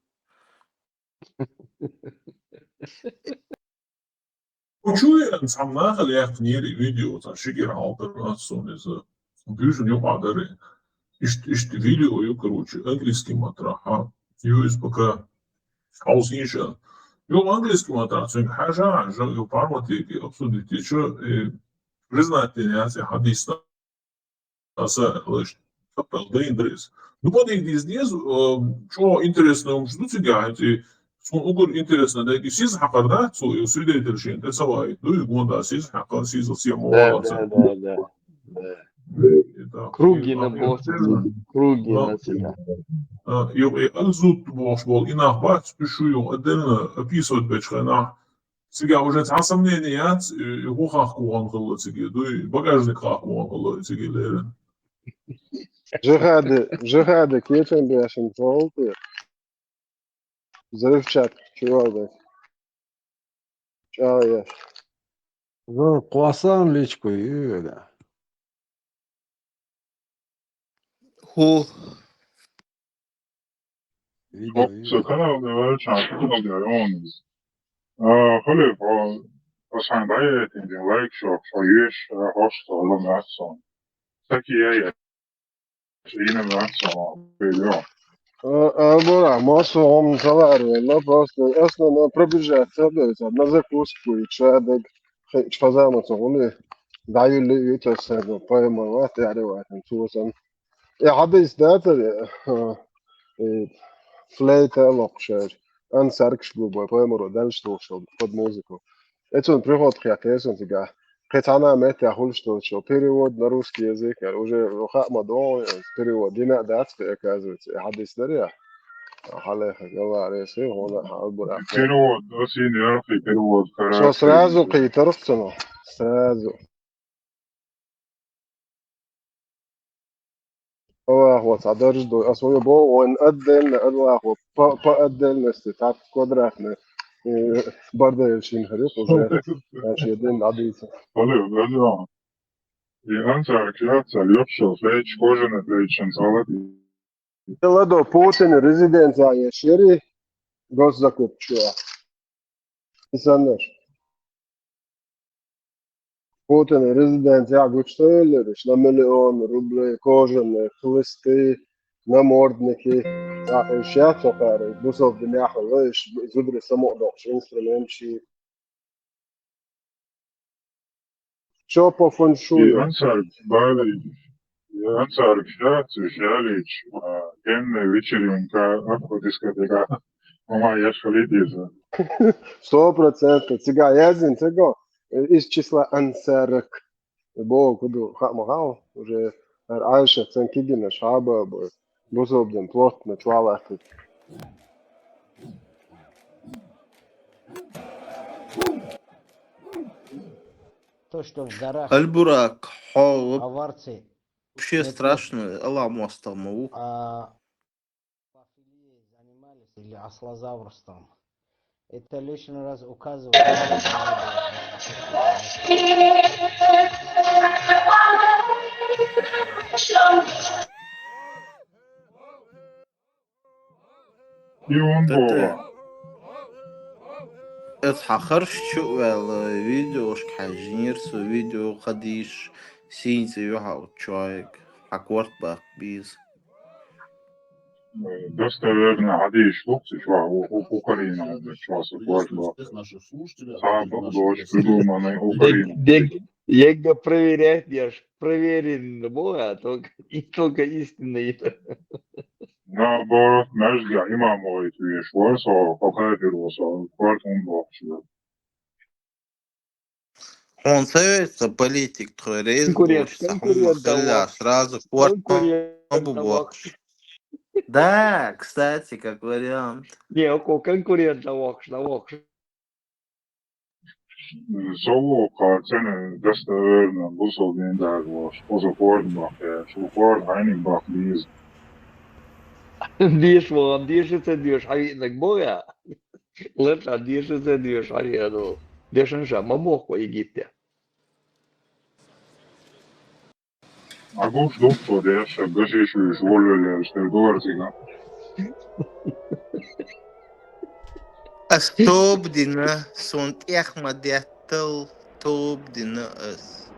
Uçuyor sam nahal yakniri video ta şikir alternatsion из бюджет не падали. Ишт видео, короче, английский матраха. Юис пока хаусиша. Ю английский матрах, хажа, ю парматики, обсудите, что признать не хадиста. Аса лишь капел да индрес. Ну подойди здесь, что интересно, что цыгане, угор интересно, да, и сиз хакарда, цу свидетельшин, это савай, ну и гонда сиз хакар, сиз всем Да. Круги на босса, круги на себя. И алзут бош бол, инах бат, спешу, отдельно описывать бечхана. Сега уже сомнения, хухах куан гылы цыги, да и багажник хах куан гылы цыги лерен. Жихады кетен бяшин толты. Взрывчатка, чувак. Чао я. Ну, круассан личку и да. Ху. Så kan det være kjempe av det Johannes. Holder på Sandberg til en workshop for Jøs hostel og Matson. Så ikke jeg inne med Matson video. Бора, массу он заваривал, но просто основно пробежать, на закуску и чадок, фазаму он даю ли ютасу, поймал, يعني واحد توصل. يا حدث داتا فليت لوكشر. أنا ساركش بوبا، поймал, дальше توصل, под музыку. Это он приход хиатес он тига. Хотя она мет я хул что перевод на русский язык, уже мадон перевод. Дина датский оказывается. Хадис дарья. Халеха говорит, он албура. перевод, осень, яркий перевод, Что характер. сразу китерстно, сразу. الله هو تعدرج دو أسوي بو وإن أدل الله هو با أدل نستطاع قدراتنا برضه يمشين هريق وزير ماشي دين عديسة Oluyor, böyle ama. Antar kıyafetler yok şu, hiç kocaman için sağlık. يلا دو بوتين ريزيدنت يا شيري جوز زكوب شو إنسانش بوتين ريزيدنت يا جوشتيل إيش مليون روبل كوجن كوستي نموردنكي يا إشياء تقاري بوصل دنيا حلوش زبر سمو دوش إنسترومنت شي شو بوفن شو يا Antar böyle, Antar kıyafetler şöyle, kendi вечером как дискотека, мама я шалитиза. 100% цыга язин цыго из числа ансарок бо куду хамахал уже айша ценкигина шаба бузобден плотно чуалат То, что в горах Альбурак, хо, аварцы вообще нет, страшно. Аллах мостал могу. занимались или ослозаврством, это лишний раз указывает, что И он Это бога. اتحقرش شو فيديو حجيرسو فيديو قديش سينسي يوحا تشايك حكورت باك بيز Достоверно, Адиш, лупцы, Украина, сейчас, важно. Сам дочь придуманный Украина. Ега проверять, я ж проверен Бога, только истинный. Наоборот, между имамой, ты видишь, варсо, какая пироса, квартун боксу. Он советится политик, твой рейс дочь, сахум хиля, сразу квартун бубок. Да, кстати, как вариант. Не, около конкурента вокш. Soğuk sene dostoverno, bu soğuk var. O zaman bak ya, şu var aynı bak biz. Дишь это дишь, а инак Бога. Лучше дишь это дишь, а я ну. Дешенша, мамох в Египте. А гуш доктор, я ще гашишу шволю, что говорится. Стоп дина, сонт Ахмад яттал, топ дина ас.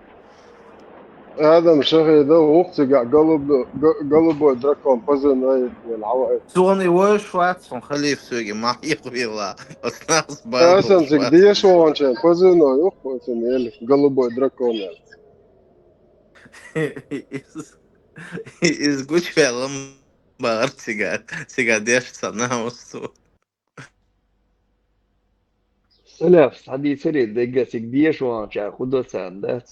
آدم شغي ده وقت قلب دراكون بزن هاي العوائد Сон его шватсон, халиф сёги, махихвила, оснас барду أصلا تقديه شو وانشان بزن يوخ بزن يلي قلب دراكون Изгучвелам бар сега дешца на усту. Сляв, сади сери, дегасик дишь ванча, худо сандат.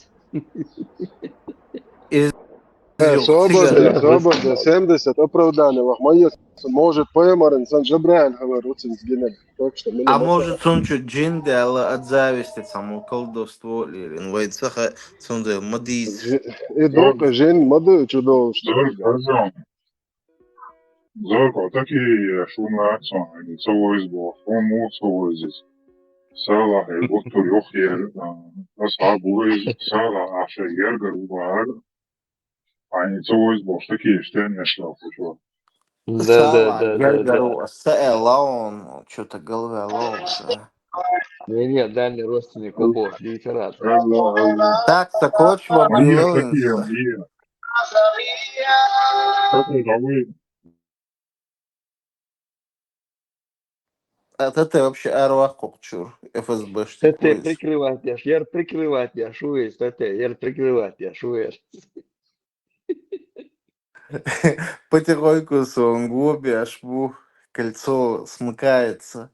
Свобода, 70 оправданий, лохмаец, может поймар инсан жабрайл говорится с генем. А может он чуть джин дела от зависти саму колдовство лирин, вайцаха сонде мадис. И долго жен моду чудо что. Зорко, такие шумные акции, целый сбор, он мог целый здесь. Сала, и вот то ёхер, асхабу из сала, аша ергар убар. Они целый сбор, такие штаны шла, почему. Сала, ергару, саэлаон, что-то голове лоуша. Не, дальний родственник Бог, литератор. Так, сокочва Они биланс. такие, такие головы. Это вообще арвах кокчур, ФСБ, что Это такое. прикрывать я, яр прикрывать я, шуешь, это яр прикрывать я, шуешь. Потихоньку сонгоби, аж кольцо смыкается.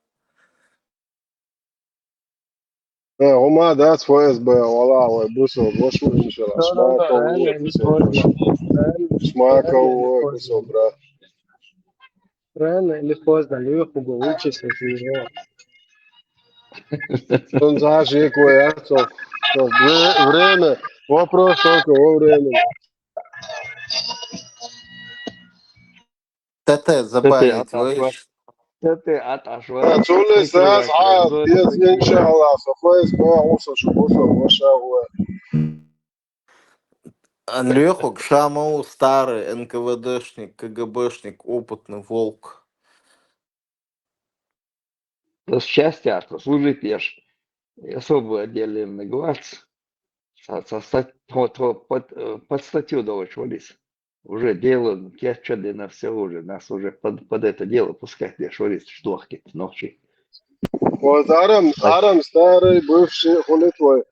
هما داس فوز ولا بوسو بوشو إن شاء الله لا لا سماكو لا أنا اللي فوزنا سماكو أنا اللي بوسو فوزنا برا أنا اللي فوزنا اللي يخبو ويتشس في Sonzage coerção. Vreme. Вопрос только во времени. ТТ Ты забанить отошла. выйш. Ты отошла. Тулي ساس Прикрывай свои عاد зоны. يز إن شاء الله سفايز ما وصل شو وصل ما شاء الله. Андрюху Шамау старый НКВДшник, КГБшник, опытный волк. За счастье, что служит ешь. И особо отдельный глаз. Под статью доводились. Уже дело, кетчады на все уже. Нас уже под это дело пускать не шорить штуки ночи. Вот Арам старый бывший хулитой.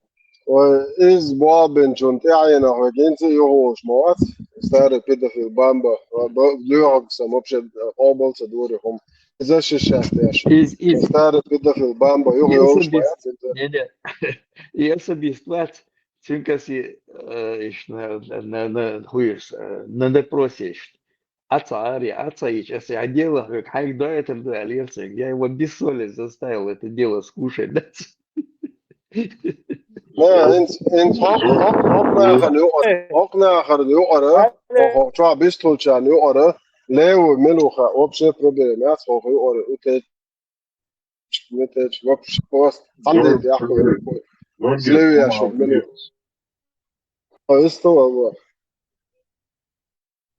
وإز بابن جون تعينا وجنت يهوش موات ستار بيدا في البامبا ليوغ سموبش أوبل تدوري هم إذا شاشات ياش ستار بيدا في البامبا يهوش موات И особиствовать, цинкаси, на хуешь, на допросе. Отца ич, если я делал, как хайк до этого алерция, я его без соли заставил это дело скушать, да? لا انت اقنع خر يقرا او تشا بيستول شان يقرا لو ملوخا اوبشن بروبلمات هو يقرا اوتي متش وبش بوست عندي يا اخوي سلوي يا شو منو استوى هو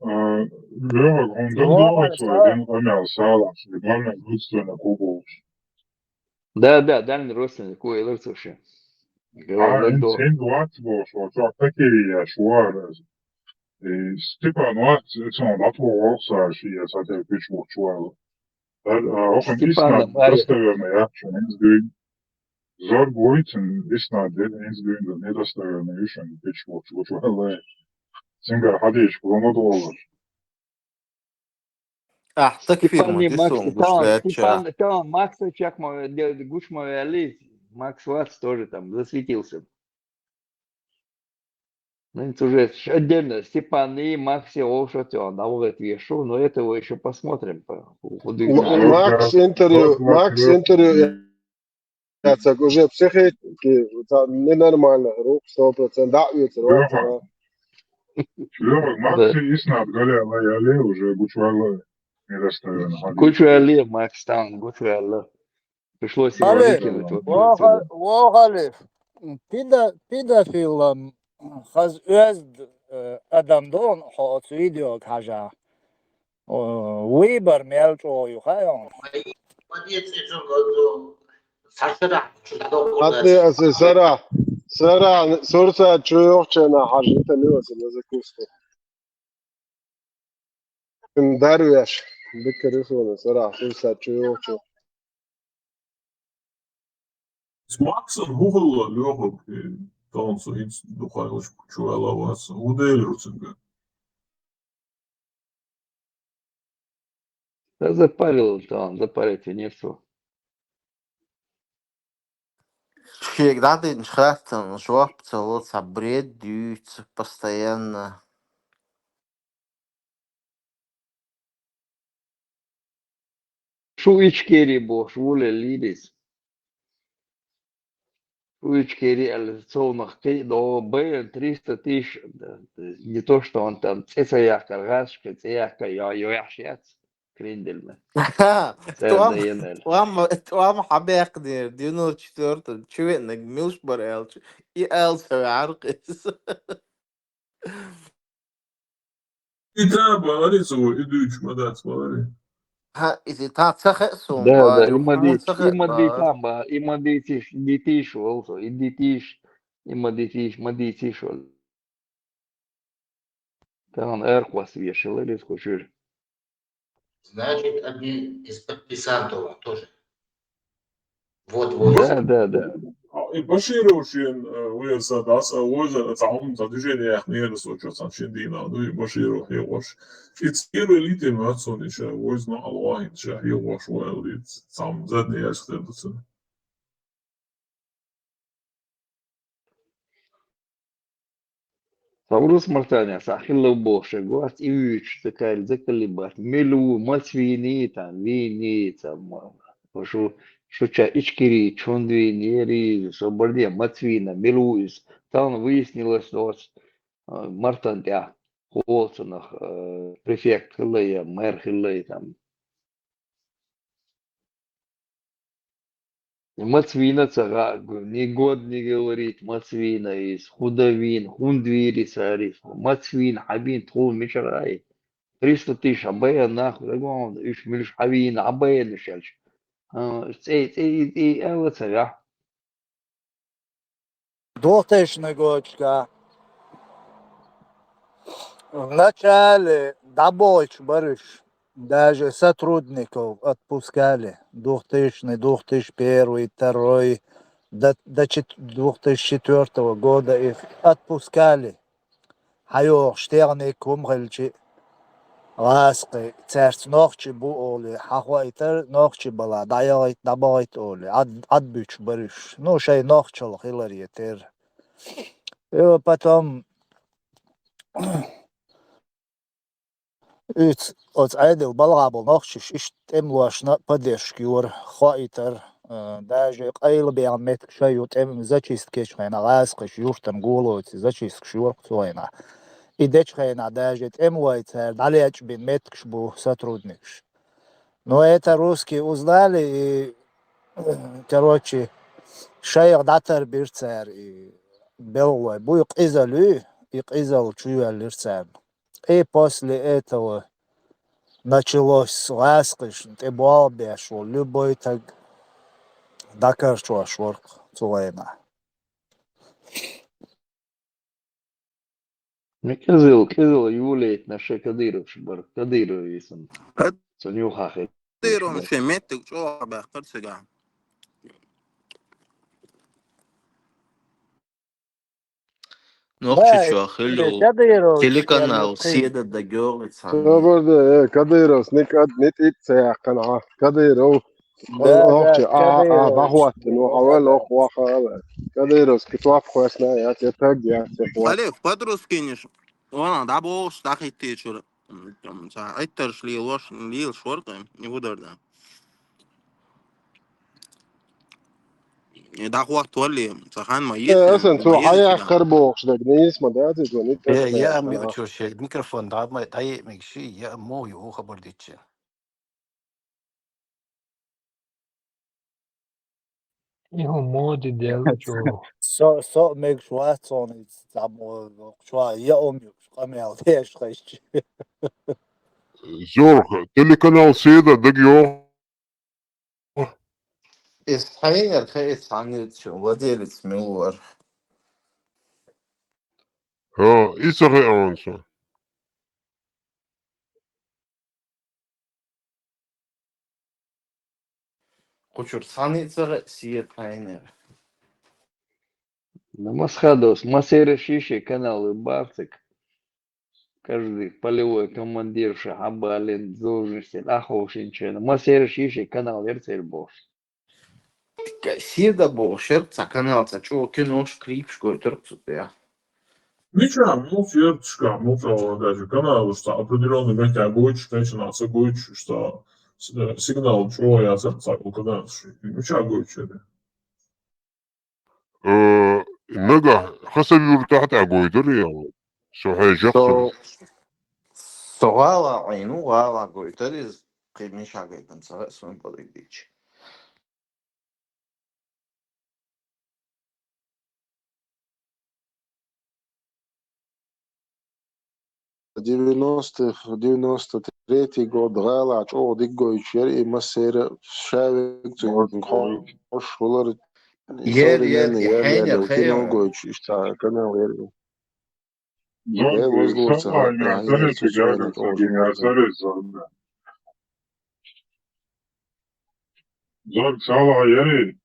Löög on tõmbavalt või on saadaks või panna kutsuda kogu. Да, дальний родственник, кое лырцуши. Sen tuottavuus on tekijä suoraan. Stepan Vats on latvuosaasi ja sa teed püsivalt suoraan. Ohan isnad vastavame jakson enskuin. Zorg võitsen isnad enskuin on edastavame üsna püsivalt suoraan. Sen ka hadis kulunut olur. أعطيك فيرما تسوم Там Макс Чак, Гуш Мавиали, Макс Ватс тоже там засветился. Ну, это уже отдельно. Степан и Макси Олшатен, а вот Вешу, но этого еще посмотрим. Макс интервью это уже психически ненормально, рук 100%, да, ветер. Löög Maxi isnad Galeva ja Leo уже буквально недостойно. Кучу Али, Макс там, кучу Али. Пришлось его выкинуть. Halif, pedofil az öz adamdan hat video kaja. Weber melcho yuhayon. Atli Sara sorsa çuyokçana hajita nivası nazikustu. Darwiyash bikrisona Sara sorsa çuyokçu. Smaksın huhulla löög tansu ins duhailis čuelavas udeļrucinga. Да запарил там, запарить не все. Шег надо иншахтан, жвак целоться, бред дюйца постоянно. Шуичкери бо, швуле лидис. Шуичкери аллационных до Б 300 тысяч. Не то, что он там цецаяка, гашка, цеяка, яшец. Крендельме. توام حباق دينو تشتورت شو انك ميوش بريل يالسو عرقس Treba arī savu idūču madāts valari. ها اذا تاتسخ سوم Да, باري имадит وحمسخ там, имадитиш, дитиш, also, идитиш, мадитиш. Там эрквас вешал или скучишь. Значит, один из подписантов тоже. Вот. Да. Bašīrošiem lieta tas ozera caurums atžēļā neierosočos šindīnā, bašīro hieloši. Šits ievēlītiem veconišā ozna alvahinšā hieloši vēl līdz cam zadnījās kreducina. Saurus Martania, Sahilo Boshe, Guast Iwich, the Kail Zekalibat, Milu, Matsvinita, Vinita, Шуча Ичкири, Чондви, Нери, Собордия, Матвина, Милуис. Там выяснилось, что Мартантя, Холсонах, префект Хиллея, мэр Хиллей, там. Матвина цара, ни год не говорить, Матвина из Худовин, Хундвири царис, Матвин, Хабин, Тхул, Мишарай. 300 тысяч, Абая нахуй, Рагон, Иш Милиш Хабин, Абая Лишельч. Эва царя. 2000 год, в начале добольше, Борис, даже сотрудников отпускали. 2000, 2001, 2002, до 2004 года их отпускали. Хайо, Штерны, Кумгельчи, Ласки, церц ночи буоли, Хахуайтер ночи была, дайайт, дабайт оли, отбюч, Борис. Ну, шей ноччал, Хиллари, тер. И потом Üç, az aydıl balğabıl naqşiş işt emluaşna padeshkiyor, xaiter, даже qaylı beyan metk şayut em zachist keçxena, lasqiş yurtan goloci, zachist şuyor qoyna. Идечхена даже эмлуайтер, далеч бин меткш бу сотрудникш. Но это русские узнали и, короче, шайх датер бирцер и белой. Буйк изолю, и изол чуял лирцер. И после этого началось ласкиш, ты бал бешо, любой так докажу шворк цуэна. Кызыл юлейт наша Кадыров шбар, Кадыров исм. Сонюхахи. Дырон шеметик чоа бахтар сега. Нохчи Да, чохилю. Кадырович, Телеканал Седа Дагёрец. برضه كاديروس نت إتساع قناعة كاديرو да, أختي Кадырович. بحوات وحوال أخوة كاديروس كتوافقوا أثناء تتجع تقوى Халев, подрускиниш. Ona da bu stahit teacher. Sa айтарш ли лош лил шорты, не ударда. И да хуак туалли, сахан ма أصلا تو حياة يزن. خربوش ده جنيس ما ده ونت يا قناعة الميكروفون ده ما طيب مكشي يا مو يو خبر ديتش Iho modi delču. So meg Schwarz zamo šva ja omju, kamel teš reći. Зорх, телеканал Седа Дагьё. إسحاق الخيس عن وديل اسمه ها إسخي أنسا. قشر صاني صغ سيد حينر. На Масхадос, Масера Шиши, каналы Бартик. Каждый полевой командир Шахабалин, должности, Аховшинчена. Масера Шиши, канал Верцельбош. Сида Бошер, канал Цачо, кинош, крипшко, торцупя. Ничего, ну, ферточка, ну, то даже канал, что определенный метя гуч, начинается гуч, что сигнал чего я цапал, когда ничего гуч это. نجح حسب يرتاح أقويدر يعني سو هاي جاكسون. Согала, айну, гала, гойтарис, кемиша гайтан, сагасун подойдич. В 93 год غالا чо диггой чери Масера шавик хош хулар современный я кино гойч что канал я возло Сама Мерседес и Гагаса, Мерседес, Зор Сала Яри.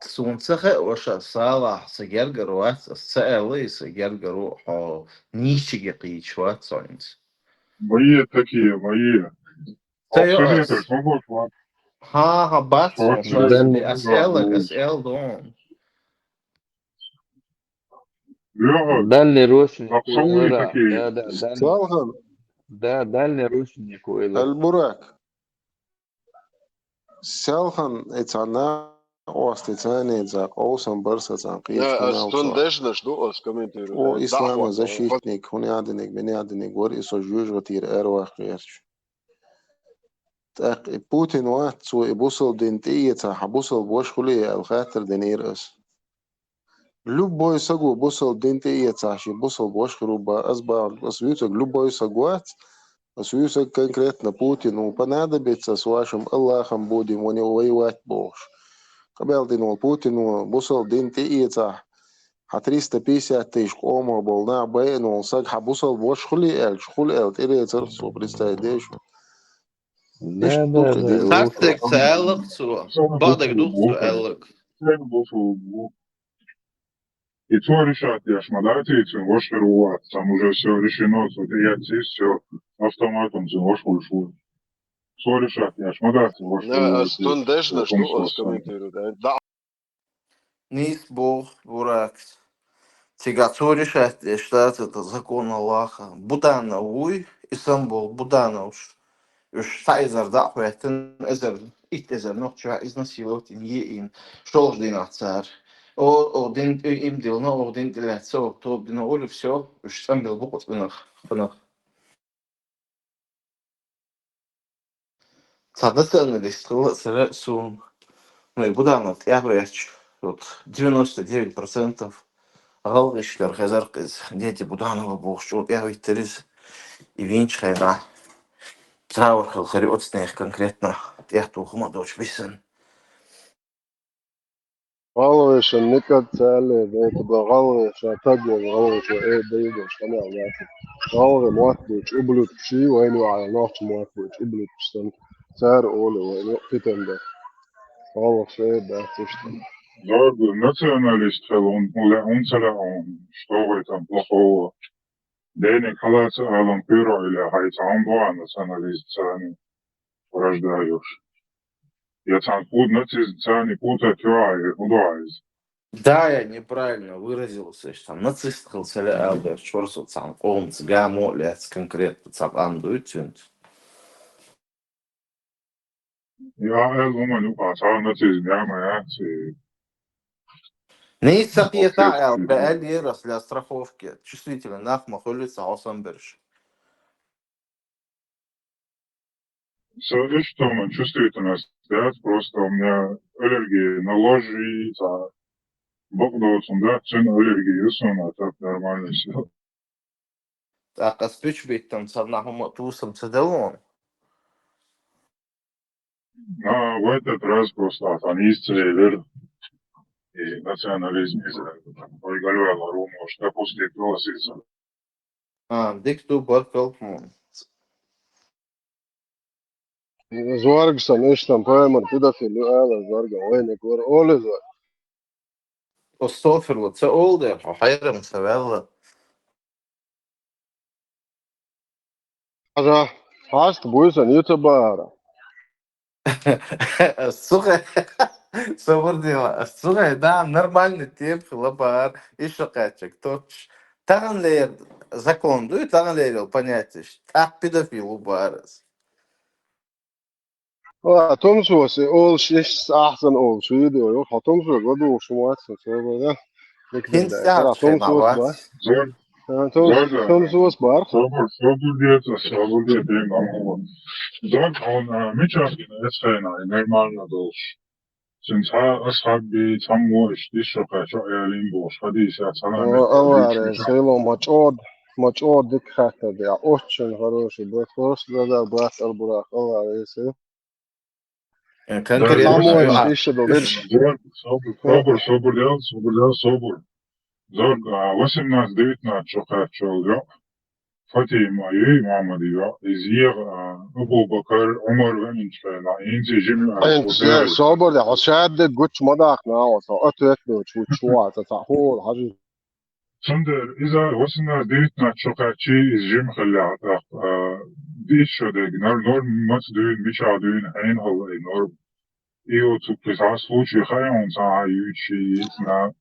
Сунцахе оша сала сагерга руат саэлы сагерга рухо нищиги qiychwat соинс. Мои такие, мои. Абсолютно, свободно. ها بات Then أسألك أسأل دون يقعد ده اللي روسنيكو أقصوي إلى تكي سالخن ده اللي روسنيكو إلى البراك سالخن اتعنا واستتاني زاق اوسن برسا زاقيت Ja, هنا stund وصار dešna štuos komentāru. او اسلام Dahvak. защитник هنا عدنك بني عدنك ور اسو جوج غتير ارواح غيرش تاق بوتين وقت سو ابوصل دينتية صح بوصل بوش خلي الخاطر دينير اس لوب بوي سقو بوصل دينتية صح شي بوصل بوش خروبا اسبا اسويوتك لوب بوي سقوات اسويوتك конкретно Путин понадобится с вашим Аллахом будем у него воевать больше. قبل Путину بوصل دينتية صح 350 тысяч омо был на бейну сак хабусал бош хули тире церцу представляешь ايش ده دوك دي روسو Taktik sağlık su. Badak duk su sağlık. И то решать, я шмадайте, и ваш перевод. Там уже все решено, вот я здесь все автоматом, ваш ушел. Все решать, я шмадайте, ваш Ja, перевод. stund dešna štuos komentāru. Nis Бог бурак. Сега решать, считать это закон Аллаха. Будана уй, İstanbul, Будана уж. Уж сайзар да, поэтому эзер, эзер, но чего изнасиловать не им. Что ж день отцар. Один им дел, но один делает все, то на улице все, уж сам был буквы фанах. Соответственно, действительно, сум. Ну и Будана, я говорю, вот 99% Галышлар хазаркыз дети Буданова болшу я витерис и винчхайна. Траур халхариотснех конкретно я тухма дочь бисен. Galveš un nekad cēlē, bet galveš تجمع galveš ايه بيدش طلع واحد galve موتش قبلت شيء وينو على نوع موتش قبلت بستن سعر أول وينو كتن ده galveš ايه ده تشتن Zorg, националист, он что в этом плохого? Денег халат, алам пиро или хайцам два националист цани рождаешь. Я сам пут нацист цани пута тюай, удвайз. Да, я неправильно выразился, что нацист халсали албер чорсу цам он цгамо лец конкретно цам андуйтюнт. Я элума люка, цам нацист яма яци. Не сапьета ЛБЛ раз для страховки. Чувствительно нахма улица Осамберж. Все, что man чувствительность, да, просто у меня аллергия на ложи, богдоц, да, цен аллергии, а так нормально все. Так, а спич бит там царнахма тусам цеделон. А в этот раз просто атонистцы и национализм ой, говорю, Рому, что после классица. Дикту Баркалфон. زوارجسن إيشتن بايمر كده في اللي قال زوارجا وينك ور أول زوار Остofер, вот це олде, حيرم سوالله. حاجة فاست بويسن يوتيوبر الصغة صور الصغة да, нормальный тип, хлопар, и шокачек, точь. Таган лер закон, дуй таган лерил понятие, так педофил убарас. تمسوس أول شيء أحسن أول شيء ده يروح تمسوس بدو شو أحسن شو ده نقدر Хин ده сяд ترى шей تمسوس мават. بار Зорга, تمسوس بار собор дете, Зорг, он мечаски на эсхена, и нормально долж. Сенца асхаби таммо иштишока, шо ялин бош, хадис я саламет, أول سيلو ماتشود ديك خاطر ده أوتشن хороший بس просто ده بس البراق أول سيل Конкретно. Самой еще до верш собор. Зорг, 18-19 шока чолга. Fatima и Мамадия, Изир, Абу Бакр, Умар وإنشاء إنتي جميع أنت صابر ده عشاد قلت مداق ناوس أتوكل شو تتعهول حاجة Сандер, إذا وصلنا ديتنا شقاتشي إزجم خلعت ديت شدق نور مصدوين بيشادوين حين الله نور إيو تبقى случай خيان ساعة يوشي إثنا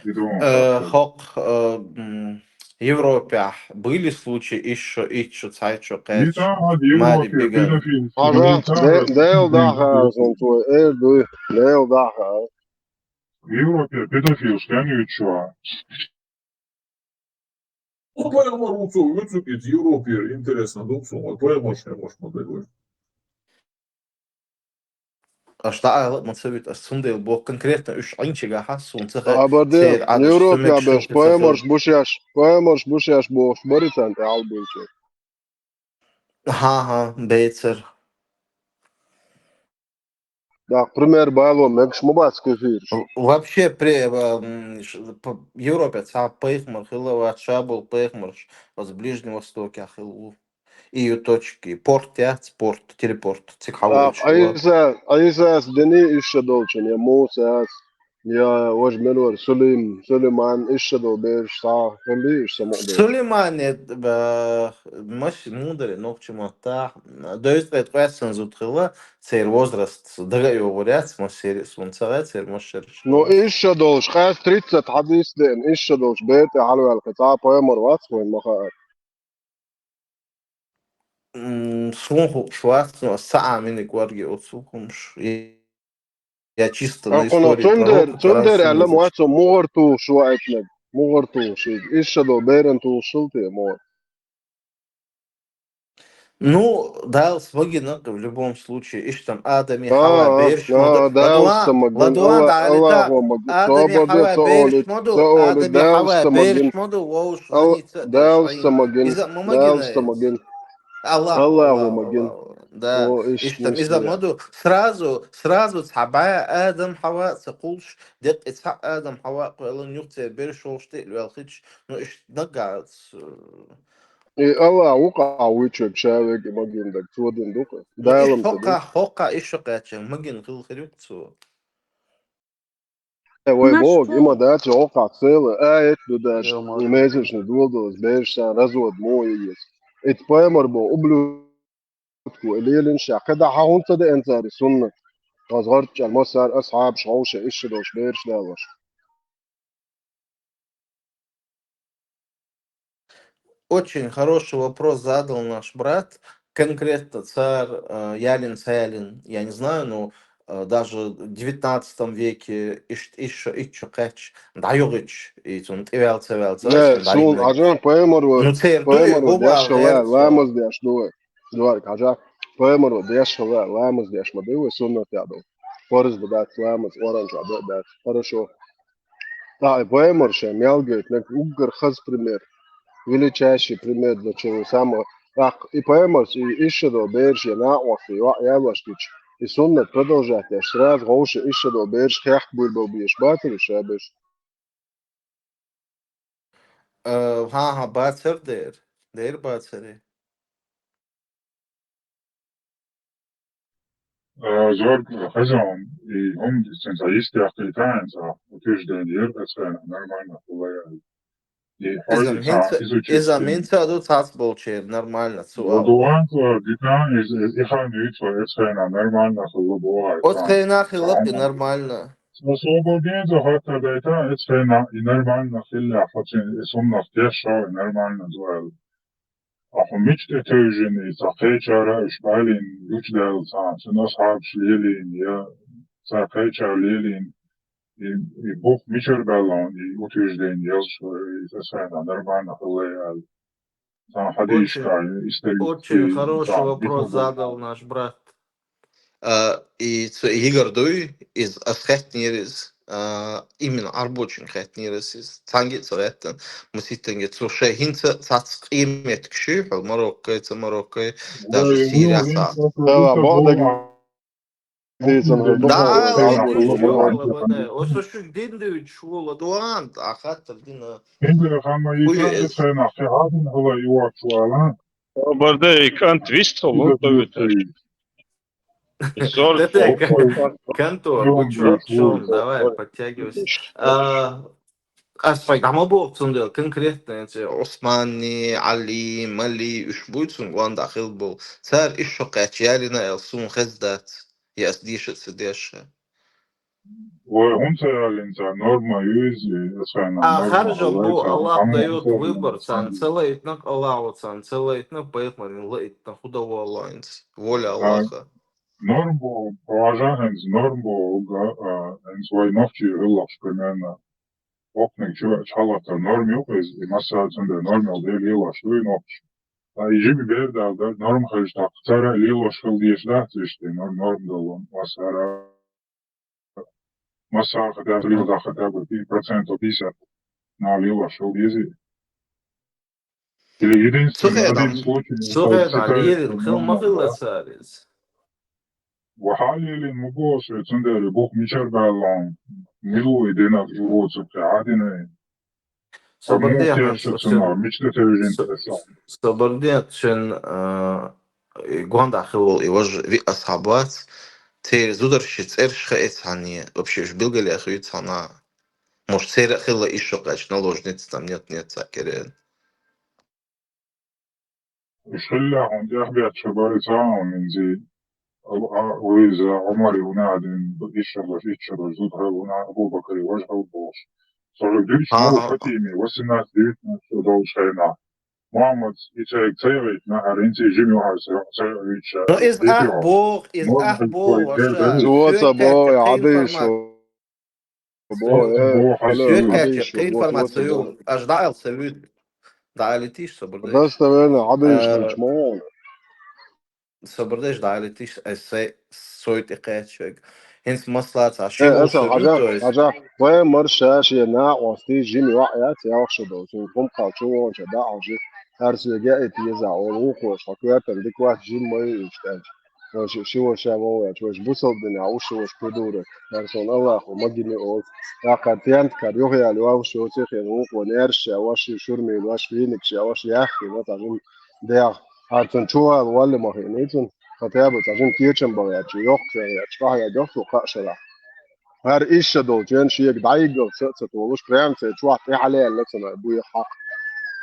بدون تأكد. Хок Европе были случаи еще цайчо кэч Нитаат мари Европе биган. pedofil Haja, humanitaire deel dagen zijn voor doe, deel dagen. Европе pedofil scanjučua. Поема руцу, выцукит Европе, интересно, думсу, поема ще може моделювати. اشتغل متسويت السندل بو конкретно үш айнчига хасун цеха Aber de цер адыш Европе сөмек abes шухи цехил. poemers busjas boos boritan te albultje. Ха, бейцер. Da primer balo mekš mobats kefirš. Вообще при Европе ца пейхмар хилова шабул пейхмарш с Ближнего Востока хилу. И точки порт я спорт телепорт цикхавой чува. Aizas deni isha dolčen, ja Moses, ja Wajmelor, Suleiman isha dol bež sa heli isha moqbež. Сулейман مش мудрый, но к чему та дают это question зутхила цер возраст дага говорят смосери сунцага цер мошерш. No isha dolč, khas 30 hadis den isha dolč bete halu al-qita poemer watswin maha. Слуху шварцно саа мини гварги отсукумш. Я чисто на Ako no истории пророков tunder Тарансу alla изучил. moatso mogortu shuaitneg. Mogortu shig. Isha do berentu shulti mo. Ну, да, свагина в любом случае. Иш там Адам и Хава Берш моду. Dal samagin. Ладуан Allah далита magin. Адам и Sabode Хава Берш saolit. моду. Saolit Адам и dal Хава samagin. Берш моду. Воуш ланица деш Dal айн. samagin. Иза Dal мамагина. samagin. Аллаху, Allah Аллаху, magin. Аллаху. Да. O ish Иш там иза nisliya. моду. Сразу цхабая Адам Хава сакулш. Дет ицхак Адам Хава куэлэн юхте Берш оште луэлхич. Ну иш нагад. Allah wuqa wichek shawek magin dak tuodin duqa. Ну иш Dalam tadin. хока иш шокачен. Магин хил хирюкцу. Way bog, ima dace oqa cele, et du dace, Evo u može. mesečno duldos, bešan, razvod moje. Et poemar bo ublu قليل كده هونت ده انت السنة غزغرت المسار اصحاب شعوش ايش دوش بيرش داوش Очень хороший вопрос задал наш брат. Конкретно царь Ялин Цаялин, я не знаю, но даже в 19 веке еще кэч дайогич и тун тевел لا سون дайнег. عجان Ну царь дуй دياش губа خلا لامز герцо. دياش دوارك عجان دياش خلا لامز دياش مدوي سنة تعدو فرز بدات لامز ورنج عدو دات فرشو поэмор ше мелгает нек угар хаз пример величайший пример для чего самого и поэмор и еще до берж я на офи я ваштич и сунна продолжать я сразу гоше еще до берж хях был бишь батер шабеш Ха бацер дер бацери. Zorg Hazan i sen za isti aktiviteten za utvrđenje jerkasvena normalna kulaya. I hojde sa Из-за izučiti менца до цацболчер нормально цуал. Ладуанко диtan iz ihan yitva etsvena normalna kulaboa От etan. хайна хилапи нормально. Освободиться hatta data etsvena i normalna filla fatin sunna fjärsha i normalna duell. Ako mitt detergent i taqeechara ishbalin yuchdel sa sen ashab shlilin ya taqeechara lilin i buch misher ballon i utvrđenje jelšo i zasvena normalna kulaya. Там Очень, hadijska, очень исторический, хороший там, вопрос битва задал наш брат. И Игорь Дуй из Асхетнирис, именно Арбочин Хетнирис, из Танги Цареттен, Муситенге Цуше, Хинца Цацк имет Кши, Марокко, даже Сирия Са. بعدك ديزن Да, هالبقى ладно, عربو чего, المرة лабане. Осошук динду чула дуан, ахатер дина. Indra Hama Ika, Хуюэс. Etsena, Ferhaden, Hula Iwakchuala, Barda kan twist Ida hålla ute. Bluetooth, Sorg Кантор, Yom Гучон, давай, подтягивайся. Ama bu opsiyonda конкретно Osmani, Ali, Mali, üç boyutun Van daxil bu. Sər iş şoqat yarına elsun xizdat. Yas dişet sedəşə. وهم سيالين نورما يوزي أسخنا نورما Харжам الله бу يتعلم Аллах كم дает أصول выбор, цан الإنسان целейтнак Аллаху, цан целейтнак поэтмарин лейтнак худого Аллахинс. Воля Аллаха. нормбо положахенс нормбо свой ногти рылапш примерно опник чалата норм юпез и масса цендер нормал дел илаш туй ногти. А иджиби берда норм хальштак цара лилош хил диеш дахтишти норм долон масара масса хотя лил да хотя бы 50% на лилош хил диези. Или единственный один случай это Цухедам, ситуация лиелин, хил нормально, махила да? царис. وحاليا مبوش تندر بوك ميشر بالون ملو يدينا في روتس عادنا مو Собордехен, تيرش تسنا مش تترجم تسا собордехен, гуанда хил иваж ви асхабат, تير زودر شيت إرش خائت عني вообще ж билгали ахуит сана. Может, цера хила еще кач наложниц там нет сакерен. وشلا عندي أحبيت شباري ساعة من زي وإذا عمري ونعدين إيشر إيشر زود هنا أبو بكر وجهه وبوش صار ديش مو ها فتيمي وسنات ديتنا شو شينا محمد إيشاك سيريت نهارين سي جيمي وحر سيريت Ну, из ديتيو ах نور бог, كوي دير ваша, داري زوات сюркача, بو какая عديش информация, بو بو هلا حسي сюркача, عديش какая زوات بو информация, аж дался люд, дали тиш, بس собордеш. تبين عديش مش مو Собордеш дали тиш, эссе, сойт и качек. Хинс маслац, а ايه шиму اسا сюрют, عجا то есть, عجا وين مرشا شي نا وستي جيمي وقعت يا وخشدو شو كم قاچو شدا عجي هرسي جاءت يزع وروخو شكوات ديك واحد جيم ما يشتاج شو شابو شو بوصل بنا وش كدوره هرسون الله ومجني او يا قتيانت كاريوه يا لو شو تخي روخو نيرش واش شورمي واش فينيكس واش ياخي ما تعجن ده هرسون شو ولا ما هي نيتون فتابو تعجن كيتشن بقى يوك يا شقه يا دوك وقاشلا هر ایش دو جن شیک دایگو ست ولوش کریم ست چوات حاله لسنا بوی حق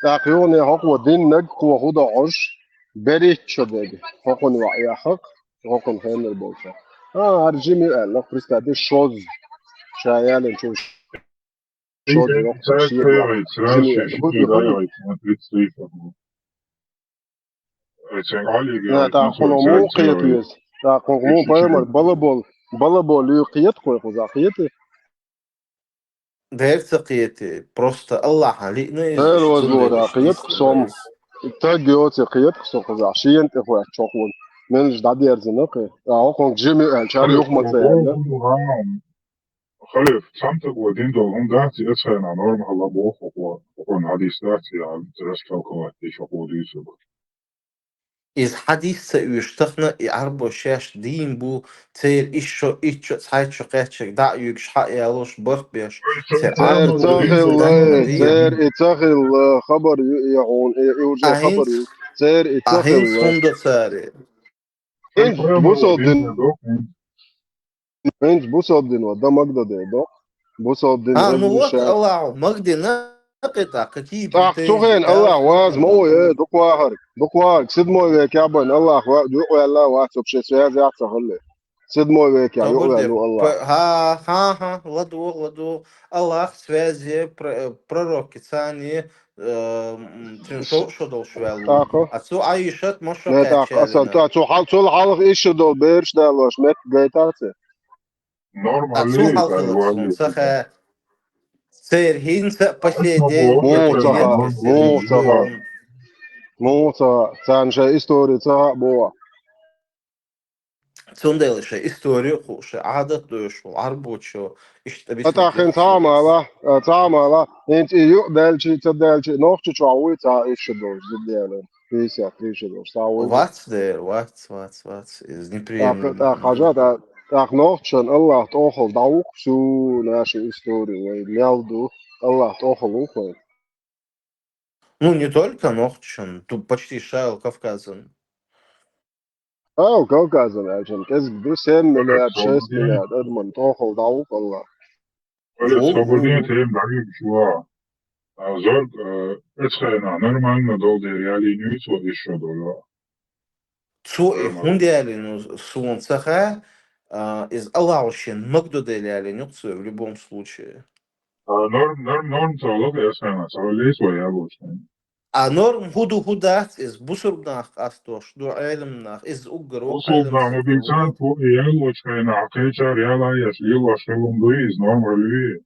تاقیونی حق و دین نگ قوه خدا عش بری شده حق و یا حق حق خیلی البوشة هر جیمی الله پرستادی شوز شایال چون شوز وقت شیک و سيريت جیمی سراشة بود شكي بخوی رايت ما تريد سريفة علي نه رايت تا نسوي خونمو سيريت قیتیز تا خونمو پیامد بالابول لی قیت کوی خدا قیتی دير تقيتي بروستا الله علي نيز هر اشتون وزبور ديل قیت اشتيس قسم بس تاجيوت قيت خصو عشية إخوة شغل من جداد يرزنق أو كون جيمي شاري خلف يخمت وبوه سيانا هم خلف سامتك ودين دول هم داتي اسخينا نورم هلا بوه وكون حديث داتي على ترسكا وكواتي شقو ديسو إذ حديث يشتخنا يعربو شاش دين بو تير إيشو صحيح شو قيتشك دا يكش حق يالوش برق بيش تير تير عربو تاخي دين تخنا دين تير إتاخي الخبر يعون يوجد خبر أهينس تير إتاخي أهينس فندق ساري إنت بوصل دين إنت بوصل دين ودا مقدر دين بوصل دين إبن نوك شاك الله مقدي نقطع كتيب انتيجي تاخين الله واز مو دكواهر دكواهر سيد مو كابن الله دو الله واتساب شيء سيازي أتصل سيد مو كا Соборде, يقول الله ладу, Аллах связи, пророки, цани, шо дол швелу. تاخو Отцу Аишат моша نتاق اصلا качерина. تا تو حلق ايش دول بيرش دالوش مت جايتاتي نورم Отцу عليك халхилат الوالي сунцаха, цер хинца اسمه بوه последний, مو это اسخينا صها девятка نورم مو стерит. صها جيجا مو صها تانجا история صها بوا Цунделише историю хуше, адат душу, арбучу, ишта اتاخين бисматлихчу. تعمل انت يو دالشي تدالشي نوختي تعوي تا ايش دول زدياله فيسا فيش دول تعوي What's there? What's, is تا неприемлемо. حاجات تا نوختشن الله توخل داوك شو ناشي история ويلدو الله توخل وخل Ну, не только Нохчин, тут почти Шайл Кавказан. كوكازن عشان كسب دو 7 خلف مليار 6 صابرين مليار ادمن توخل داوك الله خلف صابرين Ху-ху. تهم ضعيف شوية زرق اسخينا نورمال دول دي ريالي نيوز وديشو دولا Цу и نورمال хундиалину сунцаха, из Алаушин Магдудели Нюцу в любом случае. Норм сağlık esmena. Sağlığı soya bu işte. А норм худат из бусурбнах астош, ду айлемнах, из угру Usulda ama bilsen bu iyal uçkayna akıça riyala yaşlı başlığındığı iz normalü.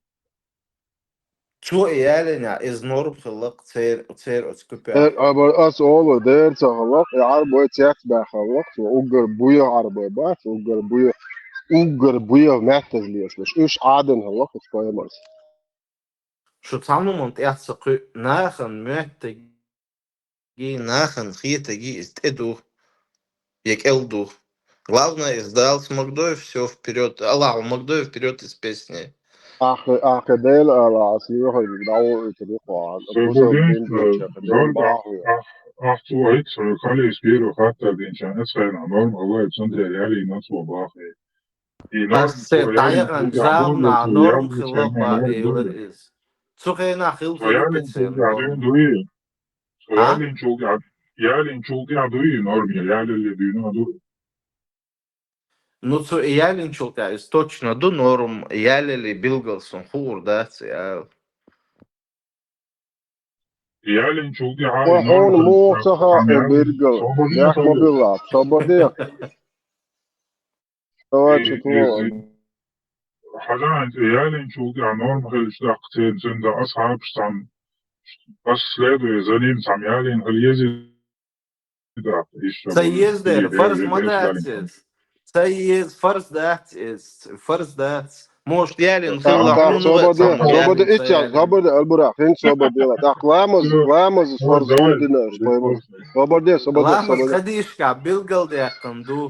Çu iyalena iz norm خلق تير Der, أتكبر. aber as oğlu der sağlık araba çek bakılık ugur buya araba bak ugur buya mehtezliyormuş. Üç adın halak koyamaz. Şu tamamont ertsaqı nahan möttegi nahan хиетеги из теду як элду. Главное, издал с Магдой, все вперед. Аллах, Магдой вперед из песни. Ach del ala asıyor dawo itliqo busab din Söylediğin del zor da bahu. aktuayt kale ispiro hatta dinçen esfena norm Allah için de yani nasıl bakı. Norm As so yani tayagan bu yağmur zamna so norm yağmur khilaba çayma eyler norm is. Tsukena khil so khiluk yani etsen çok norm. yani duyu. So Ha? yani çok ya duyu norm yani düğünü duyu. Ну, цу ялин чулка is точно ду норм ялили билгалсон хур да ця. Yani çok ya norm Wahun muqsaha yani birgal. sohbetine Yak tabii. mobillat. Sabadiya. Sawa chutwa. حاجة يعني شو يعني نورم هالش دقتين زند أصحاب شتام بس سلادو زنين سام يالين هاليزي داق إيش بقول Sayezder farz إيش يالين كم madatis. Sayez farz dat is farz dat. Most yalin khilla Tak unwa tsamul sobadi yalin itya sayalin. zabadi albura hin sobadi la. Tak lamaz farzun dinar koyamaz. Lamas Sabadi. khadishka bilgal de yakandu.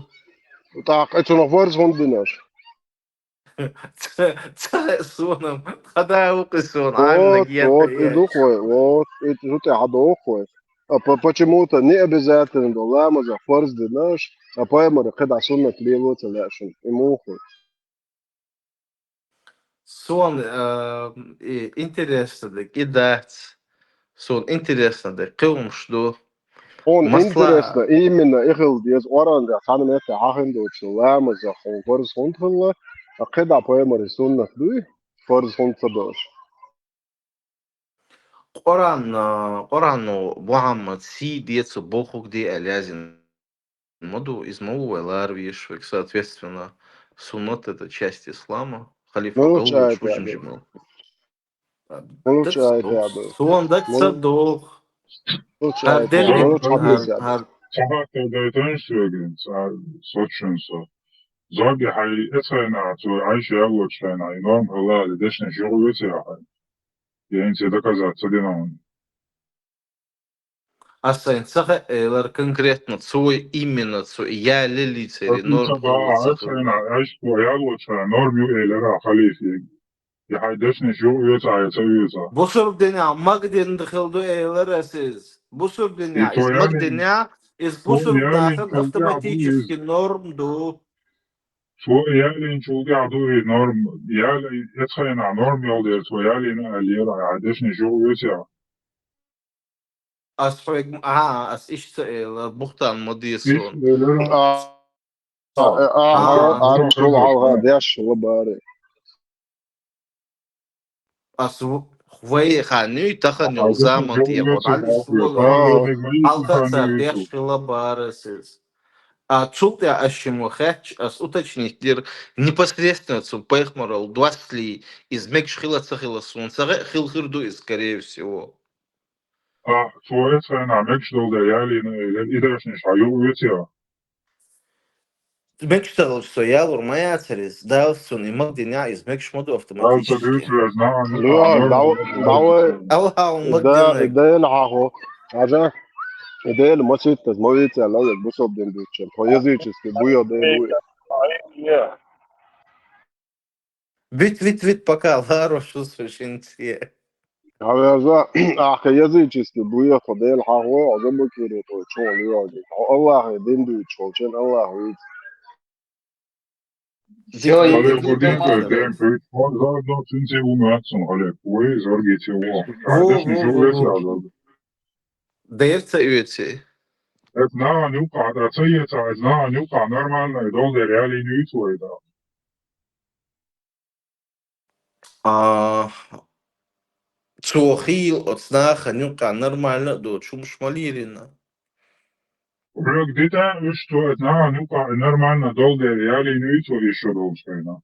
Tak etno farzun dinar. Сонам хада укисон альна гьята Иду кой, это ты адо кой. Почему-то не обязательно ламаз фарз динаш, а поэмор когда сунна клевоца ляшин. Ему кой. Сон интересно да кидать. Сон интересно да кылмшду. Он интересно, Масла именно ихл диез оран да ханам это ахын доч ламаз фарз хунтхла, а когда поэмор сунна клю, фарз хунтадош. Quraну Muhammad си диецу бохук ди алязин. Моду из Мауэлар, видишь, соответственно, суннат это часть ислама. Халифа Галуч Получает очень яду. жимал. Получает яду. Сон да цадох. Получает Hardel яду. Zor Молуч hip хадис tabii яду. sabah da söyleyeyim soçun so zor bir hay etayna to Ayşe Yalçayna norm halal deşne juruyete ya yani доказать цадина. Асайнцаха элар конкретно цой именно цой я лилицери Öpünse норм daha хылыцахыл. etayna Ayşe Yalçayna norm yu eylere halifi ya hay deşne juruyete ya çeviyete. Бусур деня магден дхылду элар асиз. Бусур деня To из yani магденя из to бусур yani дахын çok ya bu автоматически норм ду. yani çok ya bu norm yani etayna norm yol der to yani aliyera ya deşne juruyete ya. As ишца элар бухтан İş модисон. eylere Arab sol halga deş labari. As хвей ханю тахан Kardeşim замант çok я вот üretse алис bakıyor. Sana вога. görmek iyi Алхаца sultan деш YouTube. лабарасис. А цулте ашему хэч, ас уточнить дир непосредственно цу пехмарал 20 ли из мекшхила цахила сунцаре хилхирду и скорее всего. Tuvalet sayın Ahmet Şidol'da yerliğine idersin şayu üretiyor. Мечтал, что я урмая царис, дал сон и мог деня из мекшмоду Ben tabii автоматически. ki знаю, Lua dawa Аллах мог da денег. da العاهو. Haja da المسيت تزمويت على البوسوب دين دوتشن. Поязычески буя да буя. Yeah. Вит, пока, ларо, что священце. هذا أخي يزيجسكي buya da العاهو عزبك يريتو شون يواجه. الله دين دوتشون شن الله يت. Все, я Але иду годинка домой. демпи, заодно цинце умацун, але куи зоргите во. Адешни жовете Во. азад. Дерца юэци. Et знаа нюка, да цајеца, знаа нюка, нормално е долде реали нюитвојда. Цохил от снаха нюка нормально до чумшмалирина. Где-то что это нормально долго реально не еще долго.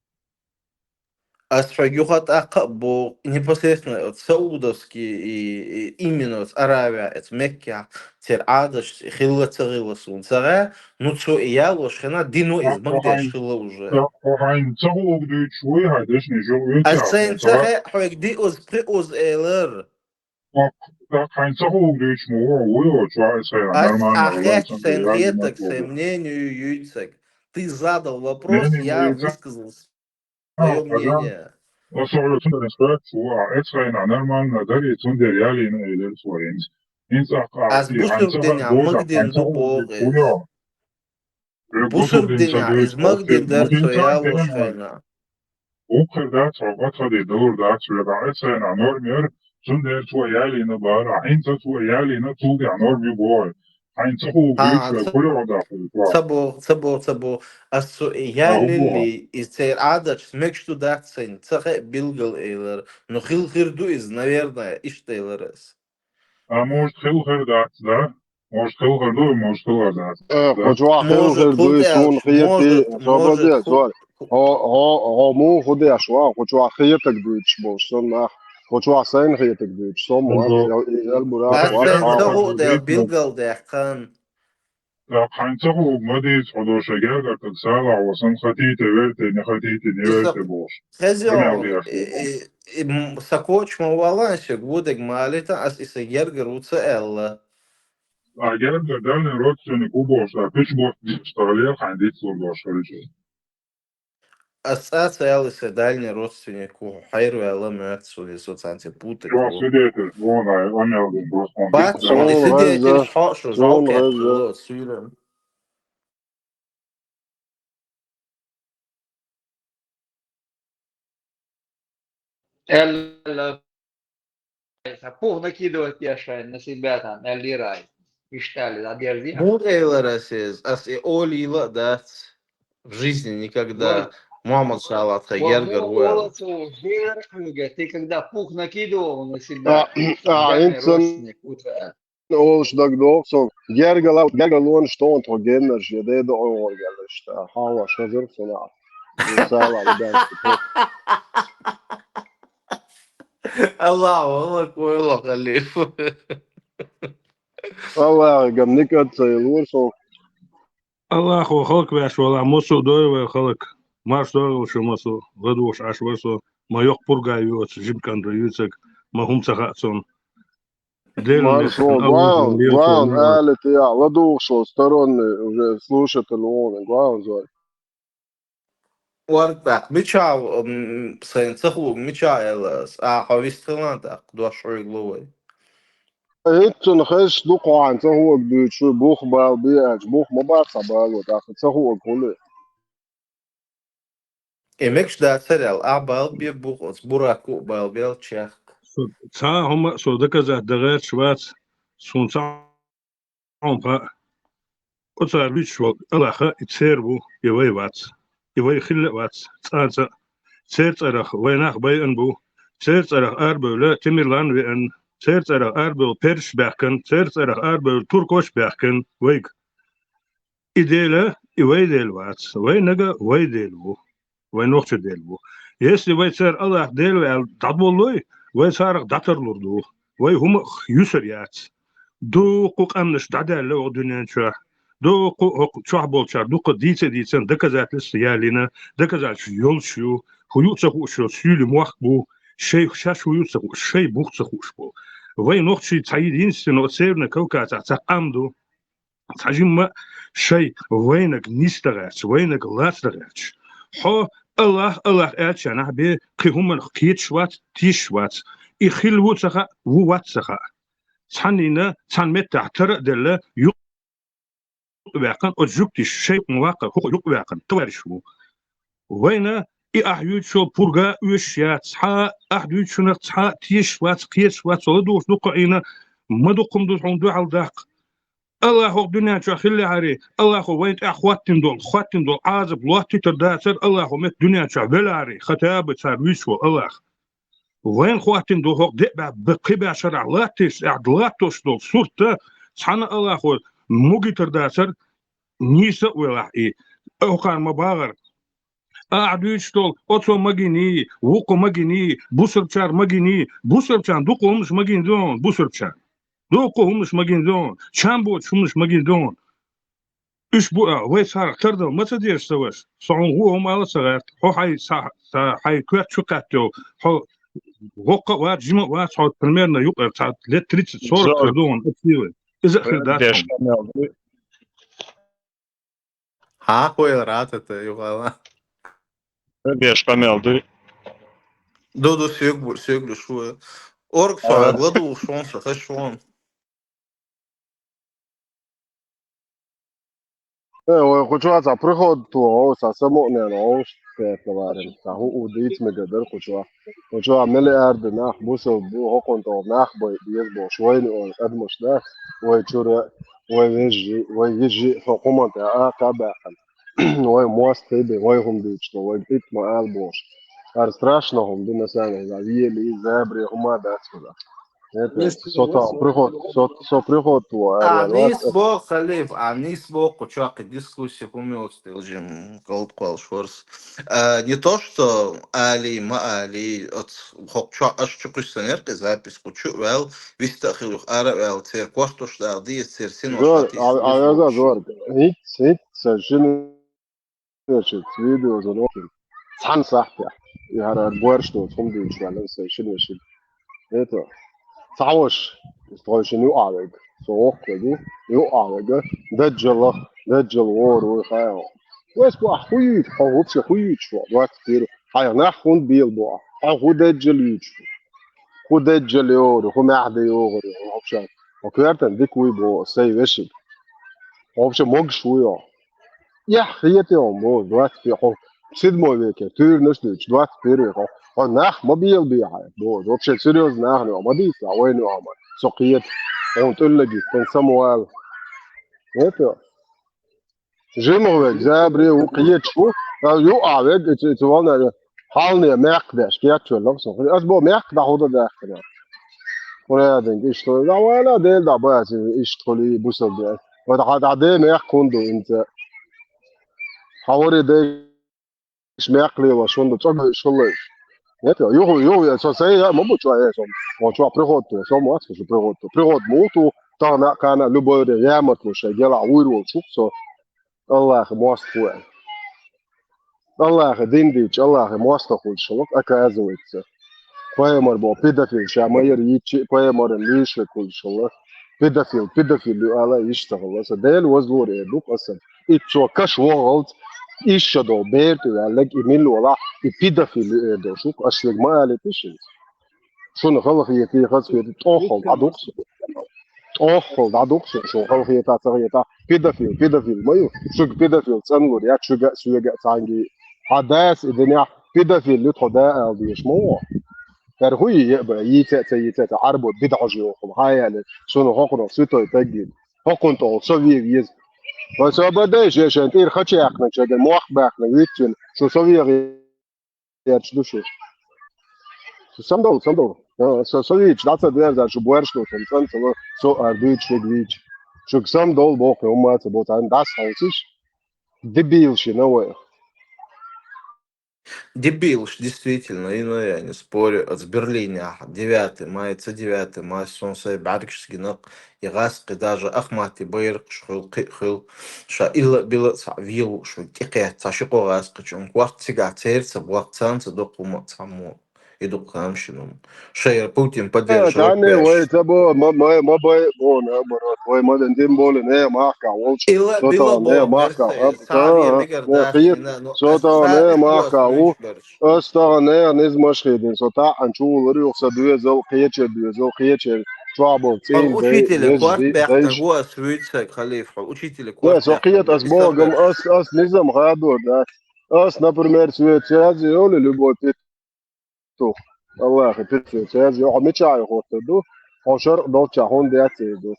Асфагюхат акабо непосредственно от саудовский и именно от Аравия, от Мекки, тер адаш хилла царила сунцара, ну что и я лошена дину из Магдеш хилла уже. Ein Zauber durch Schule hat es nicht so Асен царе хоек ди оз при оз элер. Ein Zauber durch Schule, это нормально. Ахет сен к мнению юйцек. Ты задал вопрос, я высказал свое мнение. Особенно это нормально, да, и цунде реально или своим. Аз бусур деня магдин дубогез. Бусур деня из магдин дер цоя лошхена. Okulda çoğbatı doğruda çürüdağ sena normer cunde çoğayalını bara insa çoğayalını tuldi normi boy. Aynı çoğu büyük koyuyorda. Цабо. Асо ялили из цер адач смекшту датсен цахе билгал эйлер. Но хилхирду из, наверное, иштейлерес. А может хилхирдат, да? Может хилхирду, может хилхирдат. Хоча хилхирду сон хияти, сободе, зор. مو خدي أشواق وشو خيتك دوتش بوشنا وشو سين خيتك دوتش سوم أسفنته ده بيلقل ده كان خانته مدي صدوشجار تكسالا وسن خطيت ورت نخطيت نورت بوش خزيو سكوتش موالانشك ودك مالتا أس إسجر جروتس إلا أجر جدال روت سنكوبوش بيش بوش استراليا خانديت صدوش خليج Остаться Элиса дальний родственник Хайру Элам Эцули соцанти путы. Свидетель, вон, он просто. Батсон, свидетель, что жалко сюрем. Пух накидывать яшай на себя там, элирай. И штали, одежде. Муд Эйларасез, ас и Олила дат в жизни никогда. Мама салат хайер гаруэл. Ты когда пух накидывал на себя, Olmuş da doktor. Gergalon stond och geners je det då organist. Hava şazır sana. Sağlam ben. Allah Allah koyla khalif. Allah gamnikat sayılırsa. Allah o halk veş valla mosu doy ve halk. Marş doy şu mosu. Gaduş aşvaso. Ma yok purgayot jimkan ruyutsek. Ma hum sahatson. Главное, ärligt ja, ладушо, сторонний уже слушатель он, главное. Варбак, мечал, сенцаху, мечайлас, а хавистриланда, дуашой главой. Это нахеш дуко ан цаху гдучу бух бал биач, бух мабаца балу, так цаху гулы. Эмекш да царел, а бал би бух, бураку бал бел чех. Та هم صدق دقیق شوات سونتا آنپا قطع بیشوق الاخا اتسربو یوی وات یوی خیل وات تا سرت ارخ ویناخ باین بو سرت ارخ اربوله تیمرلان وین سرت ارخ اربول پرش بکن سرت ارخ اربول ترکوش بکن ویگ ایدله یوی دل وات وی نگه وی دل بو وی نوچه دل بو یستی وی سر الله دل ول دادبولوی وای سارق داترلور دو وای هم یوسریات دو قوق امنش دادل لو دنیا چه دو قوق چه بولچار دو قدیتن دکزات لسیالینه دکزات یول شو خویوت خوشو سیل موخبو شیخ شش خویوت شی بوخت خوش بو وای نوچی تایید اینستن سرنا کوکات تا امدو تاجم شی وینک نیستگاچ وینک لاتگاچ ها الله أتشنا بقيهم قيت شوات تيشوات يخيل وتسخا وواتسخا تحنينا تحنمت تعتر دل يقواقن أجوكتي شيء مواقع هو يقواقن توارشو وين أحيود شو برجع وشيات ها أحيود شو نقطع تيشوات قيت شوات صدوش دقينا ما دقم دوش عندو على دق الله هو الدنيا شو خلي عري الله هو وين خواتين دول عازب لوحتي ترداسر الله هو مت دنيا شو بلاري ختاب صار ويشو الله وين خواتين دو هوق دبا بقبا شرع لاتس اعدلاتوس دو صورتا صحنا الله خو موجيتر داسر نيسا ولا اي او كان مباغر أعديشتول أتصو مجيني وقو مجيني بوسربشار مجيني بوسربشان دوقو همش مجين دون بوسربشان دوقو همش مجين دون شامبوش همش مجين دون أسبوع ويسار تردو ما تديرش سواش صعون هو هم على صغير هو حي كوات شكاتو هو وقا وات جمع وات صوت برميرنا يقر صوت لتريتس صور Zor, تردون أتفيوه إذا أخير داتهم beškamel. Hako je ratete, juhala. Beškamel. Dodo söglu şu. Org soygladı şon şaka şon. وخشوا على بريخود تو ساسمو نو كتوارن تاهو وديت مقدر خشوا عمل أرد ناخ بوسو بو هكون تو ناخ بو بيزبو شوين أو أدمش ده ويشورا ويجي حكومة كابا ومواست تبي ويهم بيجتو ويبيت ما ألبوش هر страшного هم دي مثلا завели забри هما داسكولا это со приход то Anis bo Khalif, anis bo кучак дискуссии умелся лжим колдквал шорс. Не то, что али ма али от хокча аж чукусанер запись кучу вел вистахилух ара вел цер коштош да ди цер син زور على زور هيت سجل видео زنوكل صحن صحتي يهرا بورشتو تخمدي شو على سجل شيء это تعوش تعوش يقع بقى صوخ كده يقع بقى دجل وور وخايو ويس بقى خويت خوبش خويت شو وقت كتير هاي نحن بيل بقى هو دجل يجو هو دجل يور هو معد يور خوبش وكيرتن ديك وي بو سي وشي خوبش موج شوية يا خيتي مو وقت في خو سيد مو بيك تير نشلش وقت كتير خو نح ما بيل بيها بو خوبش سيريوز نحن ما دي وين عمل سقيت on te l'a dit, c'est Samuel. Это. Жимовек, забри, уқиет шо, ю авек, это вона, халне мякдаш, киячу лапсо. Асбо мякда хода дахна. ولكن اشتغل ولا ديل دا بس اشتغلي بوسل ده وده ده ما يكوندو انت حواري ده مش ماكلي وشوندو تشغل شغل Нет, eu só sei, muito é só, eu приходу, só мозг, что приход муту, то на кана любой реамат, что дела уйру, чуксо, Аллах мозг хуй, Аллах диндич, Аллах мозг хуй, что оказывается, поэмор был педофил, шамайер ичи, поэмор лишь хуй, что педофил, Аллах иштагал, so del was glory, дух асан, и что каш world إيشادو بيرتو على إيميل ولا يبيدافيل دو شوك أشلك ما على تيشين شو نخلق يتي خاص في توخل دادوكس شو خلق يتا بيدافيل ما يو شوك بيدافيل تنقول يا شوك تانجي حداث الدنيا بيدافيل لتخدا الديش مو فرهوي يبقى يتا عربو بدعجيوكم هاي يعني شو نخلق سوتو يتجيل هكونتو سوفييز وسو بداش يا شنتير خاتش ياخنا شغل موخ باخنا ويتشن شو سوي يرشدوش سندول سوي داتا ده شو بورشتو سنتن سو اردويتش ويتش شو سندول بوك هما تبوت عند داس هاوسيش دبيل شنو Дебилш, действительно, и я не спорю. От Берлине 9 мая, 9 мая, солнце баркшский ног, и раски даже Ахмати Байрк, хил, ша илла била цавил, шо тикет, цашико раски, чон кварт цигацерца, блакцанца, докума цаму, и докамшином. Шейр Путин поддерживает تاني пеш. ويتبو ما باي بون مرات وي ما دندين بول نه ما كا ولش Илла صوتا била نه бо, ما كا мерсе, савие نه خير мегардашина, но صوتا نه савих ما бос كا و мюшберш. استا نه نزمش خيدين صوتا انشو لري وخدوه زو قيتش ترابل Он تين دي учитель, نجدي квартбехтен, ديش гуас вюйцек, халиф, учитель, نه سوقيت квартбехтен, اسبوع исторберш. اس نظام غادور ده اس например سويت شازي ولا لبو تو الله أخي تدفع سيازي أو متشاي خوتدو أو شرق دوتشا هون دياتيدو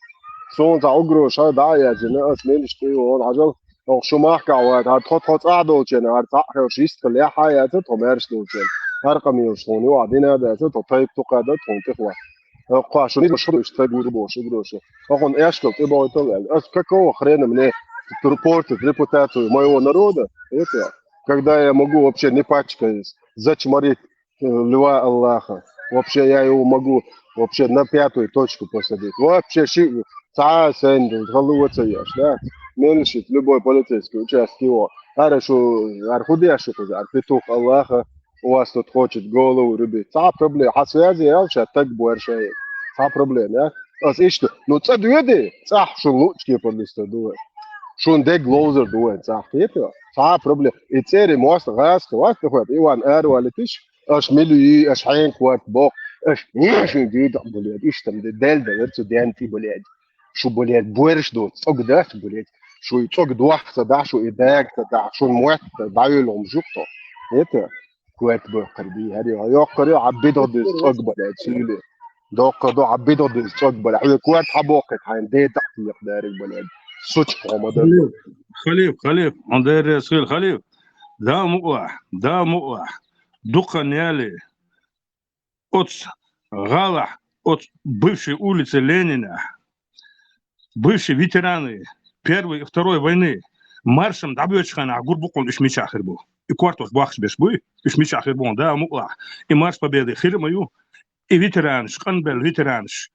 سون تعقرو شاي داعية جنا اسمين اشتري وهون عجل أو شو ما حكى واد هاد خط قاعدو جنا هاد تعقر شيست كل حياته تمارس دوجن أرقام يوصلوني وعدين هذا تطيب تقادة تنتخوا قاشوني مشهور اشتغل بوش يدروش أخون إيش قلت إبغى يطلع أسكاكو خرينا من репутацию моего народа, это когда я могу вообще не пачкаясь зачморить льва Аллаха, вообще я его могу вообще на 5-ю точку посадить. Вообще да, меньшит любой полицейский участок его. Хорошо, архудяши куда, арпетух Аллаха, у вас тут хочет голову рубить. Проблема. А связи я вообще так больше. Проблема, а что? Ну, это две, что лучше полиция дует. Schon der Gloser doet, zegt je toch? Geen probleem. Het is er moest gas gewacht wordt. Iwan wel als milieu, als geen kwart bok, als niet die dat beleid is dan de deel dat wordt zo die beleid. Zo beleid boers doet, ook dat beleid. Zo iets ook doet dat zo idee dat zo moest dat je omzoekt. Je toch? Kwart bok die had je ook al عبيدو dus ook beleid zullen. دوك عبيدو dus ook beleid. Kwart habok het hij deed dat يقدر beleid. خليف عندي سؤال خليف دا مقلح دقن يالي от Галах, от бывшей улицы Ленина, бывшие ветераны Первой и Второй войны маршем добьёчхана гурбукон ишмичахир был. И квартус бахш бешбы ишмичахир был, да муклах. И марш победы хирмаю и ветеран шканбел ветеранш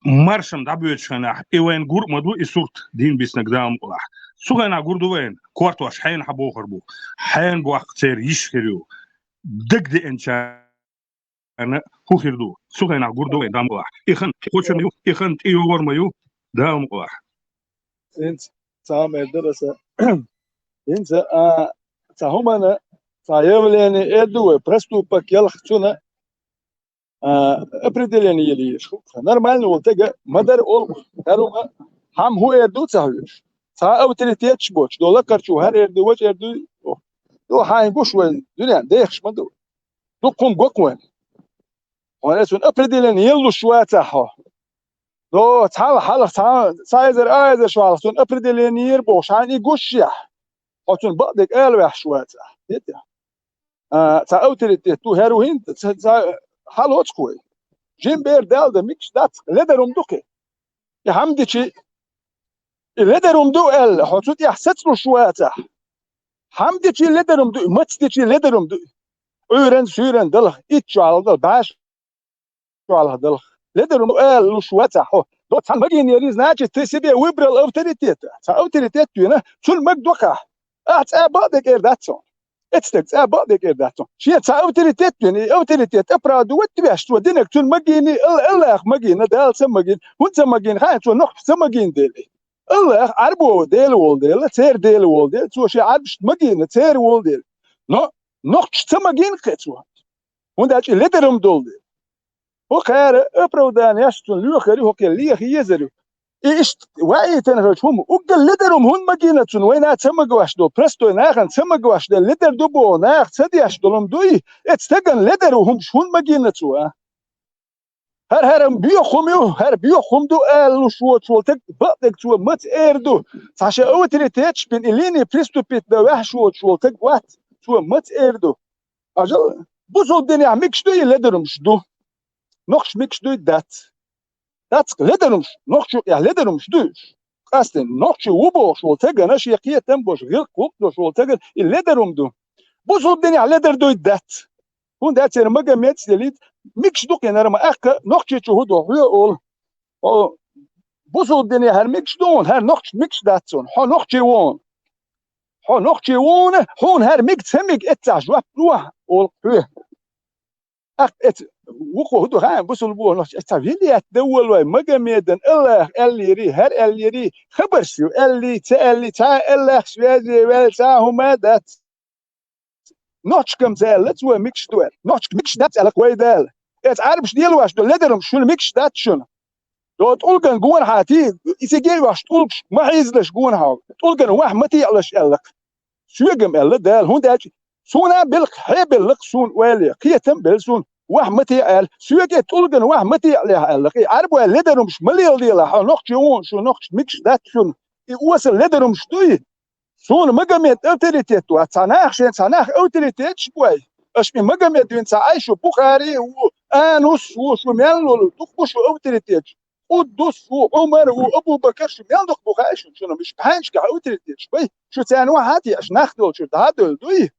маршем добьёчхана и вен гурмаду и сурт дин биснак да муклах. Сугана гурдувен квартус حين حبوخر بو حين بوقتير يشكريو دقد انشا أنا هو خيردو سوغينا غوردو دام واح إخن خوشنيو إخن تيو ورميو دام واح إنت سام الدراسة إنت تهم أنا تايمليني إدوه برستو بكيل خشونا определение اللي يشوف نورمال نقولتجا مدار أول هروها هم هو إدو تهيش تا أوتريتيات شبوش دولا كرشو هر إدو وش إدو دو هاي بوش وين دنيا ديخش مدو دو قوم قوين ولكن أبردلن يلو شوية تاعها دو تعال حالك تعال سايزر شوية لكن أبردلن يربوش عن يقشيا لكن بعدك ألوح شوية تأوترت تو هروين حالوت كوي جيم بير دال ده ميكس دات لدرهم دوكي يا حمدي شي لدرهم دو ال حطوت يحسس له شوية تاع حمدي شي لدرهم دو ماتش شي لدرهم دو أورن سورن دل إتشو على دل باش على هذا لدرهم قال شواتها دو تان ماجين يريز ناجي تسيبي ويبرل اوتوريتيت اوتوريتيت هنا شو المقدوكا بعدك ارداتون اتستك بعدك ارداتون شي اوتوريتيت يعني اوتوريتيت ابراد وتبيش تودينك شو الماجين الله ماجين دال سماجين وانت ماجين هاي شو نخ سماجين ديلي الله عربو ديل وول ديل تير ديل وول ديل شو شي عربش ماجين تير وول ديل نو نخ سماجين كتشو ونداش لدرهم دول ديل وخير أبرودان يشتون لوخري هو كليه يزرو إيش وعي تنهجهم وقل لدرهم هون مجينة وين تسمجوا أشدو برستو ناخن تسمجوا أشدو لدر دبو ناخ تدي أشدولم دوي اتستجن لدرهم شون مجينة هر بيوخميو هر بيوخم دو قالوا شو تك بعدك شو مت إردو عشان أول تيتش بين إليني برستو بيت ده شو تك وات شو مت إردو أجل بوزو الدنيا ميكش دوي لدرهم شدو نخش ميكش دوي دات لدرمش نخش يا لدرمش دوش قاستن نخش وبو شو تجا ناشي قيه تنبوش غير كوب شو تجا لدرم دو بوزو الدنيا لدر دوي دات هون دات انا ما جمعت سليت ميكش دوك انا ما اخ نخش شهود ويقول بوزو الدنيا هر ميكش دون هر نخش ميكش داتون ها نخش وون ها نخش وون هون هر ميكس هميك اتع جواب روح وقوه ات وقو هدو هاي بوصل بوه نحش استفيلي اتدول واي مجا ميدن الله اللي يري هر اللي يري خبر شو اللي تا الله شوازي والتا هما دات نحش كم زالت وميكش دوال نحش ميكش دات على كوي دال ات عاربش ديال واش دو لدرم شو الميكش دات شنو دو تقول كان جوان حاتي يسجل واش تقول ما حيزلش جوان هاو تقول كان واحد ما تيعلش قالك شو يجم الله دال هون دات سونا بالق حبل سون والي قيتم بلسون وحمتي قال سويك تلقن وحمتي عليها قال لك عربوا لدرهم مش مليل ديلا نقش يون شو نقش ميكش دات شو وصل لدرهم مش دوي سون ما جمعت اوتوريتيت واتناخ شين تناخ اوتوريتيت شوي أشمي مجمع دين سعيش بخاري وأنس وشمال تخبش أوتريتيج قدس وعمر وأبو بكر شمال بخاري شنو مش بحنش كأوتريتيج بي شو تانو هاتي أش نخدل شو تهدل دوي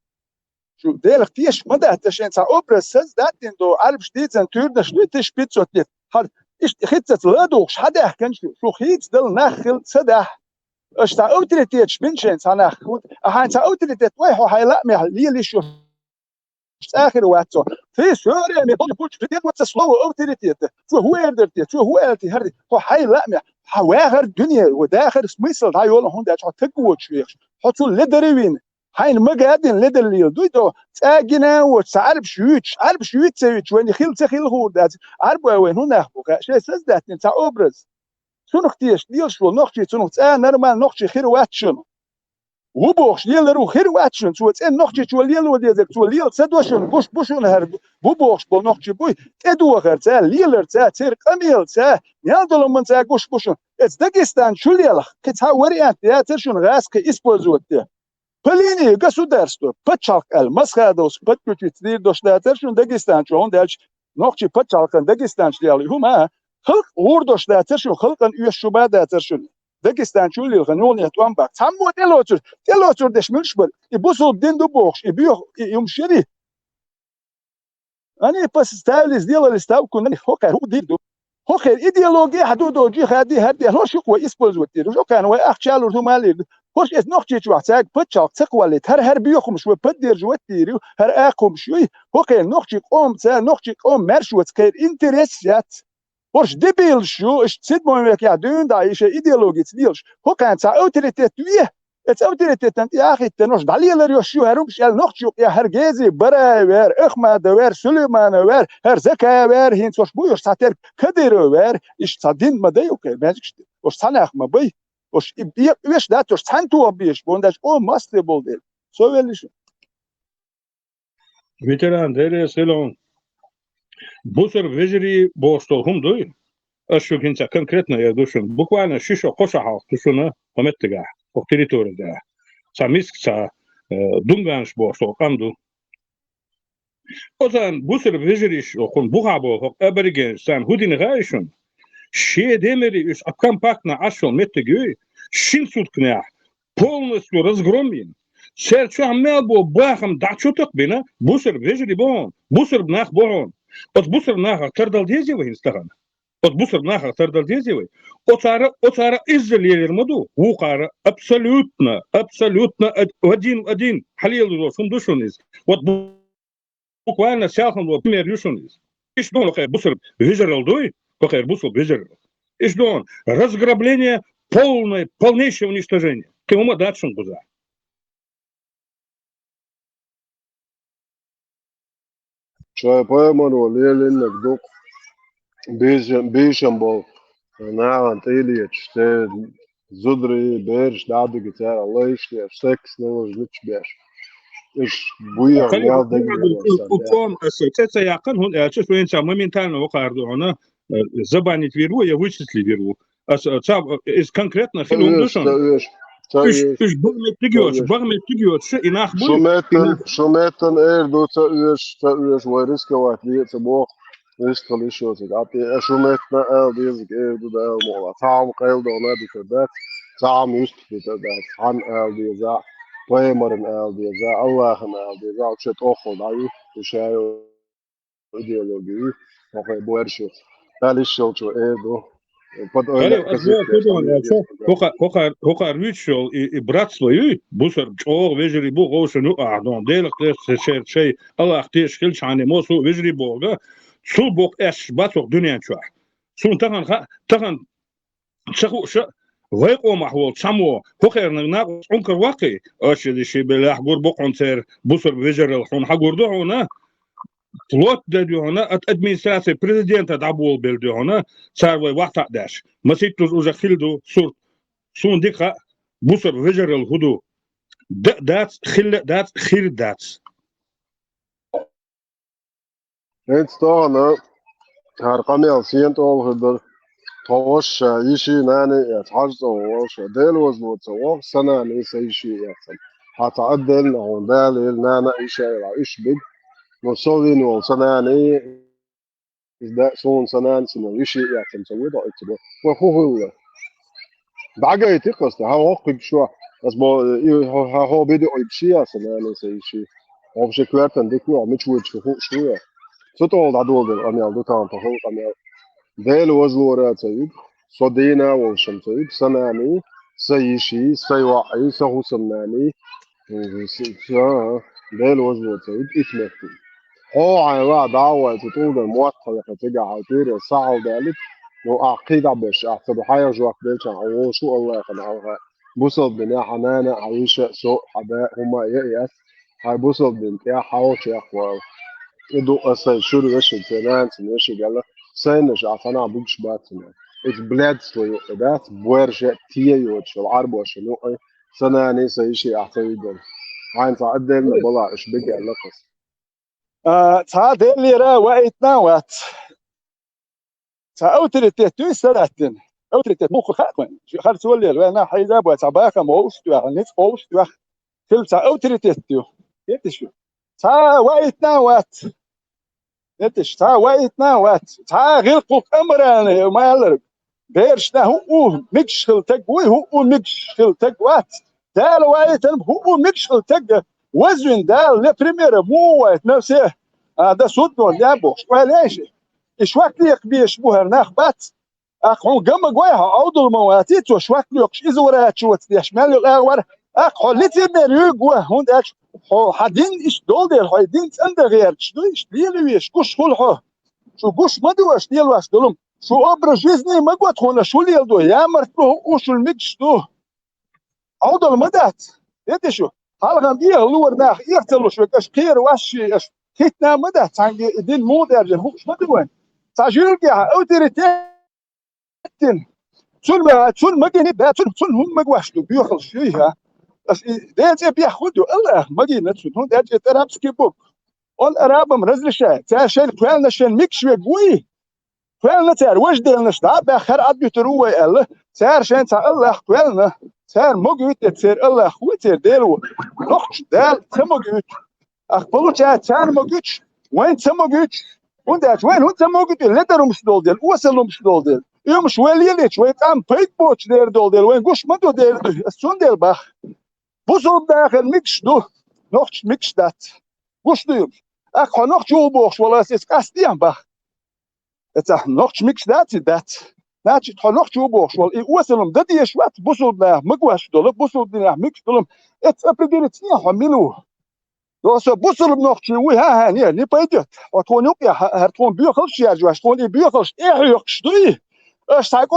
شو ديل اختيش مدى تشين سا أوبرا سز داتين دو عرب شديد زن تورنا شلوتش بيتسو تيت هاد إيش خيتت لادوش حدا كان شو خيت دل نخل سدح اش تا اوتريتيت بنشن سنه هان تا اوتريتيت ويحو هيلا مي ليلي شو اخر واتو في سوريا مي بوش بديت واتس سلو اوتريتيت شو هو يردرتيت شو هو التي هردي هو هيلا مي حواغر الدنيا وداخل سميسل هاي ولا هون داش تقوت شويه حطوا لدروين هاين مقادين لدر اللي دويتو تاجنا وتعرب شويتش عرب شويت سويتش وين خيل تخيل هو دات عرب وين هنا شيء سدات انت اوبرز شنو اختيش ديال شو نوختي شنو نورمال نوختي خير واتشن وبوخش ديال رو خير واتشن شو نوختي شو ديال وديال شو ديال سدوشن بوش هرب بوخش بو نوختي بوي تدو غير تا ليلر تا تير قميل تا يالدو من تا بوش اتس داغستان شو ديال كتا وريانت يا ترشن غاسك اسبوزوت بليني государство пачалк ال مسخادوس بتكوتي تدير دوش دا ترشن داغستان شو هوندالش نوختي пачалкан داغستان ديال هما خلق وردوش دا ترشن خلقن يش شوبا دا ترشن داغستان شو اللي غنون يتوان باك تمو دلوتر دش ملشبل يبوسو دين دو بوخش يبيو يمشري اني بس ستايلز ديال الستاو كنا هوكر هو ديدو هوكر ايديولوجي حدودو جي هادي هادي شو كو اسبوزوتير شو كان واي اخشالو هما خوش اس نوختي شو تاك بتشاك تقوالي هر بيوخم شو بدير جوتيري هر اقوم شوي هوكر نوختي قوم تا نوختي قوم مرشوت كير انتريسيات Borç debil şu iş sit moymek ya dün da işe ideoloji tdiyorş. Ho kan ta autoritet üye. Et autoritetten ya hitte noş daliyeler yok şu herum şel nox yok ya her gezi bara ver, Ahmed ver, Süleyman ver, her Zeka ver, hin soş buyur sater Kadir ver. İş sadin ma da yok ben işte. O sana mı bey? O bir üyeş da toş sen tu abiş bondaş o must bol değil. Söyleliş. Veteran dere selon. Бусер вежери бостол хумдуй. Ашу кинца конкретно я душун. Буквально шишо кошахал тушуна пометга по территории да. Самискца дунганш бостол камду. Озан бусер вежери хун бухабо аберген сан худин гайшун. Ше демери уж компактно ашол метгүй. Шинсуткня полностью разгромлен. Серчу амелбо бахам дачуток бина бусер вежери бон. Бусер нах бон. От бусер наха тардал дезевый инстаграм. От бусер наха тардал дезевый. Оцара изолирован моду. Укара абсолютно один халил фундушуниз. Вот буквально сяхан вот пример юшуниз. Иш дон лохай бусер визерал дой, лохай бусер визерал. Иш дон разграбление полнейшее уничтожение. Кему датшун буза. شاي بايمر وليل انك دوق بيشن بول نعم تيليتش زدري بيرش دادو جتار الله يشتي سكس نوش نتش بيش ايش بويا نيال دقيقة وكم اساسا يقن هون اشوف وين سام моментально وقاردو هنا забанить веру я вычислить веру из конкретно фильм душон Üç bağmet gidiyor şu inak bu. Şumetten erdo ta üyeş variska vakti ta bu risk alışıyor ta ati şumetna eldiz erdo da mola tam qayıldı ona dikkat tam üst dikkat han eldiz Paymarın eldiz Allah'ın eldiz alçet oxu da bu şey ideoloji o bu her şey alışıyor erdo Hoka rütschol i bratslaju busar çoğ vejeri bu goşunu adon delik şey Allah teşkil şane mosu vejeri boga su bok eş batok dünyan çuar sun tahan çahu ويقو محول سمو هوخير نغناق عنكر واقي اشي شي بلا حقور بقونتر بوسر فيجر الحون حقور دونا فلوت دادي هنا ادمنستراسيا президента дабул белди هنا сарвай вақта даш маситтуз уже хилду сур сун дика бусер вежер ال худу дат хир дат انت طانا هرقمي سينت اول توش يشي ناني يتحجز وش ديل وزموت سوا سنة ليس يشي يحصل هتعدل هون دال نانا يشي إيش بد no Slovenian sanani ده صون سنان سنو يشي يعتم سوي ده اكتبه وهو بعجة يتقص ها واقف شو بس بو هو بيدو يبشي سنان سيشي هو بشي كوارتن ديكو عم يشوي شو شوية ستول عدول أميال دو تام فهو أميال ذيل وزلورات سيد صدينا وشم سيد سناني سيشي سيوعي سهو سناني ذيل وزلورات سيد إتمكتو هو عيوا دعوة تطول الموقع تجا عطير الساعة ذلك وأعقيد عبش أعتبر حياة جواك بيش عوو شو الله يخلعوها بوصل بنا حنانا عيشة سوء حباء هما يأيس هاي بوصل بنت يا حاوش يا أخوان يدو أسي شوري وشي تنان سنوشي قال سينش عفانا بوكش باتنا It's blood story ده بورجة تيجي شو العرب وشنو سناني سيشي أعتقد عين تعدل بلا إيش بقى لقص تا دلی را وایت نوات تا اوتريتي تو سراتن اوتريتي مخ خاطن خال تولي وانا حيدا بو تباخ موش تو نيت فوش تو كل تا اوتريتي تو يتشو تا وایت نوات يتش تا وایت نوات تا غلق امران ما يلرب بيرش ده هو مكشل تقوي هو مكشل تقوات دال وايت هو مكشل تق وزن دال لا بريمير مو وايت نفسه هذا صدق لعبه وليش شواك ليك بيشبه ناخبات اخو قام قويها عوض المواتيت وشواك ليك اذا ورا شو تشمل الاول اخو لتي مريق هون اش حدين ايش دول ديال حدين عند غير شنو ايش ديال ويش كوش فل شو كوش ما دوش ديال واش دولم شو ابر جيزني ما قلت هنا شو اللي يلدو يا مرتو وشو المكش دو عوض المدات يدي شو حالغا بيه لور ناخ يقتلوا شو كاش خير واش اش كيتنا مدات تانجي دين مو درجه هو شو دوين تاجير كيها او تريتين تول ما كاين با تول هم ما واش دو بيخل فيها بس ديت بياخذوا الله ما كاين تون ديت تراب سكيبوك والاراب مرزل شاي تا شاي كان شان ميكش قوي كوالنا تار وجد النشطة بآخر عد بتروي الله تار شان تا الله كوالنا تار موجود تار الله خوتر ديلو نقش دال تموجود أقبلوا تار موجود وين تموجود وندات وين هو تموجود اللي درو مش دول ديل وصلوا مش دول ديل يوم شوي ليش شوي قام بيت بوتش دير دول ديل وين قش ما دول ديل السون ديل باخ بوصل داخل ميكش دو نقش ميكش دات قش ديل أخو نقش وبوخش والله سيس قاستيان باخ اتح نقش ميكش دات ناتش تح نقش وبوخش والله وصلهم ددي شوات بوصل ده مقواش دول بوصل ده ميكش دولم ات ابريدير تنيا حملو دوسو بوصل بنقش وي ها هاني ني بايدت وتون يقيا هرتون بيخلش يا جواش تون بيخلش ايه يقش دوي اش تاكو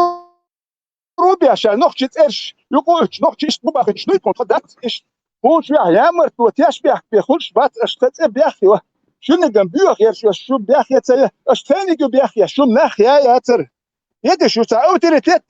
روبي عشان نقش ترش يقولش نقش بباخش ني كنت دات ايش هو شو يا مرت وتياش بيخلش بات اش بياخي شنو جنبيوخ يا شو بياخي تسيا اش ثاني جو بياخي شو ناخ يا تر يد شو اوتوريتيت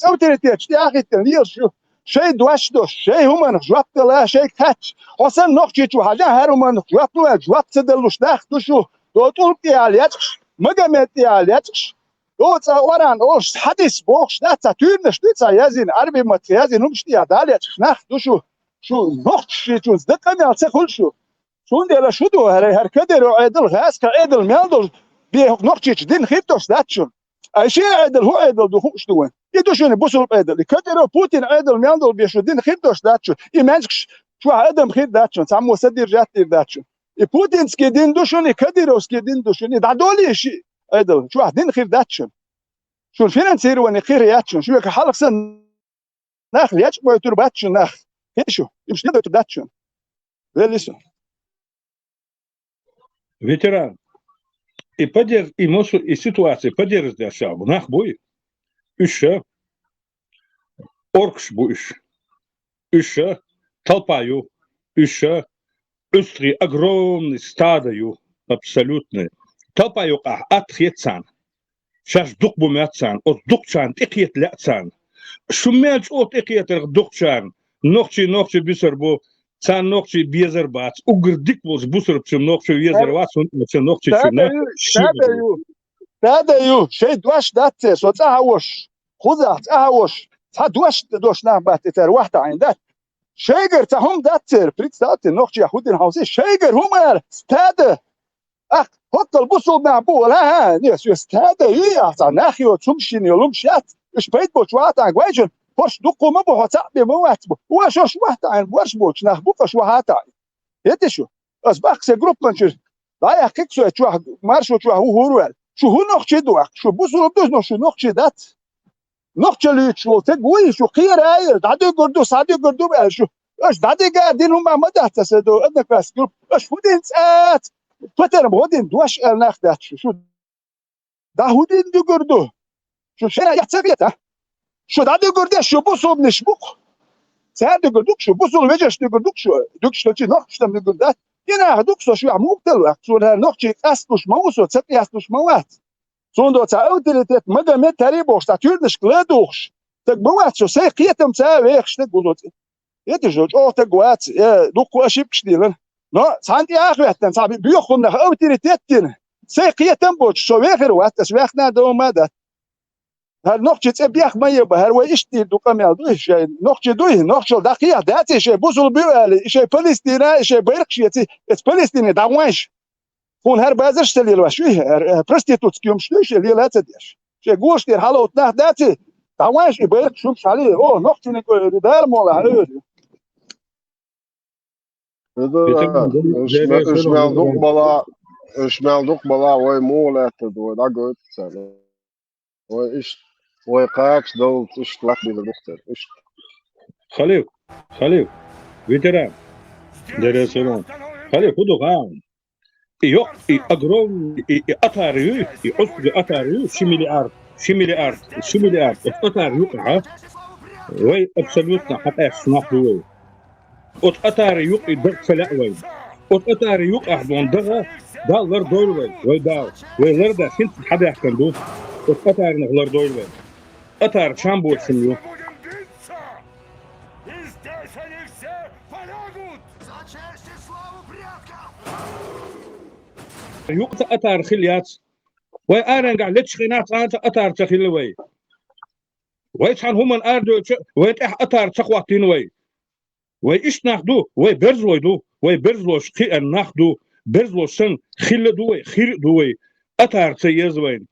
اوتوريتيت شتي اخي تنيل شو شيء دواش دوش شيء هما نجوات لا شيء كاتش حسن نقشي شو حاجه هرما نجوات لا جوات تدلوش داخ شو دو طول يالياتش مجمت يالياتش دو تصوران اوش حديث بوخش دا تاتور نشتي يازين عربي متيازين نمشتي عدالياتش ناخ شو نقش شو زدقني على كل شو شون ديلا شو دو هر كدر عدل غاس كعدل ميالدل بيه نقطش دين خيبتوش داتشون اي شيء عدل هو عدل دو خوش دوين يدوشون بوصل عدل كدر بوتين عدل ميالدل بيشو دين خيبتوش داتشون يمانكش شو عدم خير داتشون تعمو سدير جاتير داتشون بوتين سكي دين دوشون كدر سكي دين دوشون دعدولي شيء عدل شو دين خير داتشون شو فين نسير وين خير ياتشون شو حلق سن ناخ ياتش بو ترباتشون ناخ شو مش ندو داتشون ليسون ветеран, и поддерж, и мосу, и ситуации поддерживать в нах будет. Еще оркш будешь. Еще толпаю. Еще устри огромный стадою абсолютно. Толпаю отхецан. Сейчас дух бумятсан, от духчан, тикет лятсан. Шумелч от тикет духчан. Ногчи бисербо. Цан ногчи безербац, угрдик воз бусрпчим ногчи безербац, он ногчи чуна. تاديو شيء دوش دات سو تاهوش خذ تاهوش تا دوش نام بات تر واحد عندك شيغر تهم دات بريت دات نوخ يهود الهاوس شيغر هم ستاد حط البصل مع بول ها ناس يستهدى يا ناخي تمشي يلوم شات ايش بيت بوش وات عن واجن وش دقوا ما بو تعبي موات وش وات عن وش بوش نخبوك شو هاتا يتشو اسباق سي جروب منشر لا يا كيك سو تشوا مارشو تشوا هو شو هو نوخشي دوخ شو بصل دوز شو نوخشي دات نوخشي لي شو تقوي شو خير هاي دادو قردو صادو قردو شو ايش دادي قاعدين هم ما تسدو انك بس جروب ايش فودين ساعات فتر بودين دوش ناخدات شو ده هودين دو قردو شو شنا يحتسبيته شو دادو قردو شو بصل نشبوك ساعات دو قردوك شو بصل وجهش دو قردوك شو دوك شو تي نوخش تم دو قردات ينا هدوك شو عموك دلوقت شو نوخشي اسلوش موسو تسبي اسلوش موات Zonder te autoriteit mega met taribos natuurlijk gledoch. Tak boat zo sei qietem ta weeg shtek gulot. Yet joj o tak boat do qashib kshdilen. No, santi akhwetten sabi biyukhum na autoriteiten. Sei qietem boch so weeger wat as weegna do madat. Hal nochtje tsbiakh maye bahar wa ishti do kamel do shay nochtje do nochtje daqiya dati shay busul biwal shay Palestina shay bayrakshiyati es Palestina dawansh. Hun her bazar stelil wa shu prostitut skyum shtu li la tadish she gosh dir halot nah dati tawash ibayk shum shali o noqtin dar mola ich meldok bala oy molet do da gut sen oy ich oy qaaks do ich lak bi dokter ich خليل فيتران درسون خليل خدوا غام يق أجرم أطاريو يقصد أطاريو شملي أرض أطاريو قاعد وي أبسلوتنا حتى يسمحوا أطاريو يدق فلا وي أطاريو قاعد وندها دا غير دور وي دا وي غير دا سنت حدا يحكم دو أطاريو غير دور وي أطار شامبو سميو يقطع أثار خليات وأرنج على تشخينات أنت أثار تخلوي ويشان هم الأرض ويتح أثار تقواتين وإيش ناخدو ويبرزلو دو ويبرزلو شقي ناخدو برزلو سن خير دوي أثار تيزوين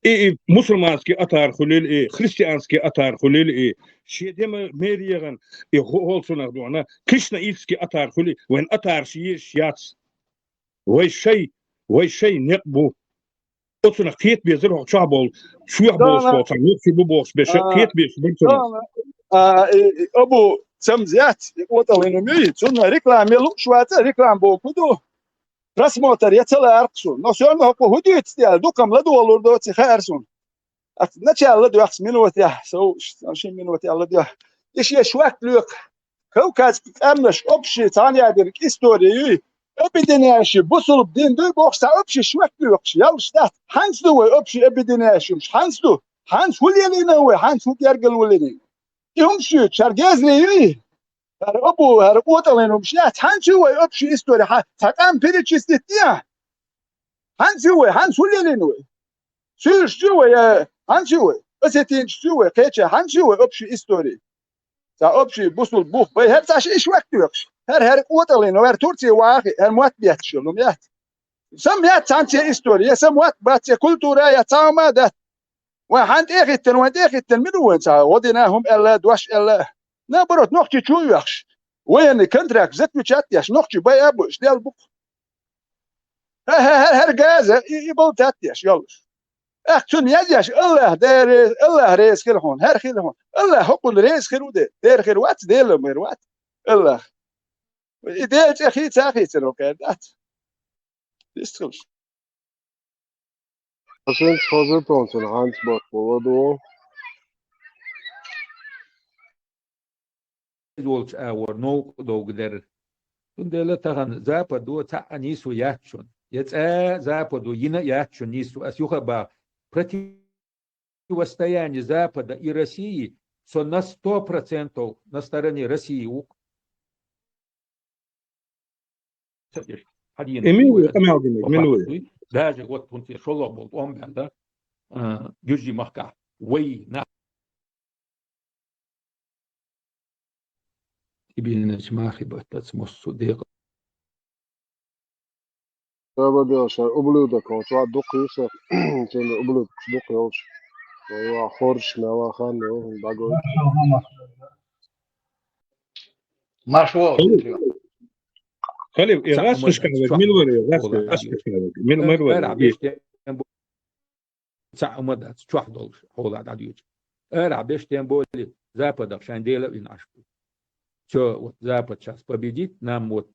إيه مسلمانسكي أثار خليل خريستيانسكي أثار خليل شيء دم ميريغن هول سناخدو أنا كريشنا إيسكي أثار خليل وين أثار شيات وي شيء نقبو أصلا قيت بيزرع شعبول شو يحبوش فوتان يكفي ببوش بش قيت بيش بنتنا أبو سمزيات وطلعنا ميت سنة ريكلام يلوم شواتا ريكلام بوكودو رسموتر يتلا أرقصون نصيون هكو هدي يتستيال دوكم لدو والوردو تخيرسون نتشال لدو يحس منوت يحسو شين منوت يلدو إيش يشواك لوك كوكاز أمنش أبشي تاني عدرك إستوريي ابدناشي بوصل بدين دو بوكس ابشي شوك دوكش يالش ده هانس دو ابشي ابدناشي مش هانس وليني نوي هانس هو يرجل وليني يمشي شرجاز لي ابو هربوطلين مشات هانس هو ابشي استوري تقام بيرتشستيا هانس وليني نوي شو يا هانس هو اسيتين شو كيتش هانس هو ابشي استوري تا ابشي بوصل بوخ باي هرتاش ايش وقت دوكش هر قوتلين وهر تورتي واقي هر موات بيحتشو لميات سميات تانتي إستوريا سموات باتي كولتورا يا تاما ده وحنت إخيتن وانت إخيتن من وين تا وديناهم إلا دوش إلا نبرت نحكي شو يخش وين كنتراك زت مشات ياش نحكي باي أبوش ديال بوك هر جازة يبل تاتيش يلش أختن يجيش الله دار الله ريس خيرهون هر خيرهون الله حقل ريس خيرو دير خير وات ديل ميروات الله إديت أخي تاخي تروكادات يستخلش عشان تفضل تونسون هانس بوت بودو Dolç awar no dogder. Tundela tagan zapadu ta anisu yachun. Yetsa zapadu yina yachun nisu asyuha ba противостояние Запада и России на 100% на стороне России. Даже вот он тебе шел был, он да, южи махка, вей на. Тебе не начмахи, бать, это смысл بدي عشان أبلودك أو شو عدوك يوسف عشان أبلودك شدوك يوش وخورش ما خان باقول مشروع خلي خلي إغاس تعمد كشكنك شو مين حدول ولا إغاس أولاد إغاس عديو كشكنك مين مرور أرع إيه بيشتين تعمد شو حدول أولاد عديو أرع بيشتين بولي запад عشان ديلا in ашпу. Что вот Запад сейчас победит, нам вот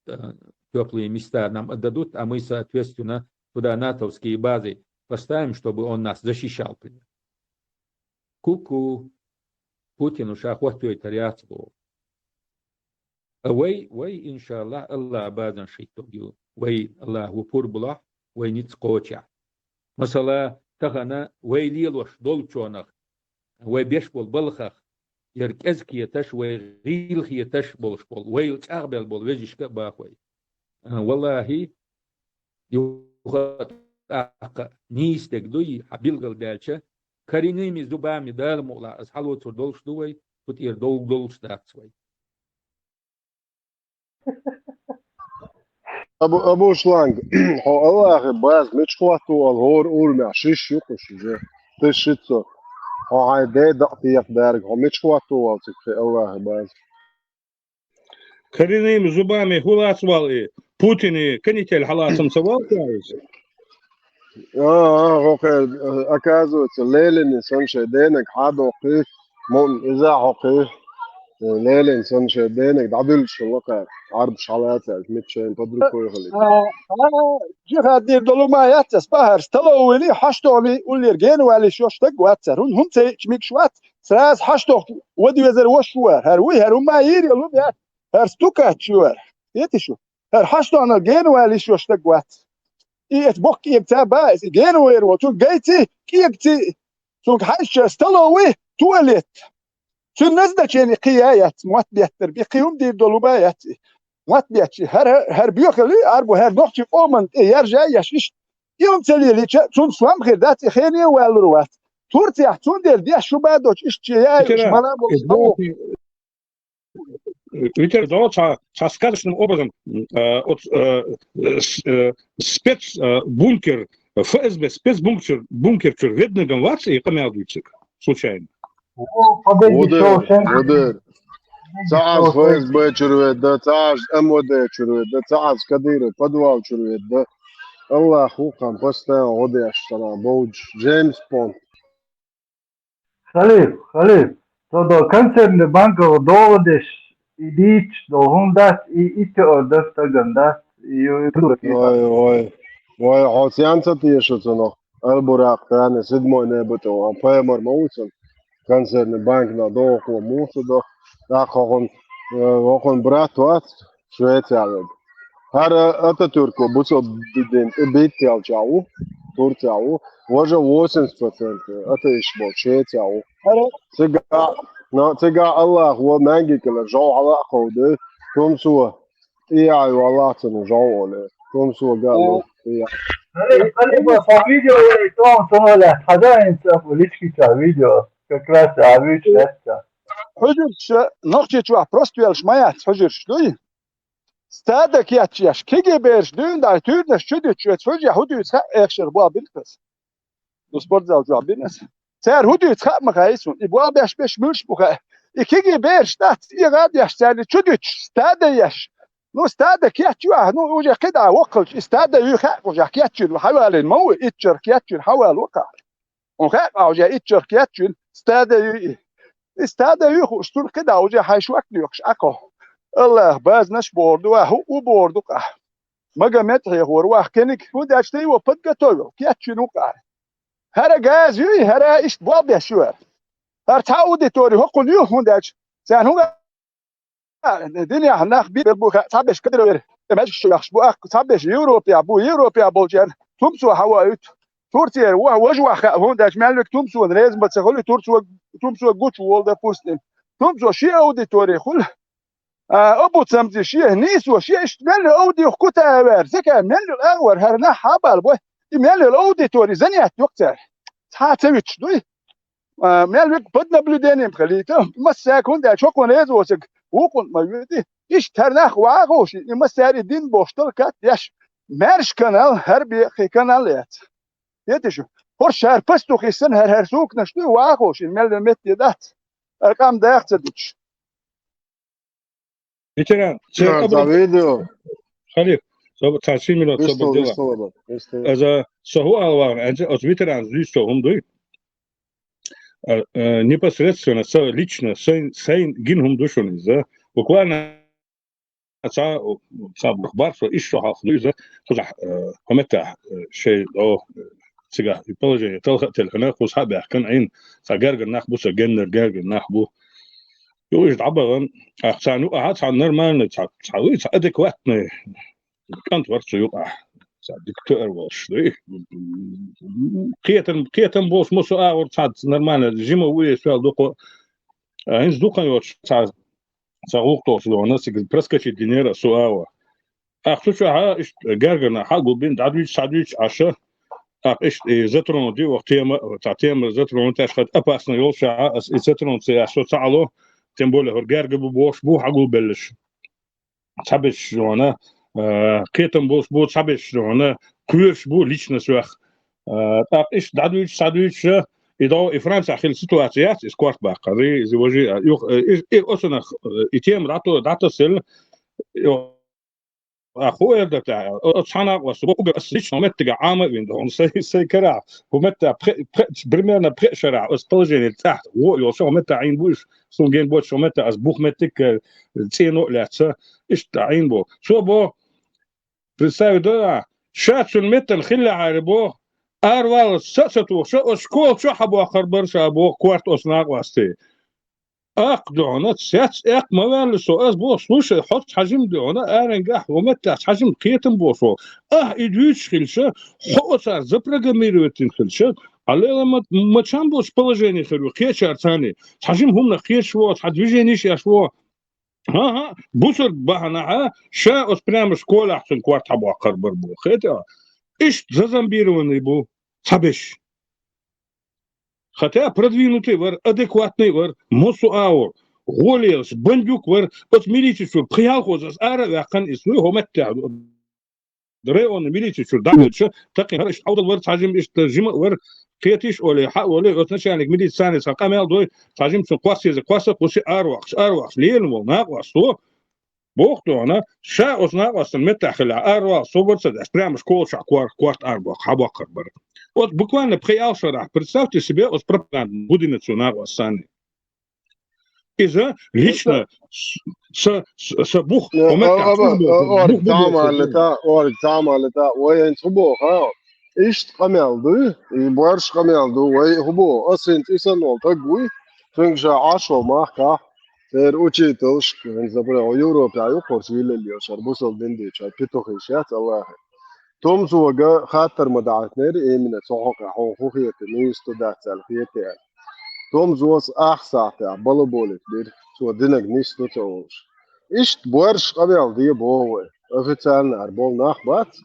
теплые места нам отдадут, а мы, соответственно, туда натовские базы поставим, чтобы он нас защищал. Ку-ку. Путин уж охотует ряцло. وي إن شاء الله الله بعدين شيء تقول وي الله وفور بلا وي نتقوتش مثلا تغنى وي ليلوش دولتشونخ وي بيشبول بلخخ يركزك يتش وي غيلخ يتش بولش بول وي تقبل بول ويجيش باخوي والله يوخط نيستك دوي حبيل قلدالشه كارينيمي زبامي دالمولا أصحالو تردولش دوي تطير دولش داكسوي أبو شلانج هو الله باز مش قوته الهور أول ما شيش يقش جه تشيتو هو عايدة دقيق دارك هو مش قوته والتك في الله باز коренными зубами гулацвал и Путин канитель халатом цевал каюсь. أوكي أكازوت الليل إنسان شدينك حد وقي مم إذا حقي الليل إنسان شدينك دعبل شو وقع عرض شغلات متشين تدري كوي خلي جهة دير دلو ما يتس بحر ستلو ولي حشتو لي ولي رجين ولي شو اشتق واتسر هم تي كميك شوات سراس حشتو ودي وزر وشوار هروي هرو ما يري لو بيات هر ستوكات شوار يتشو هر حشتو انا رجين ولي شو اشتق وات إيت بوك يبتا باز جين وير وتو جيتي كيبتي تون حش ستلو وي تواليت تون نزدة كيني قيايات موات بيتر بيقيوم دير دلو باياتي موات بياتي هر بيوخلي عربو هر نوختي اومن يرجع يشيش يوم تلي لي تون سوام غير داتي خيني والروات تورتي تون دير دي شو بادوش اشتياي شمالا بو Ветер со сказочным образом от спецбункер ФСБ, спецбункер Черведнагом вац и Камядуйцик, случайно. ودير تعال فايز بيشرويت ده تعال أمودي شرويت ده تعال كدير بدوال شرويت ده الله أخوكم بستان ودي أشترى بوج جيمس بوند خليف todo kancerni banka dovodiš i dič do hundas i ördös tagandas واي عوسيان ستيشو تنو البراق تاني سدمو نبتو عم فايمر موسن kancerni bankna دوق وموسو دو داخل براتوات شويتيا هر Atatürk'u bu din bitial çavu Turciyavu vaja 80% ateş bol Şeçavu tiga Allah wa mangi kala jaw ala qawde tumsu iya Allah tanu jaw ole tumsu galo iya خليف فيديو يتوم له حدا انت وليشكي فيديو كلاس عبيش لسه حجر نقطة شو بروستويل شمايات حجر شلوي ستادك ياتشيش كيجي بيرش دون دا تورنش شدو تشوج هودو تخ اخشر بوا بيلكس دو سبورت زال جو بينس سير هودو تخ مخايسون يبوا باش ملش بوخا كيجي بيرش دات يغاد يشتاني شدو ستاديش نو ستادك ياتشوا نو وجه كده وقل استاد يخ وجه كياتشو حوال المو اتشر كياتشو حوال وقع وخا وجه اتشر كياتشو استاد يخ اشتر كده وجه حيشوك يخش اكو الله باز نش بوردو هو بوردو قه مجا متر هو روح كنك هو داشتي وبد قتلو كياتشنو قه هر غاز يي هر ايش بوب يا شوار هر تعودي توري هو كل يوم هو داش سان هو الدنيا هناك بي بو صابش كدر ماشي شو يخش بو صابش يوروبيا بولجان تمسو هوايت تورتير وجوا هو داش مالك تمسو لازم تسخلي تمسو غوتش وولد بوستن تمسو شي اوديتوري خل ابو تسمتي شيء نيسو شيء اشتمل اودي وكتا بار زكا مل الاول هرنا حبل بو مل الاوديتوري زنيات وقتها تاتويتش دوي مل بدنا بلداني خليته مساك هندا شكون يزوسك وكون ما يدي ايش ترناخ واغوش مساري دين بوشتل كات ياش مرش كانال هربي خي كانالات يتشو هر شهر بستو خيسن هر سوق نشتو واخوش المال مت يدات ارقام دايق تدوش veteran sen Ja, za abra video. Khalif so 30 minut so Isto, bedela isto, isto. also so ho alwar als veteran злишься он дой непосредственно лично sein gin hum dushon из буквально صعب اخبار شو ايش شو حاصل خزح همتع شيء او سيجا يبلج تلخت الهنا خو صاحب يحكن عين سجرج الناخ بو سجن رجاج الناخ بو يوجد عبرن احسن قعدت على النورمال تساوي صدق وقت كانت ورت يقع دكتور واش قيتن بوس مو اور صاد نورمال جيمو وي سؤال دوق هنز دوق يوش ساوقتو شو ناس برسكتش دينيرا سواوا اخشو ها جرجنا حقو بين ساندويتش عشاء ايش زترون دي وقتيما زترون تاش خد اباسنا يول شاعه زترون سي شو تعالو تنبول هرجرج بوش بو حقو بلش تابش جوانا قيتن بوس بو تابش جوانا كويرش بو ليشنا سوخ ايش ساندويتش إذا فرنسا خل سيتواسيات سكوارت باقري زوجي يخ أصلا إتيم داتو سل أخويا دتا أصحنا وسبوق السيش هم تجا عام ويندهم سي كرا هم تا برمينا بشرع أستوجين تحت ويوشوا هم تا عين بوش سونجين بوش هم تا أسبوخ متك تينو لاتسا إيش تعين بو شو بو بساوي ده شاتون متن خلي عاربو أروال ستو شو سكول شو حبوا خربر شابو كوارت أصناق واستي أقدعنا سات موال السؤال بو سوش حط حجم دعنا أرنجح ومتى حجم قيتم بوشو إدويش خلشة حوصار زبرق ميروتين خلشة على ما تشامبوش بلجاني خلو قيش أرتاني حجم هم نقيش شو حدوجينيش يا شو ها بوصل بحنا شا أسبرام سكول أحسن كوارت حبوا خربر بو خيتا إيش زازم بيروني بو تبش хотя продвинутый вар адекватный вар мосу аур голиос бандюк вар от милицию приехал за ара яқан исну хоматта دريون ميليتشو داكش تقي هرش عود الورد حاجم ايش ترجم ور قيتيش ولا حق ولا اتنشانك ميليت ثاني سقامل دوي حاجم قواسي قواسه قوسي اروخ ليل وناقص بوقتو انا شا ناقص متاخل اروا صبر صد اسبرام شكول شا كوارت اربع حبقر بر вот буквально приялшарах представьте себе от пропаганд будинецу нагласани إذا ليشنا سبوخ أورك تعمل لتا وين تبو ها إيش قمل دو يبارش قمل دو وين هبو أصلا إنسان تقوي تنجا عشرة معك تر أوتشيتوش من زبرة أوروبا يقرص ويل اللي يشرب بوصل دندي شاي بيتوخيشات الله توم زوجة خاطر مدعتنر من صحوك حقوقية نيستو دات الخيتي توم زوز أحسن تاع بالبولك دير سو دينك نيستو توش إيش بورش قبل دي بوه أفتان أربعة نخبات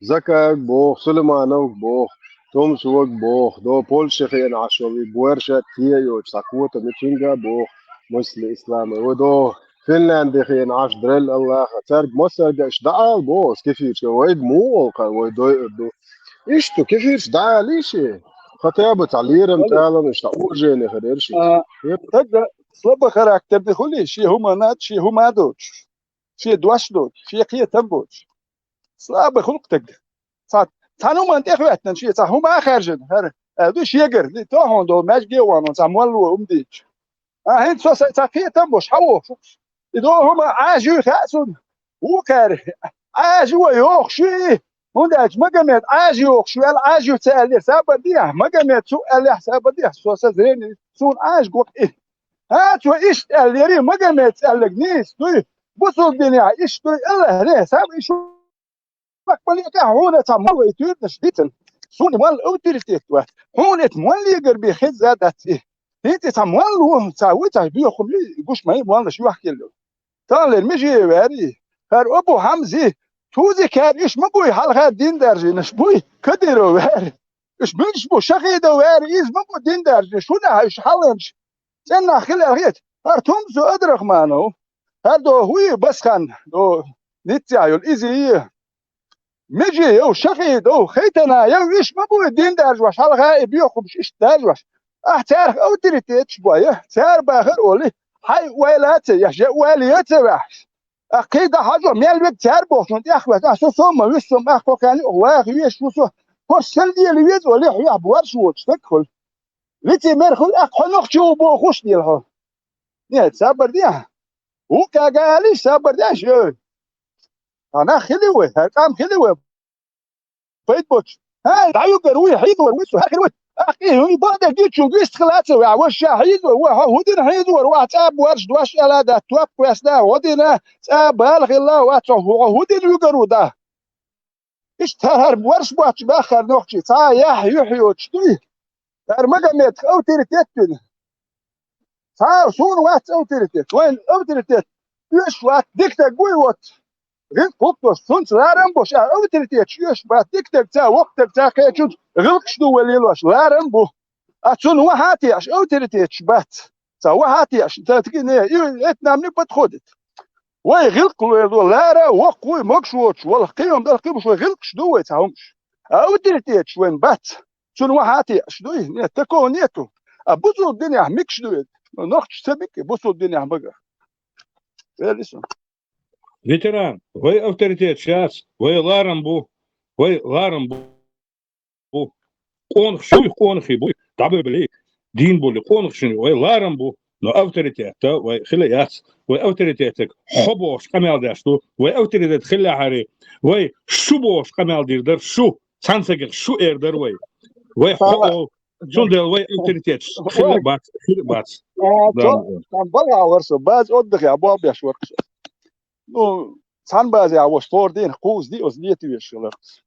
زكايك بوه سليمانوك بوه توم زوج بوه دو بولش خين عشوي بورشة تيجو ساكوت متشينجا بوه مسلم إسلامي ودو فنلندا خين عش درل الله ترج مصر جاش دعال بوس كيفيش ويد مو ويدو إيش تو كيفيش دعال ليشي خطيبة تعليرم تعلم إيش تقول خديرش تقدر صلب خراكتر دي خلي شي هما نات شي هما دوتش شي دواش دوت شي قية تنبوتش صلب خلق تقدر صار تانو ما انت اخواتنا شي صار هما خارجين هر دو شي يقر دي تو هون دو ماش جيوانو تعمل ومديش هين سو قية تنبوش حوو إذا هم عاجوا خاسون وكاره عاجوا يوخشي هنداج ما قمت عاجوا يوخشي العاجوا تسأل سابديه ما قمت سؤال سابديه سو سزين سون عاج قوت إيه هاتوا إيش اللي ما قمت تسألك نيس توي بصوا الدنيا إيش توي الله ليه ساب إيش مقبل يكهون تمر ويتوي تشبيتن سون مال أوتيرتيك توه هون تمولي قربي خد زادت إيه انت تمول هو تساوي بيخم لي قش ما يمول شو يحكي له تال المجي واري هر ابو حمزه توزي كان ايش ما بوي حال غير دين درجه نش بوي كديرو واري ايش بنش بو شقيده واري ايش ما بو دين درجه شو ده ايش حالنش سنة خلي الغيت هر تمزو ادرخ مانو هر دو هوي بس خان دو نتيا الإزي مجي يو شقيد أو خيتنا يو إيش ما بو الدين دارجواش هل غائب يوخم إيش دارجواش تعرف أو تريتيت شوية تعرف باخر أولي هاي ويلات يا ويلات باش أكيد حاجة ميل بيت تعرف بوشون تأخذ أسوس ثم ويسوم أخو كان واخ ويشوسو فرسل دي اللي يز ولا حيا بورشوت تدخل لتي مرخل أخو نخشو بو خوش ديالها نيت صبر ديها هو كاغالي صبر ديها شو أنا خلوه هرقام خلوه بيت بوش هاي تعيو قروي حيد ويسو هاي أخي هو بعد جيت شو قيست خلاته وش حيد هو دين حيد واتاب ورش دوش على ده توب ويسنا ودينا بالغ الله واتو هو دين يقرو ده اشتهر بورش بوش باخر نوخشي تا يحيى وتشتوي ارمجمت او تريتت تا شون وات او تريتت وين او تريتت يش وات ديكتا قوي وات غير فوتو سونس لارم بوش او تريتت يش وات ديكتا تا وقت تا كيتشوت غلقش دو وليلوش لارم بو اتون وهاتي اش او تريتت بات تا وهاتي اش تاتكيني اتنامني بتخدت وي غلق لارا وقوي مكشوتش والله قيم ده قيم شوي غلقش دو تاهمش او تريتت وين بات شنو وهاتي شدوي نتكو نيتو ابوزو الدنيا ميكش دوي نوخش سبك بوزو الدنيا بقى لسه ветеран وي اوتورитет شاس وي لارم بو وي لارم بو قونخ شوي قونخي بو دابل بلي دين بو قونخ شنو وي لارم بو نو اوتوريتيت وي خليات وي اوتوريتيتك حبوش قمال داشتو وي اوتوريتيت خلي حري وي شوبوش قمال ديردر شو سانسك شو ايردر وي وي حو شوندل وي اوتوريتيت خلي بات كان بلع ورسو باز ودخ يا ابو ابيش ورقش نو سان باز يا وش فوردين قوز دي اوز ديتي ويش لرقص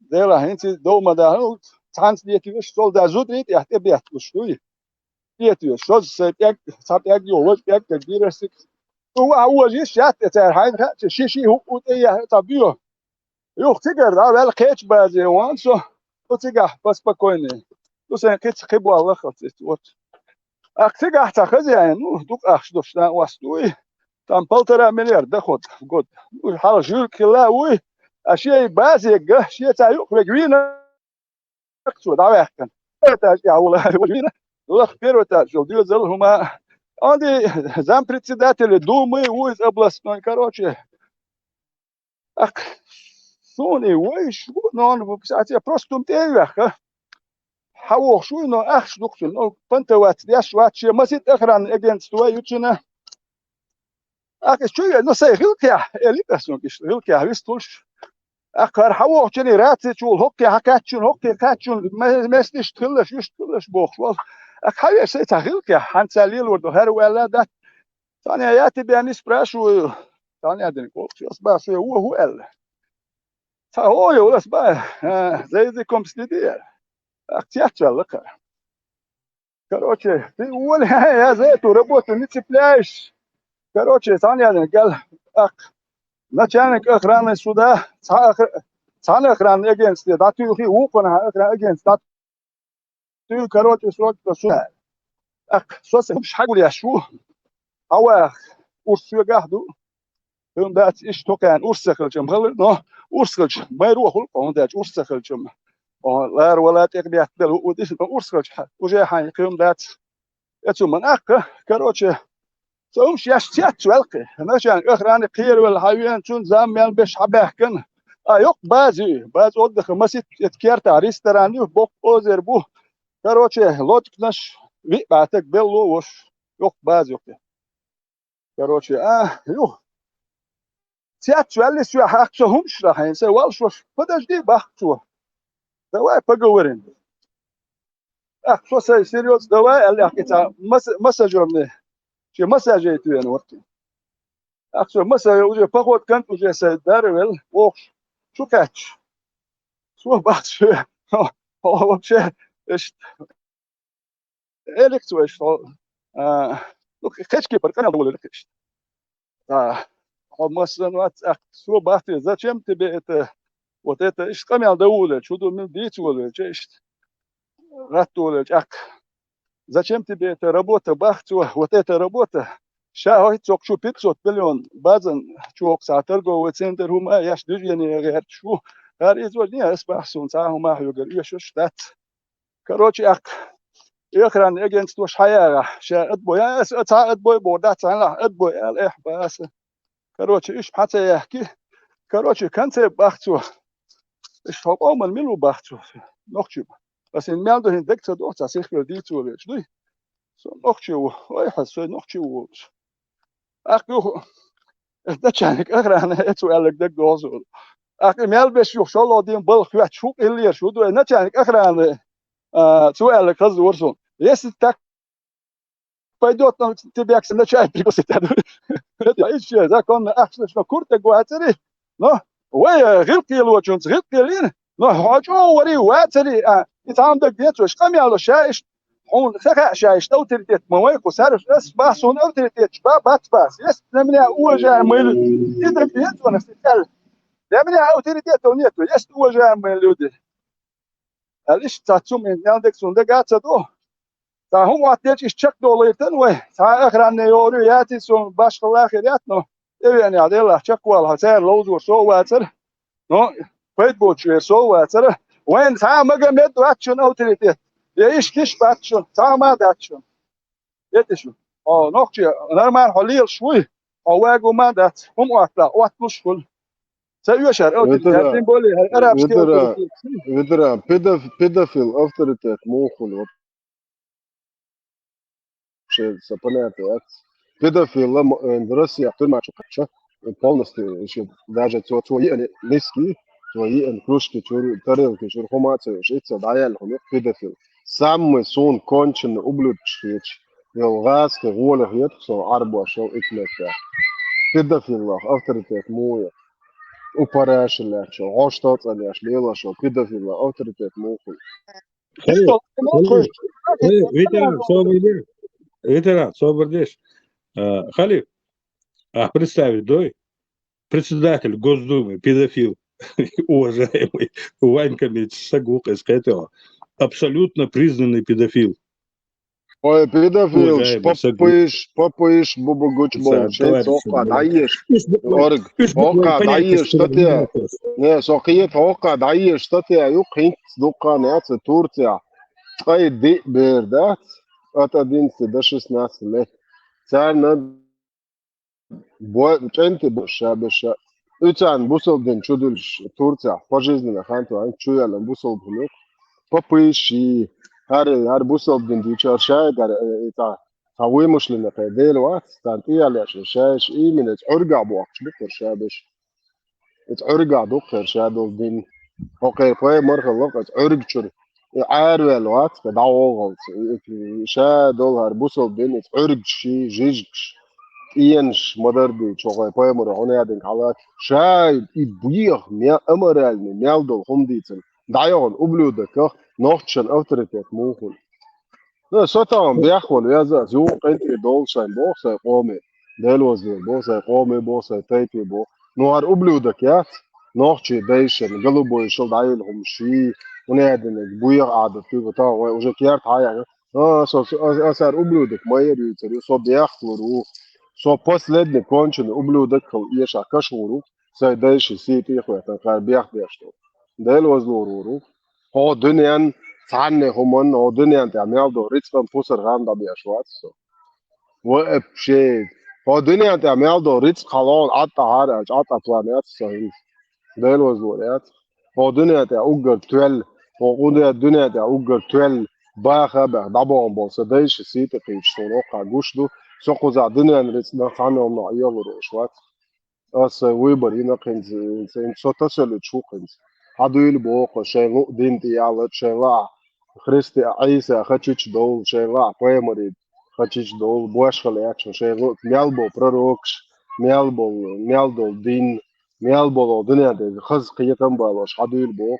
ديلا هنتي دوما دا سانس ديتي ويش سول دا زودريت يحتي بيت وشوي ديتي ويش شوز سيبيك سابيك يو وش بيك تدبيرسك هو جيش يات تاع هاي شي هو ايه طبيعي يوخ تيجر دا بل كيتش باز وانسو وتيجا بس بكويني دوسن كيتش خبوا الله خلصت وات اكتيجا تاخذ يعني نو دوك اخش دوشنا واستوي تام بلتر مليار دخل جود حال جول كلا وي اشي بازي شي تاع يوخ رجوينا اكتو دا واحد تاع يا والله رجوينا الله خير تاع جو ديو زلهما عندي زام председатель думы из областной короче ак سوني ويش نون بساعتي بروستوم تيوخ حوخ شو انه اخش دكتور انه بنتوات دياش واتشي مسيت اخران اجينست ويوتشنا اخ شو انه سي غلطيا اللي بسون كيش غلطيا ريستولش اخر حوخ جني راتي شو هوكي هكاتشون هوكي كاتشون مستش تخلش يشتلش بوخ والله اخ حي سي غلطيا حنساليل ورد هر ولا ده ثاني ياتي بيان اسبراشو ثاني ادني كول اسبراشو هو ال هو يقول اسبا زي كومبستيدير اختيار لك короче ты уволь я за эту работу не цепляешь короче ثانية قال начальник охраны суда ثاني охраны агентства да ты их укона охраны агентства ты короче срок суда سوس مش حقول يا شو هو ورسوا قاعدوا هم دات ايش توكان ورسخل جم غلط نو ورسخل ما يروحوا هم دات ورسخل جم لا ولا تقدر تدل وديش ورسخل وجاي حي قيم دات اتو من كروتش سومش يشتيت والقي مثلا اخراني قير والحيوان تون زامل باش حباكن يق باز ودخ مسيت تكيرت ريستوراني بوك اوزر بو كروتش لوتكنش في بعتك بلو وش يق باز يق كروتش يو سيات ولا سو حقهم راح ينسى والش وش بداش دي بحثوا دواء بقورين شو سي سيريوس دواء اللي حكيتها مسج مني شي مسج ايتو انا وقتي شو مسج وجه باخد كنت وجه سدارول وش شو كاتش شو بحث هو شيء ايش الكتو ايش لو كاتش كيبر كان اقول لك ايش مثلا وقت شو بحث зачем тебе это вот это иш камел дауле чудо мил дитуле честь ратуле ак зачем тебе эта работа бахту вот эта работа شاهد çok şu pitsot milyon bazen çok saatler go center huma yaş düzeni غير şu her izol niye esbahsun sa huma yugar yaşo ştat короче ak ekran against وش حياة شاهد boya ساعد boy bordat sana اد boy al بس короче iş حتى يحكي короче كنت بحثو iş hop olman milu بحثو noch şu بس in meldo hintekte doch das ich will die zu will so noch şu oi hasso noch şu Aku ده كانك أغرى أتو ألك دك دوزول أك مال بس يو شلو دين بل خوات شو إلير شو دو نه كانك أغرى تو ألك خز ورسون يس تك بايدوت تبيك سنة شاي بيكوس تادو يا إيش ذا كون أحسن شو كورت جواتري no ويا غير كيلو جونز غير كيلين no هاجو وري واتري يتعامل ديت وش قام يالو شايش هون سكع شايش تو تريت مويك وسارف اس باسون او تريت بات باس يس نمني اوجا ميل تدرك ديت وانا ستال نمني او تريت ونيت يس اوجا ميل دي الاش تاتوم ان عندك سوندا قاعده دو تا هم واتيج ايش تشك دوليتن وي تا اخران يوري ياتي سون باش الاخر ياتنو يعني هذا الله تشك والها سير لوز وسو واتر نو فيسبوك سو واتر وين تا ما قمت واتشن او تريت يا إيش كيش باتشون سامع داتشون يتشون نقطة نرمن حليل شوي واجو ما دات هم وقت مش كل سيوشر أو تدين بولي العرب ودرا pedofil autoritet موخل شيء سبنات pedofil Россия тема чукача полностью еще даже твои низкие твои кружки тарелки чурхомация житься даял pedofil самый сон конченый ублюдочек يلغاسك غوله يدخل عربه شو إكلته pedofil авторитет مويا وبراش اللي شو عشتات اللي ليلا شو pedofil авторитет موخل ветеран, собордеш. Халиф, представить, дой, председатель Госдумы, педофил, уважаемый Ванька Мечсагук из этого, абсолютно признанный педофил. Ой, педофил, попыш, бубугуч, молчец, ока, даешь, орг, ока, даешь, что ты, не, сокиет, ока, даешь, что ты, юхинт, дука, неца, Турция, ай, ди, бердат, от 11 до 16 лет, царь на ченты беша, Üçan Busol'dan çudulş Turция пожизненно ханту чуялам Busol bunu попыщи her Busol'dan дичар шайдар это вымышленное дело стант иялеш шайш именно урга буакш бухтер шабеш это урга доктор шадолдин окей пой мархалок это ургчур عارف الوقت دعوة شادول هر Busol'dan это ургчи жижгш إيش مدربي شغال بايمر هنا عندك على شايد يبيع ميا أمرالني ميالدول هم ديتن دايون أبلودك نوتشن أوتريتك موكل لا سوتام بيأخذ يا زو أنت دول شاين بوسة قومي دلوزي بوسة قومي بوسة تايبي بو نوار أبلودك يا نوتشي دايشن قلبو يشل دايلهم شيء ونادنك بيع عادة في بتاع وجا كيارت هاي أصار أبلودك ما يريد سو بيأخذ So последний конченый ублюдок еша кашуру, сайдайши сити хуята карбиях бешто. Дел возлоруру. О дуньян цанне хуман, о дуньян тамялдо рицкан пусар ганда бешватсо. وابشيت هو الدنيا تعمل له ريتس خلاص قطع هرج قطع بلانات صحيح ده الوزورات هو الدنيا تأجر تويل هو الدنيا تأجر تويل باخا بعضهم بوصديش سيت قيش سونوقع جوشدو سوقو زع الدنيا ريتس نخانهم نعيال روشوات أس ويبر هنا كنز إنسان سوتسل تشو كنز هادو يلبوق شيء دينتي على شيء لا خريستي عيسى خاتش دول شيء لا بيمريد خاتش دول بوش خليك شيء ميالبو بروكش ميالدو دين ميالبو الدنيا دي خز قيتم بالاش هادو يلبوق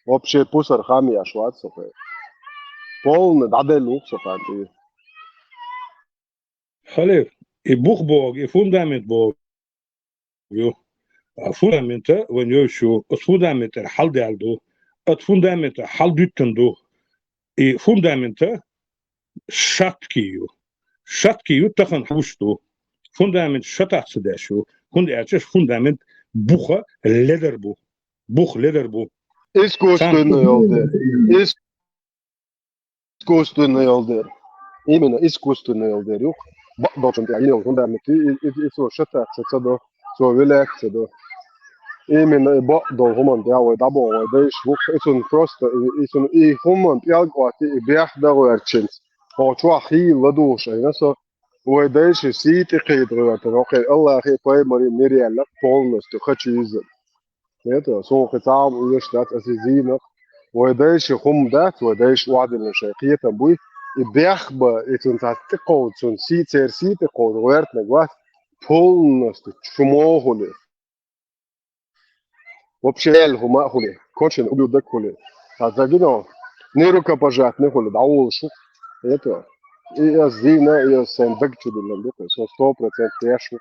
вообще пусар хами ашват софе полный дадел софе Халиф, и бух и фундамент бог. Fundament wanneer je het fundament halde doe, het fundament haldutten doe, het fundament schatkiyo, شتكي يتخن حوشتو فوندامنت شتات سداشو هند ارچش فوندامنت bucha lederbo buch lederbo Iskustunni yolder. Iskustunni yolder. Imенно искусственный yolder yok. Должен я не фундамент и so шатать это so relax это. Именно должен я вот дабо да швух это просто это и хуман я говорю и бях да верчен. Хочу ахи ладуш я so ويداش سيتي قيدر وتروقي الله خي بايمري ميريال полностью хочу из это سو قطعم ويشتات اسيزينا ويداش خم دات ويداش وعد المشاقية تبوي بيخبا اتنتات تقود سون سيتي قود ويرت نقوات полностью чумохули вообще эльхума хули кончен убьют хули а загино не рукопожатный хули даул шу это и зина и сендак чудилен дука со 100% яшу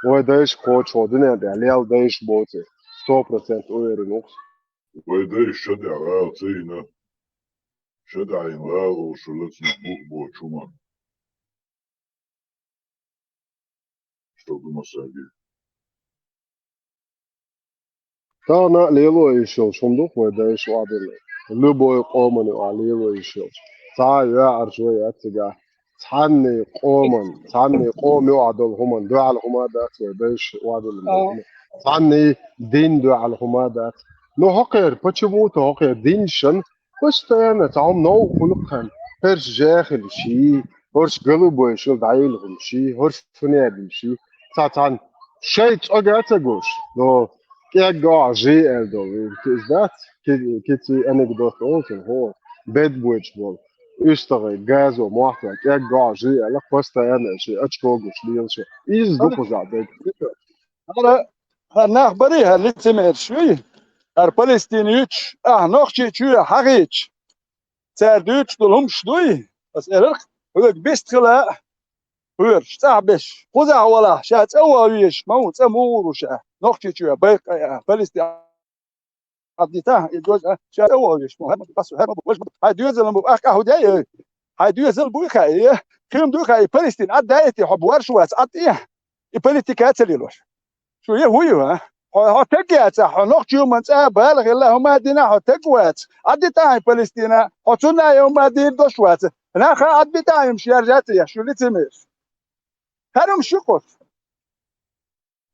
ويداش coach ودنا داليال داش بوتي 100% уверен ويداش شدع غاطينا شدع ينغاغو شلتنا بو شومان что مساجد تانا ليلو يشيل شندوق ويداش وعدل لبوي قومن وعليلو يشيل يا أرجوي أتجاه تعني قوم يوعدوا الهمان دو على الهمادات ويداش وعدوا المدينة تعني دين دو على الهمادات نو هقير почему то هقير دين شن постоянно تعم نو خلقهم هرش جاخل شي هرش قلبو يشيل دعيلهم شي هرش فنادم شي تعن شيء أجاتجوش نو كأجا جي ألدو is that كتي anecdote also هو bad witch ball اشتغل جاز ومحتوى كأجا جي ألا постоянно شيء أشكوجوش لينشة إيز دوكو زعبك هر نخبری هر لیتمر شوی هر پلستینیوچ نخچه چوی حقیچ سردوچ دلهم شدوی بس ارق هلك بست خلا هور شتعبش خوزع ولا شات أواويش موت أموروش نخچه چوی بيق پلستین عبديته يجوز شات أواويش مهم بس هم بوش هاي دوزل مو أخ هداية هاي دوزل بوخاي كم دوخاي پلستین عدايتي حب ورشوات عطيه البوليتيكات الليلوش شو هو ها تجات نخ يوم بالغ الله ما دينا تجوات عدي تاع فلسطين حطنا يوم دين دوشوات انا خا عدي تاع مش رجعت يا شو اللي تمش هرم شقف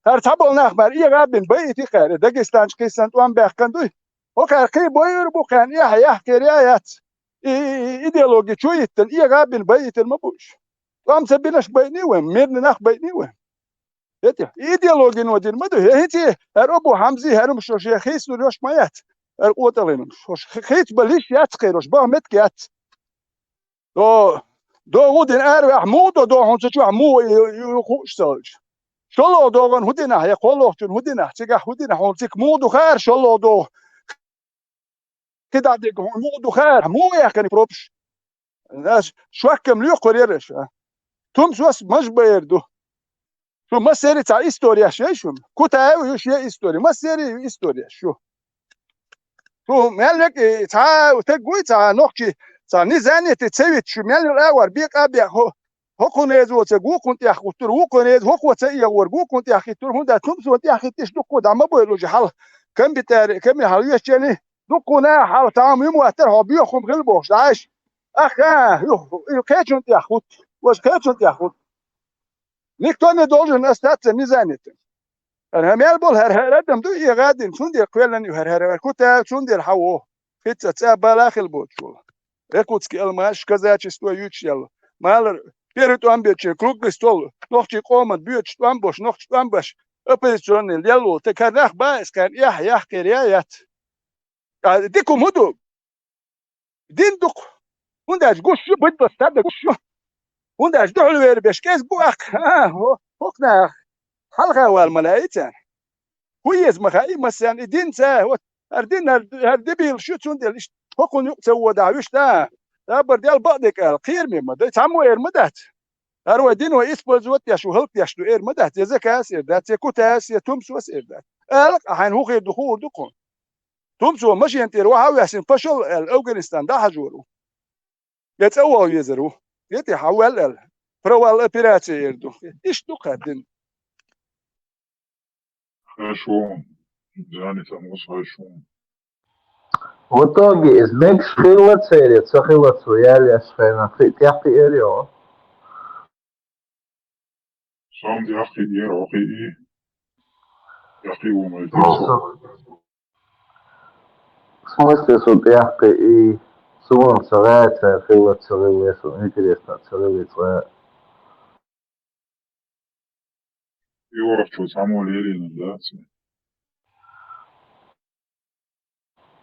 هر تبل نخبر اي غابن بيتي خير دغستان قيسان وان بخندوي وكاكي بوير بوكان يا كريات ايديولوجي شويتن اي غابن بيت المبوش قام سبيناش بيني وين ميرن نخ بيني وين ideologi nodin madu heti her abu hamzi herum shosh khis rosh mayat er otalin shosh khit balish yat khirosh ba met gat do udin er mahmud do hon chu amu yukhsoj sholo do gon hudina ya qolochtun hudina tiga hudina hon tik mudu khair sholo do kida dik mudu khair mu ya kan probsh nas shwakem li qoreresh tum sos maj bayerdu شو ما سيري تاع إستوريا شو كوتا ويش هي إستوريا ما سيري إستوريا شو مالك تاع تقوي تاع نوكي تاع نزاني تتسوي شو مال الأول بيك أبيع هو كونيز وتقو كنت يا أخو ترو كونيز هو كوتا يورجو كنت يا أخي ترو هذا تمس وأنت يا أخي تشدق ده ما بقولوا جحال كم بتار كم يحلو يشتني دقنا حال تام يوم وقتها هو بيخم غلبوش عايش أخا يو كيتش أنت يا أخو وش كيتش أنت يا أخو Никто не должен остаться незанятым. Архамел был هردم دو يغادين شوندير كويلن كوتا شوندير حوو فيتsa تسابالاخل بود شو Якутский алмаш казачество ючел малер перед амбече круглый стол нохчи комат бьёч тамбош нохчи тамбош оппозиционный лелу те карах баскан я керяят дикум худу диндук ундаж гушу бит бастада гушу ونداش دعوا له باش كاس بوق هوكنا حلقه والملايتان كويس مخاي مثلا دين سا اردين هردبيل شو تندل هوكن يقتو دعوش دا دبر ديال بعضك الخير مما تعمو اير مدات اروا دين ويسبوز وات شو هلت يا شو اير مدات يا زكاس دات كوتاس يا تمس وسير دات حين هو غير دخول دكون تمس ماشي انت روح ياسين فشل افغانستان دا حجورو يتسووا يزرو يتي حول провал операции ерду. И что один. Хорошо. Занят, хорошо. В итоге из Бекшхилла цели, Цахилла Цуяли, Шхена, Тяхти Эрио. Сам Яхи Ирохи. Яхи Умайти. В смысле, что Яхти и Сумон Царайца, Хилла Царилла, интересно, Царилла Царайца. И Орчу, само Лерина, да?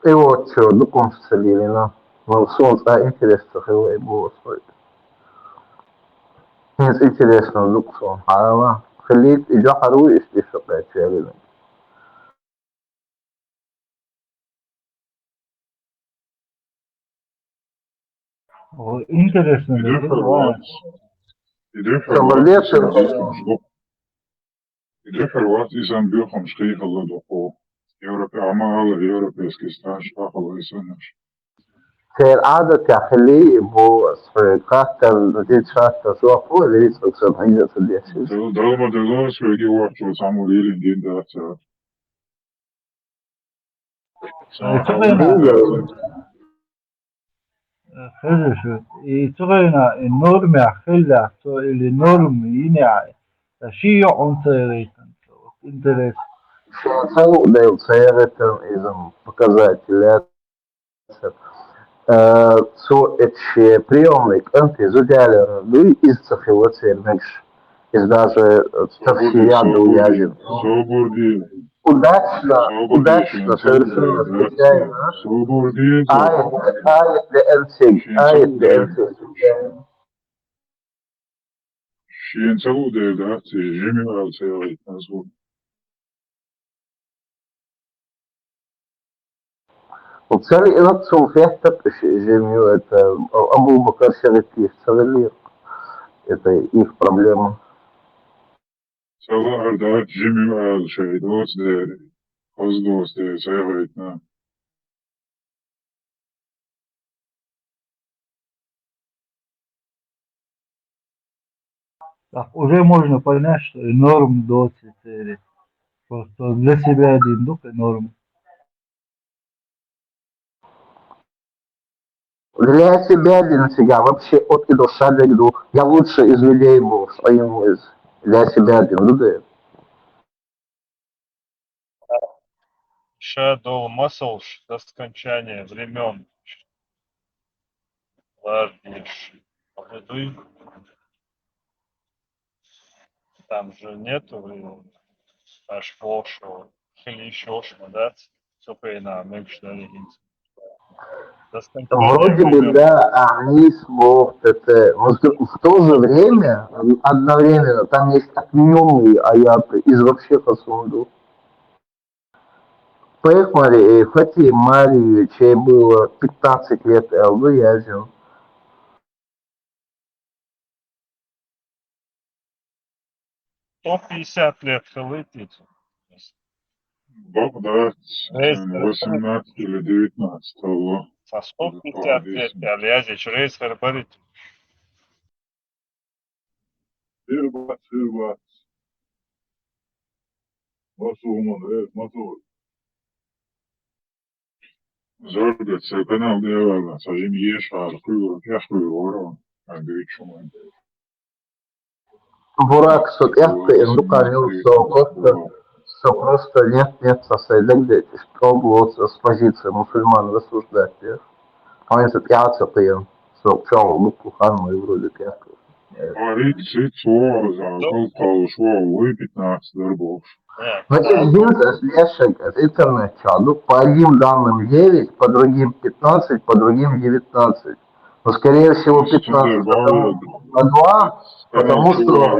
И вот что, дуком Царилина. Ну, Солнце интересно, Хилла и было стоит. Интересно, дуком. А Хилит и Джахару, если что, Царилина. Интересно, Иде Хорватии сам бюхом шкейхала духо. Европейский стаж, пахала и сынаш. Ter adat Achli, wo Krachten, die Krachten so vor, die ist so ein Einsatz in der Schicht. Dalma de los, wir gehen auch zu Samuel in der Zeit. Хорошо. И цогайна норм ахилла, то или норм иня. Шиё он церитан. Интерес. Шиё дал церитан из показателя. So эти приемник антизудяля, ну и из цифровой меньше. Из даже совсем уяжен. Удачно, совершенно случайно. Ает для энциг. Шиенцелу да, жемирал целый назву. وبالتالي نقصهم فيها تبقش جميع أبو بكر شريكي استغليق это их проблема. Сала Ардат жемирал шейдос де хоздос де заявляет. Так, уже можно понять, что и норм до цели. Просто для себя один дух и норм. Для себя, для себя, вообще от и до шага к дух. Я лучше из людей был, что ему из. Для себя один, ну да. Shadow Muscle до скончания времен. Ладишь. Там же нету времени. Аж прошлого. Или еще шмадать. Все на меньше Вроде бы, да, они смогут, но в то же время, одновременно, там есть отмененные аяты из вообще посуду. Пехмари, Фати Марии, чей было 15 лет, выяжен. То 50 лет летит. Багдад 18 или 19 го. Со 150 лет, Алязич, рейс Харбарит. Сырбат. Масуман, мотор. Зоргат, канал Девала, сажим ешь, аркую, яхую, ворон, ангричу. Бурак, сотяхка, индуканил, что просто нет соседей, что было с позиции мусульман рассуждать. Они сотятся, что пчел, луку, хану и вроде как. Арик, цицо, закол, шо, 15 дорогов. Значит, лешек от интернета, ну, по одним данным 9, по другим 15, по другим 19. Но, скорее всего, 15, по 2, потому что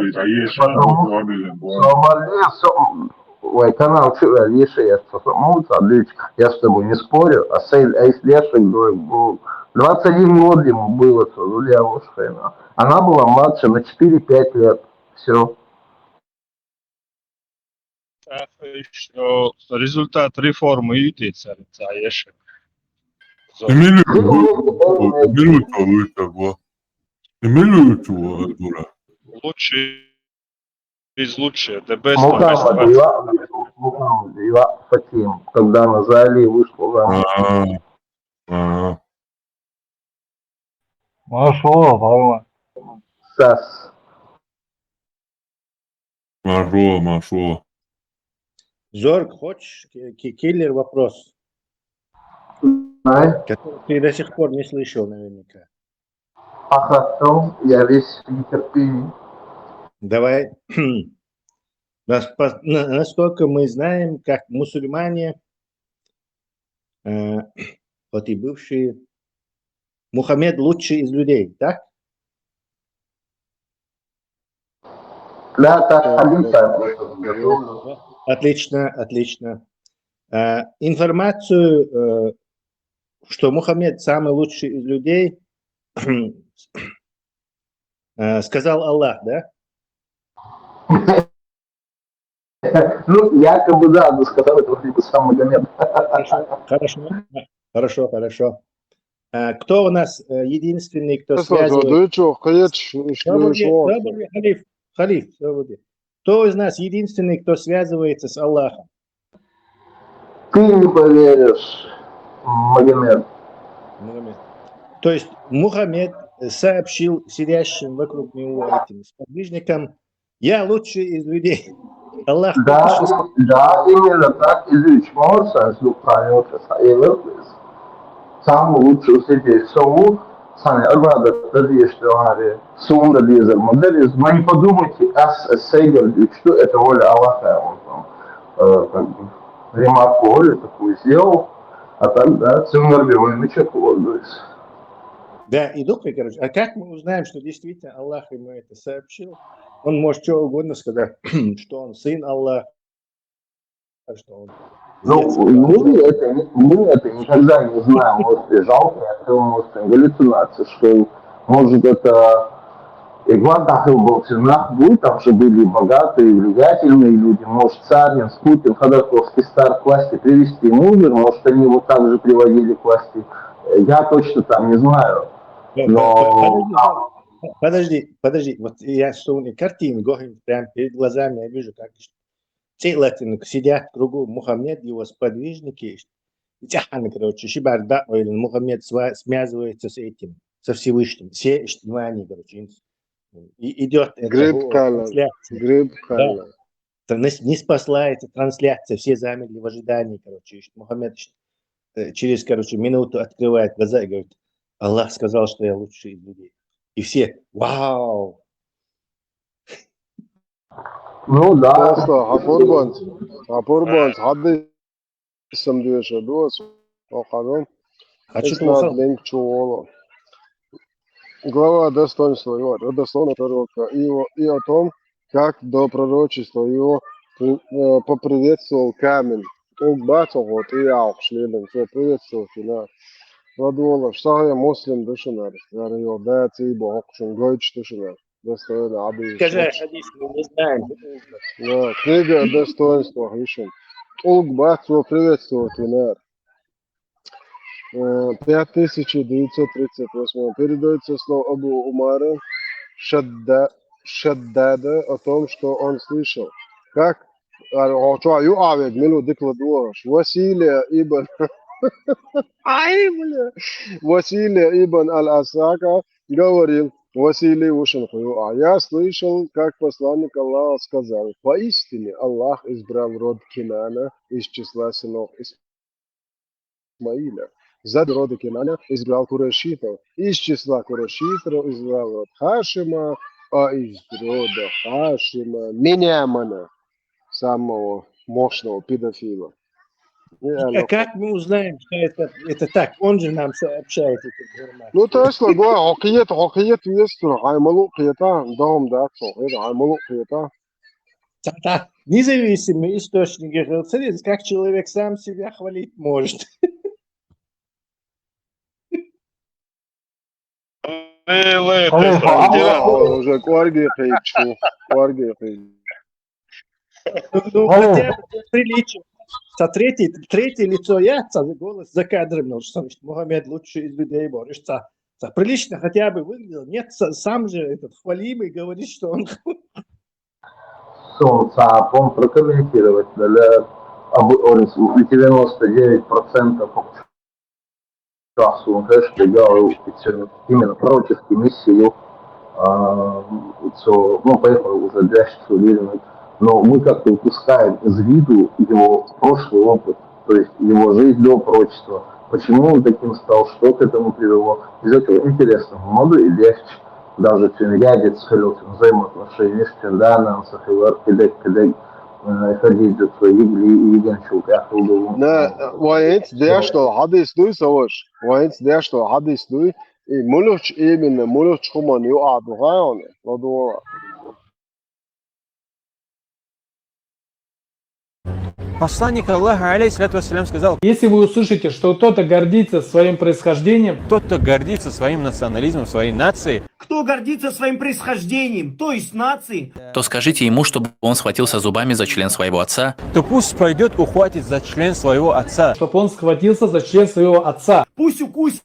ой, канал Леши, я с тобой не спорю, а из Лешек был 21 год ему было, она была младше на 4-5 лет, все. Что результат реформы ютится, Ешек. Эмилию, Дура. Лучший из лучших, the best of best. Мухаммад Ива Фатим, когда на Зали вышел замуж. Машаллах, Сас. Машаллах. Зорг, хочешь киллер вопрос? Который ты до сих пор не слышал наверняка. Хорошо, я весь в нетерпении. Давай. Насколько мы знаем, как мусульмане, вот и бывшие, Мухаммед лучший из людей, так? Да, так, хадиса. Отлично, отлично. Информацию, что Мухаммед самый лучший из людей, сказал Аллах, да? Ну, якобы, да, но сказал это либо сам Магомед. Хорошо. Кто у нас единственный, кто Связывает? Халиф, кто из нас единственный, кто связывается с Аллахом? Ты не поверишь, Магомед. То есть Мухаммед сообщил сидящим вокруг него этим сподвижникам: я лучший из людей. Аллах. Да, именно так изречь можно, самый лучший среди всего, сами арбада traditionāli sunda diezgan modelis. Но не подумайте, что это воля Аллаха. Он там ремарку волю такую сделал, а так, да, цимнорбиваемый человек волнуется. Да, и духой, короче. А как мы узнаем, что действительно Аллах ему это сообщил? Он может что угодно сказать, что он сын Аллаха, что он... Мы это никогда не знаем. Вот жалко, это может галлюцинация, что может это Игван Тахил был в Сенах, будет, там же были богатые, влиятельные люди, может Царин, Путин, Ходорковский стар к власти привести мудр, может они его также приводили к власти. Я точно там не знаю. Но... Подожди. Вот я вспомнил картину, прямо перед глазами я вижу, как целотинг сидят кругом Мухаммед, его сподвижники. Короче, Шибарда, Мухаммед связывается с этим, со Всевышним. Все внимание, короче, и идет трансляция. Да. Не спасла эта трансляция, все замерли в ожидании, короче. Мухаммед через, минуту открывает глаза и говорит: Аллах сказал, что я лучший из людей. И все: вау! Ну да. Апурбанс, хады самдюша дуас, охадом. Линк чуоло. Глава достоинства его, достоинство пророка, и о том, как до пророчества его поприветствовал камень. Он бачил вот и аукшлен, все приветствовал фина. Ладуола, что я муслим душинар, я его дать и бог, что гойч душинар. Достойно, аби. Скажи, хадис, мы не знаем. Да, книга достоинства Хишин. Улгбацу приветствовал фина. 5938 передается слово Абу Умара Шаддада о том, что он слышал. Как Василия ибн Аль-Асака говорил: Василий Ушанху, я слышал, как посланник Аллаха сказал: поистине Аллах избрал род Кинана из числа сынов Исмаиля. За рода Кинана избрал Курашитов. Из числа Курашитов избрал род Хашима, а из рода Хашима Миньямана, самого мощного педофила. А как мы узнаем, что это так? Он же нам сообщает эту информацию. Ну, то есть, хоккеет есть, аймалу киета, дом датсо, это аймалу киета. Независимый источник, как человек сам себя хвалить может. Уже кварги пейчу. Ну, хотя бы приличие. Третье лицо я, голос за кадром, что Мухаммед лучший из людей, борется. Прилично хотя бы выглядел. Нет, сам же этот хвалимый говорит, что он... Сапом прокомментировать, для 99% часу он, конечно, играл именно против миссию, ну, поехал уже дальше судебный. Но мы как-то упускаем из виду его прошлый опыт, то есть его жизнь до прочества. Почему он таким стал, что к этому привело. Из этого интересно, молодой и легче, даже рядит с Хелютом взаимоотношения с Ченданом, с Ахилар, кедек, ходить за свои игры и Ганчук, Ахилдову. لا وانت داشتو حديث دوي سواش وانت داشتو حديث دوي ملوش ايه من ملوش خمان يقعدوا غايون موضوع Посланник Аллаха, алейхиссалату вассалям, сказал: если вы услышите, что кто-то гордится своим происхождением, тот, кто гордится своим национализмом, своей нацией, кто гордится своим происхождением, то есть нацией, то скажите ему, чтобы он схватился зубами за член своего отца, то пусть пойдет ухватит за член своего отца, чтобы он схватился за член своего отца, пусть укусит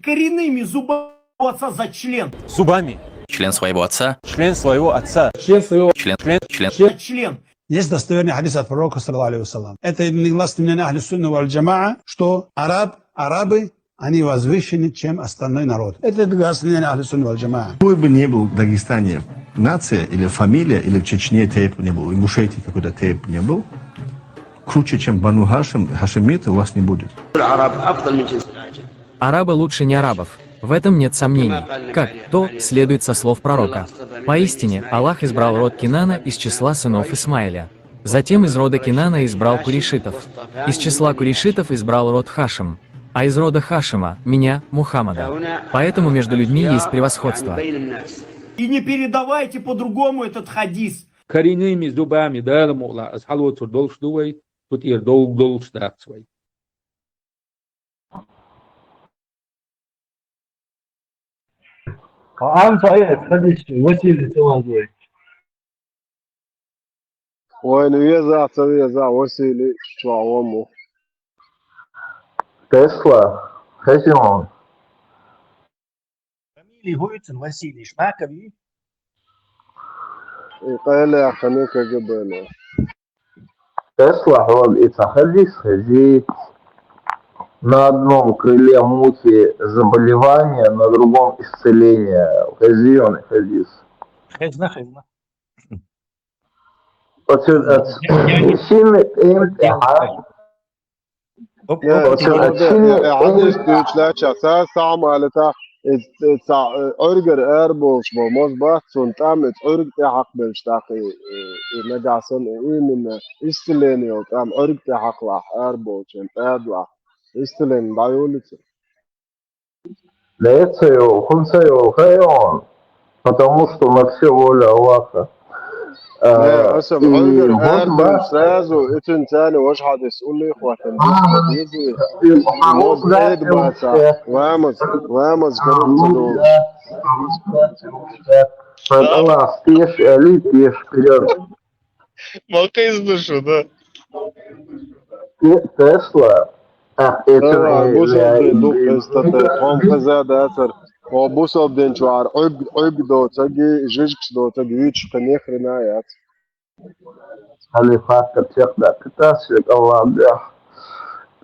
коренными зубами отца за член, зубами член своего отца, член своего отца, член своего член. Есть достоверный хадис от пророка, саллаллаху алейхи вассалям. Это негласное мнение ахли сунна валь джамаа, что арабы, они возвышены, чем остальной народ. Это негласное мнение ахли сунна валь джамаа. Какой бы ни был в Дагестане нация или фамилия, или в Чечне тейп не был, в Ингушетии какой-то тейп не был, круче, чем Бану Хашимиты, у вас не будет. Арабы лучше не арабов. В этом нет сомнений. Как то следует со слов пророка. Поистине, Аллах избрал род Кинана из числа сынов Исмаиля. Затем из рода Кинана избрал курейшитов. Из числа курейшитов избрал род Хашим. А из рода Хашима – меня, Мухаммада. Поэтому между людьми есть превосходство. И не передавайте по-другому этот хадис. Коренными зубами, да, мула, асхалот долшдуй, тут и долшдацвай. عام صحيح حديث وسيلة تواضع وين ويزع وسيلة شعوامه Тесла, Хезион. Фамилии Гуйцин Василий Шмакови. قال يا خنيكة جبنا Тесла, он и Цахадис, Хези. На одном крыле мухи заболевание, на другом исцеление. Хезион и Хезис. Хезна. عدش دوچلاچا سا مالتا ارجر اربوش بمصباح سنتام ارج حق بشتاقي نجاسن من استلين وتام ارج حق لا اربوش ادلا استلين بايولت Лецею, Хунцею, Хайон, потому что на все воля Аллаха. اسم ارجر اربوش سازو اتن ثاني واش حد يقول لي اخواتي موز ايد باتا وامز كرم Allah, пешь, Али, пешь, вперед. Молка из душу, да. Тесла. وبوصل دين شوار عب دو تجي جيجكس دو تجي ويتش كنيخ رنايات هل فاكر تقدر تتاسك الله بيح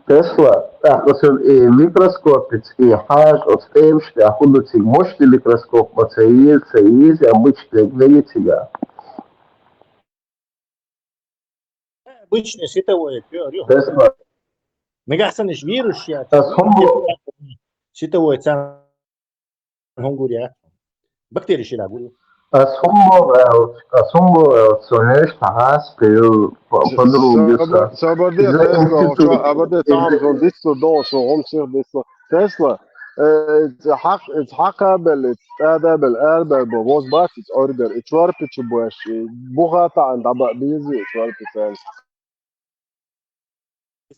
Тесла, и микроскопический хаж, остаешь, а куда ты можешь микроскоп поцелиться, есть обычные двигателя. Обычный световой, Тесла. Мегасаныш вирус, я. Световой цан Хонгурия. Бактерии ширагу. Asumbo sonhos tarras pelo padrão Sabadell تعمل ديسلو دون شو هم سير ديسلو تسلا اتحقق هذا بالاربع بوز بات اوردر اتشاربت بواش بوغاتا عند عبا بيزي اتشاربت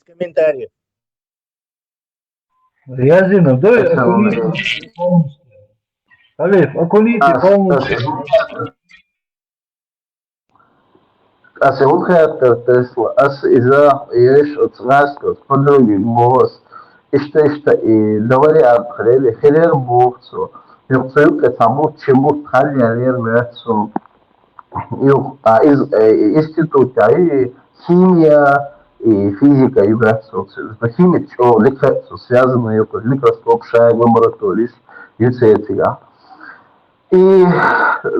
комментариев. Я Зина, дай окуните полностью. Алиф, окуните полностью. הסירות חייבת טסלה, אז איזה יש עוד רסקות, подруги, голос. и говорят, херер бовцу, юцилка тому, чему тхальялер мецу, из института, и химия, и физика, и мецу. Химия, что лекцию связано, микроскоп, шаг, лаборатории, юцетига. И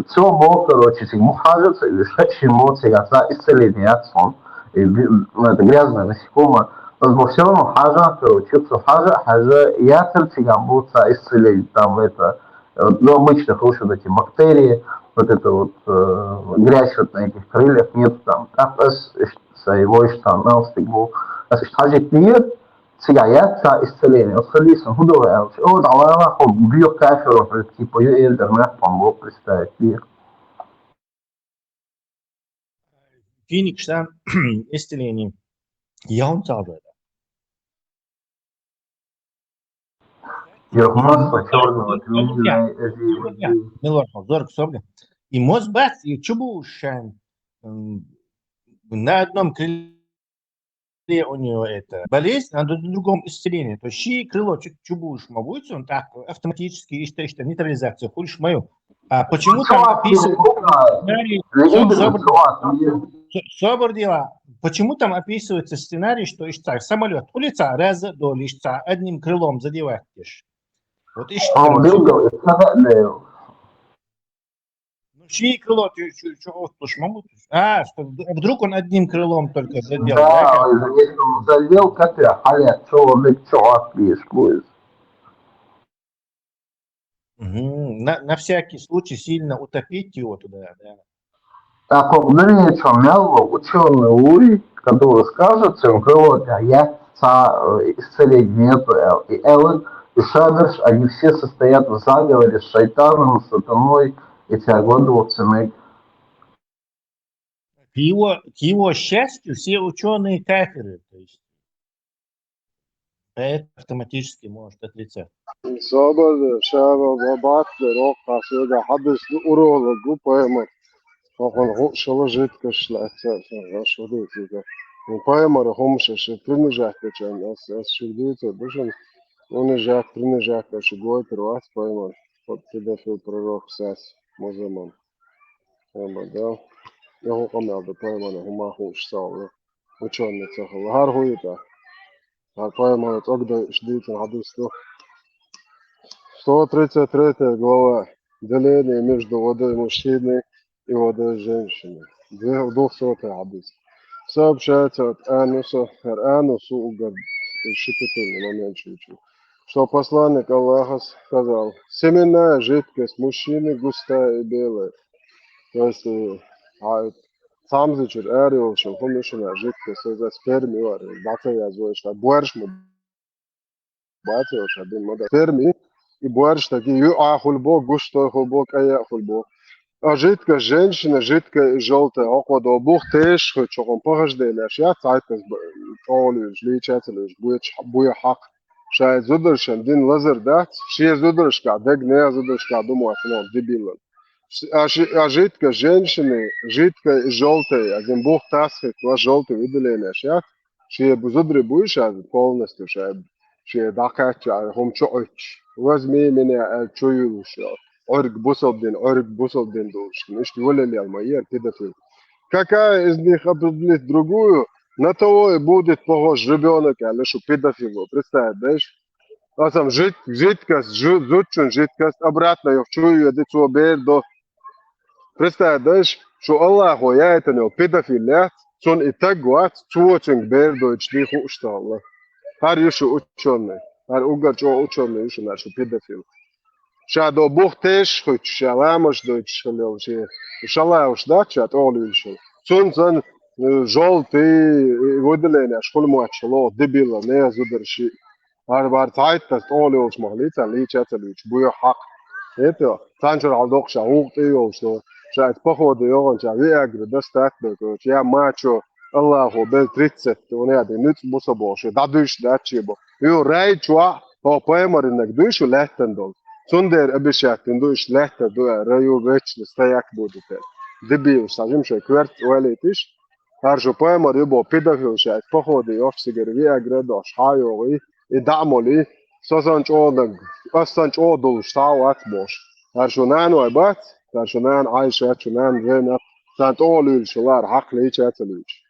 все было, короче, мухажется, или чему цигаса исцеление отцом. Это грязное насекомое. Но все равно хажа, короче, все хажа, яцер цигамбуца исцеление. Там это, ну, обычно хорошо вот эти бактерии, вот это вот грязь вот на этих крыльях, нет там. Так, его что, на стыгу. А хажик нет, цигаяца исцеление. Исцеление, худое. О, давай, био каферо, типа, ее интернет помог представить. Phoenix'ten исцеление. Jauncaudara. Зорг собля. И моз бац, и чубу шан. На одном крыле у него это болезнь, а на другом исцеление. То есть щи крыло чубу шмавуется, он так автоматически ищет нейтрализацию. Хулишь мою. А почему там описывается собор дела? Почему там описывается сценарий, что ищца самолет улица раз до лишца одним крылом задеваешь? Вот ищет. Чьи крыло ты что что вдруг он одним крылом только задел? Да, если он задел, как я, человек, что отпишешь будет. На всякий случай сильно утопить его туда, да. Так, что мяло ученый Луи, который скажет, что крыло я исцеление нету, и Эллен, и Шадерш, они все состоят в заговоре с шайтаном, с сатаной, и тягодовцами. К его счастью, все ученые кафиры, то есть это автоматически может отрицать. صابر شاب وبعت روح شو حدث أروه لجوبا فقال هو شو جت كش لأساس شو ده كذا وبايمر هم شو برنجاك كان أساس شو ده تبشن ونجاك برنجاك شو جوه تروح بايمر فقط كده في البرورك أساس مزمن بايمر ده يهو قام على بايمر هم هوش صار وشون نتسخل هار هو يتا هار بايمر تقدر شديد الحدث ده 133 глава. Деление между водой мужчины и водой женщины. 200 хадис. Сообщается от Ануса, Анусу шипительный момент чуть-чуть, что посланник Аллаха сказал: семенная жидкость мужчины густая и белая. То есть сам зачер ариол, что помешанная жидкость, это сперми, бата я знаю, что больше мы бата, что один мода сперми. И больше такие, ахульбо, густой хулбок, а я хульбо. А жидкая женщина, жидкая и желтая, около бог теж, что он похождение, я цайтность, олюш, личателюш, будет хак. Шайд зудершен, дин лазер, да? Шие зудершка, дег не зудершка, думаю, что дебилен. А жидкая женщина, жидкая и желтая, один бог тасхит, вас желтый выделение, я? Шие зудри будешь, полностью, шайд. شيء دقيق هم شويش وزمي من الشيوش أرق بوصل دين دوش مش ولا اللي المية كده في какая из них определит другую на того и будет похож ребенок или что педофилу представь знаешь а там жидкость жидкость обратно я чую это что бердо представь знаешь что Аллах я это не педофилия сон и так гуат чувствуешь бердо и члиху что Allah هر یشو ученый, هر اوگر جو ученый یشو نشو پدافیل. شاید او بختش خود شلامش دویش شلیل شی. شلامش داد شاید اولیش. چون جولتی ودلینش کل مواد شلو دبیل نه زودرشی. هر بار تایت است اولیش مهلیت لیچ اتلیش بوی حق. ایتو تانجر عالدوق شاوق ایوش تو. شاید پخود یون شاید اگر دستات بکن یا ماچو Allahu bel 30 ونادي نت بوصبوش دادوش داتشيبو يو راي تشوا هو بايمر انك دوش لهتندول سندر ابيشات دوش لهت دو رايو بيتش لستايك بودتل دبي ساجم شي كوارت وليتش هارجو بايمر يبو بيدافيل شات فخودي اوف سيجر وي اجردوش هايوي يدعموا لي سوسان جودك أصلا جودل شتاوات بوش هرشونان ويبات هرشونان عايشة شونان غينا سانت أولي شلار عقلي شاتلوش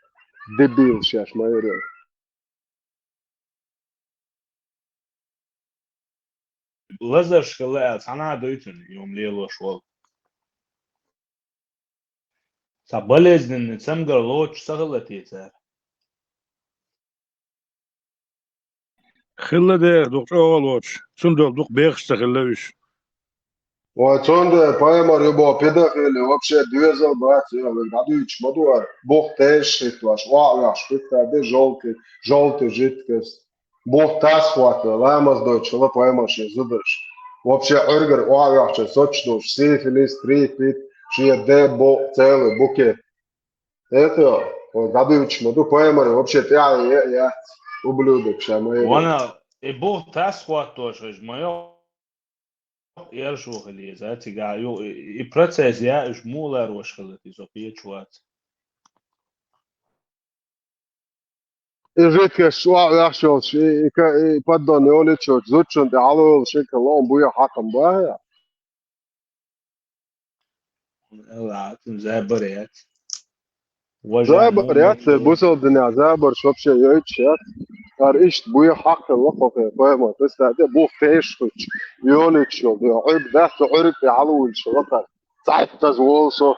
دبيل شاش ما يري لزر شكلات أنا دويتن يوم ليلو شوال سبلزن نتسمجر لوش سغلتي تار خلا ده دوك أولوش سندل دوك بيخش تخلاوش وتون بايمر يبغى بيدا خيلي وبشي دوزل بات يعني قاعديش بدو بوخ تاش واش واعش بيتا دي جولت جيتكس بوخ تاس وات لا ماز دوتش لا بايمر شي زدش وبشي ارجر واعش سوتش دوش سيفيليس تريفيت شي ده بو تيل بوكي это قاعديش بدو بايمر وبشي تاعي يا وبلودك شامي وانا ابو تاسكوات توش ما يرشو خلي ذاتي قاعد يو البروسيس يا ايش مولر وش خلتي زوبيه شوات Rijke Schwarz, ik pardon, Jolit, Zutschen, der alle schicken Lohn, Buja Hakan Baja. لا زابريات زابر يات بوصل الدنيا زابر شوف شيء يتشات إيش بويا حق الوقت فاهم بس هذا بو فيش يولد شو عيب ذات عرب يعلو الشغل ساعات تزول سو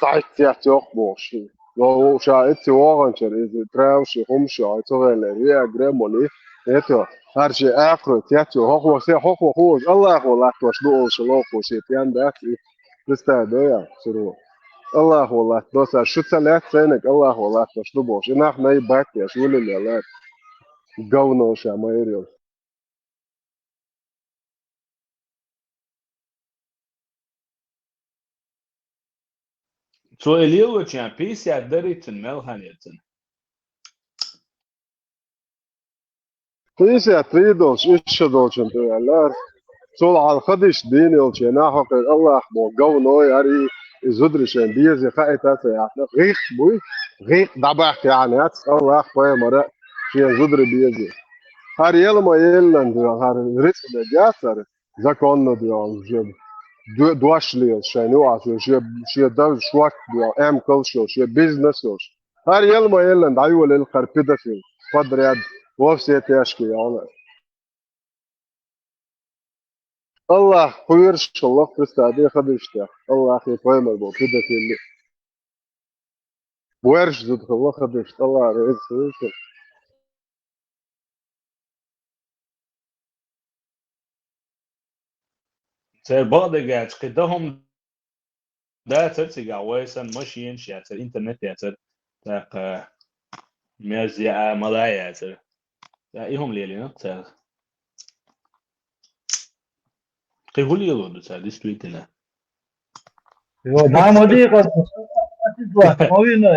ساعات ياتيوخ بوشي لو شايت وارن شري تراوش همش عيتوغل ريا جريمولي يتو هرشي آخر تياتيو هو سي هو الله هو توش دو شلو خوشي تيان ذات بس هذا يا سرو الله والله دوسا شو تسلات سينك الله والله توش دو بوش إنك ناي باك يا شو اللي لا قونو شا ما يريو تو اليو كان بيس يا دريتن ملهانيتن كيس يا تريدوش إيش دوش أنت يا صول على خدش ديني وشينا حق الله مو قونو ياري زدرشين بيزي خايتات يعني غيخ بوي غيخ دبحت يعني الله خويا مرة شي زدر بيزي هر يلا ما يلند هر ريتم جاسر زكون ديال جيب دوش لي شنو عشان شي داز شوك ديال ام كلشو شي بيزنس هر يلا ما يلند ايوه للخربده في قدر يد وفسيت يشكي يعني الله خيرش الله تستعدي خدشته الله اخي فاهم البو كده في اللي ورش زد الله خدشت الله رئيس سير بعض قاعد قدهم ده ترسي قاويسن ماشيين شاتر انترنت ياتر تاق ميزيا ملايا ياتر ايهم ليلي نقطة قيقول يلو دو تاق ديستويتنا يو دام ودي قد أسيد واحد موينة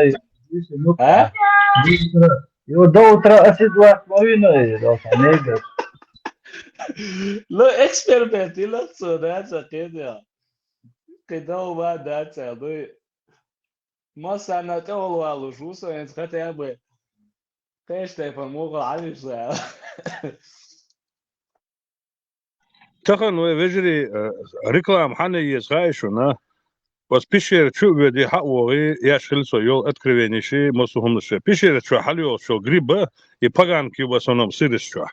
ها؟ يو دو ترى أسيد واحد موينة لو كان لا اكسبيرمنت لا صدق كده كده ما ده تاع مثلا تقول والله شو سوى انت خدت бы تشتي فموقع عايش تخن ويجري ريكلام حنا يسغايشونا was пишер чу веди хавори яшхил со ёл откровениши мосухумше пишер чу халио шо гриба и паганки в основном сырышчу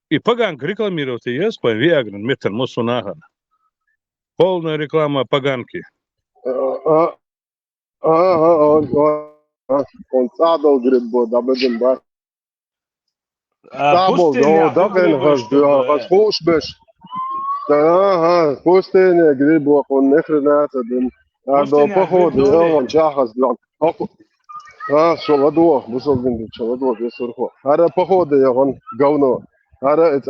и паганк рекламирует есть по виагрен метр мосунаха полная реклама паганки он садал грибо да будем бар Табл, да бен хаш خوش بش ها پوستین گریب خون نخرنات دن دو بخود اون جاهز لان ها شو دو بوصل بن شو دو بيسرخو هذا بخود يغن قونو هذا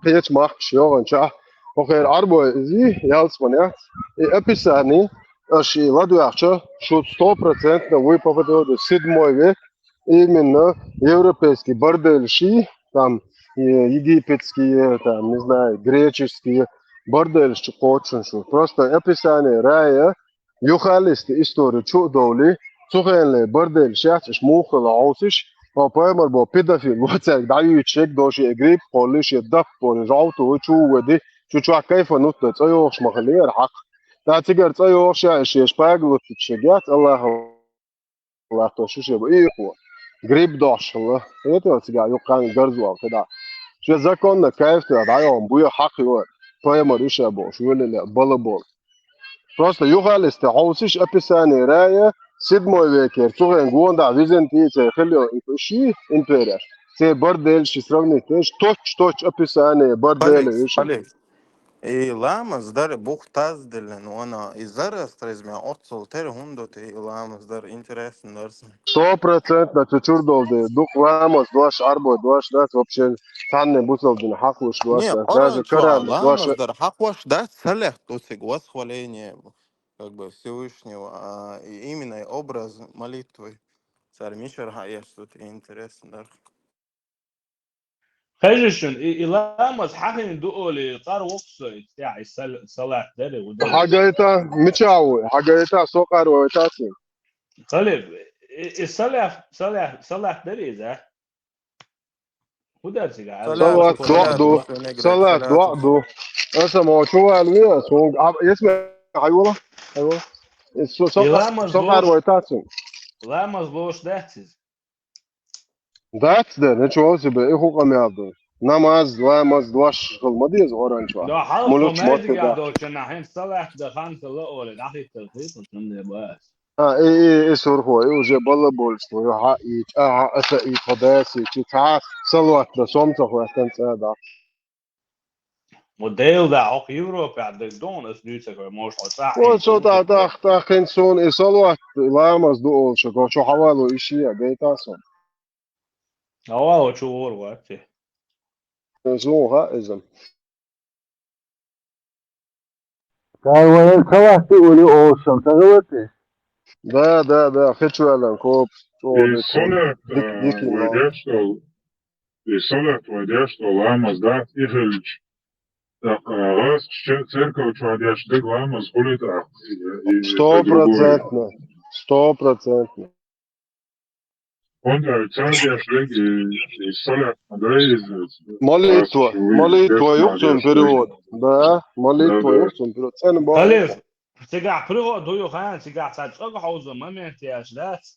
قيت ماخ شو شا وخير اربو زي يالس منيا еписани اشي ладуача شو 100% на выпадет до 7 век именно европейский бордельши там египетские, там, не знаю, греческие, бордельши, очень что. Просто описание рая, юхалисты историю чудовли, сухенли бордельши, мухала аусиш, Paimar bo pedofil, vocek daju ček doši grib, poliš je daf, poliš auto, ču ودي شو كيف نطت تأيوش مخلير حق تا تقدر تأيوش يا إيش باقلو تشجعت الله توشوش يبقى إيه هو قريب دوش الله إيه تقدر يقان جرزوا كده شو زكون كيف تدعيهم بويا حق يوم بايمر إيش أبو شو اللي بالبول просто يخال استعوسش أبساني راية سيد موي ويكير تغين قوان دا ويزنتي تخليو شي إمبيرير تي بردل شي سروني تيش توش أبساني بردل إيش I lēmas dara buhtās dēļ, no izdara streizmē otsol teri hundot, I lēmas dara interesi dars. 100% чучурдолды дух ламос дуаш арбой дуаш дат вообще танне бутылдын хаклыш дуаш Не, даже каран дуаш лēmas dara hakoš, да, целях тусик восхваление как бы Всевышнего, именно образ молитвы. Царь Мишер хаеш тут интересно дар. خجشن إلامس حقين دولي قار وقصة تاعي صلاة دري ودري حاجيتا متشاوي حاجيتا سوقار ويتاسي قلب صلاة دري ذا ودرسي قاعد صلاة وحده اسمه شو المية سوق يسمع ايوه سوقار ويتاسي لامس بوش داتس That's the natural себе и хукамяду. Намаз, ламаз, дваш холмадиз оранчва. ده حلقة مادي قاعد كنا حين صلاح دخلت الأول داخل التلخيص من بس اي سور هو уже было больше ها и это и подasi читать صلوات ده сомца هو конца да. موديل ده auch Европа قاعد دون اس ديتك مش صح. Вот что да хенсон и صلوات ламаз до что حوالو ишия гейтасон. أوه شهور وقتي. زوها إذن. كاي كواتي ولي أوشم تغوتي. Да, хочу алан коп. И солят водяш, что ламаз да Игоревич. Раз церковь водяш, ты ламаз гулит 100%. Он церковь и солят Андрей. Молитва, юктун перевод. Да, молитва, юктун перевод. Цен бог. Алиф, تقع بريغو دويو خان تقع تاجق حوزه ما مينتياش ذات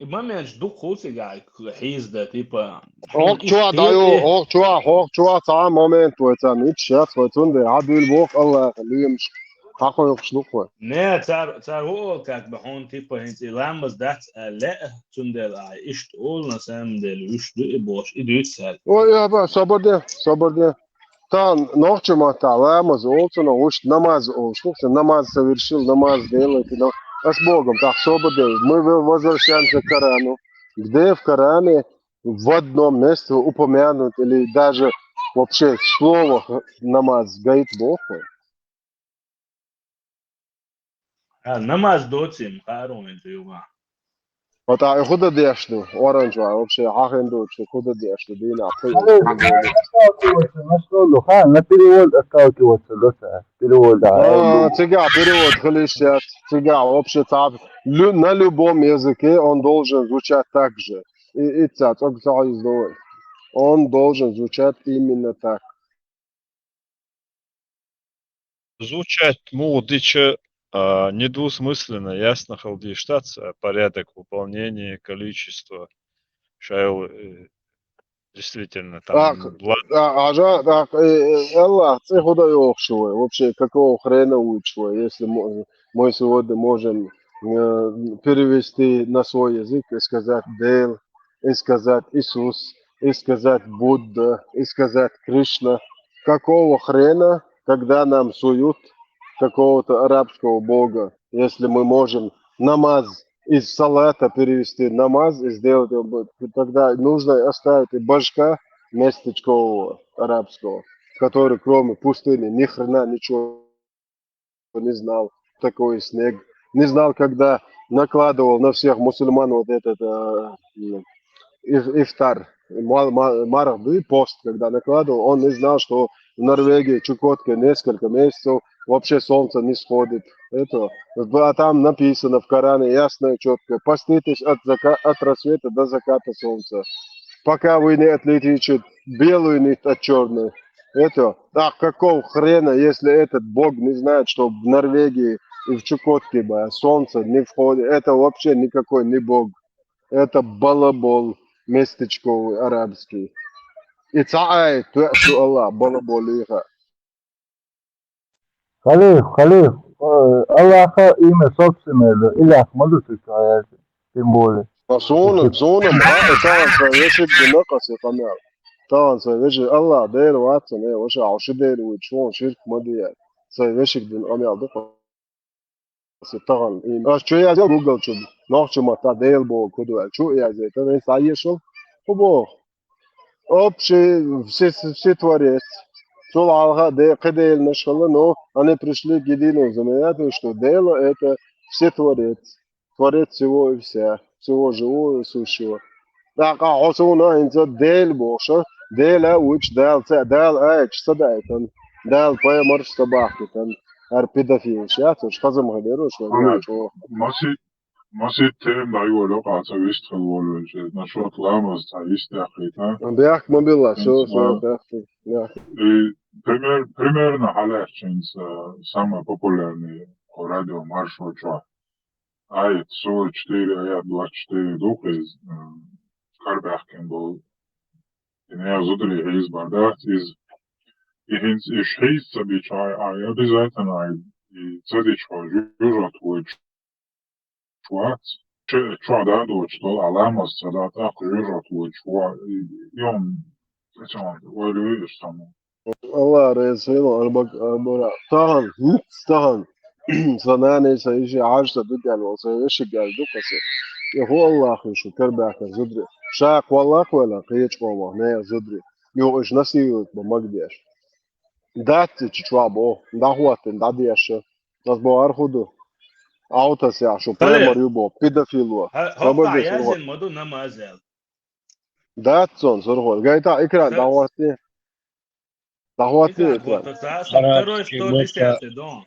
ما مينش دوك خوسي قاعد حيز ده تيبا هوك شو تعال مومنت وتاميت شات وتندي عدل بوك الله يخليهمش حقه يخشلوك نه تار هو كات بحون تيبا هنت لامس ذات لا تندل ايش تقول نسام دل وش دو باش اديتسال يا با صبر ده Там ночью ламаз олцуна уж намаз намаз совершил, намаз делает, а с Богом так свободен. Мы возвращаемся к Корану, где в Коране в одном месте упомянут или даже вообще слово намаз говорит Бог. намаз доцим харон это Вот а куда дешну, оранжевая, вообще ахенду, куда дешну, дина. На перевод отталкиваться, да, перевод, да. Перевод, хлещат, вообще так, на любом языке он должен звучать так же. И он должен звучать именно так. Звучать молодича недвусмысленно, ясно халдиштация, порядок выполнения, количество, шайл действительно там. Аллах, ты куда йохшивай, вообще какого хрена учивай, если мы сегодня можем перевести на свой язык и сказать Дел, и сказать Иисус, и сказать Будда, и сказать Кришна, какого хрена, когда нам суют какого-то арабского бога, если мы можем намаз из салата перевести намаз и сделать его, тогда нужно оставить и башка местечкового арабского, который кроме пустыни ни хрена ничего не знал, такой снег, не знал, когда накладывал на всех мусульман вот этот ифтар, марах, пост, когда накладывал, он не знал, что в Норвегии, Чукотке несколько месяцев вообще солнце не сходит. Это, а там написано в Коране ясно и четко. Поститесь от рассвета до заката солнца. Пока вы не отличите белую нить от черной. Это, какого хрена, если этот бог не знает, что в Норвегии и в Чукотке солнце не входит. Это вообще никакой не бог. Это балабол местечковый арабский. И цаай, туашу Аллах, балаболиха. Халиф, Аллаха имя собственное, или Ахмаду тем более. Зонам, это вещи гнакасы камер. Танцы вещи Аллах, дейр ватсан, вообще ауши дейр уйчон, ширк мадия. Це вещи гн камер, да. Сетан. А что я сделал Google чуд? Ночью мата дейр бо куду. Что я сделал? Это не саешил. Побо. Общий все творец. Аллаха кадейл нашла, но они пришли к единому знаменателю, что дело это все творец. Творец всего и вся, всего живого и сущего. Так, осуна инца дель боша, деля уч дал эч садайтан, дал поймар стабахтан, арпидафин шату, шказам гадеру, что значу. Масит тем даю каца вистрелволу, нашот ламаз та истахита. Бях мобила, все, бях. Примерно халерчинс самый популярный радио маршрут. Аят 44, аят 24 дух из Карбахкен был. И я зудри из Бардат из Ихинс Ишхейс Сабичай, а обязательно и Цадичва Жужат будет Швац. Чвада дочь, что Аламас Цадат Ах Жужат будет Шва. И он, зачем, валюешь там. Allah Resulü Arbora. Tahan. Sanane sayıcı ağaçta dükel olsa ışık geldi kası. Yahu Allah'ın şu kerbaka zudri. Şak vallah vela kıyıç olma ne zudri. Yo iş nasıl yiyip bu magdiyaş. Dati çiçvabo. Dahuatin dadiyaşı. Nas bu arhudu. Autas ya şu premar yubo. Pedofilua. Hoppa yazın modu namazel. Datson sorgol. Gayta ikra dahuati. Dahuati. Второй, что 10-й, дом.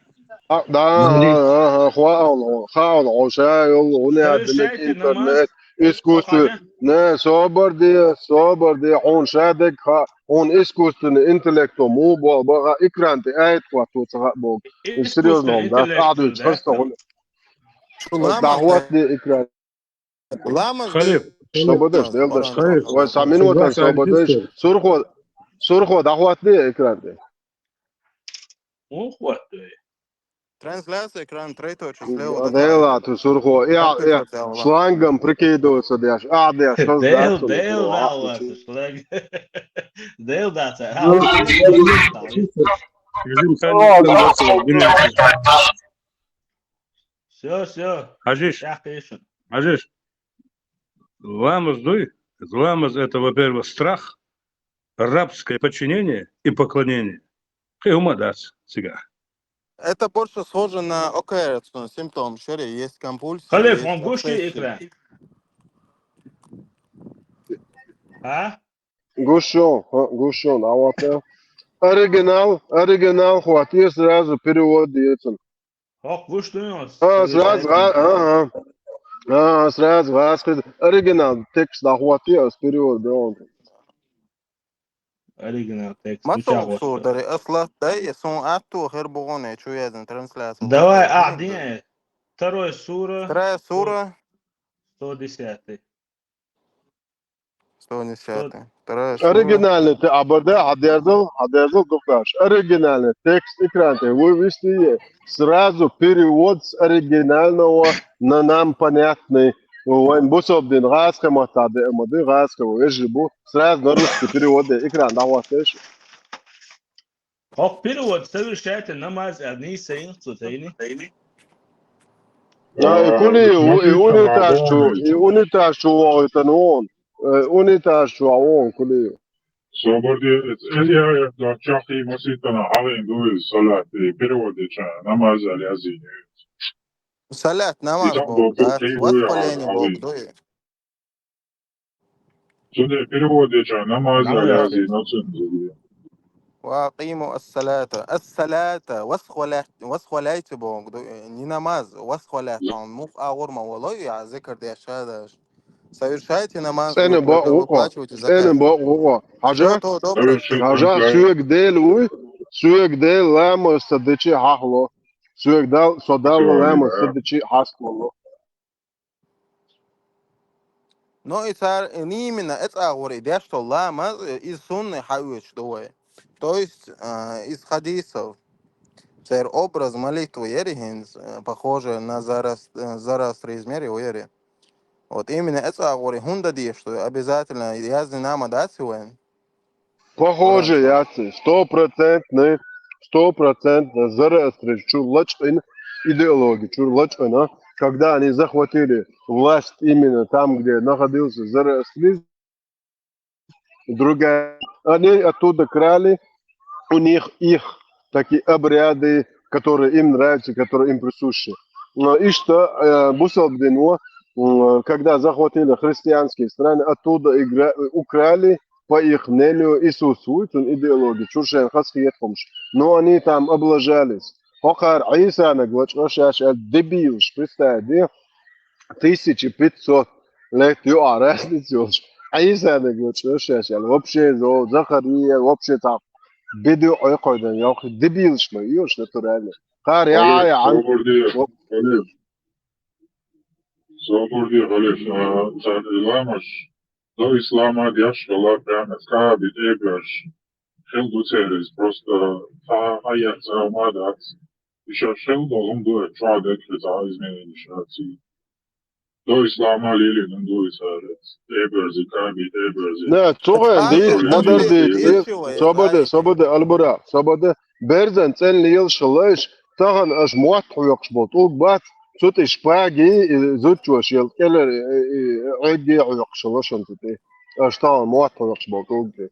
Да, хвал, ошайл, унядник, интернет, искусство. Не, собор, он шадек, он искусственный интеллект, му, бога, экранты, айт, хвату, бог. Серьезно, да, адует, просто он. Дахватный экран. Халиф, что будешь, делаешь? Ой, сам минута, что будешь? Сурхо, дахватный экран. Он хватает. Трансляция экран трейточек слева. Дела, ты сурхо. Я шлангом прикидываться, дяш. Дяш, что Дейл, шланг. Дейл, да, Все. Ажиш. Ламаз это, во-первых, страх, рабское подчинение и поклонение. Хеумадас сега. Это больше схоже на окерцию, симптом. Шире, есть компульсия. Халиф, он гушки экран. А? Гушон, а вот оригинал, хватит сразу перевод делается. Хок, гушки. Сразу, оригинал, текст, хватит перевод делается. Оригинал текст. ما توصل داري أصلا ده سون أتو غير بغونة شو يازن ترانسلاسيون. Давай, нет. Вторая сура. 110. 110. Оригинальный, ты оборда, одержал, дукаш. Оригинальный текст экрана, вывести сразу перевод с оригинального на нам понятный. وين بوسوب دين غاسكه معتاد مودي غاسكه ويجيبوا сразу на русский перевод экран даватеш. Хок перевод совершает намаз одни сеинцу тайни. униташу это он. Униташу он кули. Соборди это я чахи маситана халин дуи салат перевод это намаз алязини. Салят намаз бог, да? Восхваление бог, дуи. Судя перевод это намаз алязини, но цензури. وأقيموا الصلاة وسخولات بونج ني نماز وسخولات مخ أغور ما والله يا ذكر دي شهادة совершайте намаз, Сене ба уqa. выплачивайте Сене закат. ба уqa. Все Haja то доброе, что haja suyak del lama sadichi hahlo. Suyak dal sodal lama sadichi haslo. но и царь не именно это говорит, да, что лама из сунны хавич дуэ. То есть из хадисов. Царь образ молитвы Ерихинс, похоже на Зарастризмер Уери. Вот именно это говорит, хундади, что обязательно язный нам отдать. Похоже, яцы, 100% Зараастр чурлачын идеологию, чурлачына. Когда они захватили власть именно там, где находился Зараастризм, другая, они оттуда крали у них их такие обряды, которые им нравятся, которые им присущи. И что Бусалбдино, когда захватили христианские страны, оттуда украли по их мнению Иисусу, идеологию, чушен хасхиетхомш. Но они там облажались. Хохар Иса наглачаш дебилш, представьте, 1500 лет разницу. Иса наглачаш вообще Захария, вообще там. بدو يقعد ياخذ دبيل شما يوش نتورالي قار يا Halef, عن Sobordi, Halef, царь Иламаш, до ислама дяшкала прямо скабит эберш, хелдуцерис, просто аят заумадат, еще шелдолом дует, чуадет лиза изменение шаци. До ислама лили нандует царец, эберзи, кабит эберзи. لا تروح ديس مدر دي صبده البرا صبده برزن تن ليل شلاش تاخن اش موت يقش بطول بات صوت اشباجي زوت وش يلكل عدي يقش لاش انت تي اش تاخن موت يقش بطول دي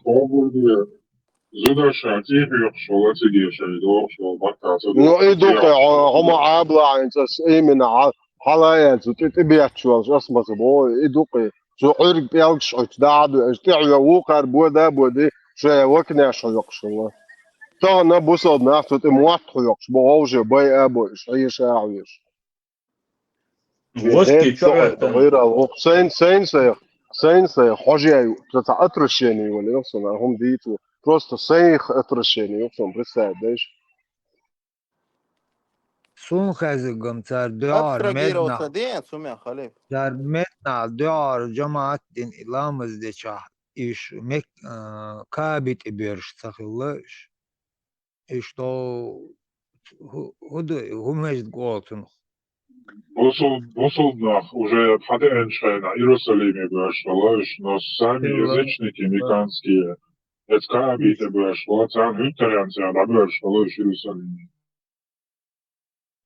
Sobordi, زودشان تيجي يقشوا تيجي شيء دوقشوا بطاطا نو ايدوك هم عابلا عن اساس اي من حلايا تبيات شو اسمه بو ايدوك شو عرق بيالش اتداد اشتعوا وقر بودا بودي شو وكنا شو يقشوا تا نبوسد نفسه موت يقش بوجه باي ابو اي شاعيش Воски чорten. غير الوق سين حاجه تاع اترشيني ولا يقصون هم ديتو просто سيخ اترشيني يقصون برسادش Sun xazigam tar duar أبشر medna صديق سمع خليف. tar medna duar jamaat din ilamaz de chah ish mek kabit ibirsh takhillah ish to humej goltun Босолднах уже пхаде эншайна Иерусалиме бэшвала, но сами язычники меканские, эцкабите бэшвала, цан хюнтерянцян бэшвала в Иерусалиме.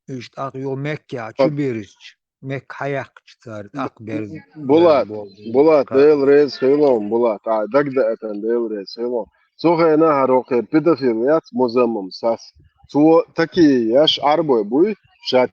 ish aq yo mekka chubirish mek hayak tar aq berz بولات ديل ريز خيلون بولات دقدقة ديل ريز خيلون سو خينا هروقي بيدافيليات مزمم ساس سو تكي ياش عربو بوي شات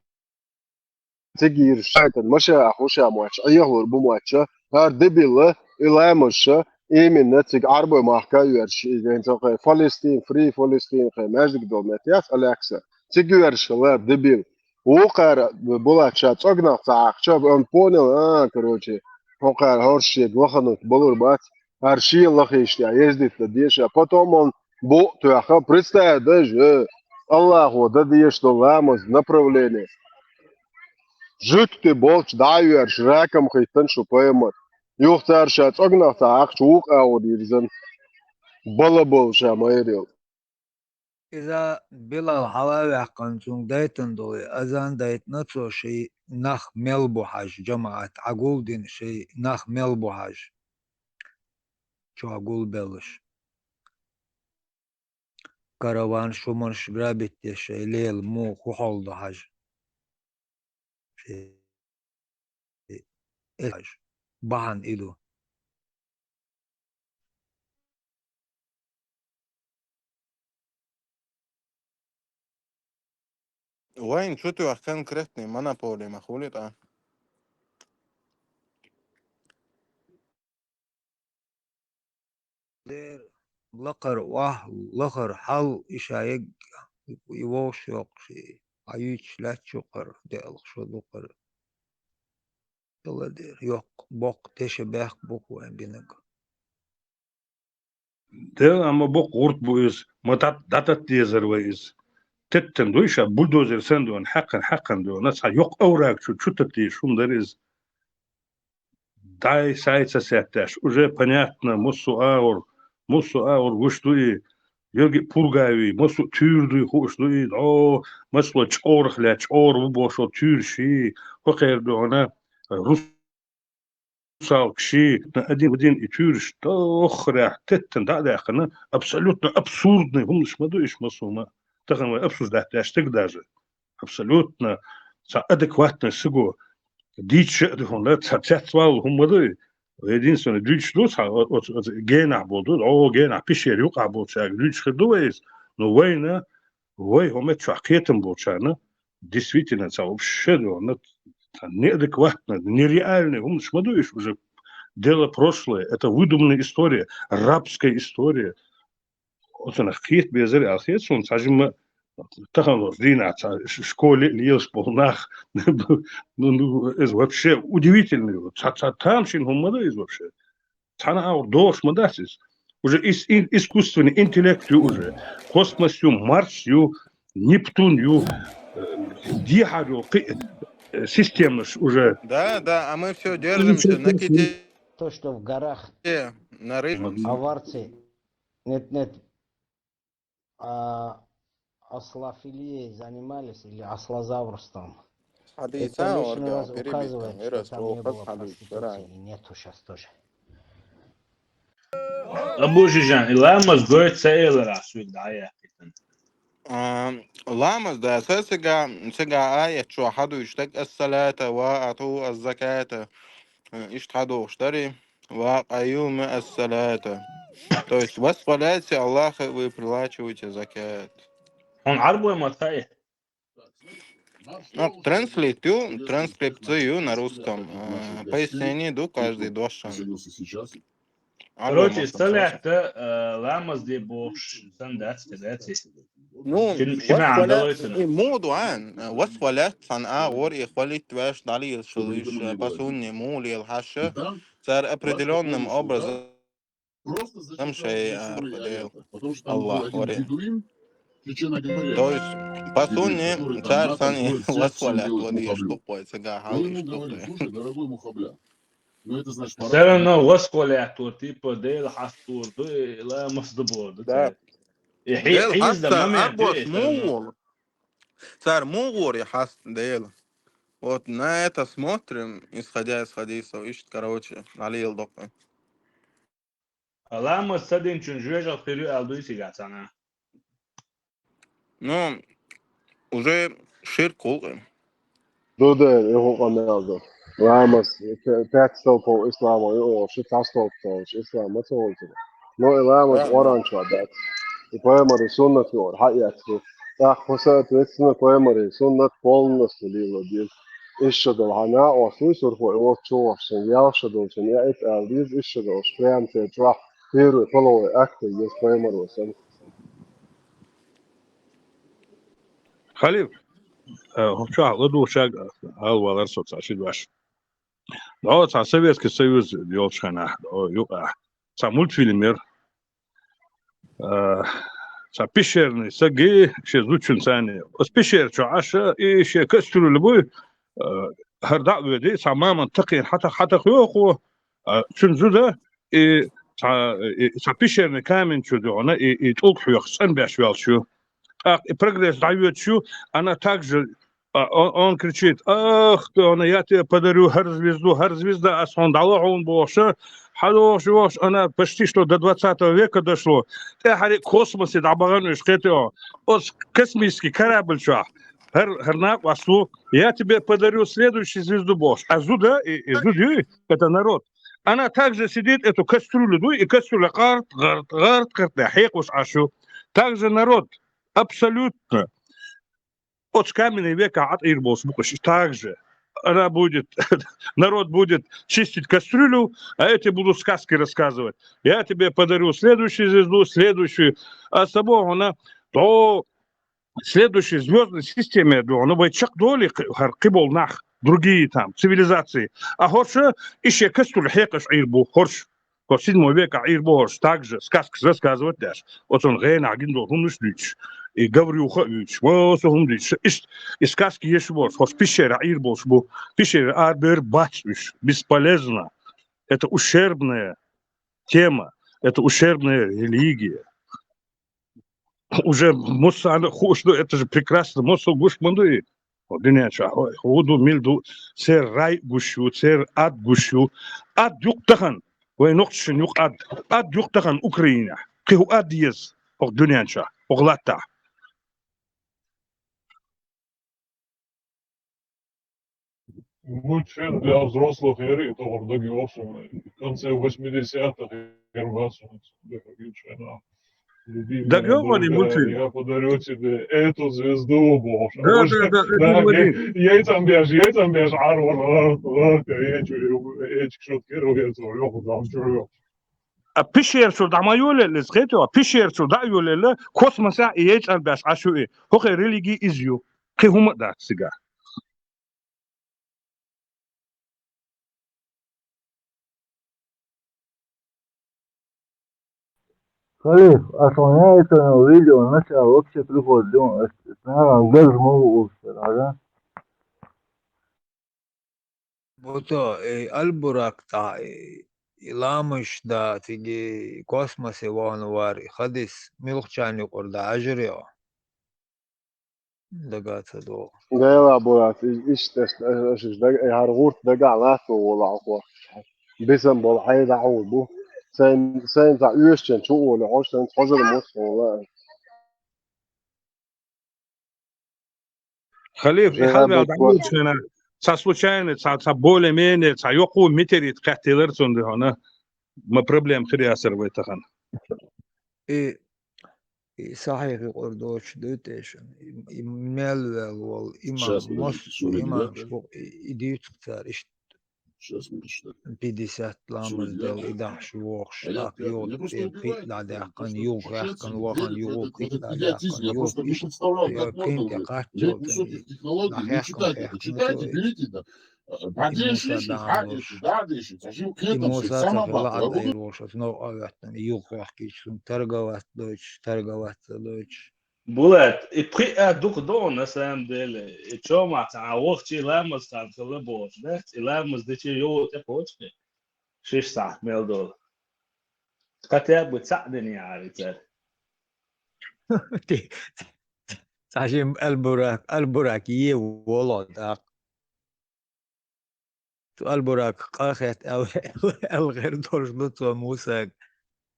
تجير شايتن مشا أخوشا مواتش أيهور بمواتشا هار دبيلا إلا مشا إيمن نتيج عربو محكا يرش إذا تقى فلسطين فري فلسطين خي ماجد دولمتياس ألاكسا تجيرش لا دبيل وقار بولات شات أجنح تعاق شاب أن بونيل كروتشي وقار هورشي وخنوت بولور بات هرشي لخيش يزدت لديشا потом он бо тяха представь даже Аллаху дадиеш то ламос направление Жуть ты болч даю раком хайтан шупаемат. Юхтар шат огнах таах чук аудирзен. Балабол шамайрил. إذا بلال حواوي قنصون دايتن دوي أذان دايت نتو شيء نخ ملبو حاج جماعة عقول دين شيء نخ ملبو حاج شو عقول بلش كاروان شو منش برابط شيء ليل مو خوحول دو حاج شيء حاج بحن إلو وين شو تو كونكريتني مونوبولي مخولت لقر واه لقر حل إشايق يوش يقشي عيش لا تشقر ديال شو لقر يلا دير يق بق تشبه بق وين بينك ده أما بق غرط بويز ما داتت تيزر ويز تتن دويشا بولدوزر سندون حقا دو ناس يق أوراق شو تتي شو دريز дай сайца сятташ уже понятно мусу аур гуштуи йоги пургави мусу тюрду хуштуи о масло чорхля чор бошо тюрши хохерду она русалкши на один и тюрш тохря теттен да хана абсолютно абсурдный гумш мадуиш масума таган абсурдатташ даже абсолютно адекватно сыгу дичь он да цацвал хумады единственное дичь дус гена болду гена пишер юк аболчак дичь ходуэс но война хомет чакетом болчана действительно это вообще неадекватно нереально он шмадуешь уже дело прошлое это выдуманная история рабская история вот она хит безер ахет он сажим таханов дина школе льешь полнах это вообще удивительный тамшин хумада из вообще тана аур дош мадасис уже искусственный интеллект уже космос Марс Нептун Дихарю системность уже Да, а мы все держимся на ките. То, что в горах на рыбе. аварцы, нет, ослофилией занимались или ослозаврством. Это лишний раз указывает, что там не было проституции, и нету сейчас тоже. Абужижан, и ламас гоет сейлера свидая. لامس ده سجع آية شو حدو يشتك الصلاة وأعطوا الزكاة اشتحدوا اشتري وقيوم الصلاة то есть восхваляйте Аллаха, вы приплачиваете закат. Он арбуя матай. Транскрипцию на русском. Пояснение до каждый доша. Короче, столетто ламас де бош сандats кадати. Ну, موضوعان وصفلات صنعاء ور إخوالي تواش دالي الشليش باسوني مولي الحشة صار определенным образом شيء الله وري то есть пасуни царь сани воспалят води штукой сега хали штукой все равно воспалят то типа дел хастур ла мصدبور да يحيز ده ما царь мугор я хаст дел вот на это смотрим исходя из хадисов ищет короче налил дока لا مستدين чунжуэжа перю алдуиси гацана ну уже ширкул Dode jeho kanalda. Lamas, tekstol po islamo, jo, shit tastal po islam, what's all to No, lamas orange that. The primary sunnat yor, hayatsu. Ta khosat wetsna primary sunnat polnost lilo dil. Ishadol hana o susur ho o cho sen yashadol sen ya it al these ishadol strand to drop here follow active this primary sen. Халиф Ховча, ладушаг, алвалар соцашид ваш. Да, это Советский Союз делчана, мультфильмер, пещерный саги, ще звучинцани. С пещерчу аша и ще кастрю любой, харда веди, мама такин хата хьоху, чунзуда и пещерный камень чудо, и толк хьох, сан бяшвелчу. Прогресс дает что, она также, он кричит, ах, я тебе подарю звезда, а сон дала он больше, она почти что до 20 века дошло. Ты космосе добавляешь, что космический корабль, что, я тебе подарю следующую звезду Божь. А зуда, это народ. Она также сидит, эту кастрюлю, и кастрюля, также народ. Абсолютно. От каменного века от Ирбос Букаш также она будет, народ будет чистить кастрюлю, а эти будут сказки рассказывать. Я тебе подарю следующую звезду, следующую, а с тобой она, то следующей звездной системе, она будет чак доли, киболнах, другие там цивилизации. А хорше еще кастрюлю хекаш ирбу, хорш. В 7 веке ирбу хорш также сказки рассказывать даже. Вот он гейн агин должен шлич. И Гаврюха Ильич, вот он говорит, и сказки есть вот, хоть пещера Ирбош был, пещера Арбер Бачвиш, бесполезно. Это ущербная тема, это ущербная религия. Уже это же прекрасно, Мосо Гушманды. Худу милду сер рай гушу, сер ад гушу, ад юктахан, войнокшин юк ад юктахан Украина. Киху ад ез, ох дунянча, оглата. Мой член для взрослых Ери, это ордоги осумы. В конце 80-х я подарю тебе эту звезду, Боже. Я там бежу, А пещерчу да майоле лезгето, пещерчу да юлеле космоса и эч албаш ашуи. Хохе религии изю. Кихума да сега. Халиф, а что я это увидел, начал вообще приход, думал, наверное, даже могу устать, да? بوتو البراك تاع لامش دا تيجي كوسموس وانواري خديس ميلوخشاني قردا عجريو دقات دو Gela borat, ich hargurt daga lato wala aqwa. Bisam bol hayda awbu. Sen za üschen chu wala hosten hozer mos wala. Халиф, и халве адамучена, са случайно, са более-менее, са йоку митерит кахтелер цунды хана. ما проблем خرياسر ويتخن. صحيح قردوش دوتيش مال وال إمام مصر إمام شبوك إديوت كتار إشت 50 لامز دل إدح شوخ شلاق يوت قيت لعداقن يوغ راقن وغن يوغ قيت لعداقن يوغ إشت كنت قاتل لحيقن حيقن Имуса тахла адайрош, но авятан юхахкич, торговать дочь. Булат, и при духдон на самом деле, и чё мать, а вовчи ламас там колебош, да? И ламас дичи йо те почки. 6 ساعات $100. хотя бы تساعدني يا رجال. تعشم البراك يولد البراك قاخت أو الغير دورش لطوة موسى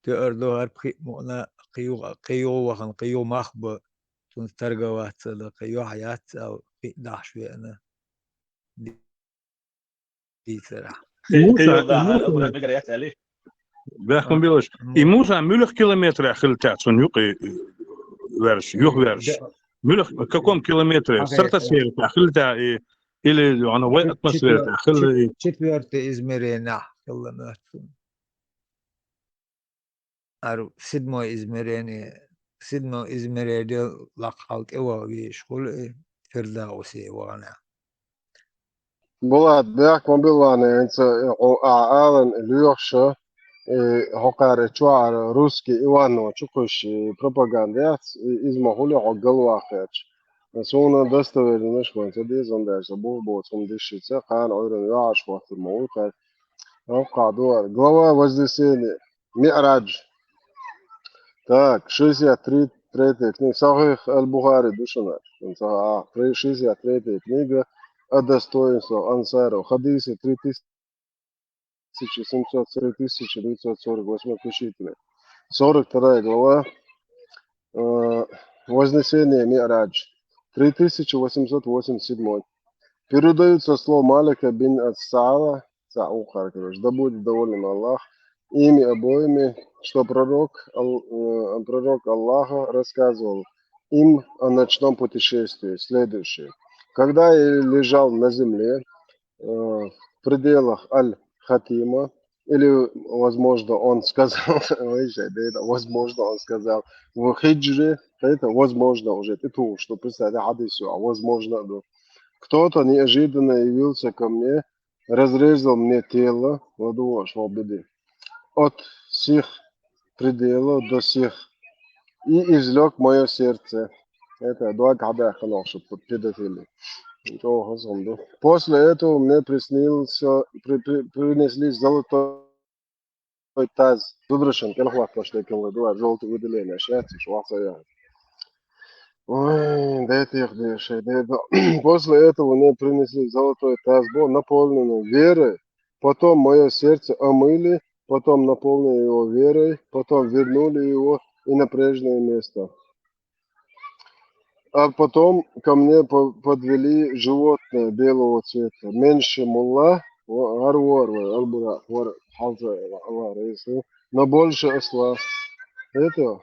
تأردو هربخي مؤنا قيو وخن قيو مخبو تنسترقوات قيو حياة أو قي داش بينا دي صراحة قيو دا بقريات عليه بيحكم بيلوش إموسى ملخ كيلومتر خلتات سن يقي ورش يوح ورش ملخ كم كيلومتر سرطة سيرتا خلتا или она в атмосфере четвертое измерение седьмое измерение лакхалк эва вишкул фердауси وانا Bolat beak mobilane ense aalan lyosha hokare chuar ruski ivano chukush propaganda izmahuli ogal waqach. Sonra dostoverno shkonte dizondash bo zum dishitsa qan oyran yash waqt الموقع وقع دور глава вознесения Ми'радж. Так, 63 третья книга. Сахих Аль-Бухари, душана. 63 книга о достоинстве ансаров. Хадисы 3700-3948 включительно. 42 глава. Вознесение Ми'радж. 3887. Передаются слова Малика бин Ас-Саала, да будет доволен Аллах, ими обоими, что пророк Аллаха рассказывал им о ночном путешествии. Следующее. Когда я лежал на земле, в пределах Аль-Хатима, или, возможно, он сказал, возможно, он сказал в хиджре, это возможно уже, это что представьте, хадису, а возможно, да. Кто-то неожиданно явился ко мне, разрезал мне тело, от всех пределов до всех, и извлек мое сердце. Это два года хорошо под педофилией. После этого мне принесли золотой таз. Дудрошен, келхват пошлекен лыдуа, желтый выделение, счастье, шварца. Ой, дайте их дыши. После этого мне принесли золотой таз, был наполнен верой. Потом мое сердце омыли, потом наполнили его верой, потом вернули его и на прежнее место. А потом ко мне подвели животное белого цвета. Меньше мулла, но больше осла. Это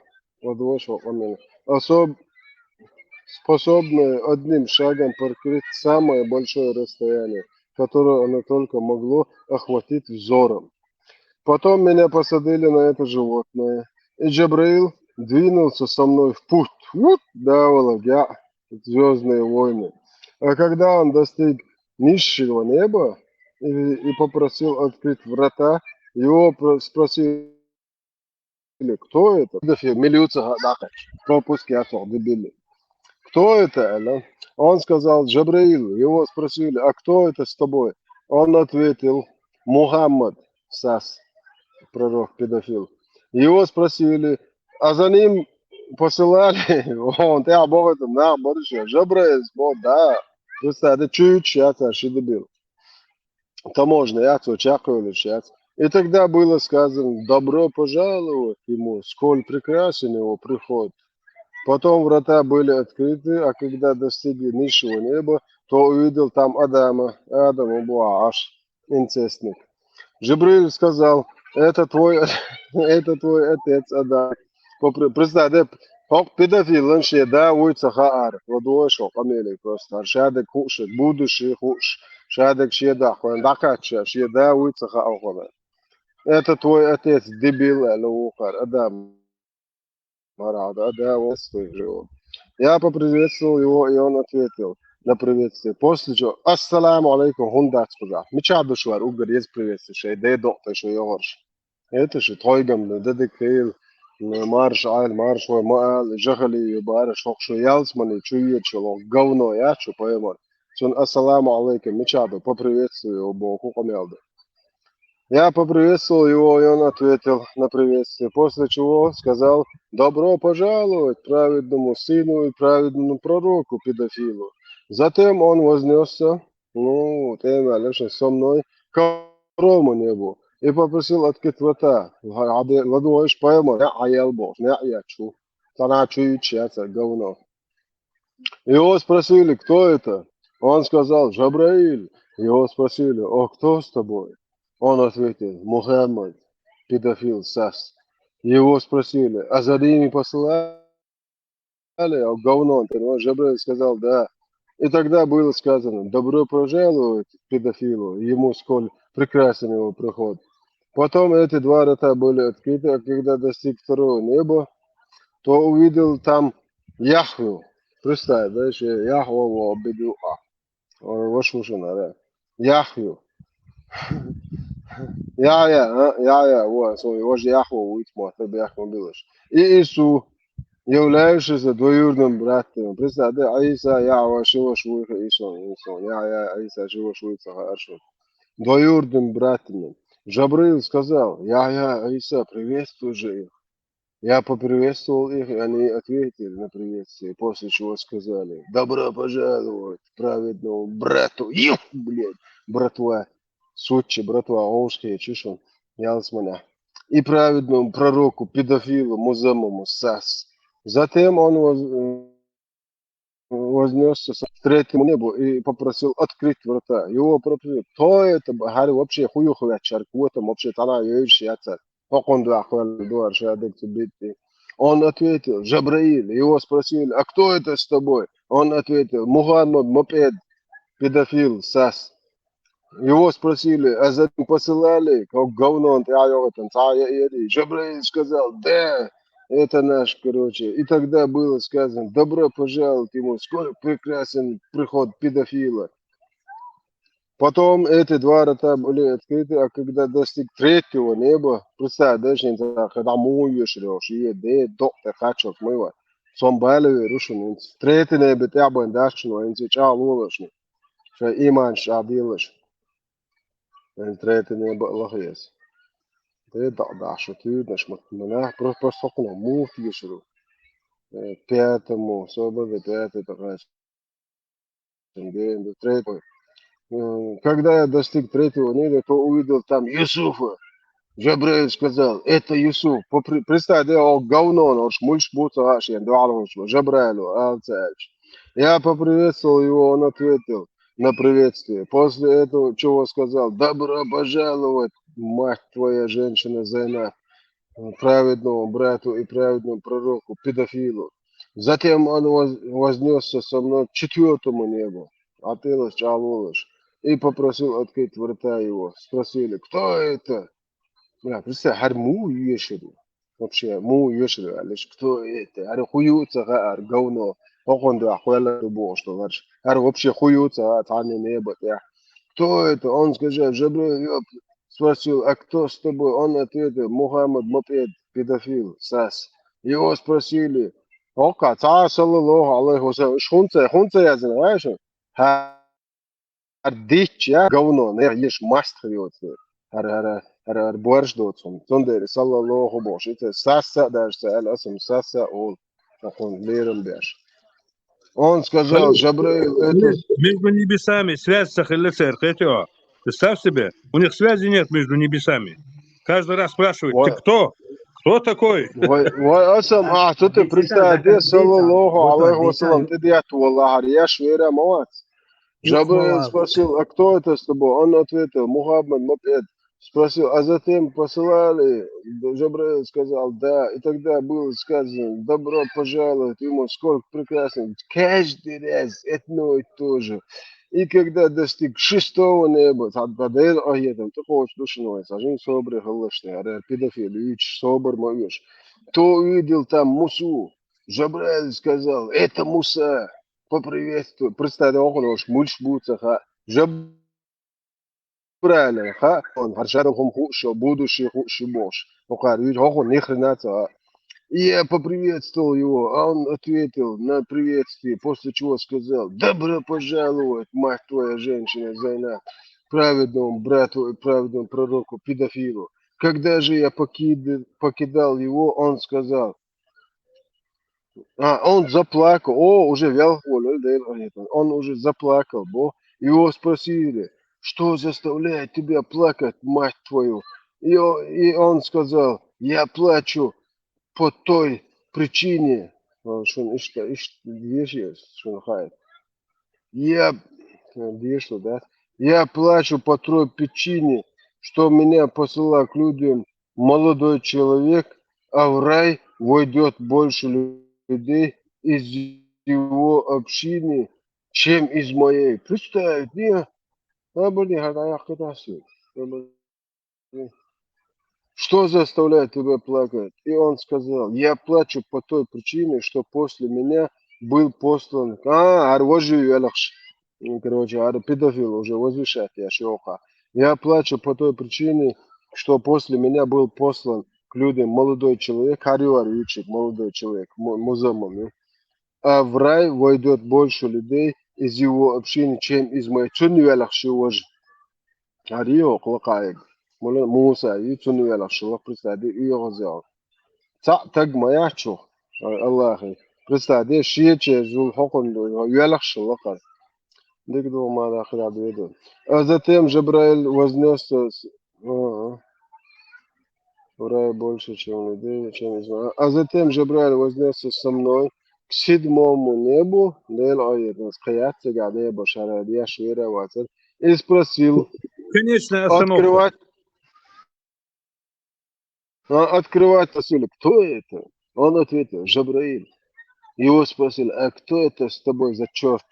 способное одним шагом покрыть самое большое расстояние, которое оно только могло охватить взором. Потом меня посадили на это животное, и Джабраил двинулся со мной в путь. Звездные войны. А когда он достиг низшего неба и попросил открыть врата, его спросили, кто это? Кто это, Аллах? Он сказал, Джабраил. Его спросили, а кто это с тобой? Он ответил, Мухаммад, Сас, пророк-педофил. Его спросили, а за ним посылали, он, ты Бог это, на, будущее, Джабраил, да. Просто это чуть-чуть, я дебил. Таможня, я чакаю сейчас. И тогда было сказано, добро пожаловать ему, сколь прекрасен его приход. Потом врата были открыты, а когда достигли низшего неба, то увидел там Адама. Адам был аж инцестник. Джибриль сказал, это твой отец Адам. Представь, педофил, он ще да уйца хаар. Водой шо, камели просто. Шадек хушек, будущий хуш. Шадек ще да, хуан дакача, ще да уйца хаар. Это твой отец, дебил, лухар, Адам. Я поприветствовал его, и он ответил на приветствие. После чего, ассаламу алейкум, хундат сказал. Мечаду швар, угар есть приветствие, шей, дай доктор, шей йорш. Это же тойгам, дедекейл, марш, аль, марш, маал, жахали, юбара, шок, шо ялсмани, чует, шо, говно, я, чу, поэмор. Сон, ассаламу алейкум, мечаду, поприветствую его, Богу, комелда. Я поприветствовал его, и он ответил на приветствие, после чего сказал, добро пожаловать праведному сыну и праведному пророку педофилу. Затем он вознесся, со мной, к второму небу и попросил открыть врата. Ладуешь поймал, я аял бог, я чу. Тана чуючаться, говно. Его спросили, кто это? Он сказал, Джабраиль. Его спросили, о, кто с тобой? Он ответил, Мухаммад, педофил Сас. Его спросили, а за ними посылали? А говно, Джабраиль сказал, да. И тогда было сказано, добро пожаловать педофилу, ему сколь прекрасен его приход. Потом эти два врата были открыты, а когда достиг второго неба, то увидел там Яхву. Представь, да, еще Яхву бедуа. Вашушина, да. Яхву. Я, вот, его же Яхву уйдет, ты бы Яхву билешь. И Иисус, являющийся двоюродным братом. Представь, да, Аиса, я, Шива, Швуиха, Исон, я, Аиса, Шива, Швуиха, Аршун. Двоюродным братом. Джабраил сказал, я, Аиса, приветствую же их. Я поприветствовал их, и они ответили на приветствие, после чего сказали, добро пожаловать праведному брату. Блядь, братва, сучи, братва, ошкие, чешун, ялсмана. И праведному пророку, педофилу, музамому, Сас. Затем он вознесся к третьему небу и попросил открыть врата. Его попросили, кто это? Хари вообще хуюху ячар, кого-то вообще тана юйши ячар. Он ответил, Джабраиль. Его спросили, а кто это с тобой? Он ответил, Мухаммад, мопед, педофил, Сас. Его спросили, а затем посылали, как говно он Джабраил сказал, да, это наш, короче. И тогда было сказано, добро пожаловать ему, сколько прекрасен приход педофила. Потом эти два врата были открыты, а когда достиг третьего неба, представь, даже когда мую шли, доктор Хачов мыва, сомбали рушен, третье небо табан дашно, инти чалулашно, что иман шабилаш, третье небо лахес. Это дашо, ты наш матмана, просто сокно, муфт ешру. Пятому, собой пятый, такая, третьего. Когда я достиг третьего неба, то увидел там Юсуфа. Джабраил сказал, это Юсуф. Представь, да, о говно, он шмульш буца ашен, Джабраилу, алцач. Я поприветствовал его, он ответил на приветствие. После этого чего сказал, добро пожаловать, мать твоя женщина Зайнаб, праведному брату и праведному пророку, педофилу. Затем он вознесся со мной к четвертому небу, Атилаш Чалулаш, и попросил открыть врата его. Спросили, кто это? Бля, представь, хар му ешеру. Вообще, му ешеру, а лишь кто это? Хар хуются, хар говно. Он да хуяла любого, что говоришь. Хар вообще хуются, а тани небо, я. Кто это? Он сказал, Джабраил спросил, а кто с тобой? Он ответил, Мухаммад Мопед, педофил, сас. Его спросили, ока, ца саллаллаху алейхи вассалям, хунца я знаешь? Дичь, я говно, не ешь маст хвется. Хар борщ дотсон. Тондер саллаллаху бош. Это саса даже сааласам саса ол. Он лером беш. Он сказал, Джабраил, это... Между небесами связь сохранится, хотя. Представь себе, у них связи нет между небесами. Каждый раз спрашивают, ты кто? Кто такой? А что ты представь, ты саллаллаху алейхи вассалам, ты диату Аллах, я швера мават. Джабраил спросил, а кто это с тобой? Он ответил, Мухаммад Мопед. Спросил, а затем посылали? Джабраил сказал, да. И тогда было сказано, добро пожаловать ему, сколько прекрасно. Каждый раз одно и то же. И когда достиг шестого неба, тогда аятом, такого душного, сажень собрый галашный, педофил, ич собор моешь, то увидел там Мусу. Джабраил сказал, это Муса. Поприветствую. Представь, он уж мульш буца, Правильно, он харшарухом хушо, будущий хуши бош. Он ни хрена. И я поприветствовал его, а он ответил на приветствие, после чего сказал, добро пожаловать, мать твоя женщина Зайнаб, праведному брату и праведному пророку, педофилу. Когда же я покидал его, он сказал, он заплакал, уже вял, он уже заплакал, его спросили, что заставляет тебя плакать, мать твою? И он сказал, я плачу по той причине, я плачу по той причине, что меня посылал к людям молодой человек, а в рай войдет больше людей из его общины, чем из моей. Представь, не? Что заставляет тебя плакать? И он сказал, я плачу по той причине, что после меня был послан... Короче, педофил уже возвышает, я шиоха. Я плачу по той причине, что после меня был послан к людям молодой человек, молодой человек, музамам. А в рай войдет больше людей из его общины, чем из моей. Арио клакаек. Муса, и цунуяла шла представь, и его взял. Так маячо, Аллахи. Представь, шиече зул хоконду, юалах шла кар. Дегду мада храбеду. А затем Джабраил вознесся в рай больше, чем людей, чем из моей. А затем Джабраил вознесся со мной к седьмому небу, и спросил, Конечная остановка. Открывать посылку. Кто это? Он ответил, Джабраил. Его спросили, а кто это с тобой за черт?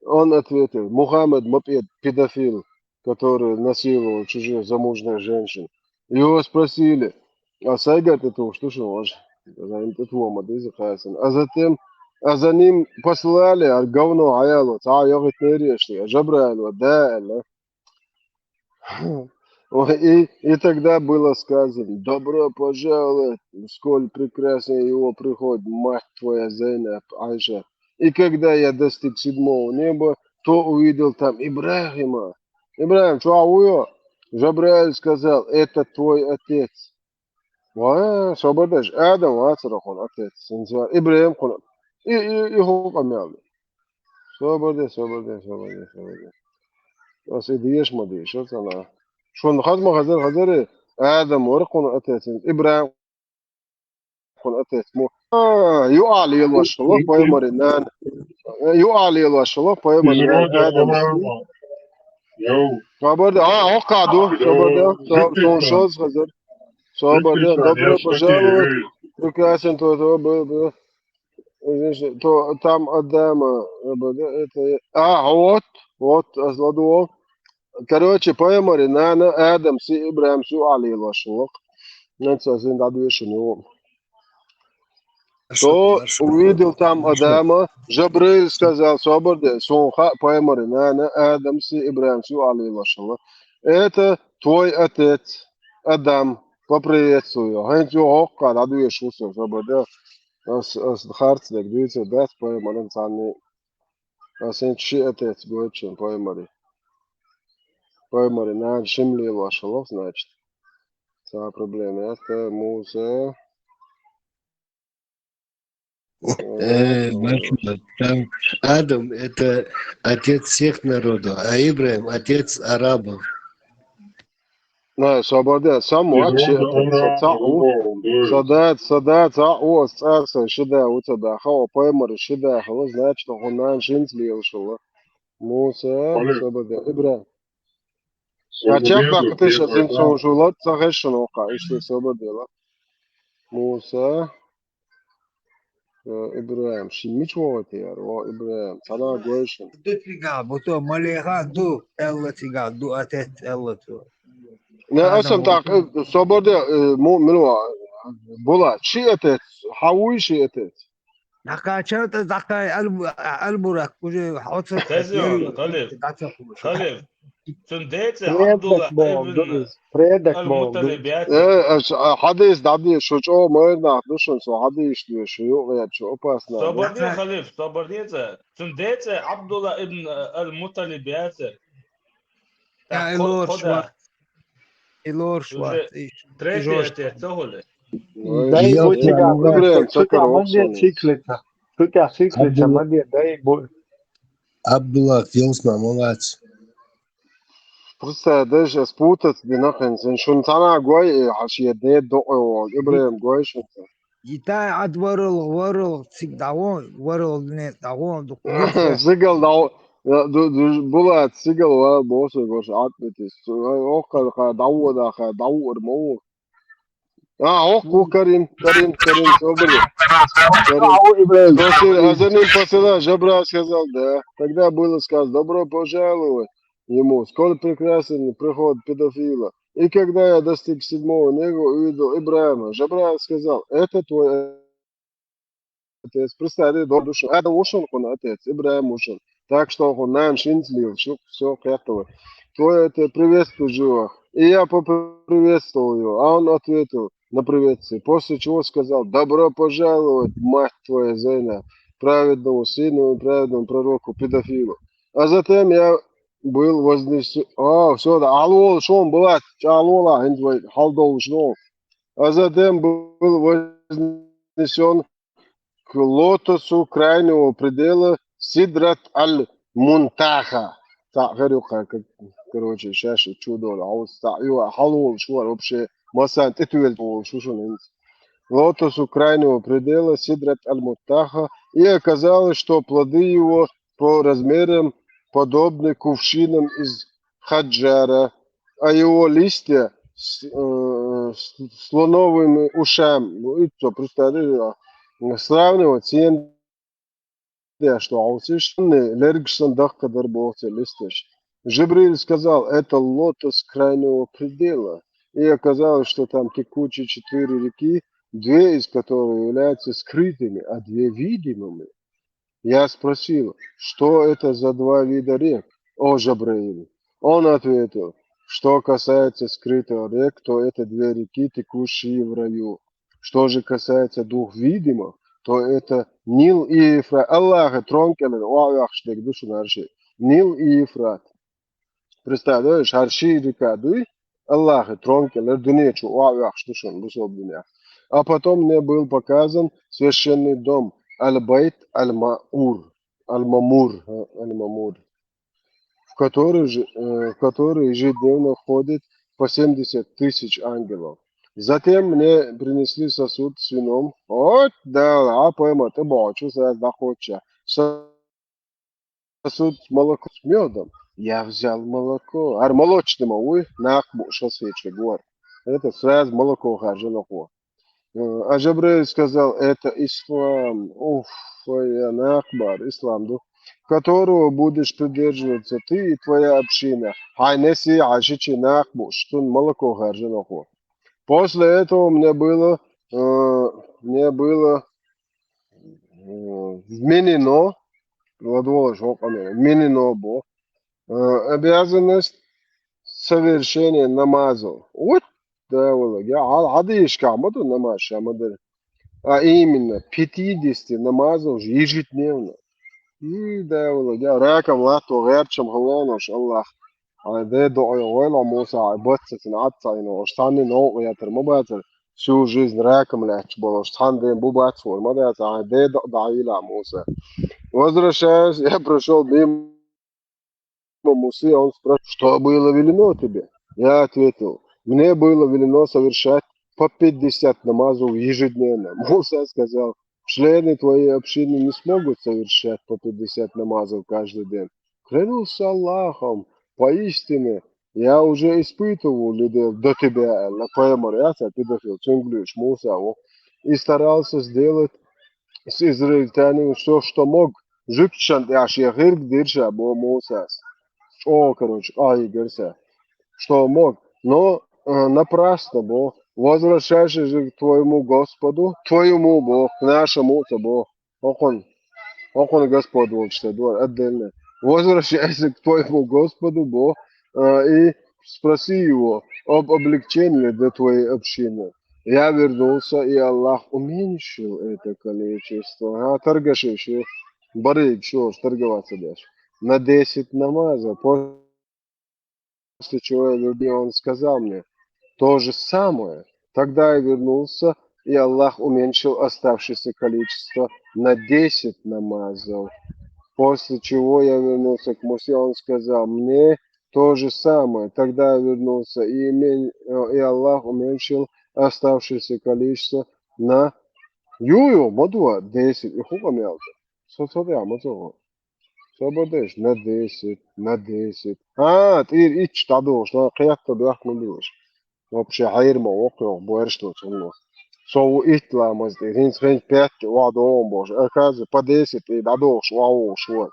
Он ответил, Мухаммад Мопед, педофил. который насиловал чужих замужних женщин. Его спросили, а сайгат это что же он? А за ним послали говно аялу, ягод нерешли, Жабраилу, да, и тогда было сказано, добро пожаловать, сколь прекрасный его приход, мать твоя Зейнаб, Айша. И когда я достиг седьмого неба, то увидел там Ибрахима. Ибрахим, что уё? Жабраиль сказал, это твой отец. Сободаш, Адам, Ацарахон, отец. Ибрахим, и хукамяли. Сободаш. As ideias modis, شو أنا شو نخدم غزر آدم ورقنا أتيت إبراهيم قن أتيت مو يعلي الوشلة بيمرنان يعلي الوشلة بيمرنان آدم صبر عقدوا صبر شوز غزر صبر добро пожаловать прекрасен то там Адама это вот азладу. Короче, поймали, Адам с Ибраем су алил вашелок. Нацо зин дадуешен его. То увидел там Адама, Жабраиль сказал, свободы, сонха поймали, Адам с Ибраем су алил вашелок. Это твой отец, Адам, поприветствую. Хэнчу хокка дадуешен свободы. As hartelijk duurt dat pojmari sani. As een отец гочин поймали. Поймали на шимли вашелов, значит. Вся проблема это муза. Бачма, там Адам это отец всех народов, а Ибраим отец арабов. Не, свобода, самуат садат, царство, шида, у тебя, хава, поймали, шида, хава, значит, он на шинсли ушел. Муза, свобода, Ибраим. Acaba bakıtış azim sonucular çağışın oka işte sabadela. Musa İbrahim şimdi çoğut yer o İbrahim sana görüşün. Dofiga, buto maleha du ellati du atet ellatu. Ne asam tak sabada mu milwa bula çi etet hawi çi etet. Nakaçat zakay alburak kuje hotsa. Khalif. Sundece Abdullah ibn al-Muttalib hadis dadi şuço moyna düşün so hadis diyor şu yok ya şu opasna. Sabırdiye Khalif, sabırdiye. Sundece Abdullah ibn al-Muttalib yasir. Ya Elor Schwarz. Treće tohle. Daj ciklica, madje daj Abdullah Filsma, молодец. Просто даже спутать бинахен, шун тана гой хашиедне до Ибраим гой шун. Итай адварл цигдавон, варл не давон. Сигал дау була сигал ва босо гош атметис. Ока даур мо. Оку Карим собрали. За ним посылал, Жабра сказал, да. Тогда было сказано, добро пожаловать ему, сколь прекрасен приход педофила. И когда я достиг седьмого неба, увидел Ибраима, Жабра сказал, это твой отец. Представь, до душу. Это ушел он отец, Ибраим ушел. Так что он нам шинслил, все кятово. Твой это приветствую живо. И я поприветствовал его, а он ответил на приветствие, после чего сказал, добро пожаловать, мать твоя Зейна, праведному сыну и праведному пророку, педофилу. А затем я был вознесен, все, да, алол, шон, была, алола, халдол, шон. А затем был вознесен к лотосу крайнего предела Сидрат аль-Мунтаха. Короче, сейчас чудо, халол, шон, вообще. مثلا تتويل شو лотосу крайнего предела Сидрат аль-Мунтаха, и оказалось, что плоды его по размерам подобны кувшинам из хаджара, а его листья слоновыми ушами. Ну и что, представляете, сравнивать что аусишны лергшн дах кадар болсе листеш. Жибриль сказал, это лотос крайнего предела. И оказалось, что там текучие 4 реки, 2 из которых являются скрытыми, а 2 видимыми. Я спросил, что это за 2 вида рек, о Жабраиле? Он ответил, что касается скрытого рек, то это 2 реки, текущие в раю. Что же касается 2 видимых, то это Нил и Ефрат. Аллах, тронкелен, оахштег, душу нарши. Нил и Ефрат. Представляешь, арши река, дуй, Аллах, тронкелен, дунечу, оахштушон, бусоб дуня. А потом мне был показан священный дом, Аль-Байт Аль-Мамур, Аль-Мамур, в который ежедневно входит по 70 тысяч ангелов. Затем мне принесли сосуд с вином. Вот, да, а пойма, ты бачу, захоча. Сосуд с молоком, с медом. Я взял молоко. Ар молочный мой, нахму, что свечи, гор. Это сразу молоко хажу. А Жабраиль сказал, это ислам, уф, акбар, ислам, да, которого будешь придерживаться ты и твоя община. Хайнеси ашичи нахму, что молоко гаржиноху. После этого мне было вменено, обязанность совершения намазов. Вот, да, я адышка, намаз, а именно 50 намазов ежедневно. И да, я раком лату герчем галонош Аллах. А да дуа вела Муса бацать на отца ино штаны но я термобатер всю жизнь раком лач было штаны бубат форма да да ила Муса. Возвращаясь, я прошел мимо Мусы, он спрашивает, что было велено тебе? Я ответил, мне было велено совершать по 50 намазов ежедневно. Муса сказал, члены твоей общины не смогут совершать по 50 намазов каждый день. Клянусь Аллахом, поистине, я уже испытывал людей до тебя, Муса, и старался сделать с израильтянами все, что мог. Жукчан, я гирк дирша, Муса. Короче, Игорься, что мог, но напрасно, Бог, возвращайся же к твоему Господу, твоему Бог, к нашему Богу, он Господу, отдельно, возвращайся к твоему Господу, Бог, и спроси его об облегчении для твоей общины. Я вернулся, и Аллах уменьшил это количество. Торгашь еще, барык, что торговаться дальше. На 10 намазов, после чего он сказал мне то же самое. Тогда я вернулся, и Аллах уменьшил оставшееся количество на 10 намазов. После чего я вернулся к Мусе, он сказал мне то же самое. Тогда я вернулся, и Аллах уменьшил оставшееся количество на 10. И хуба мелко. Свободишь на 10, на 10. Ты ич тадош, на қиятта бяхмылыш. Вообще хайрма оқио буэршто чунно. Соу итла мазды, хинс 5 вадоом бош. Оказывается, по 10 и дадош, вау, шо.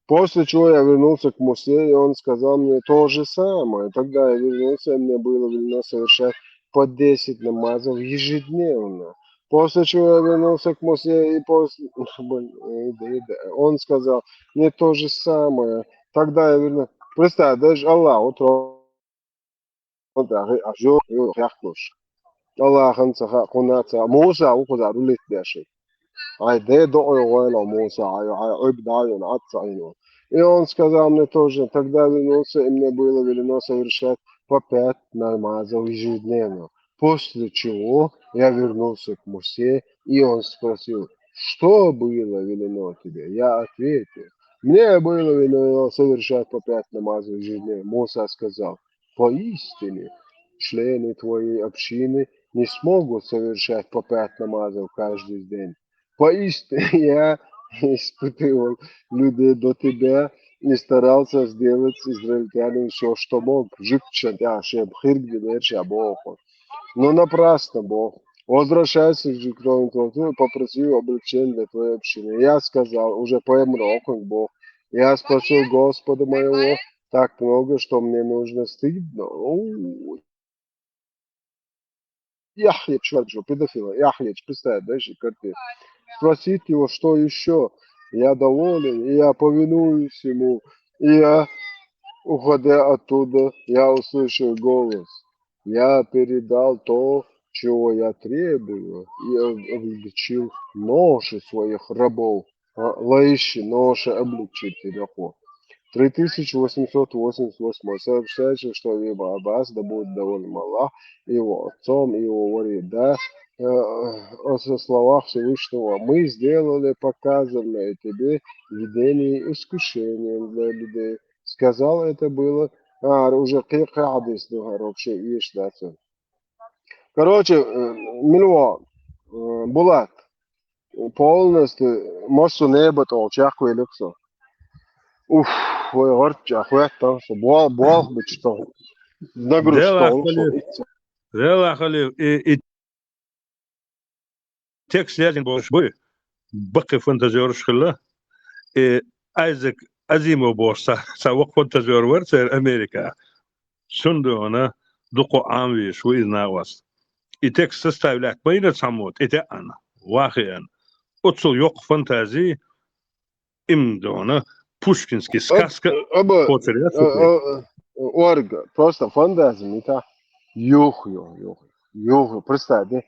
После чего я вернулся к Мусе, и он сказал мне то же самое. Тогда я вернулся, и мне было велено совершать по 10 намазов ежедневно. После чего я вернулся к Мусе, и он сказал мне то же самое. Тогда я вернулся. Представь, даже Аллах утро. Аллах, Муса, ухуда, рулит даши. И он сказал мне тоже, тогда вернулся, и мне было велено совершать по 5 намазов ежедневно. После чего я вернулся к Мусе, и он спросил, что было велено тебе? Я ответил, мне было велено совершать по 5 намазов ежедневно. Муса сказал, поистине, члены твоей общины не смогут совершать по 5 намазов каждый день. Поистине я испытывал людей до тебя и старался сделать с израильтянами все, что мог. Но напрасно, Бог. Возвращайся же к твоему и попросил облегчения для твоей общины. Я сказал, уже поэмроком, Бог. Я спросил Господа моего, так много, что мне нужно стыдно. Яхлеб, что педофила, Яхлеб, представь, дальше карты. Спросить его, что еще. Я доволен, и я повинуюсь ему, и я, уходя оттуда, я услышал голос. Я передал то, чего я требую, и облегчил ноши своих рабов. Лаищи, ноши облегчить легко. 3888 сообщается, что либо Аббас, да будет доволен Аллах, его отцом, и его говорит, да, о словах Всевышнего, мы сделали показанное тебе видение искушением для людей. Сказал, это было, уже кадис, вообще, ешь, да, короче, Милуа, Булат, полностью, массу неба толчах великсо. Уф, ой, горча, хуята, буал бы что, нагрузка, Дела хали, и текст связан больше, баки фантазер шхила, и Айзек Азимов борса, савок фантазер варцер Америка, сунду она дуко амви швы изнавас. И текст составляет байнат самот, это она, вахиан. Отцу yok фантазии, им дона пушкинский сказка. Орга, просто фантазия, это юх, представь,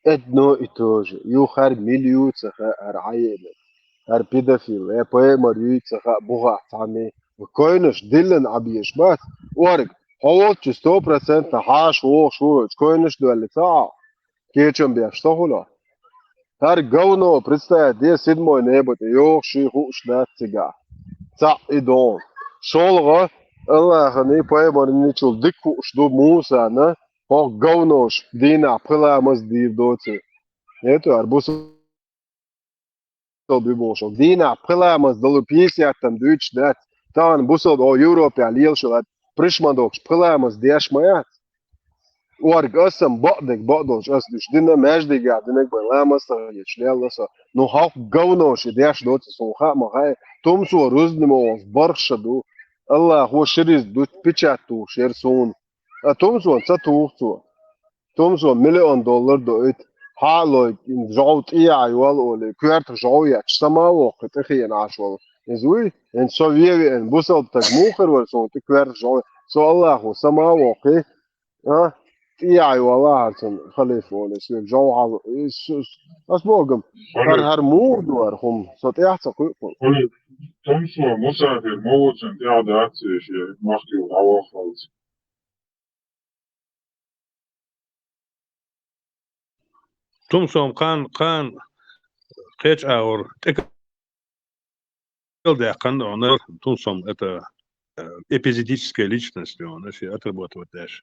одно и то же. Юх ар миллиуцах, ар айеле, ар педофил, поэмар юицах, бугах, сами. Койнеш дилен абьеш, бат, орг, хавотчу 100% хаш, вох, шуроч, койнеш дуалица, кечем бья, что хула? Ар говно, представь, где седьмой небо, юх, шихуш, да, цыга. Ца и дон. Шолга, Allah ne poemar ne chul dikku shdo Musa na ho gaunosh dina pela mas dir doce. Eto arbus bibosho dina pela mas dolu piesia tam Deutsch dat tan busol o Europe aliel sholat prishmandoks pela mas desh mayat. Org asam bodok as dus dina majdiga dinek belamas yechlelasa no ho gaunosh desh doce so ha ma hay tumso ruznimo barshadu Allah هو شريز دوت بيتشاتو شيرسون تومسون تاتوختو تومسون $1,000,000 دوت حالو إن جوت أيوال ولا كوارت جوية سما وقت أخينا عشوال إزوي إن سوفيا إن بوسل تجموخر ولا كوارت جوية سو الله هو سما وقت أيوال عشان خليفة ولا سوي جو على أسبوعهم هر مود وارهم صوت يحصل Tomso musafir mogućen da akcije je mahti u Avahvalci. Tomsom kan qech aur tekel da kan он Tomsom это эпизодическая личность, он вообще отрабатывает дальше.